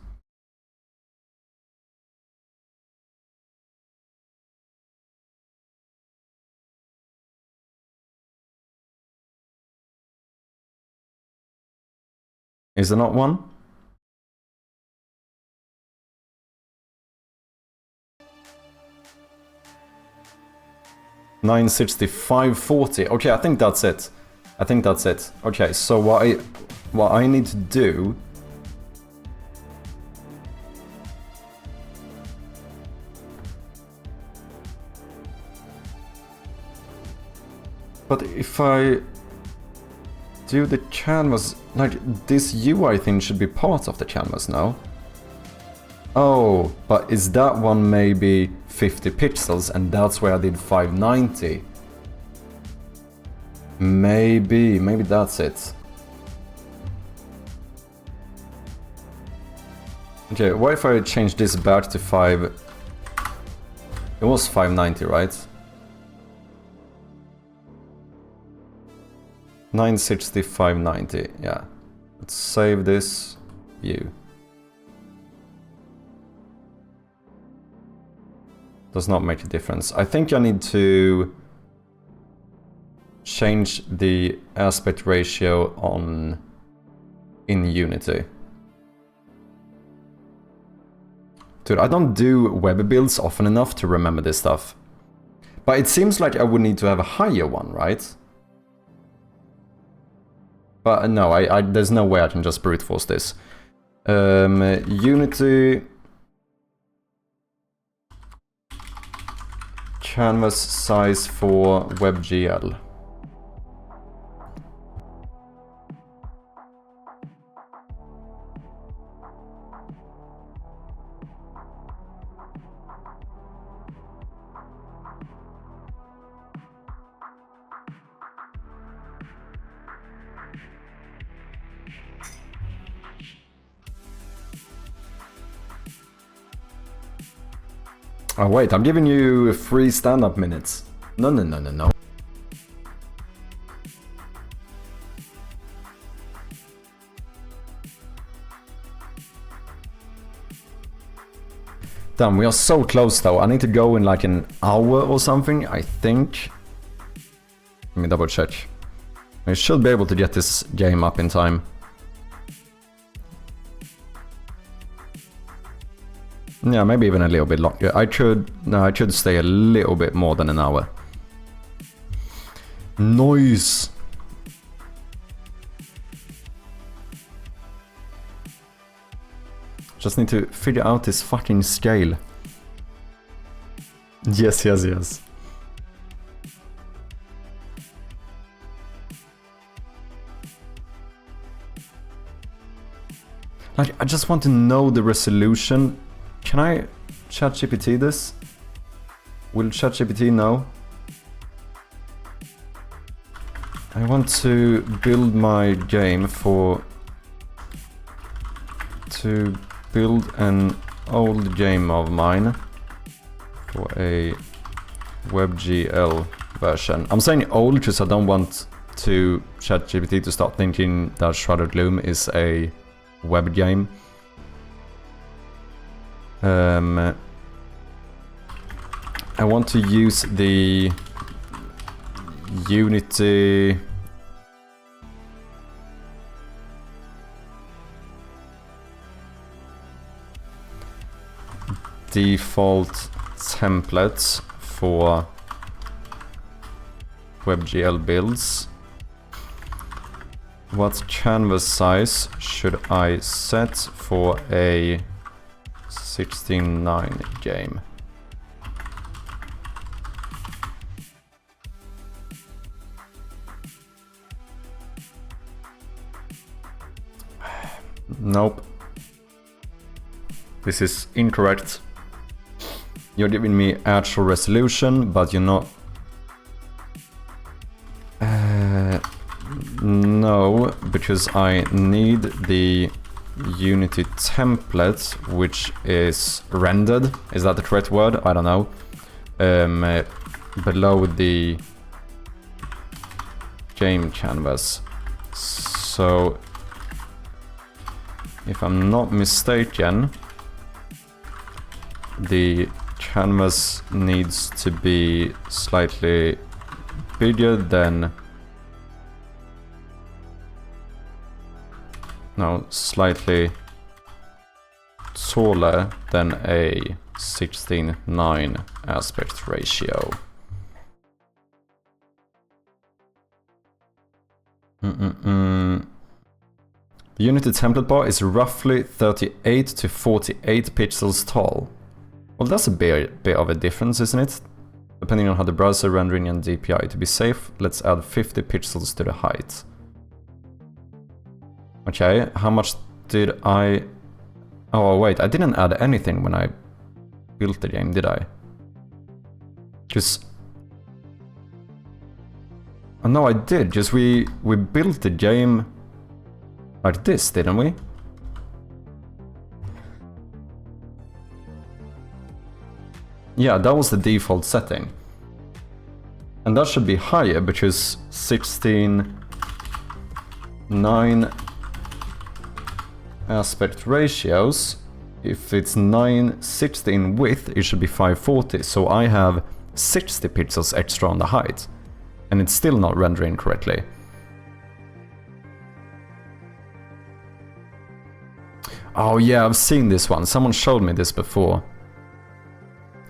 Is there not one? $965.40. Okay, I think that's it. I think that's it. Okay, so what I need to do... But if I do the canvas... Like, this UI thing should be part of the canvas now. Oh, but is that one maybe 50 pixels and that's where I did 590? Maybe that's it. Okay, what if I change this back to 5... It was 590, right? 960, 590, yeah. Let's save this view. Does not make a difference. I think I need to change the aspect ratio in Unity. Dude, I don't do web builds often enough to remember this stuff. But it seems like I would need to have a higher one, right? But no, there's no way I can just brute force this. Unity... Canvas size for WebGL. Oh wait, I'm giving you free stand-up minutes. No. Damn, we are so close though. I need to go in like an hour or something, I think. Let me double check. I should be able to get this game up in time. Yeah, maybe even a little bit longer. I should stay a little bit more than an hour. Noise. Just need to figure out this fucking scale. Yes. Like, I just want to know the resolution. Can I ChatGPT this? Will ChatGPT know? I want to build my game to build an old game of mine for a WebGL version. I'm saying old because I don't want to ChatGPT to start thinking that Shrouded Gloom is a web game. I want to use the Unity default templates for WebGL builds. What canvas size should I set for a 16:9 game? Nope. This is incorrect. You're giving me actual resolution, but you're not... No, because I need the Unity template, which is rendered. Is that the correct word? I don't know. Below the game canvas. So, if I'm not mistaken, the canvas needs to be slightly bigger than... No, slightly taller than a 16:9 aspect ratio. The Unity template bar is roughly 38 to 48 pixels tall. Well, that's a bit of a difference, isn't it? Depending on how the browser rendering and DPI. To be safe, let's add 50 pixels to the height. Okay, how much did I... Oh wait, I didn't add anything when I built the game, did I? Just... Oh, no, I did, just we built the game like this, didn't we? Yeah, that was the default setting. And that should be higher because 16:9 aspect ratios, if it's 960 in width, it should be 540, so I have 60 pixels extra on the height, and it's still not rendering correctly. Oh yeah, I've seen this one, someone showed me this before.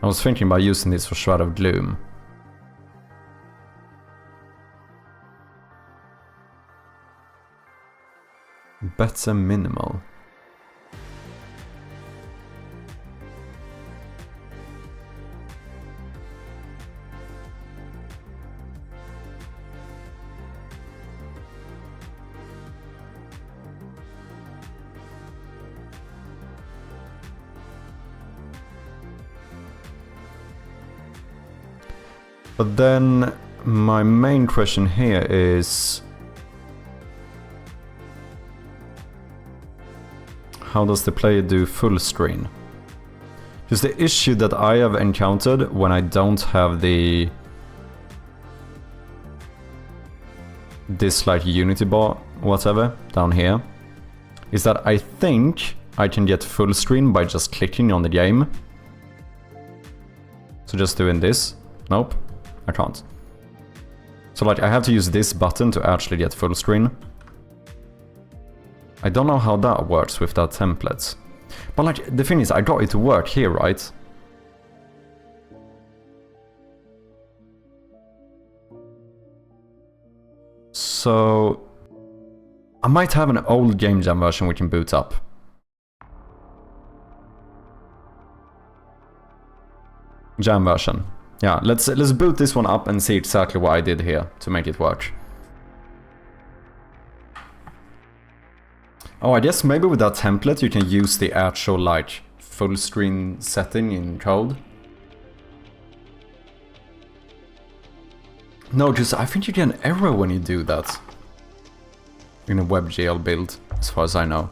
I was thinking about using this for Shroud of Gloom. better minimal? But then my main question here is, how does the player do full screen? Because the issue that I have encountered when I don't have this like Unity bar, whatever, down here, is that I think I can get full screen by just clicking on the game. So just doing this. Nope, I can't. So like I have to use this button to actually get full screen. I don't know how that works with that template. But like the thing is, I got it to work here, right? So I might have an old game jam version we can boot up. Jam version. Yeah, let's boot this one up and see exactly what I did here to make it work. Oh, I guess maybe with that template you can use the actual like full screen setting in code. No, just I think you get an error when you do that in a WebGL build, as far as I know.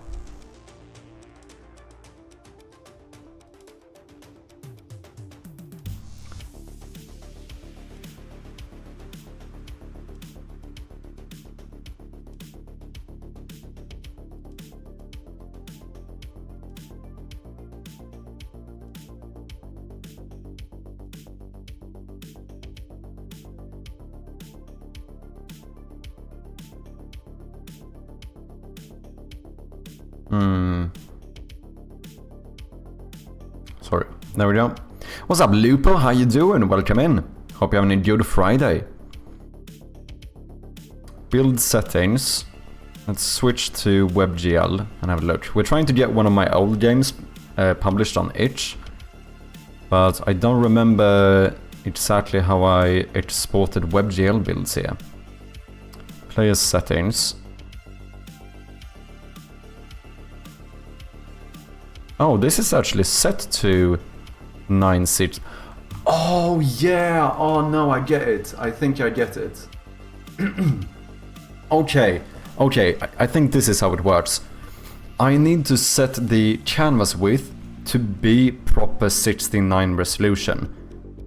Sorry, there we go. What's up, Lupo? How you doing? Welcome in. Hope you're having a good Friday. Build settings. Let's switch to WebGL and have a look. We're trying to get one of my old games published on itch, but I don't remember exactly how I exported WebGL builds here. Player settings. Oh, this is actually set to 9.6. Oh, yeah! Oh, no, I get it. I think I get it. Okay, I think this is how it works. I need to set the canvas width to be proper 16:9 resolution.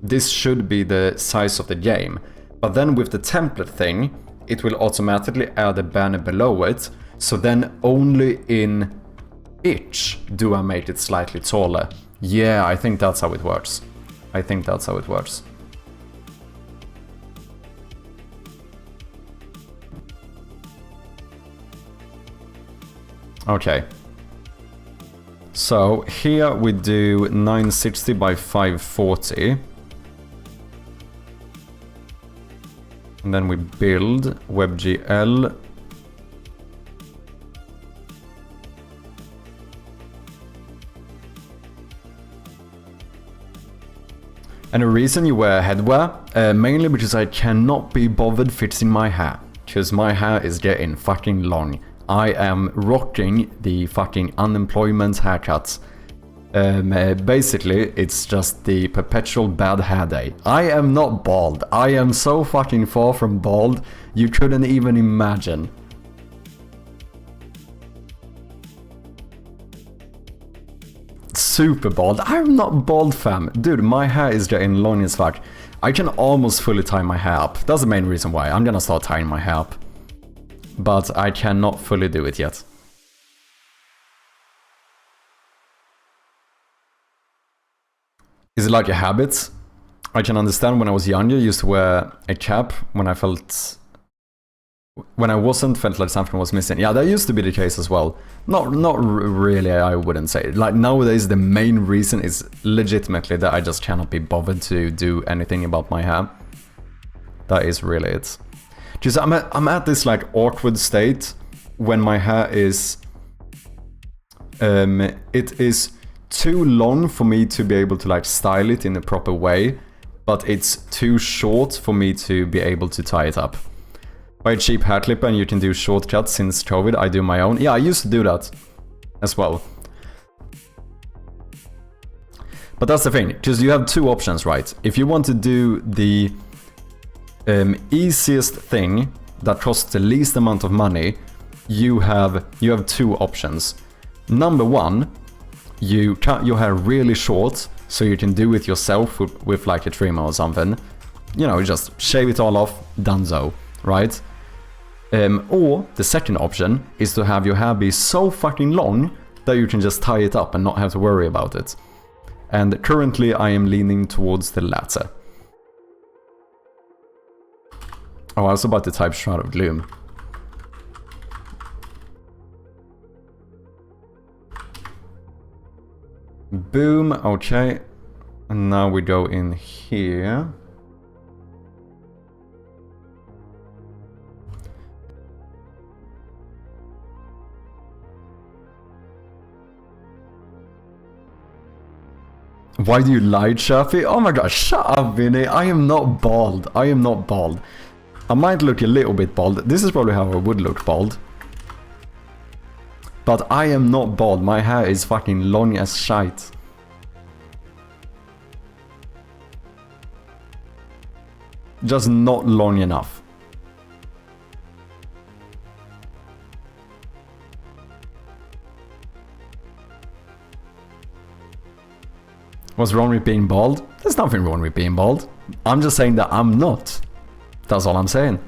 This should be the size of the game. But then with the template thing, it will automatically add a banner below it. So then only in itch do I make it slightly taller. Yeah, I think that's how it works. Okay. So here we do 960 by 540. And then we build WebGL. And the reason you wear headwear, mainly because I cannot be bothered fixing my hair. Because my hair is getting fucking long. I am rocking the fucking unemployment haircuts. Basically, it's just the perpetual bad hair day. I am not bald. I am so fucking far from bald, you couldn't even imagine. Super bald. I'm not bald, fam. Dude, my hair is getting long as fuck. I can almost fully tie my hair up. That's the main reason why. I'm gonna start tying my hair up. But I cannot fully do it yet. Is it like a habit? I can understand when I was younger, I used to wear a cap when I felt... When I wasn't, felt like something was missing. Yeah, that used to be the case as well. Not really, I wouldn't say. Like nowadays, the main reason is legitimately that I just cannot be bothered to do anything about my hair. That is really it. Just I'm at this like awkward state when my hair is It is too long for me to be able to like style it in a proper way, but it's too short for me to be able to tie it up. Buy a cheap hair clipper and you can do shortcuts. Since COVID, I do my own. Yeah, I used to do that as well. But that's the thing, because you have two options, right? If you want to do the easiest thing that costs the least amount of money, you have two options. Number one, you cut your hair really short, so you can do it yourself with like a trimmer or something. You know, just shave it all off, donezo, right? Or the second option is to have your hair be so fucking long that you can just tie it up and not have to worry about it. And currently I am leaning towards the latter. Oh, I was about to type Shroud of Gloom. Boom, okay. And now we go in here. Why do you lie, Chirpy? Oh my god, shut up, Vinny. I am not bald. I am not bald. I might look a little bit bald. This is probably how I would look bald. But I am not bald. My hair is fucking long as shite. Just not long enough. What's wrong with being bald? There's nothing wrong with being bald. I'm just saying that I'm not. That's all I'm saying.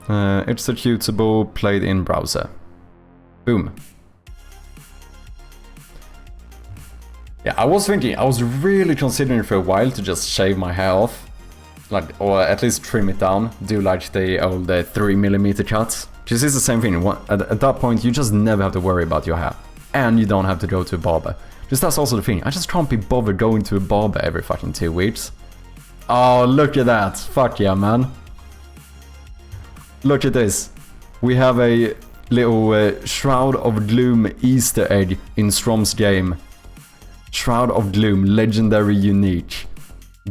Executable, played in browser. Boom. Yeah, I was really considering for a while to just shave my hair off. Like, or at least trim it down. Do like the old 3mm cuts. Because it's the same thing. At that point, you just never have to worry about your hair. And you don't have to go to a barber. Just that's also the thing. I just can't be bothered going to a barber every fucking 2 weeks. Oh, look at that. Fuck yeah, man. Look at this. We have a little Shroud of Gloom Easter egg in Strom's game. Shroud of Gloom, legendary unique.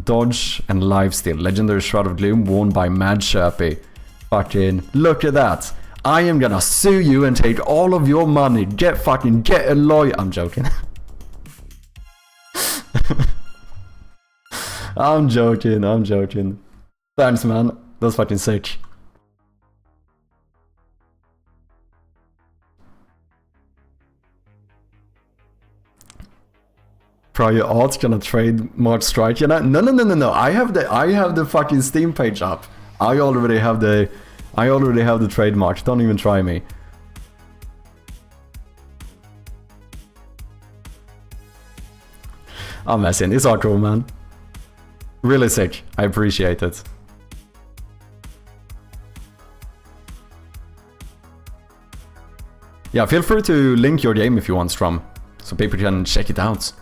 Dodge and lifesteal. Legendary Shroud of Gloom worn by Mad Chirpy. Fucking look at that. I am gonna sue you and take all of your money. Get a lawyer. I'm joking. I'm joking. Thanks, man. That's fucking sick. Prior art gonna trademark strike, you know? No. I have the fucking Steam page up. I already have the trademark. Don't even try me. I'm messing. It's hardcore, man. Really sick. I appreciate it. Yeah, feel free to link your game if you want, Strum, so people can check it out.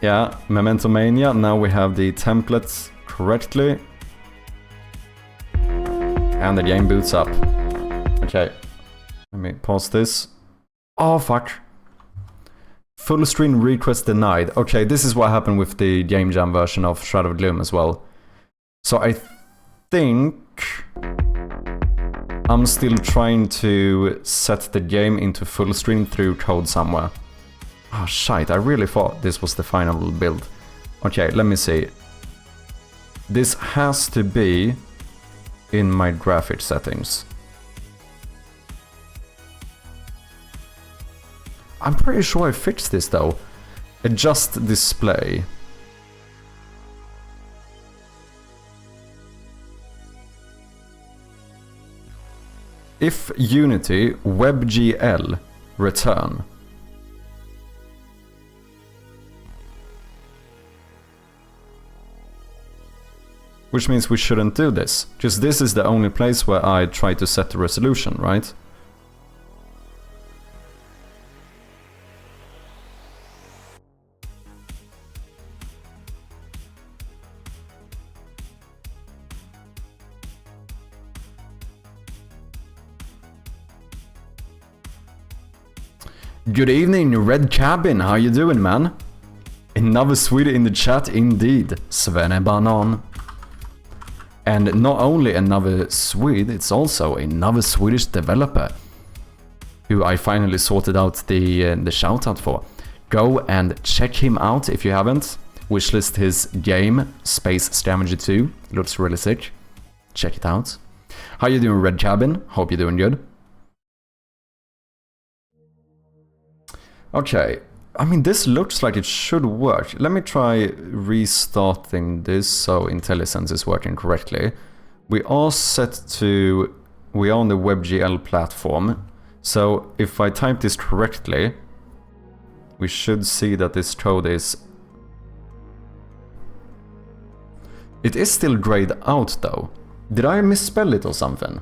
Yeah, Memento Mania. Now we have the templates correctly. And the game boots up. Okay. Let me pause this. Oh, fuck. Full screen request denied. Okay, this is what happened with the Game Jam version of Shroud of Gloom as well. So I think I'm still trying to set the game into full screen through code somewhere. Oh shite, I really thought this was the final build. Okay, let me see. This has to be in my graphics settings. I'm pretty sure I fixed this though. Adjust display. If Unity WebGL return. Which means we shouldn't do this, because this is the only place where I try to set the resolution, right? Good evening, Red Cabin. How you doing, man? Another Swede in the chat, indeed. Svenne Banan. And not only another Swede, it's also another Swedish developer who I finally sorted out the shoutout for. Go and check him out if you haven't. Wishlist his game, Space Scavenger 2. Looks really sick. Check it out. How you doing, Red Cabin? Hope you're doing good. Okay. I mean, this looks like it should work. Let me try restarting this so IntelliSense is working correctly. We are set to... We are on the WebGL platform. So if I type this correctly, we should see that this code is... It is still grayed out though. Did I misspell it or something?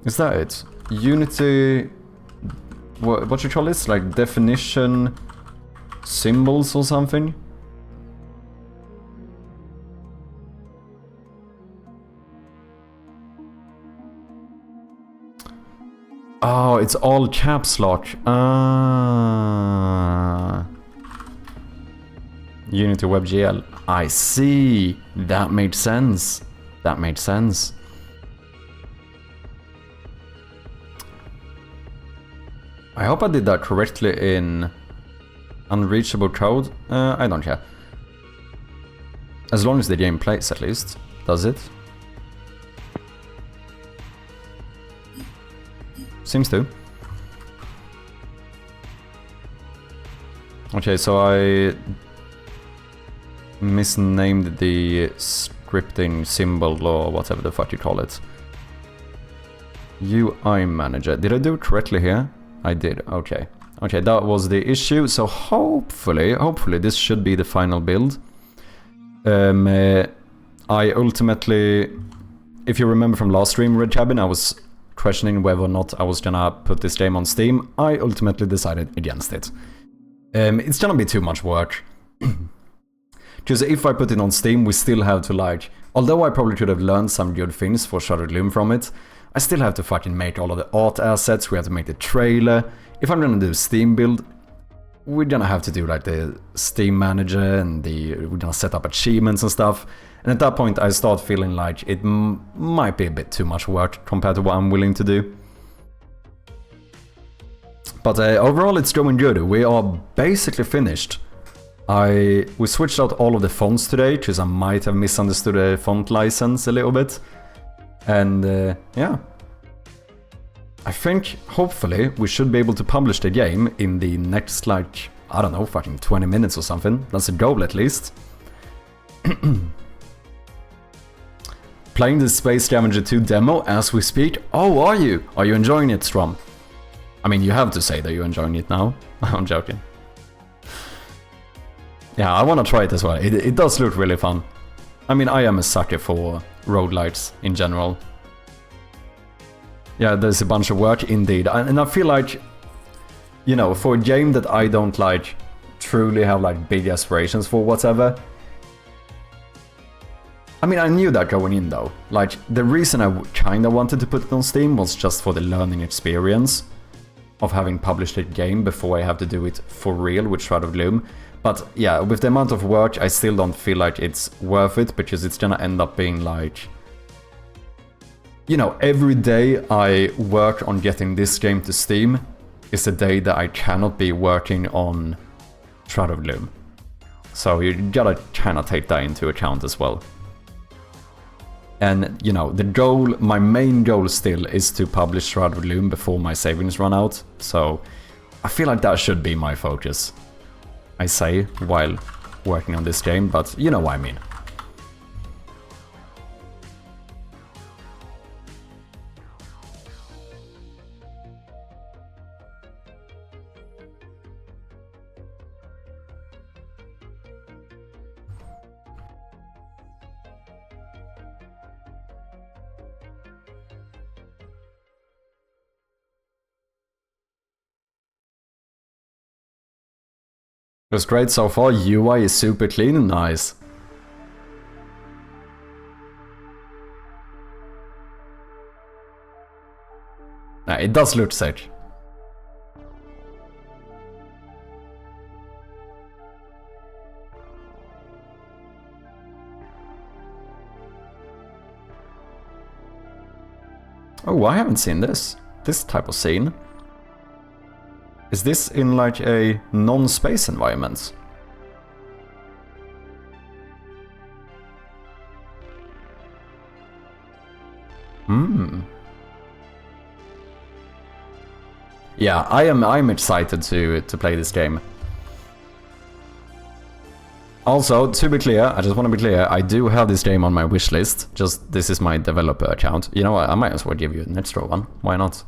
Is that it? Unity... What you call this? Like definition... symbols or something? Oh, it's all caps lock. Unity WebGL. I see. That made sense. That made sense. I hope I did that correctly in unreachable code. I don't care. As long as the game plays, at least. Does it? Seems to. Okay, so I misnamed the scripting symbol or whatever the fuck you call it. UI manager. Did I do it correctly here? I did. Okay. Okay, that was the issue. So hopefully this should be the final build. I ultimately, if you remember from last stream, Red Cabin, I was questioning whether or not I was gonna put this game on Steam. I ultimately decided against it. It's gonna be too much work. Because if I put it on Steam, we still have to like... Although I probably could have learned some good things for Shattered Gloom from it, I still have to fucking make all of the art assets, we have to make the trailer. If I'm gonna do Steam build, we're gonna have to do like the Steam manager and we're gonna set up achievements and stuff. And at that point I start feeling like it might be a bit too much work compared to what I'm willing to do. But overall it's going good. We are basically finished. We switched out all of the fonts today, because I might have misunderstood the font license a little bit. And yeah. I think, hopefully, we should be able to publish the game in the next, like, I don't know, fucking 20 minutes or something. That's a goal, at least. Playing the Space Scavenger 2 demo as we speak. Oh, are you? Are you enjoying it, Strom? I mean, you have to say that you're enjoying it now. I'm joking. Yeah, I want to try it as well. It does look really fun. I mean, I am a sucker for roguelites in general. Yeah, there's a bunch of work indeed. And I feel like, you know, for a game that I don't like truly have like big aspirations for whatever. I mean, I knew that going in though. Like, the reason I kinda wanted to put it on Steam was just for the learning experience of having published a game before I have to do it for real with Shroud of Gloom. But yeah, with the amount of work, I still don't feel like it's worth it, because it's gonna end up being like... You know, every day I work on getting this game to Steam is a day that I cannot be working on Shroud of Gloom. So you gotta kinda take that into account as well. And, you know, the goal, my main goal still is to publish Shroud of Gloom before my savings run out. So I feel like that should be my focus. I say, while working on this game, but you know what I mean. It was great so far. UI is super clean and nice. It does look sick. Oh, I haven't seen this. This type of scene. Is this in like a non-space environment? Yeah, I'm excited to play this game. Also, to be clear, I just want to be clear, I do have this game on my wish list. Just, this is my developer account. You know what, I might as well give you an extra one. Why not?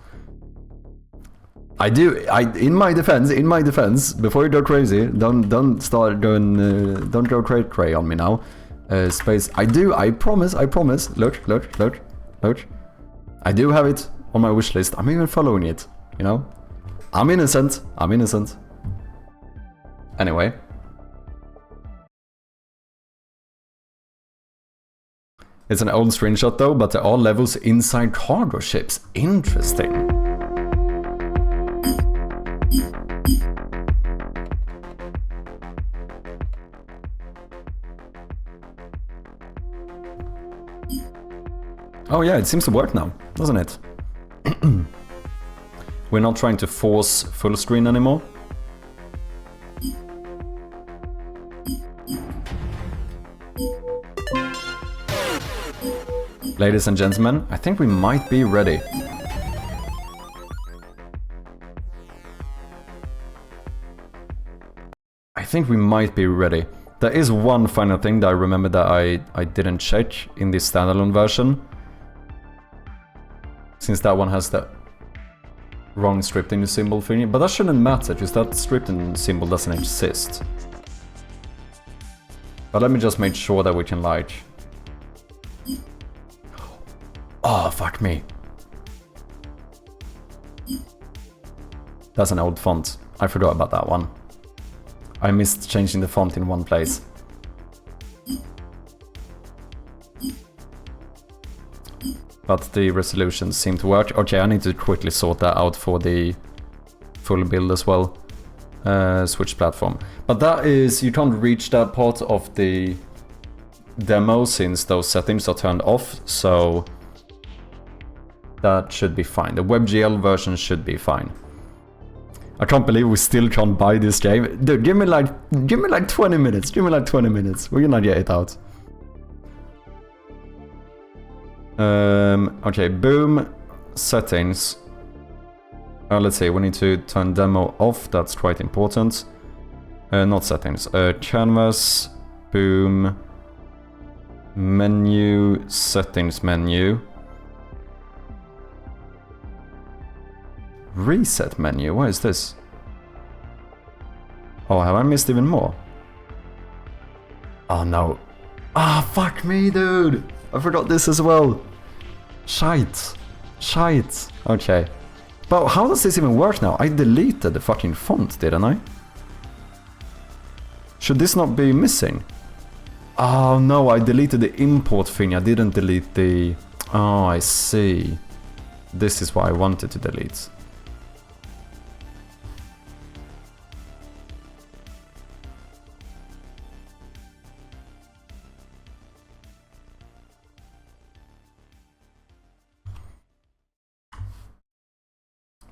In my defense, before you go crazy, don't start going, don't go cray on me now. Space, I promise, look. I do have it on my wish list. I'm even following it, you know? I'm innocent. Anyway. It's an old screenshot though, but there are levels inside cargo ships. Interesting. Oh yeah, it seems to work now, doesn't it? We're not trying to force full screen anymore. Ladies and gentlemen, I think we might be ready. There is one final thing that I remember that I didn't check in this standalone version. Since that one has the wrong scripting symbol thing, but that shouldn't matter, because that scripting symbol doesn't exist. But let me just make sure that we can like... Oh, fuck me. That's an old font. I forgot about that one. I missed changing the font in one place. But the resolutions seem to work. Okay, I need to quickly sort that out for the full build as well. Switch platform. But that is, you can't reach that part of the demo since those settings are turned off, so that should be fine. The WebGL version should be fine. I can't believe we still can't buy this game. Dude, give me like 20 minutes. We're gonna get it out. Okay, boom, settings. Let's see, we need to turn demo off, that's quite important. Not settings, canvas, boom, menu, settings menu. Reset menu, what is this? Oh, have I missed even more? Oh no. Ah, fuck me, dude! I forgot this as well. Shite. Okay. But how does this even work now? I deleted the fucking font, didn't I? Should this not be missing? Oh no, I deleted the import thing. I didn't delete the... Oh, I see. This is what I wanted to delete.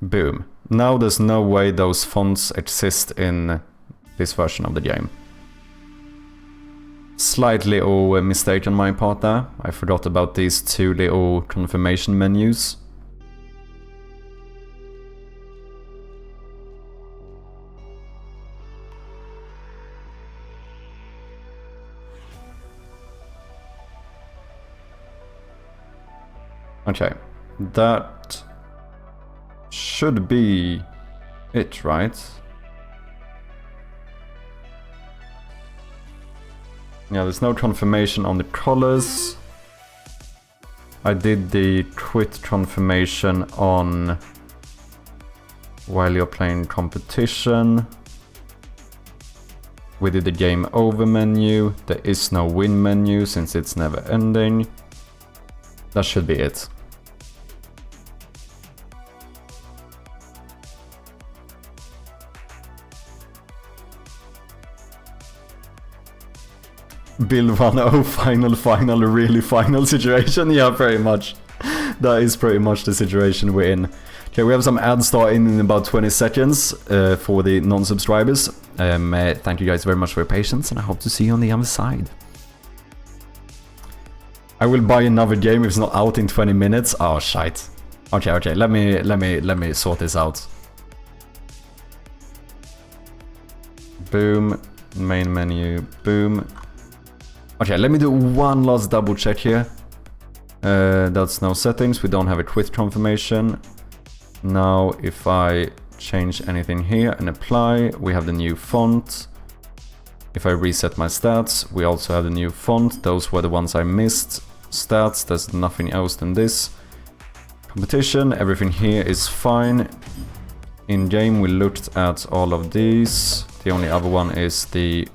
Boom. Now there's no way those fonts exist in this version of the game. Slight little mistake on my part there. I forgot about these two little confirmation menus. Okay, that should be it, right? Yeah, there's no confirmation on the colors. I did the quit confirmation on while you're playing competition. We did the game over menu. There is no win menu since it's never ending. That should be it. Build 1-0 final, really final situation. Yeah, very much. That is pretty much the situation we're in. Okay, we have some ads starting in about 20 seconds for the non-subscribers. Thank you guys very much for your patience, and I hope to see you on the other side. I will buy another game if it's not out in 20 minutes. Oh, shite. Okay, let me sort this out. Boom, main menu, boom. Okay, let me do one last double check here. That's no settings, we don't have a quit confirmation. Now, if I change anything here and apply, we have the new font. If I reset my stats, we also have the new font. Those were the ones I missed. Stats, there's nothing else than this. Competition, everything here is fine. In game, we looked at all of these. The only other one is the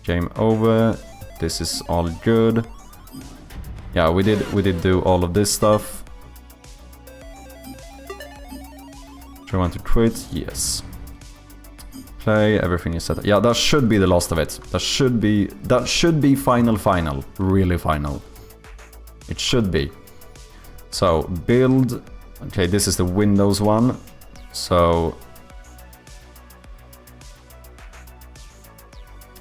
game over. This is all good. Yeah, we did do all of this stuff. Do you want to quit? Yes. Play, everything is set up. Yeah, that should be the last of it. That should be final. Really final. It should be. So, build. Okay, this is the Windows one. So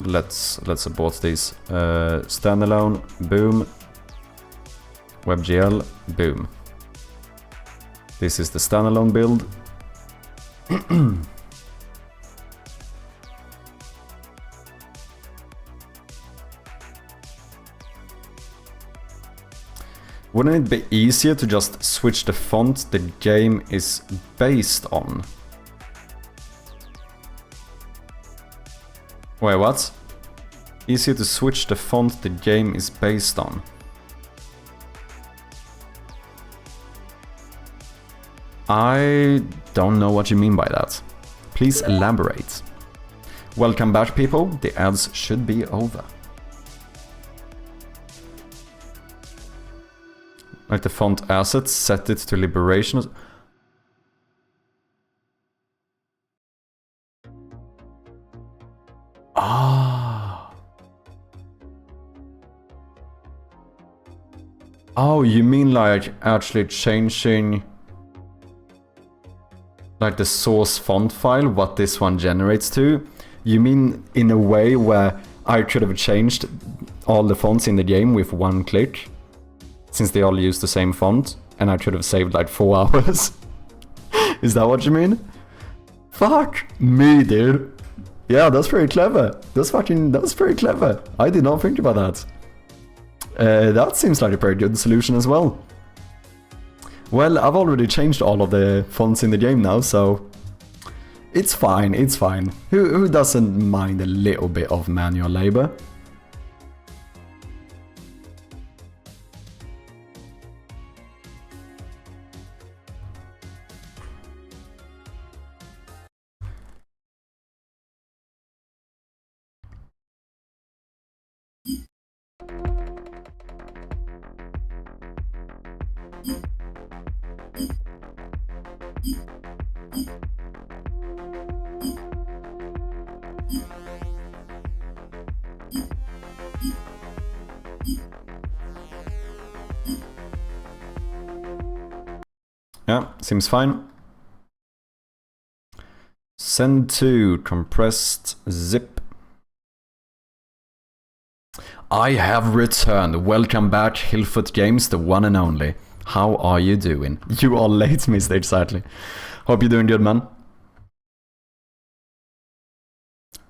let's abort these. Standalone, boom. WebGL, boom. This is the standalone build. Wouldn't it be easier to just switch the font the game is based on? Wait, what? Easier to switch the font the game is based on. I don't know what you mean by that. Please elaborate. Welcome back, people. The ads should be over. Like the font assets, set it to liberation. Ah. Oh, you mean like actually changing like the source font file, what this one generates to? You mean in a way where I could have changed all the fonts in the game with one click? Since they all use the same font, and I could have saved like 4 hours. Is that what you mean? Fuck me, dude. Yeah, that's pretty clever. That's pretty clever. I did not think about that. That seems like a pretty good solution as well. Well, I've already changed all of the fonts in the game now, so it's fine, it's fine. Who doesn't mind a little bit of manual labor? Yeah, seems fine. Send to compressed zip. I have returned. Welcome back, Hillfoot Games, the one and only. How are you doing? You are late, Mr. Sadly. Hope you're doing good, man.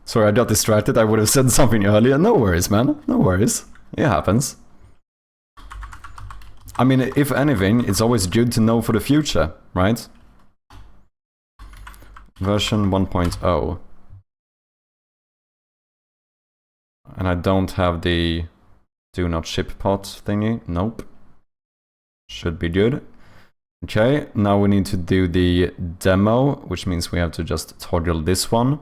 Sorry, I got distracted. I would have said something earlier. No worries, man. No worries. It happens. I mean, if anything, it's always good to know for the future, right? Version 1.0. And I don't have the do not ship pot thingy. Nope. Should be good. Okay, now we need to do the demo, which means we have to just toggle this one.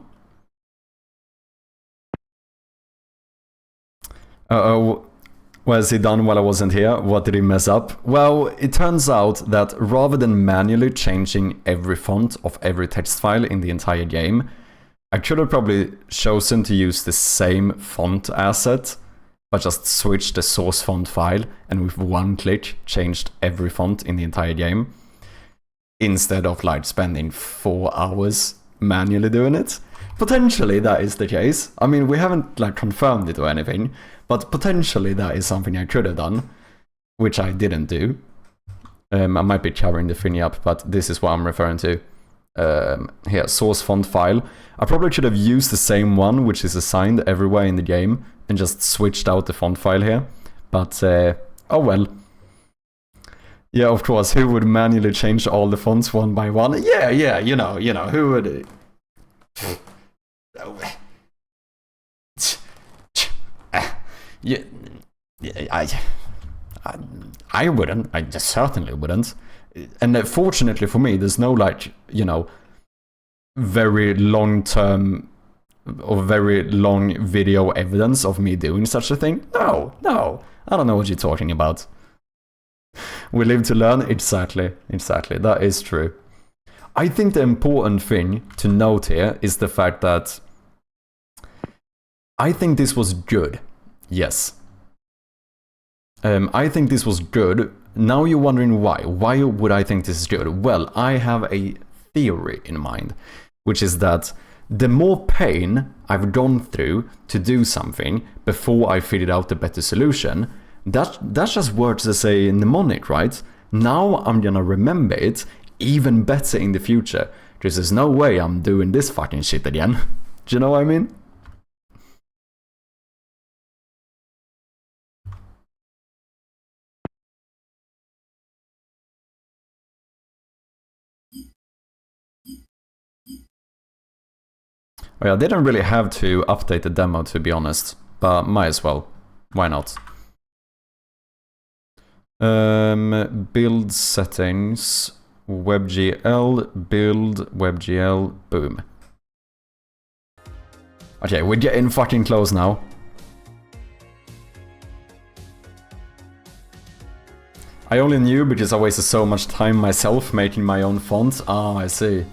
Was he done while I wasn't here? What did he mess up? Well, it turns out that rather than manually changing every font of every text file in the entire game, I could have probably chosen to use the same font asset, but just switched the source font file and with one click changed every font in the entire game, instead of like spending 4 hours manually doing it. Potentially that is the case. I mean, we haven't like confirmed it or anything, but potentially that is something I could have done, which I didn't do. I might be covering the thingy up, but this is what I'm referring to. Here, source font file. I probably should have used the same one, which is assigned everywhere in the game, and just switched out the font file here. But, oh well. Yeah, of course, who would manually change all the fonts one by one? Yeah, you know, who would... Yeah, I wouldn't. I just certainly wouldn't. And fortunately for me, there's no like, you know, very long-term or very long video evidence of me doing such a thing. No, I don't know what you're talking about. We live to learn. Exactly. That is true. I think the important thing to note here is the fact that I think this was good. Yes. I think this was good. Now you're wondering why. Why would I think this is good? Well, I have a theory in mind, which is that the more pain I've gone through to do something before I figured out the better solution, that's just words as a mnemonic, right? Now I'm gonna remember it even better in the future, because there's no way I'm doing this fucking shit again. Do you know what I mean? Oh yeah, I didn't really have to update the demo, to be honest, but might as well. Why not? Build settings, WebGL, build, WebGL, boom. Okay, we're getting fucking close now. I only knew because I wasted so much time myself making my own font. Ah, I see.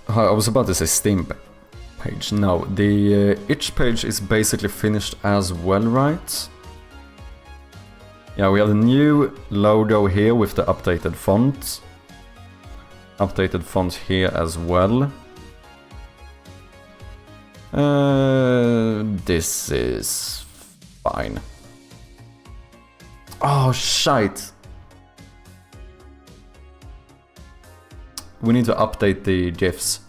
I was about to say Steam page. No, the itch page is basically finished as well, right? Yeah, we have a new logo here with the updated font. Updated font here as well. This is fine. Oh, shite. We need to update the GIFs.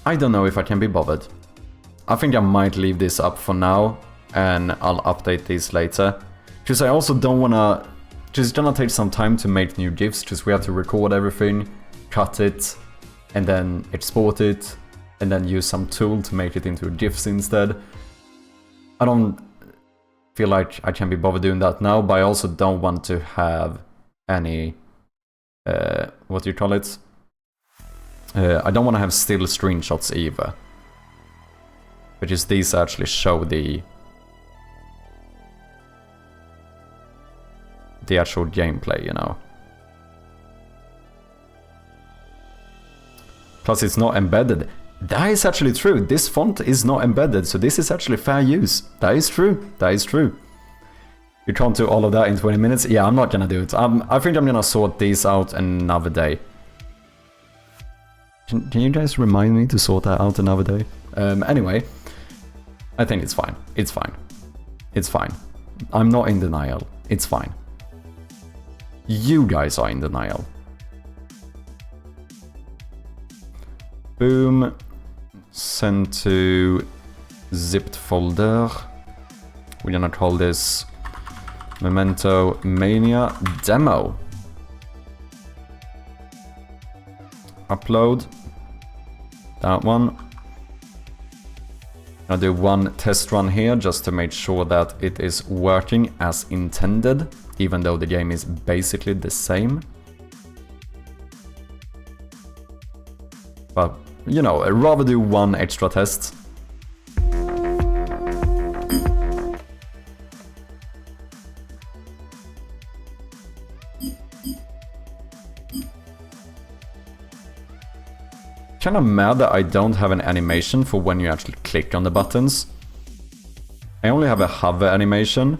I don't know if I can be bothered. I think I might leave this up for now, and I'll update these later. Because I also don't wanna... Just gonna take some time to make new GIFs, because we have to record everything, cut it, and then export it, and then use some tool to make it into GIFs instead. I don't feel like I can be bothered doing that now, but I also don't want to have any... what do you call it? I don't want to have still screenshots either. Because these actually show the actual gameplay, you know. Plus it's not embedded. That is actually true. This font is not embedded, so this is actually fair use. That is true. That is true. You can't do all of that in 20 minutes? Yeah, I'm not gonna do it. I think I'm gonna sort these out another day. Can you guys remind me to sort that out another day? Anyway, I think it's fine. It's fine. It's fine. I'm not in denial. It's fine. You guys are in denial. Boom. Send to zipped folder. We're gonna call this Memento Mania Demo. Upload. That one. I'll do one test run here just to make sure that it is working as intended, even though the game is basically the same. But, you know, I'd rather do one extra test. Kinda mad that I don't have an animation for when you actually click on the buttons. I only have a hover animation.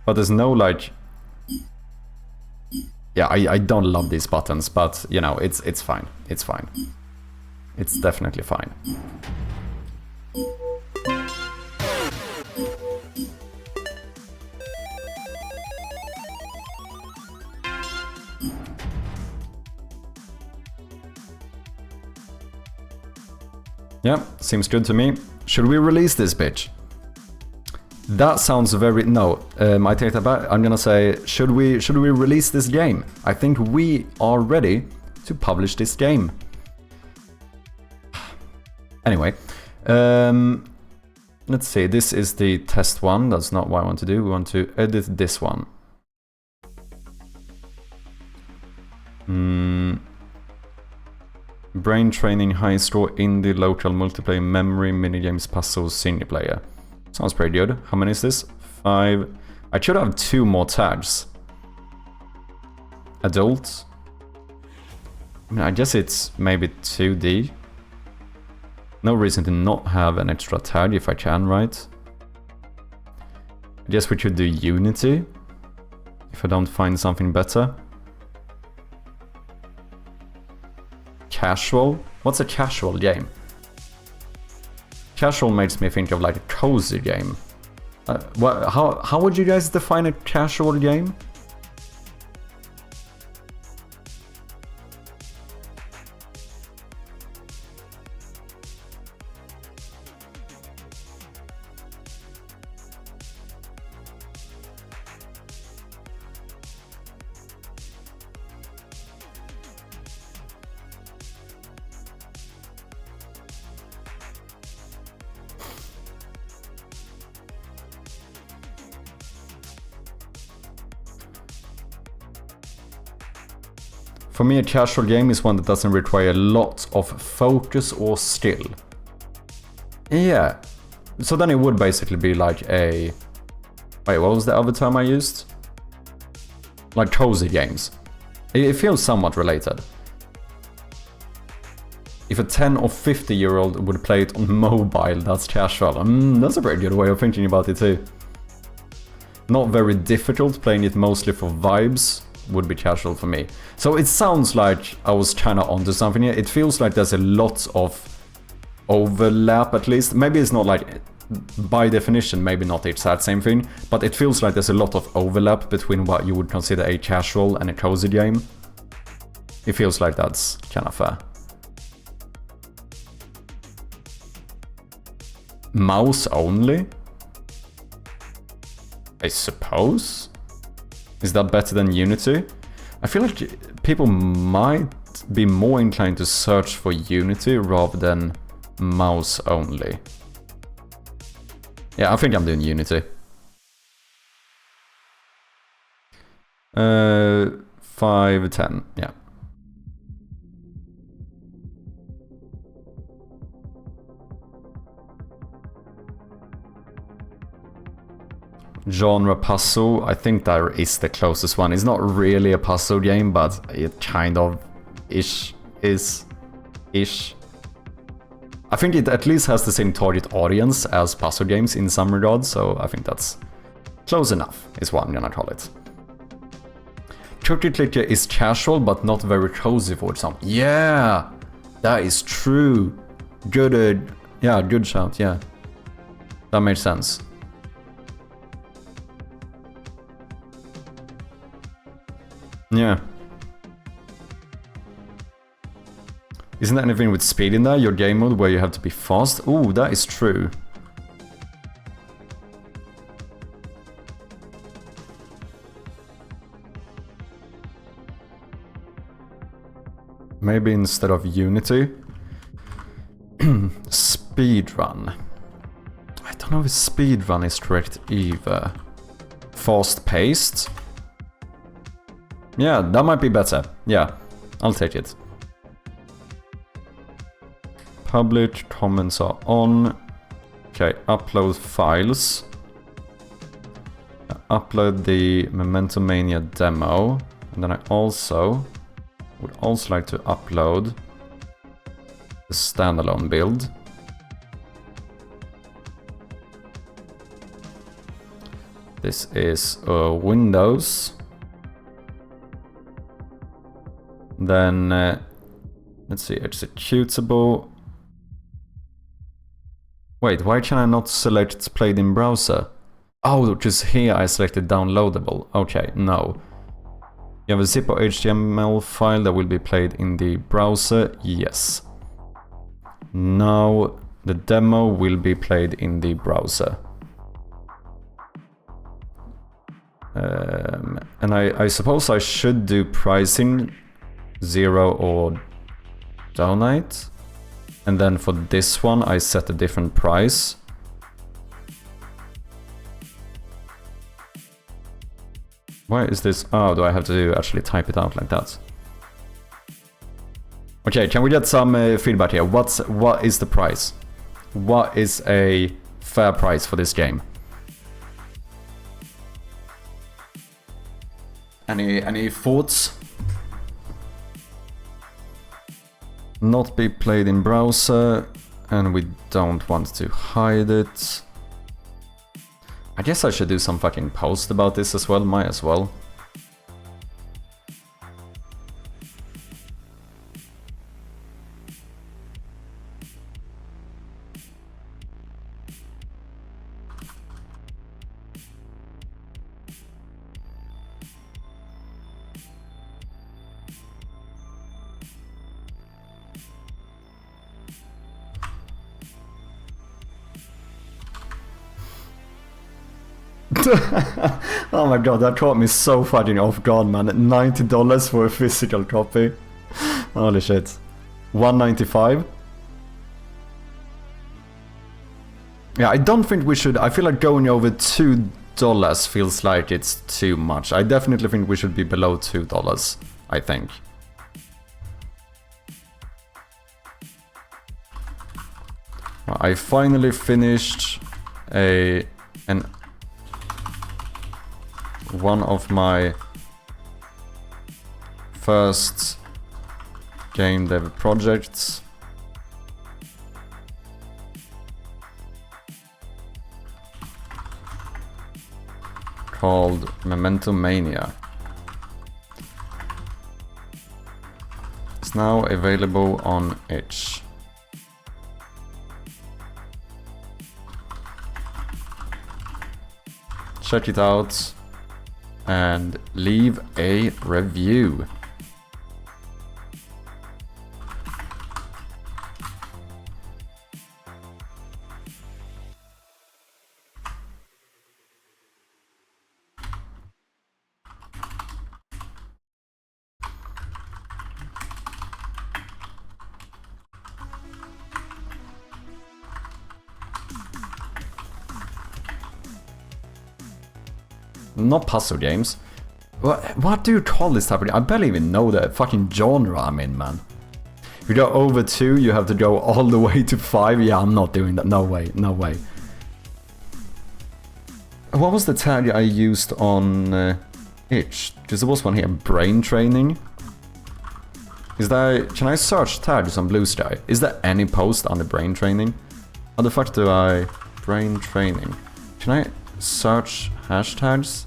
But there's no like... Yeah, I don't love these buttons, but you know, it's fine. It's fine. It's definitely fine. Yeah, seems good to me. Should we release this bitch? That sounds very... No, I take that back. I'm gonna say, should we release this game? I think we are ready to publish this game. Anyway, let's see. This is the test one. That's not what I want to do. We want to edit this one. Brain training, high score, indie, local, multiplayer, memory, minigames, puzzles, single player. Sounds pretty good. How many is this? 5. I should have 2 more tags. Adult. I mean, I guess it's maybe 2D. No reason to not have an extra tag if I can, right? I guess we should do Unity. If I don't find something better. Casual? What's a casual game? Casual makes me think of like a cozy game. How would you guys define a casual game? For me, a casual game is one that doesn't require a lot of focus or skill. Yeah. So then it would basically be like a... Wait, what was the other term I used? Like cozy games. It feels somewhat related. If a 10 or 50-year-old would play it on mobile, that's casual. That's a pretty good way of thinking about it too. Not very difficult, playing it mostly for vibes would be casual for me. So it sounds like I was kinda onto something here. It feels like there's a lot of overlap at least. Maybe it's not like, by definition, maybe not the exact same thing, but it feels like there's a lot of overlap between what you would consider a casual and a cozy game. It feels like that's kinda fair. Mouse only? I suppose? Is that better than Unity? I feel like people might be more inclined to search for Unity rather than mouse only. Yeah, I think I'm doing Unity. 5, 10, yeah. Genre puzzle, I think that is the closest one. It's not really a puzzle game, but it kind of is. I think it at least has the same target audience as puzzle games in some regards, so I think that's close enough, is what I'm gonna call it. Cookie Clicker is casual, but not very cozy, for example. Yeah, that is true. Good, yeah, good shout, yeah. That makes sense. Yeah. Isn't there anything with speed in there? Your game mode where you have to be fast? Ooh, that is true. Maybe instead of Unity. Speedrun. I don't know if speedrun is correct either. Fast-paced? Yeah, that might be better. Yeah, I'll take it. Public comments are on. Okay, upload files. Upload the Memento Mania demo. And then I also would also like to upload a standalone build. This is Windows. Then, let's see, executable. Wait, why can I not select played in browser? Oh, just here I selected downloadable. Okay, no. You have a zip or HTML file that will be played in the browser? Yes. Now the demo will be played in the browser. And I suppose I should do pricing 0 or donate. And then for this one I set a different price. Why is this? Oh, do I have to actually type it out like that? Okay, can we get some feedback here? What is the price? What is a fair price for this game? Any thoughts? Not be played in browser, and we don't want to hide it. I guess I should do some fucking post about this as well, might as well. Oh my god, that caught me so fucking off guard, man. $90 for a physical copy. Holy shit. $195? Yeah, I don't think we should. I feel like going over $2 feels like it's too much. I definitely think we should be below $2, I think. I finally finished one of my first game dev projects. Called Memento Mania. It's now available on itch. Check it out and leave a review. Not puzzle games. What do you call this type of game? I barely even know the fucking genre I'm in, man. If you go over 2, you have to go all the way to 5. Yeah, I'm not doing that. No way, no way. What was the tag I used on itch? Because there was one here, brain training. Is there... Can I search tags on Blue Sky? Is there any post on the brain training? How the fuck do I... Brain training. Can I search hashtags?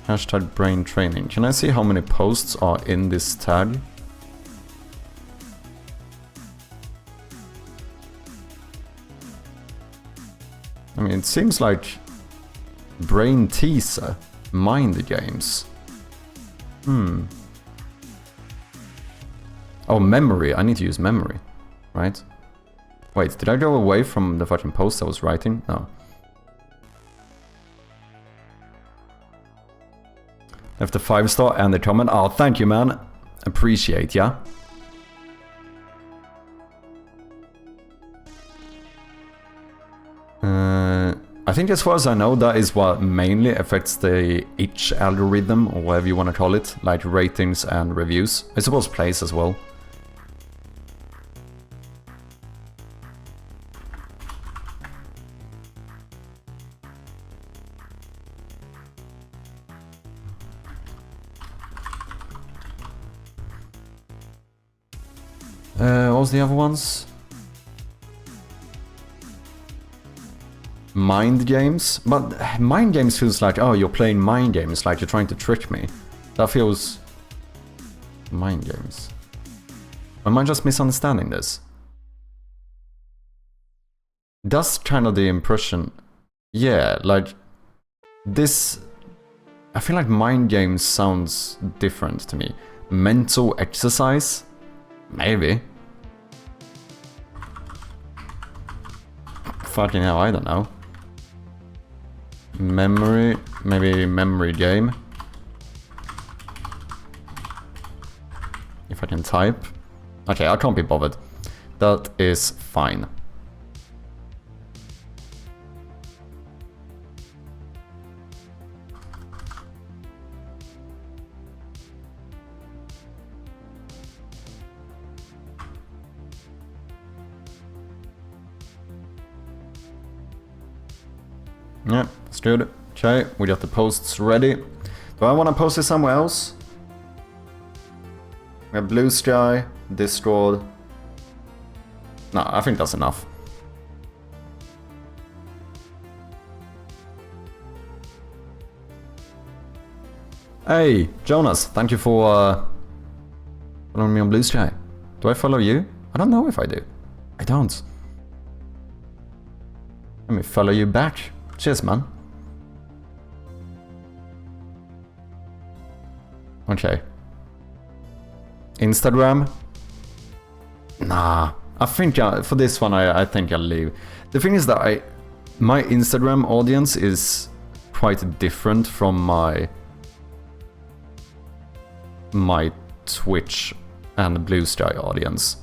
Hashtag brain training. Can I see how many posts are in this tag? I mean, it seems like brain teaser, mind games. Oh, memory. I need to use memory, right? Wait, did I go away from the fucking post I was writing? No. Left a 5-star and a comment. Oh, thank you, man. Appreciate ya. I think as far as I know, that is what mainly affects the itch algorithm, or whatever you want to call it, like ratings and reviews. I suppose plays as well. what was the other ones? Mind games? But mind games feels like, oh, you're playing mind games, like you're trying to trick me. That feels... mind games. Am I just misunderstanding this? That's kind of the impression. Yeah, like... this... I feel like mind games sounds different to me. Mental exercise? Maybe. Fucking hell, I don't know. Memory? Maybe memory game? If I can type. Okay, I can't be bothered. That is fine. Yeah, that's good. Okay, we got the posts ready. Do I want to post it somewhere else? We have Blue Sky, Discord. No, I think that's enough. Hey, Jonas, thank you for following me on Blue Sky. Do I follow you? I don't know if I do. I don't. Let me follow you back. Cheers, man. Okay. Instagram? Nah. I think for this one, I think I'll leave. The thing is that my Instagram audience is quite different from my Twitch and Blue Sky audience.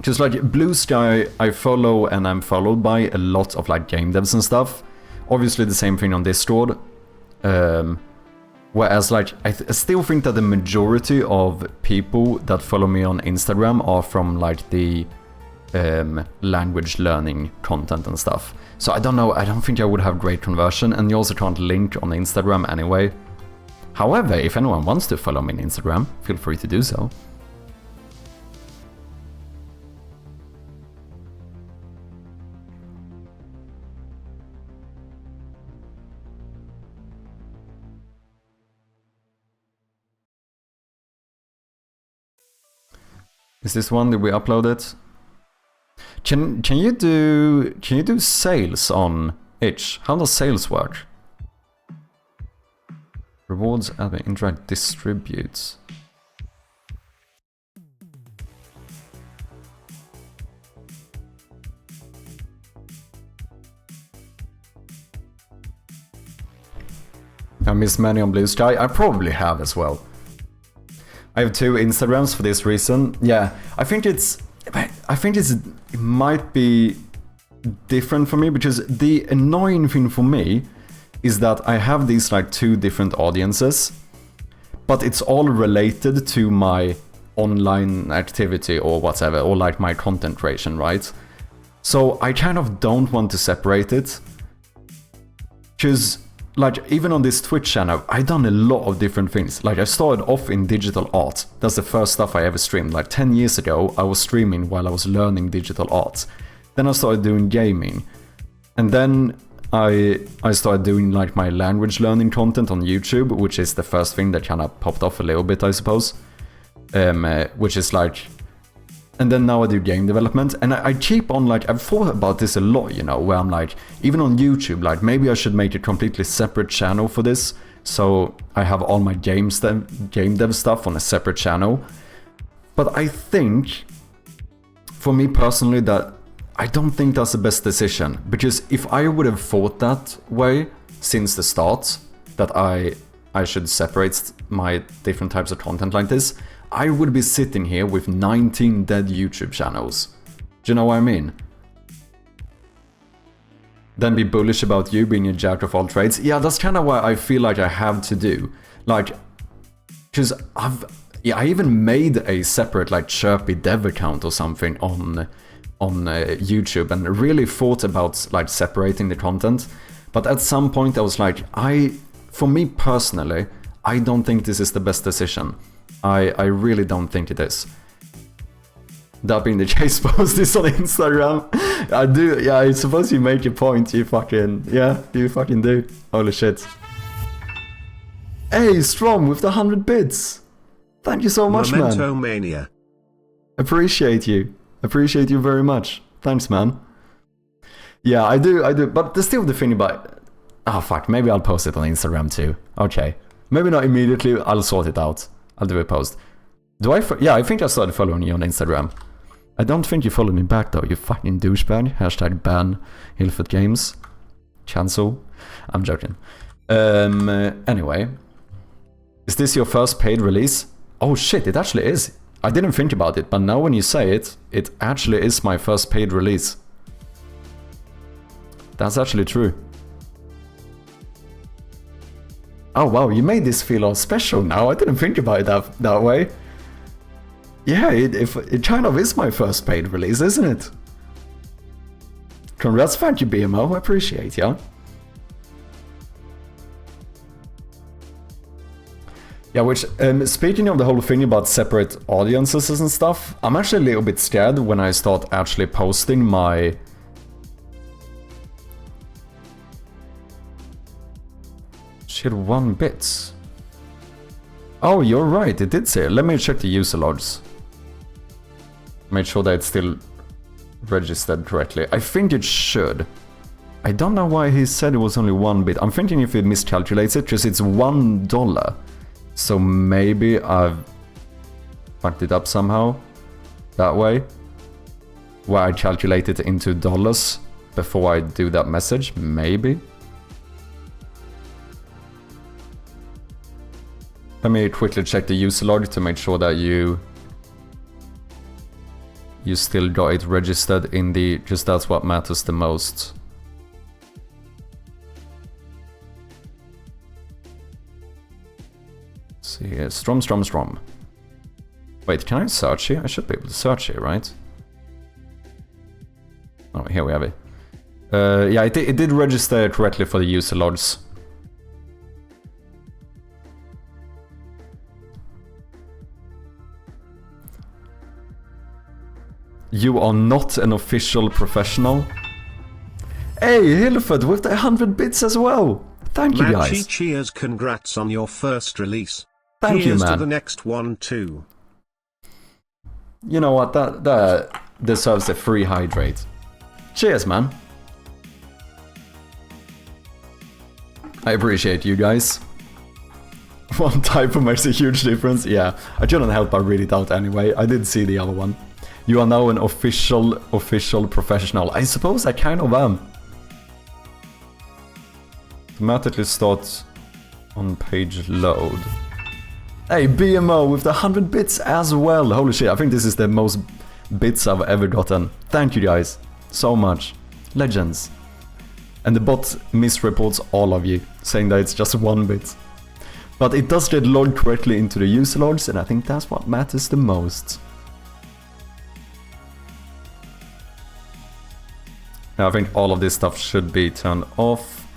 Just like Blue Sky, I follow and I'm followed by a lot of like game devs and stuff. Obviously the same thing on Discord. Whereas like I still think that the majority of people that follow me on Instagram are from like the language learning content and stuff. So I don't know, I don't think I would have great conversion, and you also can't link on Instagram anyway. However, if anyone wants to follow me on Instagram, feel free to do so. Is this one that we uploaded? Can you do sales on itch? How does sales work? Rewards admin interact distributes. I missed many on Blue Sky. I probably have as well. I have 2 Instagrams for this reason. Yeah, I think it might be different for me, because the annoying thing for me is that I have these like 2 different audiences, but it's all related to my online activity or whatever, or like my content creation, right? So I kind of don't want to separate it, because like even on this Twitch channel, I've done a lot of different things. Like I started off in digital art. That's the first stuff I ever streamed. Like 10 years ago, I was streaming while I was learning digital art. Then I started doing gaming. And then I started doing like my language learning content on YouTube, which is the first thing that kind of popped off a little bit, I suppose. Which is like... And then now I do game development, and I keep on like, I've thought about this a lot, you know, where I'm like, even on YouTube, like maybe I should make a completely separate channel for this, so I have all my game dev stuff on a separate channel. But I think, for me personally, that I don't think that's the best decision, because if I would have thought that way since the start, that I should separate my different types of content like this, I would be sitting here with 19 dead YouTube channels. Do you know what I mean? Then be bullish about you being a jack of all trades. Yeah, that's kind of what I feel like I have to do. Like, because I even made a separate like chirpy dev account or something on YouTube, and really thought about like separating the content. But at some point I was like, for me personally, I don't think this is the best decision. I really don't think it is. That being the case, post this on Instagram. I do, yeah, I suppose you make your point, you fucking do. Holy shit. Hey, Strom with the 100 bits. Thank you so much, Memento man. Mania. Appreciate you. Appreciate you very much. Thanks, man. Yeah, I do. But there's still the thing about... Oh, fuck. Maybe I'll post it on Instagram too. Okay. Maybe not immediately. I'll sort it out. I'll do a post. Yeah, I think I started following you on Instagram. I don't think you followed me back though, you fucking douchebag. Hashtag ban Hilfert Games. Cancel. I'm joking. Anyway. Is this your first paid release? Oh shit, it actually is. I didn't think about it, but now when you say it, it actually is my first paid release. That's actually true. Oh wow, you made this feel all special now. I didn't think about it that way. Yeah, it kind of is my first paid release, isn't it? Congrats, thank you BMO, I appreciate ya. Yeah, which, speaking of the whole thing about separate audiences and stuff, I'm actually a little bit scared when I start actually posting my... Shit, 1 bit. Oh, you're right, it did say it. Let me check the user logs. Make sure that it's still registered correctly. I think it should. I don't know why he said it was only 1 bit. I'm thinking if it miscalculates it, because it's $1. So maybe I've fucked it up somehow. That way. Where I calculate it into dollars before I do that message. Maybe. Let me quickly check the user log to make sure that you still got it registered in the... Just that's what matters the most. Let's see here. Strom. Wait, can I search here? I should be able to search here, right? Oh, here we have it. Yeah, it did register correctly for the user logs. You are not an official professional. Hey, Hilford with the 100 bits as well. Thank you, guys. Cheers, congrats on your first release. Thank you, Here's man. to the next one too. You know what? That deserves a free hydrate. Cheers, man. I appreciate you guys. One typo makes a huge difference. Yeah, I couldn't help but read it out anyway. I did see the other one. You are now an official professional. I suppose I kind of am. Automatically start on page load. Hey, BMO with the 100 bits as well. Holy shit, I think this is the most bits I've ever gotten. Thank you guys so much. Legends. And the bot misreports all of you, saying that it's just 1 bit. But it does get logged correctly into the user logs, and I think that's what matters the most. I think all of this stuff should be turned off.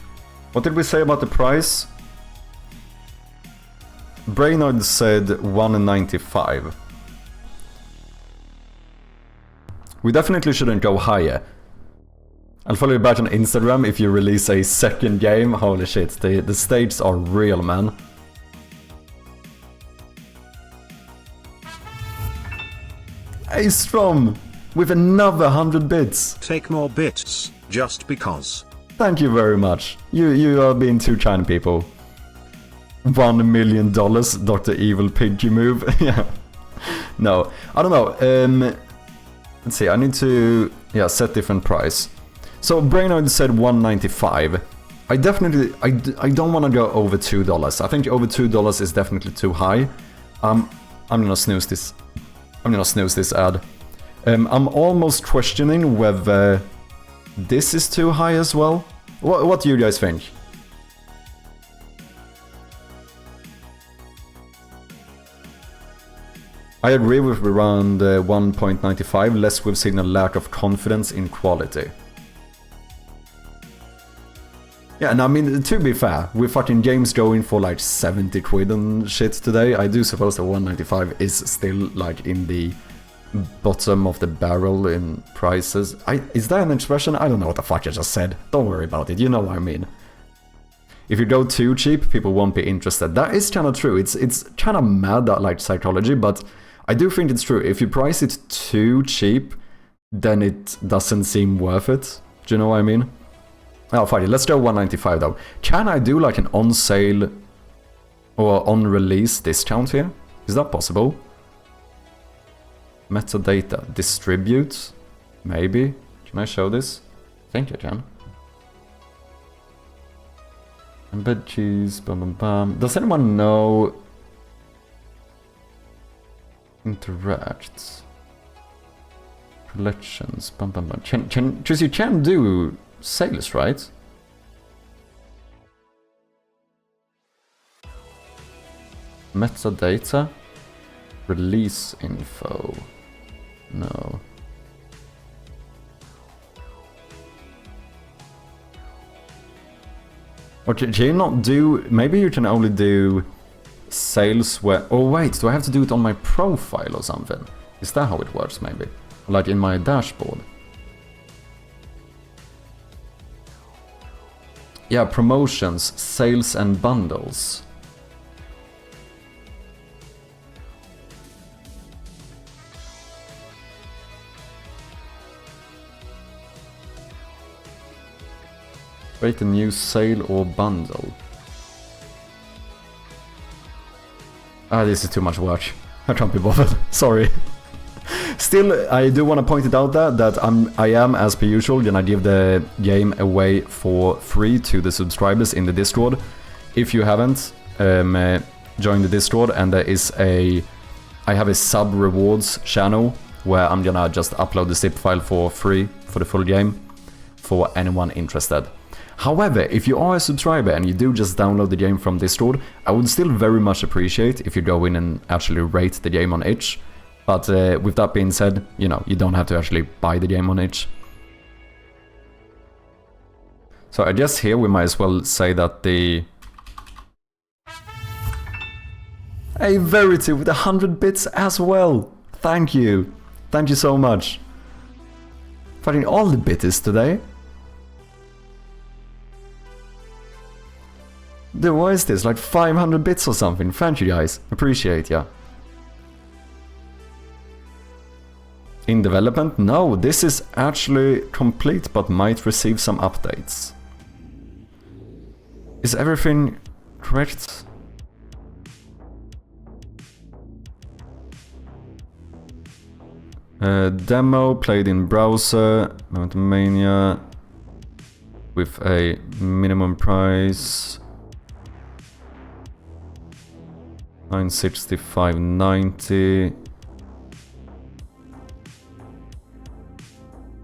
What did we say about the price? Brainard said $1.95. We definitely shouldn't go higher. I'll follow you back on Instagram if you release a second game. Holy shit, the stakes are real, man. Hey, Strom! With another 100 bits. Take more bits, just because. Thank you very much. You are being too kind, people. $1 million, Dr. Evil Pidgey move. Yeah. No, I don't know. Let's see, I need to set different price. So Brainard said $1.95. I definitely, I don't want to go over $2. I think over $2 is definitely too high. I'm gonna snooze this. I'm gonna snooze this ad. I'm almost questioning whether this is too high as well. What do you guys think? I agree with around 1.95, less we've seen a lack of confidence in quality. Yeah, and I mean, to be fair, with fucking games going for like 70 quid and shit today, I do suppose that 195 is still like in the bottom of the barrel in prices. Is that an expression? I don't know what the fuck I just said. Don't worry about it, you know what I mean. If you go too cheap, people won't be interested. That is kind of true. It's kind of mad, that like psychology, but I do think it's true. If you price it too cheap, then it doesn't seem worth it. Do you know what I mean? Oh, fuck it. Let's go 195 though. Can I do like an on sale or on release discount here? Is that possible? Metadata. Distribute? Maybe. Can I show this? I think I can. Embed cheese, bam bam bam. Does anyone know? Interacts. Collections, bam bam bam. Because you can do sales, right? Metadata. Release info. No. Or can you not do... Maybe you can only do sales where... Oh wait, do I have to do it on my profile or something? Is that how it works maybe? Like in my dashboard? Yeah, promotions, sales and bundles. Create a new sale or bundle. Ah, this is too much work. I can't be bothered. Sorry. Still, I do want to point it out that I am, as per usual, gonna give the game away for free to the subscribers in the Discord. If you haven't, join the Discord, and there is I have a sub rewards channel where I'm gonna just upload the zip file for free for the full game for anyone interested. However, if you are a subscriber and you do just download the game from Discord, I would still very much appreciate if you go in and actually rate the game on itch. But with that being said, you know, you don't have to actually buy the game on itch. So I guess here we might as well say that the... Hey, Verity with 100 bits as well! Thank you! Thank you so much! Fucking all the bitties today. Dude, what is this? Like 500 bits or something? Thank you guys. Appreciate ya. In development? No, this is actually complete but might receive some updates. Is everything correct? Demo played in browser, Mountain Mania with a minimum price 965.90.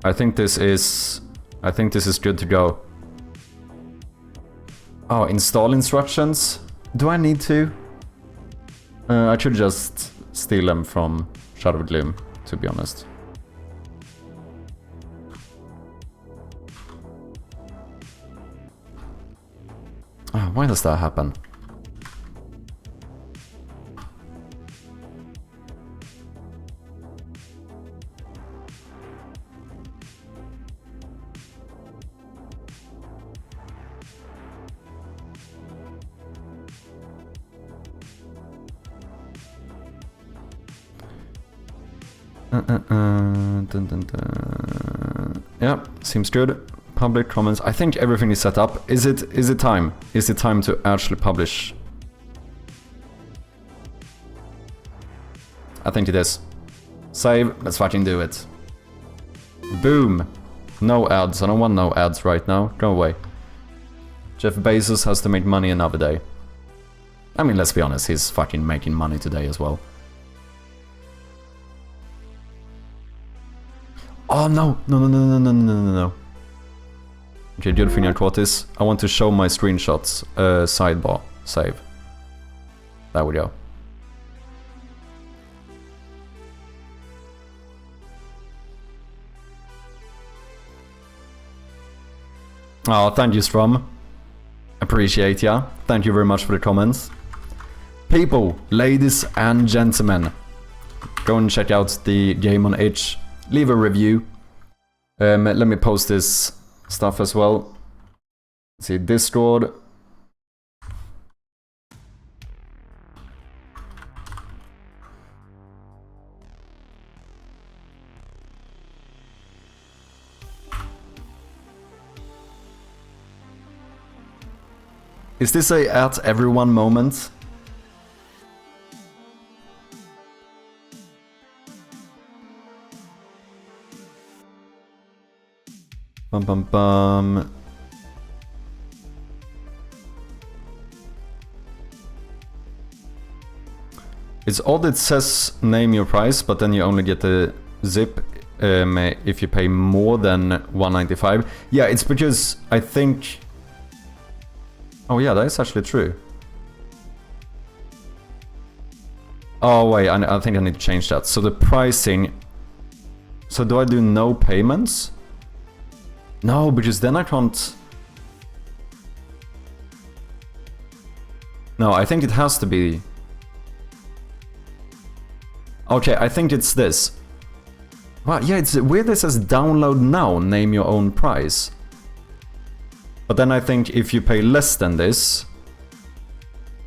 I think this is good to go. Oh, install instructions? Do I need to? I should just steal them from Shadow of Gloom, to be honest. Oh, why does that happen? Dun, dun, dun. Yeah, seems good. Public comments. I think everything is set up. Is it time? Is it time to actually publish? I think it is. Save. Let's fucking do it. Boom. No ads. I don't want no ads right now. Go away. Jeff Bezos has to make money another day. I mean, let's be honest. He's fucking making money today as well. Oh no, no. Okay, good thing I caught this. I want to show my screenshots. Sidebar. Save. There we go. Oh, thank you, Strom. Appreciate ya. Thank you very much for the comments. People, ladies and gentlemen, go and check out the game on itch. Leave a review. Let me post this stuff as well. Let's see, Discord. Is this a at everyone moment? Bum bum bum. It's odd it says name your price, but then you only get the zip if you pay more than $1.95. Yeah, it's because I think... Oh yeah, that is actually true. Oh wait, I think I need to change that. So the pricing... So do I do no payments? No, because then I can't... No, I think it has to be... Okay, I think it's this. Wow, yeah, it's weird it says download now, name your own price. But then I think if you pay less than this...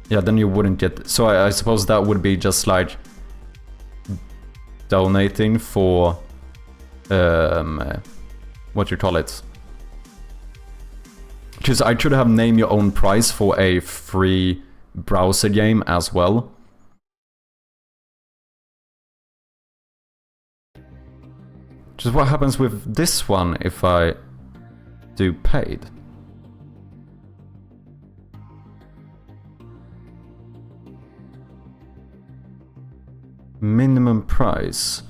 Yeah, then you wouldn't get... So I suppose that would be just like... donating for... what you call it? Because I should have name your own price for a free browser game as well. Which is what happens with this one if I do paid. Minimum price.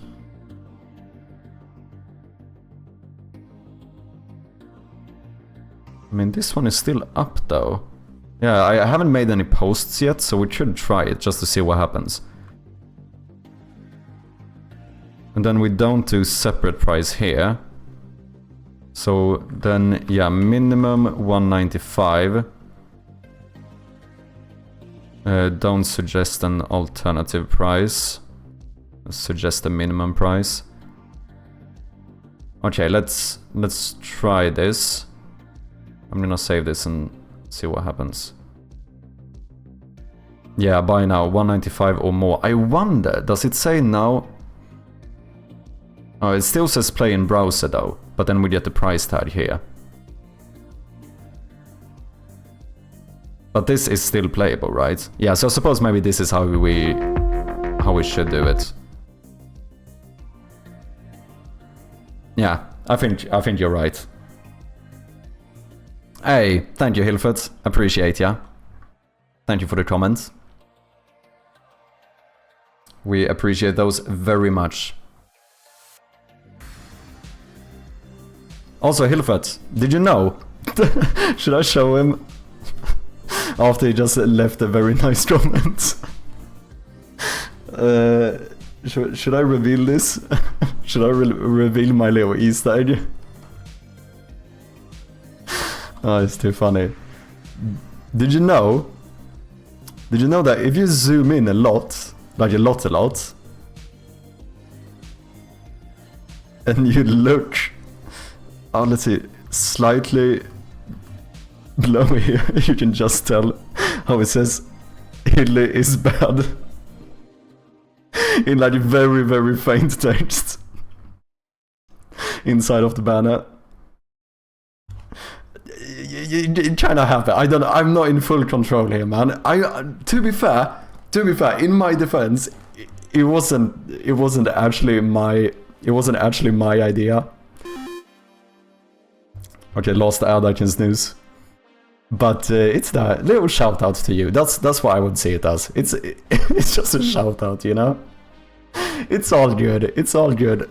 I mean, this one is still up though. Yeah, I haven't made any posts yet, so we should try it just to see what happens. And then we don't do separate price here. So then, yeah, minimum $1.95. Don't suggest an alternative price. Suggest a minimum price. Okay, let's try this. I'm gonna save this and see what happens. Yeah, buy now, $1.95 or more. I wonder, does it say now? Oh, it still says play in browser though, but then we get the price tag here. But this is still playable, right? Yeah, so I suppose maybe this is how we should do it. Yeah, I think you're right. Hey, thank you, Hilfert. Appreciate ya. Thank you for the comments. We appreciate those very much. Also, Hilfert, did you know? Should I show him? After he just left a very nice comment. Should I reveal this? Should I reveal my little Easter egg? Oh, it's too funny. Did you know that if you zoom in a lot, like a lot, and you look, oh, let's see, slightly below here, you can just tell how it says Hilly is bad in like very, very faint text inside of the banner. You kind of have it. I don't know. I'm not in full control here, man. To be fair, in my defense, it wasn't actually my idea. Okay, lost ad I can snooze. But it's that little shout out to you. That's what I would see it as. It's just a shout out, you know. It's all good. It's all good.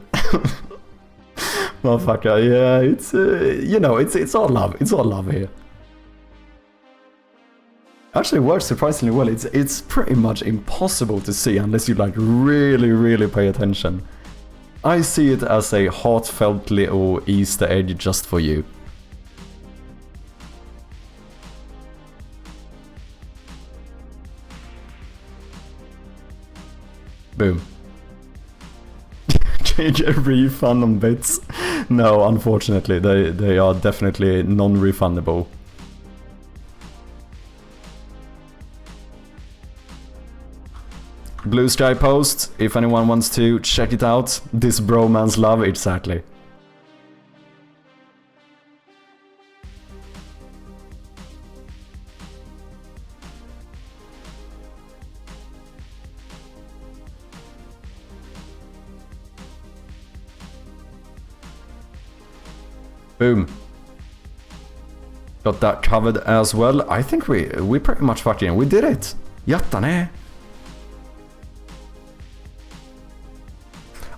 Motherfucker, yeah, it's you know, it's all love. It's all love here. Actually, it works surprisingly well. It's pretty much impossible to see unless you like really pay attention. I see it as a heartfelt little Easter egg just for you. Boom. get refund on bits. No, unfortunately, they are definitely non-refundable. Blue Sky post, if anyone wants to check it out. This bromance love, exactly. Boom. Got that covered as well. I think we pretty much fucking, we did it. Jattane.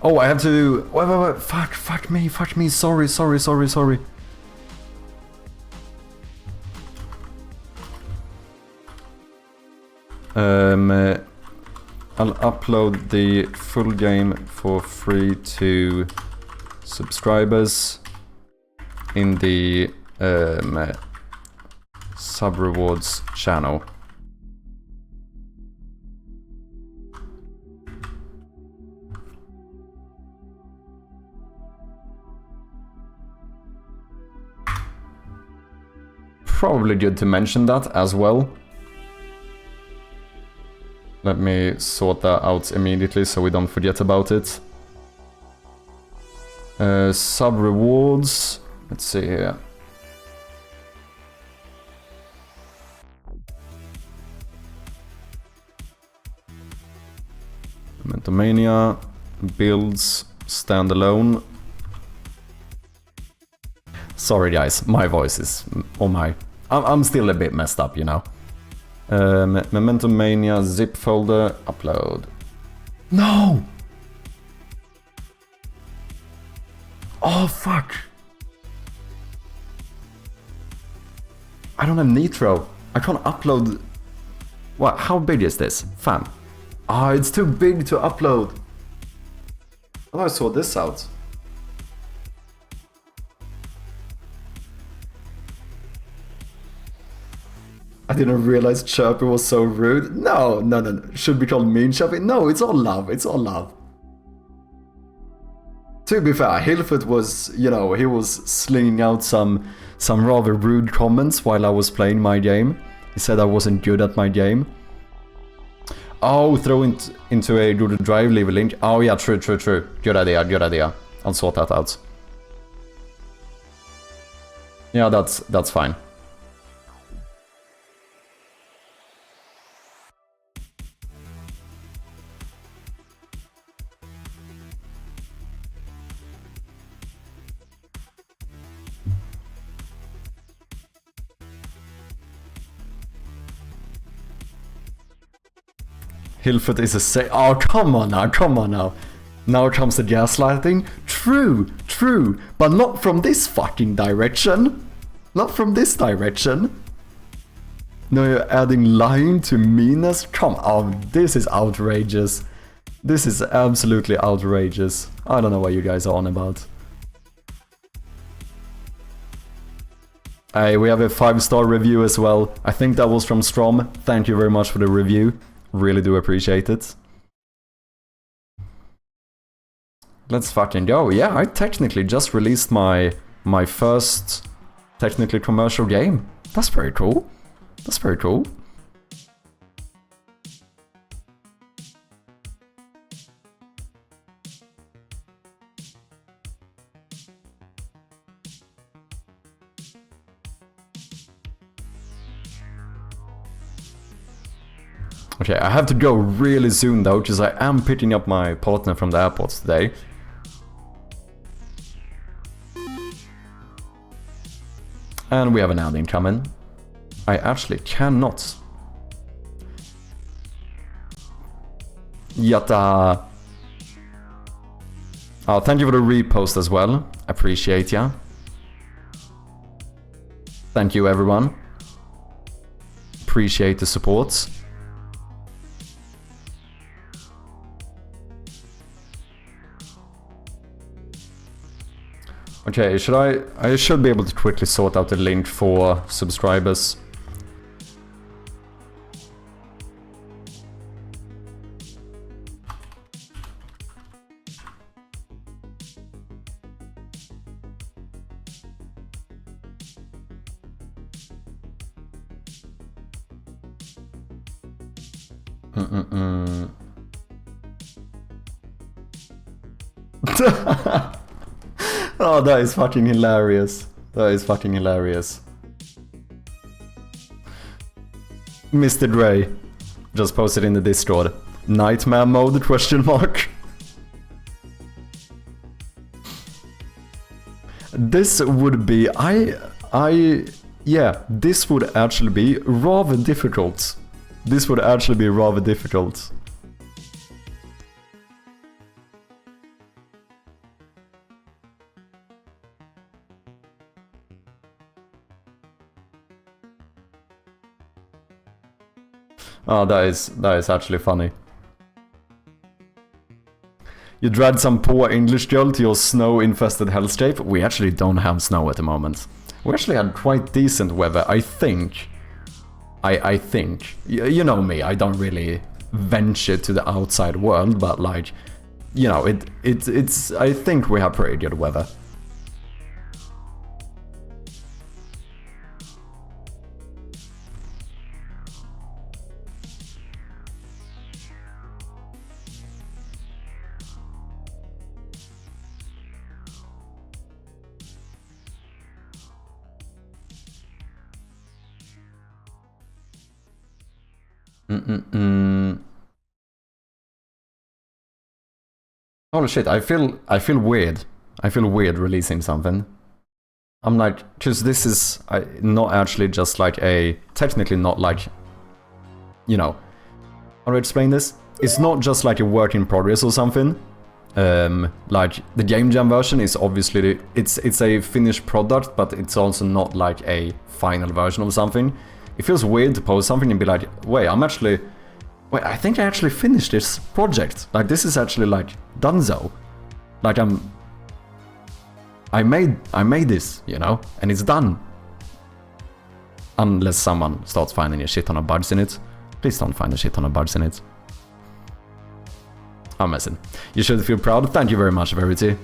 Oh, I have to... Wait. Fuck me. Sorry. I'll upload the full game for free to subscribers in the sub rewards channel. Probably good to mention that as well. Let me sort that out immediately so we don't forget about it. Sub rewards. Let's see here. Mentomania, builds, standalone. Sorry guys, my voice is... Oh my... I'm still a bit messed up, you know. Memento Mania zip folder, upload. No! Oh fuck! I don't have Nitro. I can't upload... What? How big is this? Fam. Ah, it's too big to upload. How do I sort this out? I didn't realize Chirpy was so rude. No. Should be called mean Chirpy. No, it's all love. It's all love. To be fair, Hillfoot was, you know, he was slinging out some rather rude comments while I was playing my game. He said I wasn't good at my game. Oh, throw it into a Google Drive, leave a link. Oh yeah, true. Good idea. I'll sort that out. Yeah, that's fine. Hillfoot is a oh, come on now. Now comes the gaslighting. True. But not from this fucking direction. Not from this direction. No, you're adding lying to meanness? Come on, this is outrageous. This is absolutely outrageous. I don't know what you guys are on about. Hey, we have a 5-star review as well. I think that was from Strom. Thank you very much for the review. Really do appreciate it. Let's fucking go. Yeah, I technically just released my first technically commercial game. That's very cool. That's very cool. Okay, I have to go really soon though, because I am picking up my partner from the airport today. And we have an ad incoming. I actually cannot. Yatta. Oh, thank you for the repost as well. Appreciate ya. Thank you everyone. Appreciate the support. Okay, I should be able to quickly sort out the link for subscribers. Oh, that is fucking hilarious. That is fucking hilarious. Mr. Dre just posted in the Discord. Nightmare mode, question mark. This would be... yeah, this would actually be rather difficult. This would actually be rather difficult. Oh, that is actually funny. You dragged some poor English girl to your snow-infested hellscape. We actually don't have snow at the moment. We actually had quite decent weather, I think. I think. You know me, I don't really venture to the outside world, but like, you know, it's I think we have pretty good weather. Holy shit, I feel weird. I feel weird releasing something. I'm like, cause this is not actually just like technically not like, you know, how do I explain this? It's not just like a work in progress or something. Like the game jam version is obviously, it's a finished product, but it's also not like a final version of something. It feels weird to post something and be like, wait, I think I actually finished this project. Like, this is actually, like, donezo. Like, I made this, you know? And it's done. Unless someone starts finding a shit ton of bugs in it. Please don't find a shit ton of bugs in it. I'm messing. You should feel proud. Thank you very much, Verity.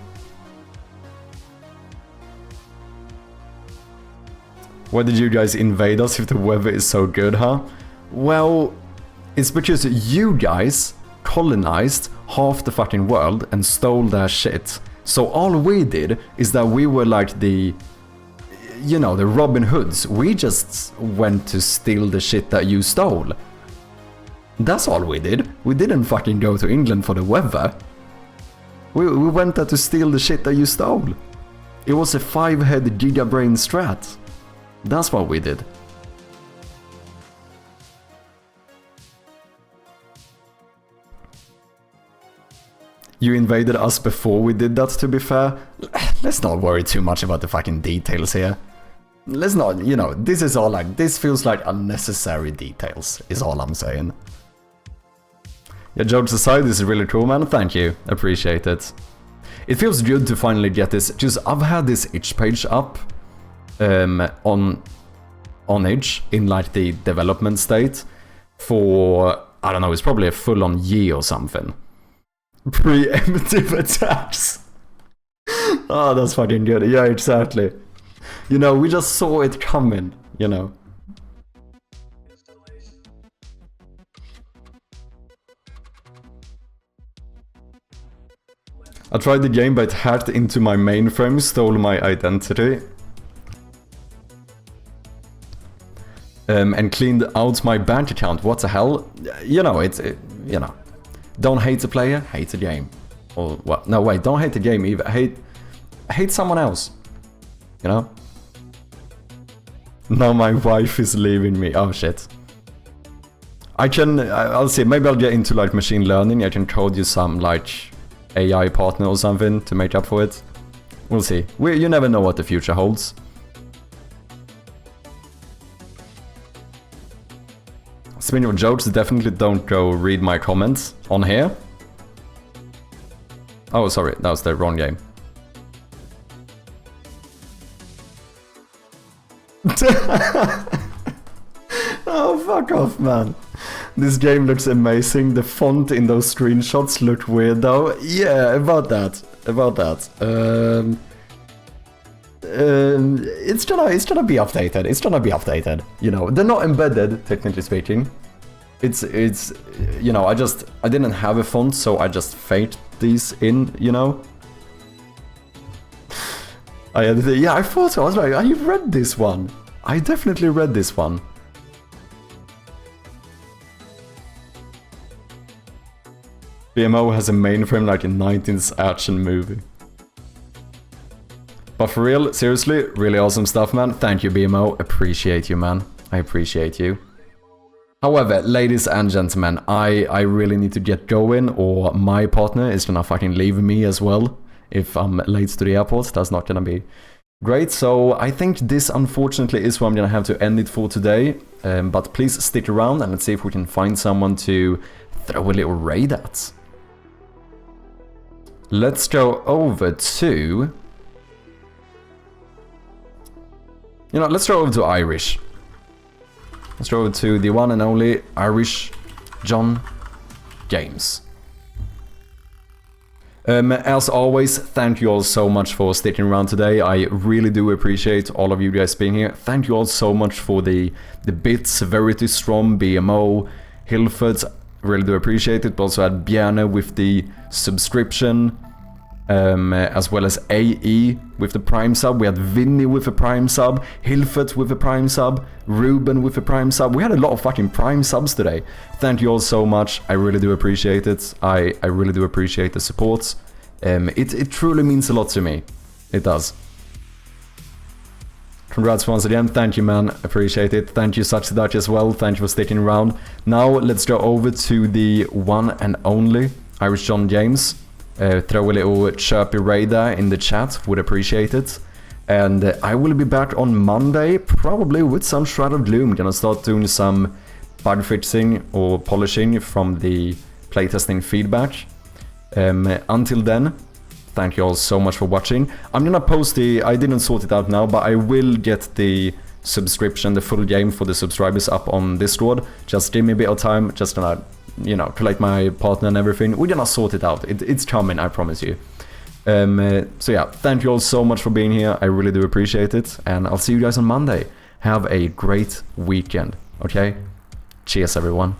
Why did you guys invade us if the weather is so good, huh? Well... it's because you guys colonized half the fucking world and stole their shit. So all we did is that we were like the... you know, the Robin Hoods. We just went to steal the shit that you stole. That's all we did. We didn't fucking go to England for the weather. We went there to steal the shit that you stole. It was a 5-head gigabrain strat. That's what we did. You invaded us before we did that, to be fair. Let's not worry too much about the fucking details here. Let's not, you know, this is all like, this feels like unnecessary details, is all I'm saying. Yeah, jokes aside, this is really cool, man. Thank you. Appreciate it. It feels good to finally get this, just I've had this itch page up on itch in like the development state for, I don't know, it's probably a full-on year or something. Preemptive attacks. Oh, that's fucking good. Yeah, exactly. You know, we just saw it coming, you know. I tried the game but it hacked into my mainframe, stole my identity. And cleaned out my bank account. What the hell? You know, you know. Don't hate the player, hate the game. Or what? No, wait, don't hate the game either. Hate someone else. You know? Now my wife is leaving me. Oh shit. I'll see, maybe I'll get into like machine learning. I can code you some like AI partner or something to make up for it. We'll see. You never know what the future holds. Speaking of jokes, definitely don't go read my comments on here. Oh, sorry, that was the wrong game. Oh, fuck off, man. This game looks amazing. The font in those screenshots look weird, though. Yeah, about that. It's gonna be updated. You know, they're not embedded, technically speaking. it's, you know, I didn't have a font, so I just faked these in, you know? Yeah, I thought so. I was like, I read this one. I definitely read this one. BMO has a mainframe like a 19th action movie. But for real, seriously, really awesome stuff, man. Thank you, BMO. Appreciate you, man. I appreciate you. However, ladies and gentlemen, I really need to get going, or my partner is gonna fucking leave me as well. If I'm late to the airport, that's not gonna be great. So I think this, unfortunately, is where I'm gonna have to end it for today. But please stick around and let's see if we can find someone to throw a little raid at. Let's go over to... You know, let's go over to Irish. Let's go over to the one and only Irish John James. As always, thank you all so much for sticking around today. I really do appreciate all of you guys being here. Thank you all so much for the bits, Verity Strom, BMO, Hilford. Really do appreciate it. But also had Bjarne with the subscription. As well as AE with the Prime sub. We had Vinny with a Prime sub, Hilfert with a Prime sub, Ruben with a Prime sub. We had a lot of fucking Prime subs today. Thank you all so much. I really do appreciate it. I really do appreciate the support. It truly means a lot to me. It does. Congrats once again. Thank you, man. Appreciate it. Thank you, Such Dutch, as well. Thank you for sticking around. Now let's go over to the one and only Irish John James. Throw a little chirpy raid there in the chat, would appreciate it. And I will be back on Monday, probably with some Shroud of Gloom. Gonna start doing some bug fixing or polishing from the playtesting feedback. Until then, thank you all so much for watching. I'm gonna post I didn't sort it out now, but I will get the subscription, the full game for the subscribers up on Discord. Just give me a bit of time, just gonna, you know, collect my partner and everything. We're gonna sort it out. It's coming, I promise you. So yeah, thank you all so much for being here. I really do appreciate it. And I'll see you guys on Monday. Have a great weekend, okay? Cheers, everyone.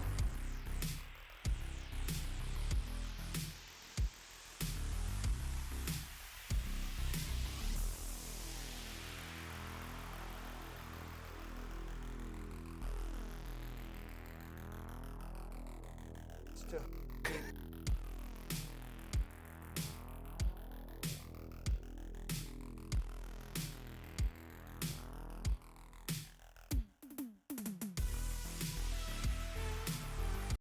Still.